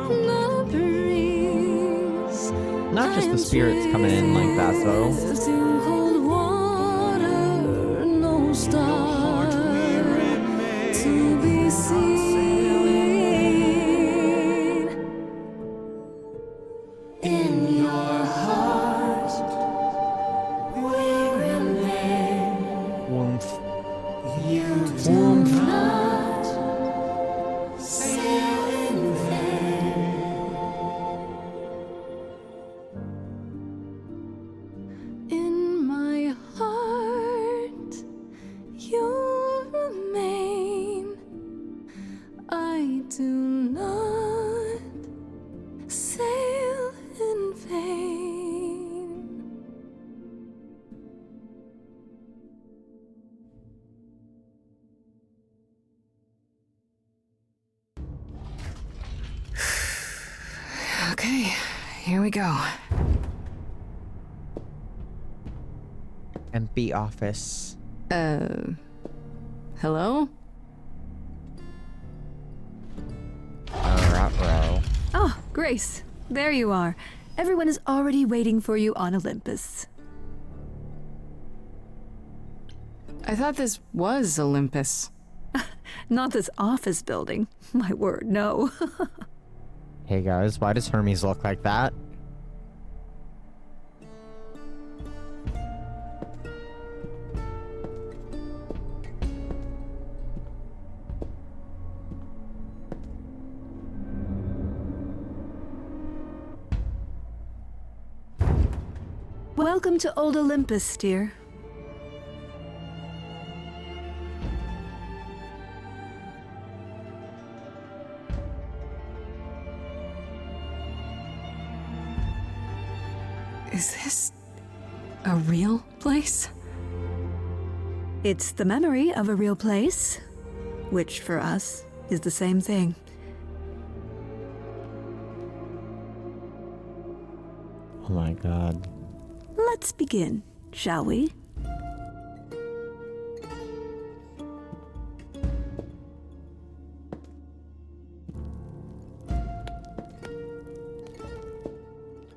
not a breeze. Not just the spirits coming in like that, though. In cold water, no star to be seen. In your heart, we remain. Warmth. You do not sail in vain. In my heart, you remain. I do not sail in vain. Okay, here we go. Empty office. Hello? Ruh-roh. Oh, Grace, there you are. Everyone is already waiting for you on Olympus. I thought this was Olympus. Not this office building. My word, no. Hey guys, why does Hermes look like that? Welcome to Old Olympus, dear. Is this a real place? It's the memory of a real place, which for us is the same thing. Oh my god. Let's begin, shall we?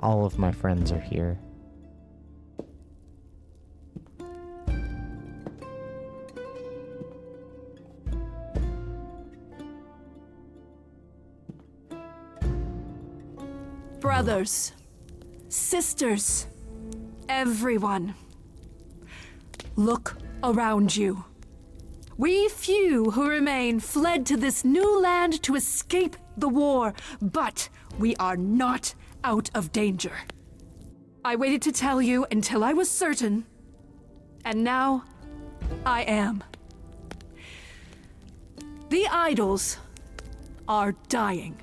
All of my friends are here. Brothers, sisters, everyone, look around you. We few who remain fled to this new land to escape the war, but we are not out of danger. I waited to tell you until I was certain, and now I am. The idols are dying.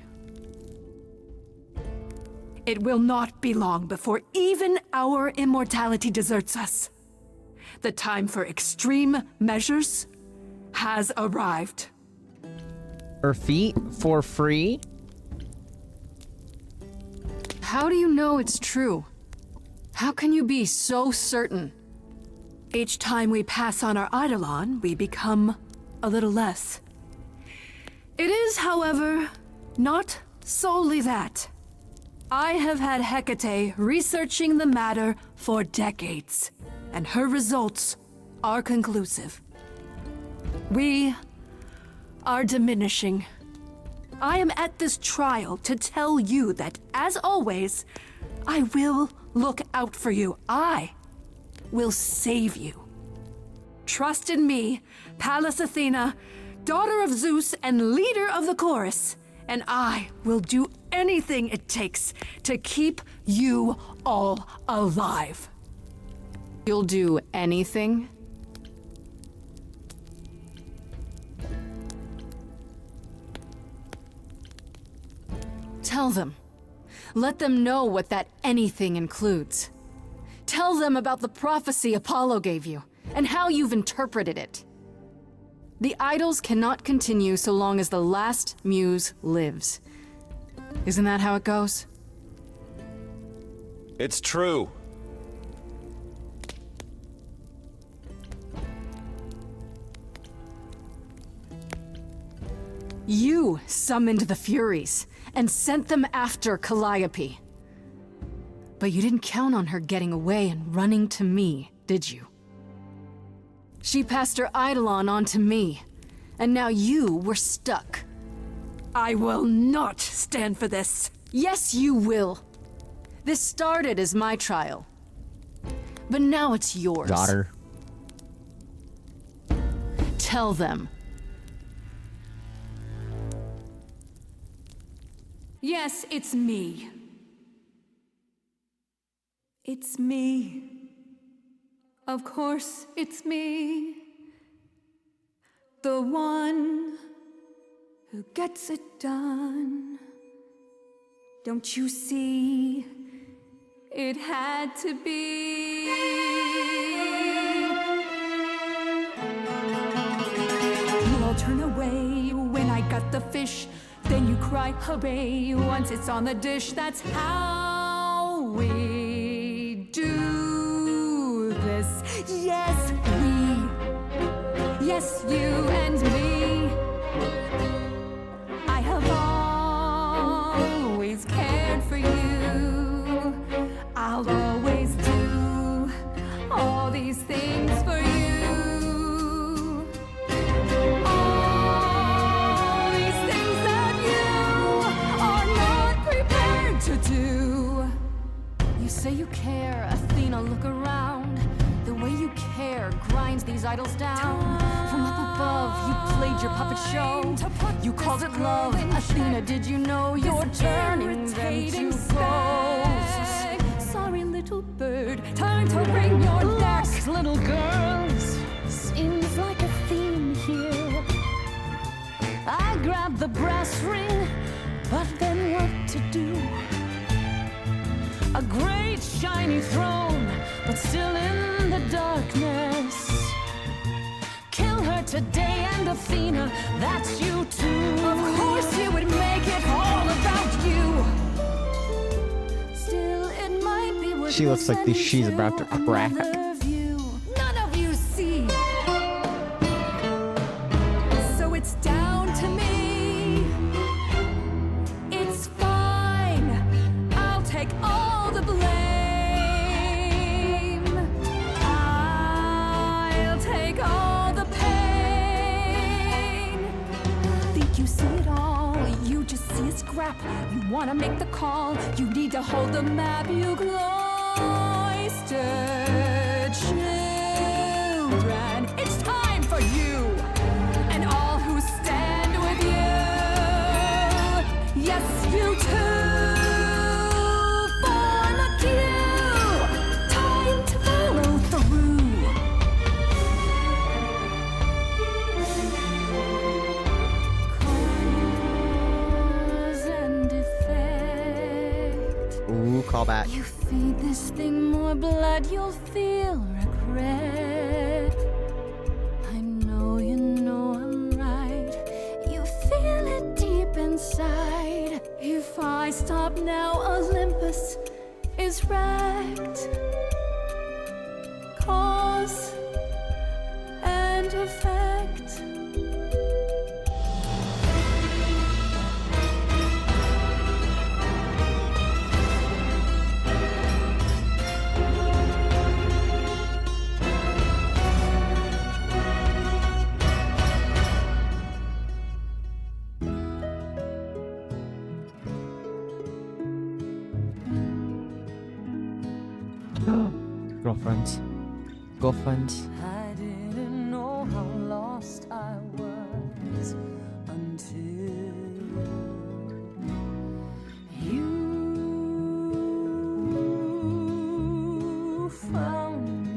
It will not be long before even our immortality deserts us. The time for extreme measures has arrived. Her feet for free? How do you know it's true? How can you be so certain? Each time we pass on our Eidolon, we become a little less. It is, however, not solely that. I have had Hecate researching the matter for decades, and her results are conclusive. We are diminishing. I am at this trial to tell you that, as always, I will look out for you. I will save you. Trust in me, Pallas Athena, daughter of Zeus and leader of the chorus, and I will do anything it takes to keep you all alive. You'll do anything? Tell them. Let them know what that anything includes. Tell them about the prophecy Apollo gave you, and how you've interpreted it. The idols cannot continue so long as the last muse lives. Isn't that how it goes? It's true. You summoned the Furies and sent them after Calliope. But you didn't count on her getting away and running to me, did you? She passed her Eidolon on to me, and now you were stuck. I will not stand for this. Yes, you will. This started as my trial, but now it's yours. Daughter. Tell them. Yes, it's me. It's me. Of course, it's me. The one who gets it done. Don't you see? It had to be. You all turn away when I got the fish. Then you cry, hooray, once it's on the dish. That's how we do this. Yes, we. Yes, you and me. I have always cared for you. I'll always do all these things for you. All these things that you are not prepared to do. You say you care, Athena, look around. The way you care grinds these idols down. From up above, you played your puppet show. You called it love. Athena, did you know you're turning them to ghosts? Sorry, little bird, time to bring your deck. Little girls, seems like a theme here. I grabbed the brass ring, but then what to do? A great shiny throne, but still in the darkness. Kill her today, and Athena, that's you too. Of course you would make it all about you. Still, it might be what She looks like she's about to crack. You just see a scrap, you wanna make the call. You need to hold the map, you cloistered children. It's time for you and all who stand with you. Yes, you too. Form a queue. Time to follow through. Cause and effect. Ooh, callback. You feed this thing more blood, you'll feel regret. I know you know I'm right. You feel it deep inside. If I stop now, Olympus is wrecked. Cause and effect. Girlfriends. Girlfriends. I didn't know how lost I was until you found me.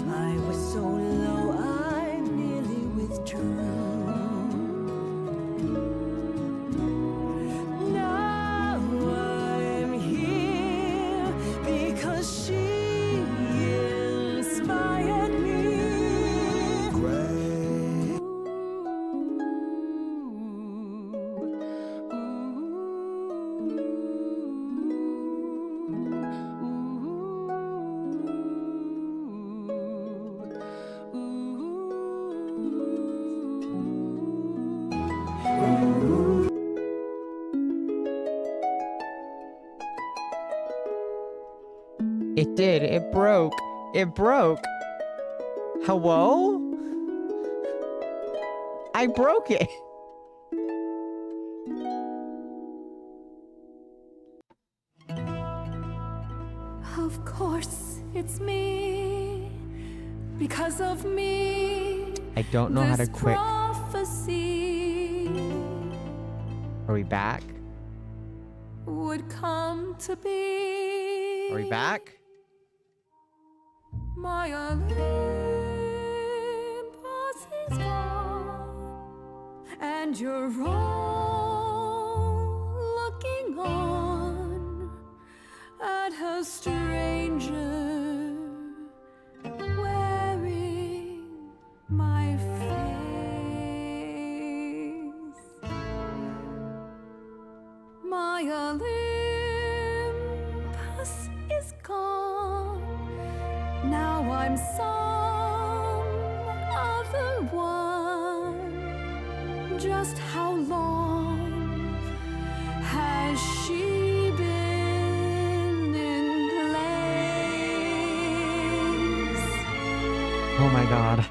I was so low, I nearly withdrew. Now I'm here because she inspired me. It did. It broke. It broke. Hello? I broke it. Of course, it's me. Because of me. I don't know how to this quit. prophecy Are we back? would come to be. Are we back? My Olympus is gone, and you're all looking on at a stranger wearing my face. My Olympus is gone. Now I'm some other one. Just how long has she been in place? Oh my god.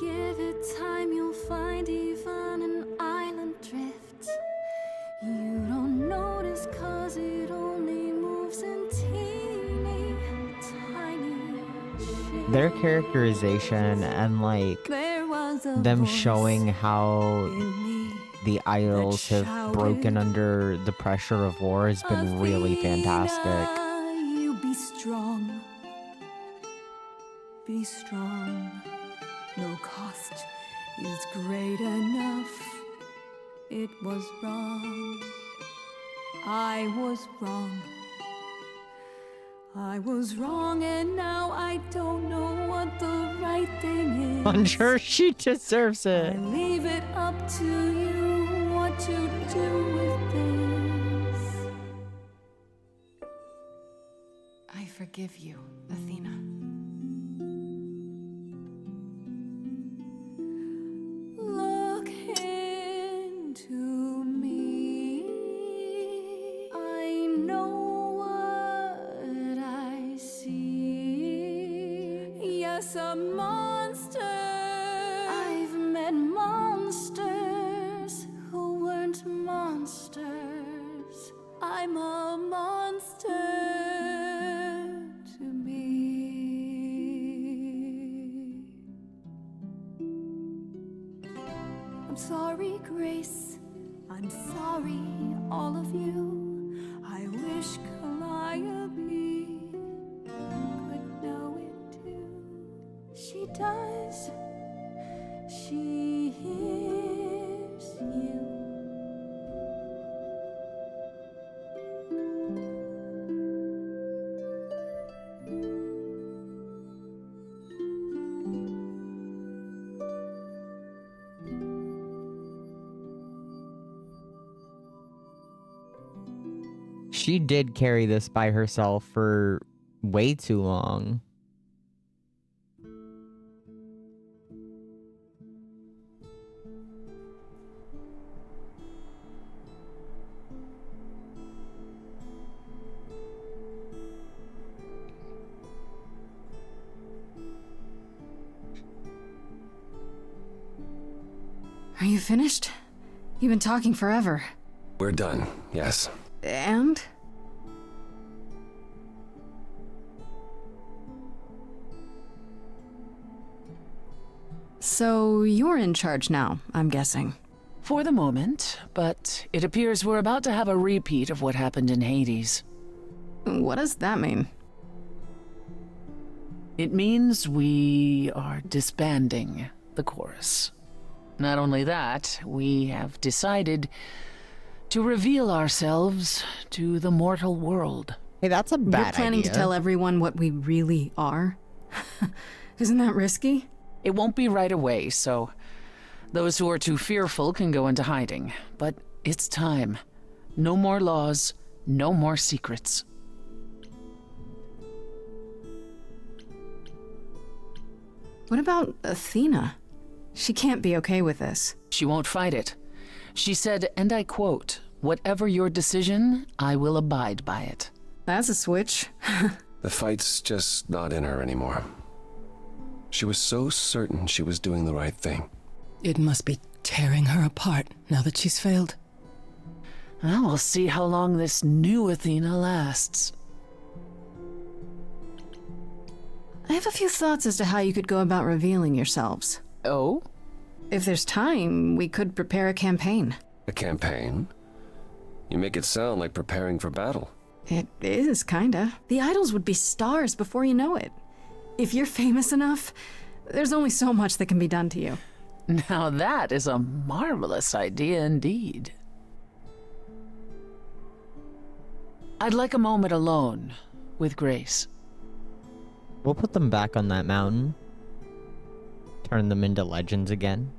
Give it time, you'll find even an island drift. You don't notice 'cause it only moves in teeny tiny shifts. Their characterization and like There was a them voice showing how the idols have broken under the pressure of war has been really fantastic. Athena, you be strong. Be strong. No cost is great enough. It was wrong. I was wrong. I was wrong, and now I don't know what the right thing is. I'm sure she deserves it. I leave it up to you what to do with this. I forgive you, Athena. Look into me. I know just a monster. I've met monsters who weren't monsters. I'm a monster to be. I'm sorry, Grace. I'm sorry, all of you. I wish Calliope could know it too. She does. She hears you. She did carry this by herself for way too long. Are you finished? You've been talking forever. We're done, yes. And? So you're in charge now, I'm guessing. For the moment, but it appears we're about to have a repeat of what happened in Hades. What does that mean? It means we are disbanding the chorus. Not only that, we have decided to reveal ourselves to the mortal world. Hey, that's a bad You're planning idea. to tell everyone what we really are? Isn't that risky? It won't be right away, so those who are too fearful can go into hiding. But it's time. No more laws, no more secrets. What about Athena? She can't be okay with this. She won't fight it. She said, and I quote, "Whatever your decision, I will abide by it." That's a switch. The fight's just not in her anymore. She was so certain she was doing the right thing. It must be tearing her apart now that she's failed. Well, we'll see how long this new Athena lasts. I have a few thoughts as to how you could go about revealing yourselves. Oh? If there's time, we could prepare a campaign. A campaign? You make it sound like preparing for battle. It is, kinda. The idols would be stars before you know it. If you're famous enough, there's only so much that can be done to you. Now that is a marvelous idea indeed. I'd like a moment alone with Grace. We'll put them back on that mountain. Turn them into legends again.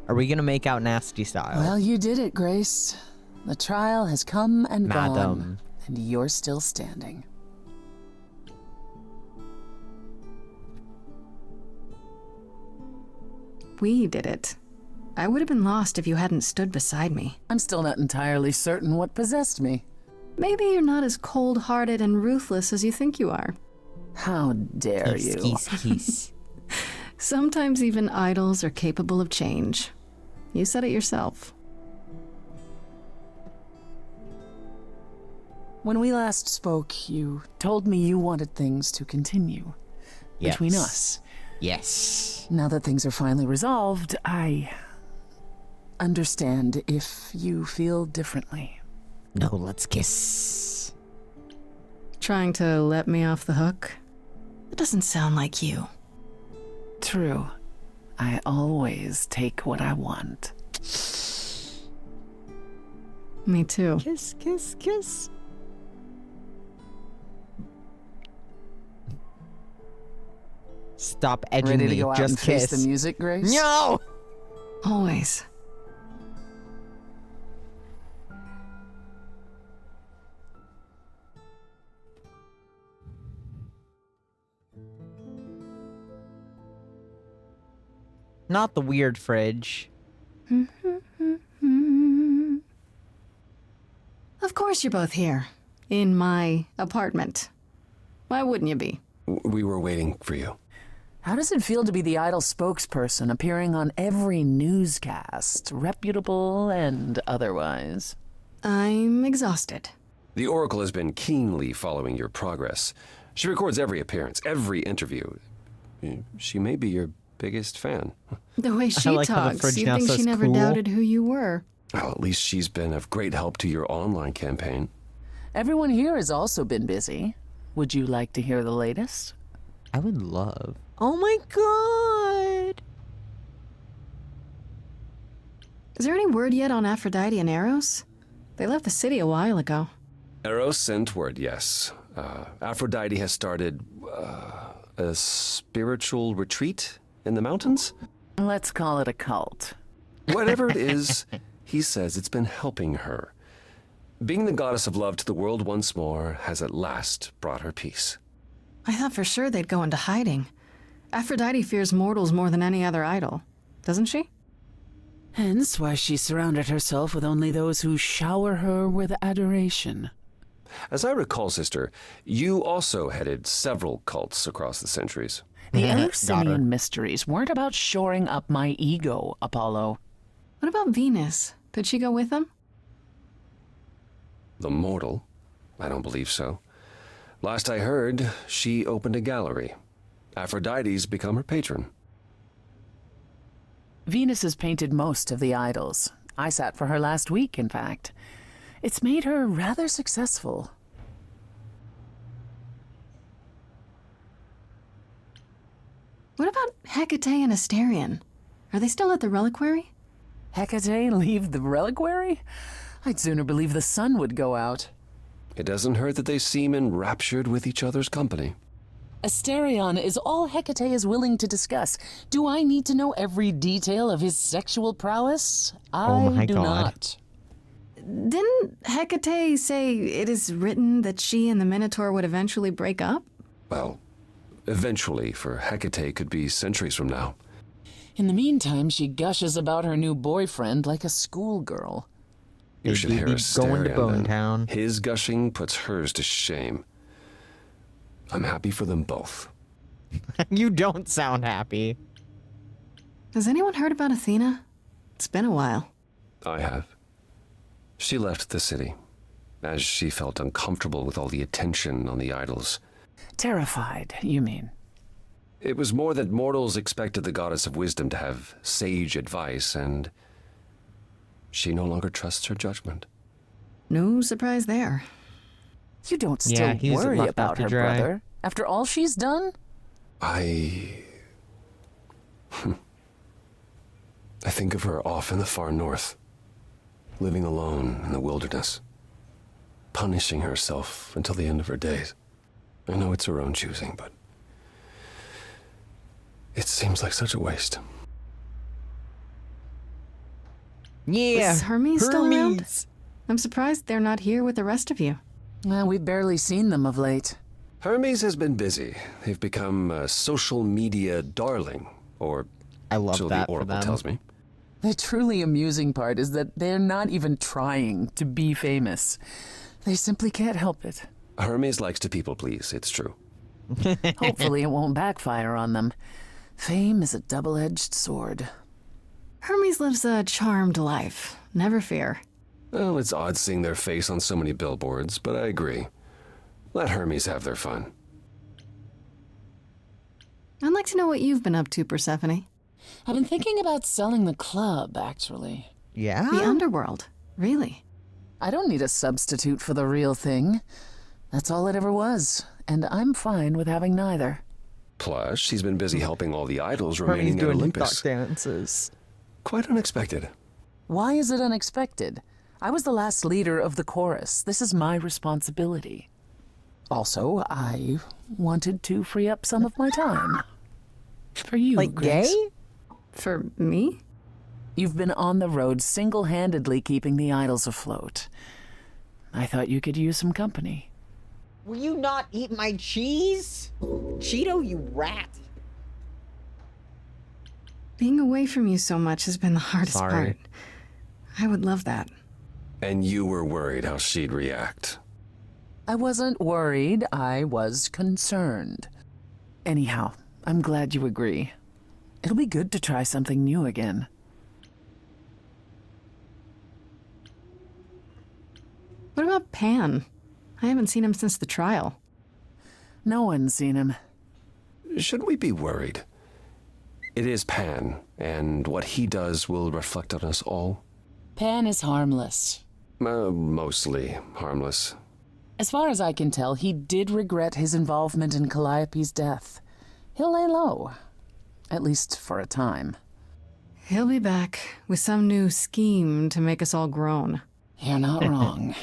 Are we gonna make out nasty style? Well, you did it, Grace. The trial has come and Madam. gone, and you're still standing. We did it. I would have been lost if you hadn't stood beside me. I'm still not entirely certain what possessed me. Maybe you're not as cold-hearted and ruthless as you think you are. How dare you? Keese. Sometimes even idols are capable of change. You said it yourself. When we last spoke, you told me you wanted things to continue between us. Yes. Now that things are finally resolved, I understand if you feel differently. No, let's kiss. Trying to let me off the hook? It doesn't sound like you. True. I always take what I want. Me too. Kiss, kiss, kiss. Stop edging Ready me. to go out Just and kiss. face the music, Grace? No! Always. Not the weird fridge. Of course you're both here. In my apartment. Why wouldn't you be? We were waiting for you. How does it feel to be the idol spokesperson appearing on every newscast, reputable and otherwise? I'm exhausted. The Oracle has been keenly following your progress. She records every appearance, every interview. She may be your biggest fan. The way she like how the talks, fridge you'd now think she says never cool. doubted who you were. Well, at least she's been of great help to your online campaign. Everyone here has also been busy. Would you like to hear the latest? I would love. Oh my god! Is there any word yet on Aphrodite and Eros? They left the city a while ago. Eros sent word, yes. Aphrodite has started a spiritual retreat in the mountains? Let's call it a cult. Whatever it is, he says it's been helping her. Being the goddess of love to the world once more has at last brought her peace. I thought for sure they'd go into hiding. Aphrodite fears mortals more than any other idol, doesn't she? Hence why she surrounded herself with only those who shower her with adoration. As I recall, sister, you also headed several cults across the centuries. The Eleusinian mysteries weren't about shoring up my ego, Apollo. What about Venus? Did she go with them? The mortal? I don't believe so. Last I heard, she opened a gallery. Aphrodite's become her patron. Venus has painted most of the idols. I sat for her last week, in fact. It's made her rather successful. What about Hecate and Asterion? Are they still at the reliquary? Hecate leave the reliquary? I'd sooner believe the sun would go out. It doesn't hurt that they seem enraptured with each other's company. Asterion is all Hecate is willing to discuss. Do I need to know every detail of his sexual prowess? I do not. Didn't Hecate say it is written that she and the Minotaur would eventually break up? Well, eventually, for Hecate could be centuries from now. In the meantime, she gushes about her new boyfriend like a schoolgirl. You should hear going to Asterion. Bone then. Town. His gushing puts hers to shame. I'm happy for them both. You don't sound happy. Has anyone heard about Athena? It's been a while. I have. She left the city, as she felt uncomfortable with all the attention on the idols. Terrified, you mean? It was more that mortals expected the goddess of wisdom to have sage advice, and she no longer trusts her judgment. No surprise there. You don't still he's worry left about out to her, dry. brother. After all she's done? I think of her off in the far north, living alone in the wilderness, punishing herself until the end of her days. I know it's her own choosing, but it seems like such a waste. Yeah. Is Hermes still around? I'm surprised they're not here with the rest of you. Well, we've barely seen them of late. Hermes has been busy. They've become a social media darling, or I love so that the for Oracle them. tells me. The truly amusing part is that they're not even trying to be famous. They simply can't help it. Hermes likes to people please, it's true. Hopefully it won't backfire on them. Fame is a double-edged sword. Hermes lives a charmed life. Never fear. Well, it's odd seeing their face on so many billboards, but I agree. Let Hermes have their fun. I'd like to know what you've been up to, Persephone. I've been thinking about selling the club, actually. Yeah? The underworld. Really? I don't need a substitute for the real thing. That's all it ever was, and I'm fine with having neither. Plus, she's been busy helping all the idols Hermes remaining at doing Olympus. TikTok dances. Quite unexpected. Why is it unexpected? I was the last leader of the chorus. This is my responsibility. Also, I wanted to free up some of my time. For you, Like Grace. gay? For me? You've been on the road single-handedly keeping the idols afloat. I thought you could use some company. Will you not eat my cheese? Cheeto, you rat. Being away from you so much has been the hardest Sorry. part. I would love that. And you were worried how she'd react. I wasn't worried, I was concerned. Anyhow, I'm glad you agree. It'll be good to try something new again. What about Pan? I haven't seen him since the trial. No one's seen him. Should we be worried? It is Pan, and what he does will reflect on us all. Pan is harmless. Mostly harmless. As far as I can tell, he did regret his involvement in Calliope's death. He'll lay low. At least for a time. He'll be back with some new scheme to make us all groan. You're not wrong.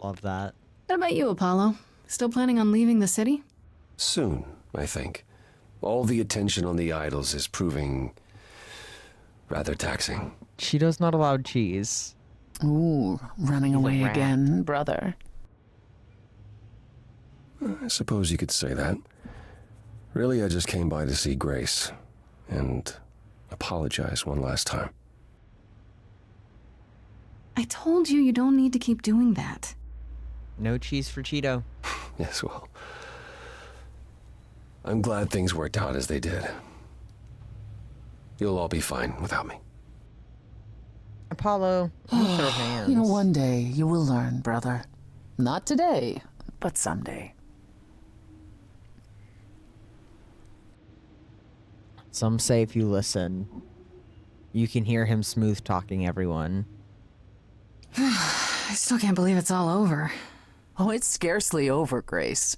Love that. What about you, Apollo? Still planning on leaving the city? Soon, I think. All the attention on the idols is proving rather taxing. Cheetos not allowed cheese. Ooh, running away rat. again, brother. I suppose you could say that. Really, I just came by to see Grace and apologize one last time. I told you don't need to keep doing that. No cheese for Cheeto. Yes, well, I'm glad things worked out as they did. You'll all be fine without me. Apollo, show hands. You know, one day you will learn, brother. Not today, but someday. Some say if you listen, you can hear him smooth talking everyone. I still can't believe it's all over. Oh, it's scarcely over, Grace.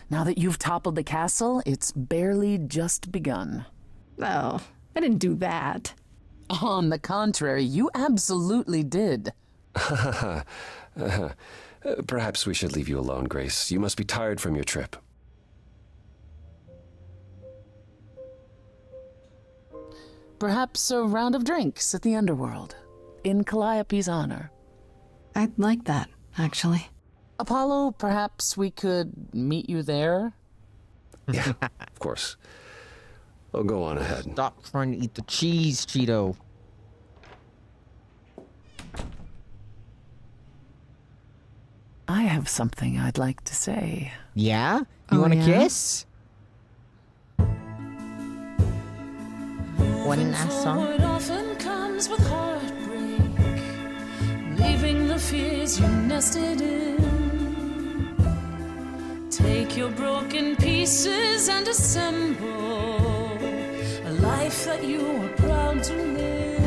Now that you've toppled the castle, it's barely just begun. Oh, I didn't do that. On the contrary, you absolutely did. Perhaps we should leave you alone, Grace. You must be tired from your trip. Perhaps a round of drinks at the Underworld, in Calliope's honor. I'd like that, actually. Apollo, perhaps we could meet you there? Yeah, of course. Oh, go on ahead. Stop trying to eat the cheese, Cheeto. I have something I'd like to say. Yeah? You want a kiss? One last song? Forward often comes with heartbreak, leaving the fears you nested in. Take your broken pieces and assemble a life that you are proud to live.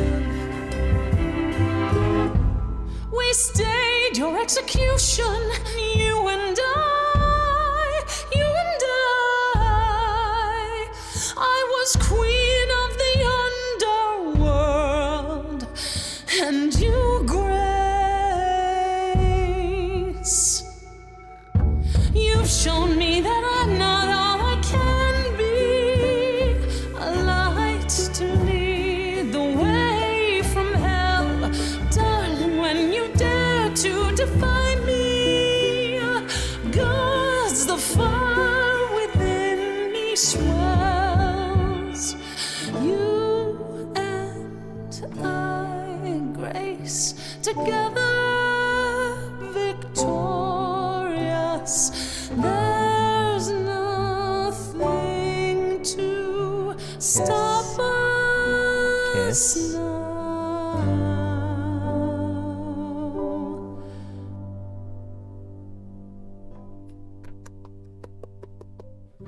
We stayed your execution, you and I, you and I. I was queen of the underworld, and you, Grace. You've shown me that I'm not all I can be, a light to lead the way from hell. Darling, when you dare to defy me, God's the fire within me swells. You and I, Grace, together victorious. There's nothing to stop us now.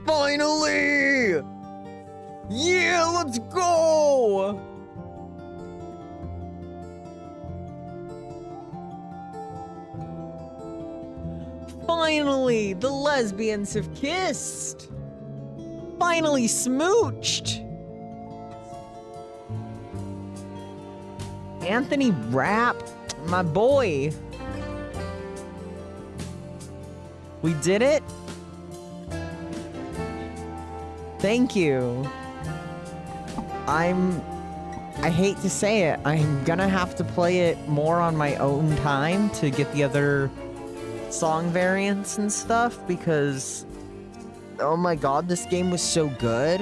Finally! Yeah, let's go! Finally, the lesbians have kissed! Finally smooched! Anthony Rapp, my boy. We did it? Thank you. I hate to say it, I'm gonna have to play it more on my own time to get the other song variants and stuff because, oh my god, this game was so good.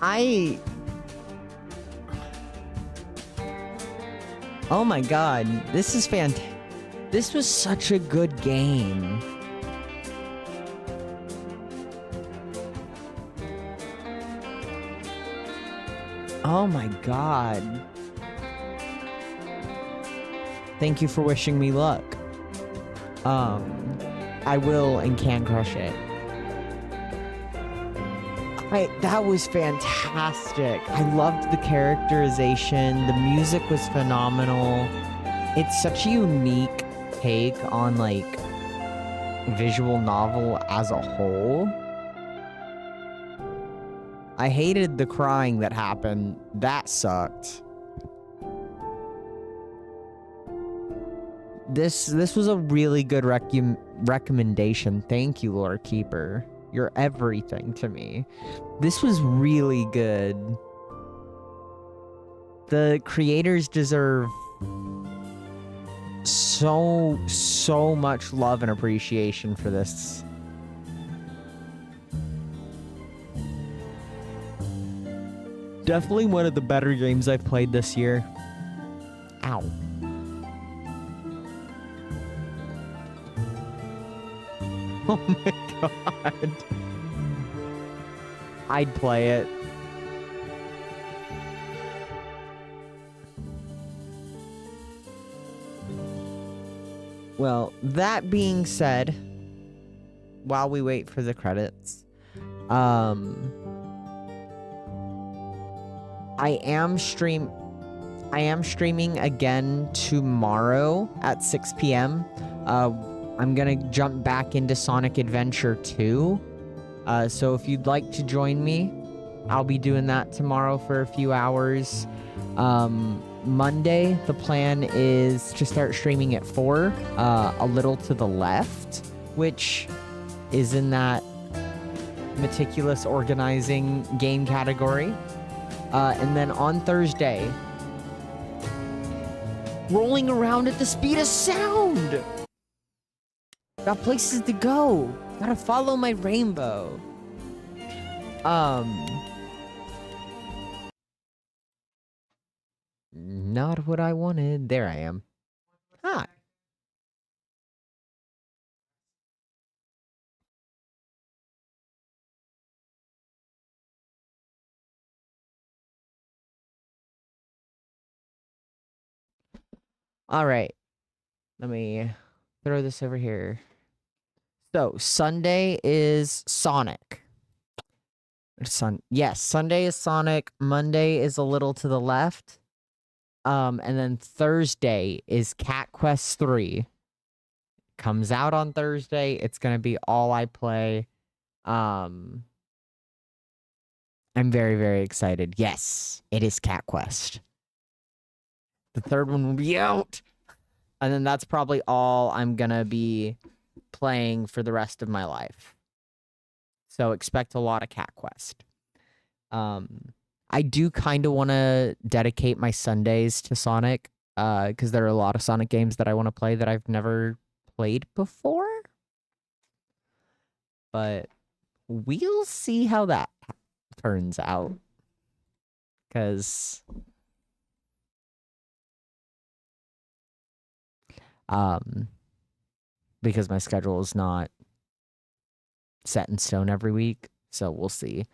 Oh my god, this is fantastic. This was such a good game. Oh my god. Thank you for wishing me luck. I will and can crush it. That was fantastic. I loved the characterization. The music was phenomenal. It's such a unique take on, like, visual novel as a whole. I hated the crying that happened. That sucked. This was a really good recommendation. Thank you, Lore Keeper. You're everything to me. This was really good. The creators deserve so much love and appreciation for this. Definitely one of the better games I've played this year. Ow. Oh my god. I'd play it. Well, that being said, while we wait for the credits, I am streaming again tomorrow at 6 p.m. I'm gonna jump back into Sonic Adventure 2. So if you'd like to join me, I'll be doing that tomorrow for a few hours. Monday, the plan is to start streaming at 4, A Little to the Left, which is in that meticulous organizing game category. And then on Thursday, rolling around at the speed of sound. Got places to go. Gotta follow my rainbow. Not what I wanted. There I am. Hi. All right. Let me throw this over here. So, Sunday is Sonic. Yes, Sunday is Sonic. Monday is A Little to the Left. And then Thursday is Cat Quest 3. Comes out on Thursday. It's going to be all I play. I'm very, very excited. Yes, it is Cat Quest. The third one will be out. And then that's probably all I'm going to be playing for the rest of my life. So expect a lot of Cat Quest. I do kind of want to dedicate my Sundays to Sonic, because there are a lot of Sonic games that I want to play that I've never played before. But we'll see how that turns out. Because my schedule is not set in stone every week, so we'll see.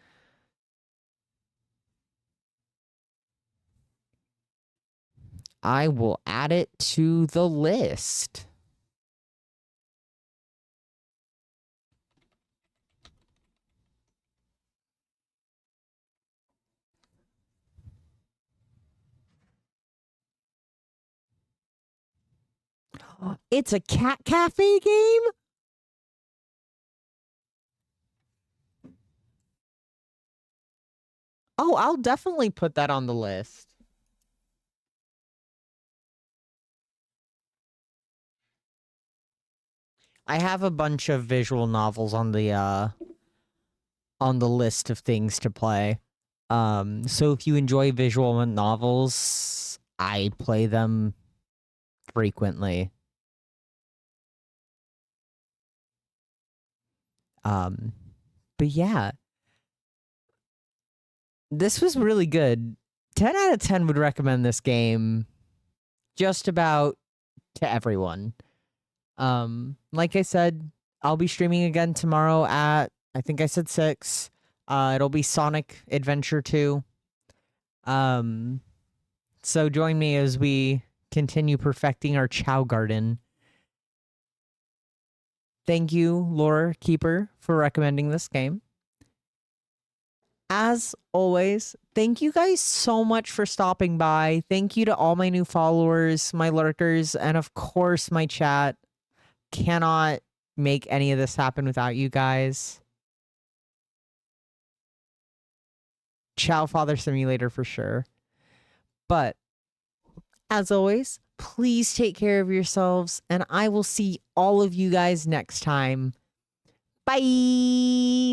I will add it to the list. It's a cat cafe game? Oh, I'll definitely put that on the list. I have a bunch of visual novels on the list of things to play. So if you enjoy visual novels, I play them frequently. But yeah. this was really good. 10 out of 10 would recommend this game just about to everyone. Like I said, I'll be streaming again tomorrow at, I think I said 6. It'll be Sonic Adventure 2. So join me as we continue perfecting our Chow Garden. Thank you, Lore Keeper, for recommending this game. As always, thank you guys so much for stopping by. Thank you to all my new followers, my lurkers, and of course my chat. Cannot make any of this happen without you guys. Chow Father Simulator for sure. But as always, please take care of yourselves, and I will see all of you guys next time. Bye!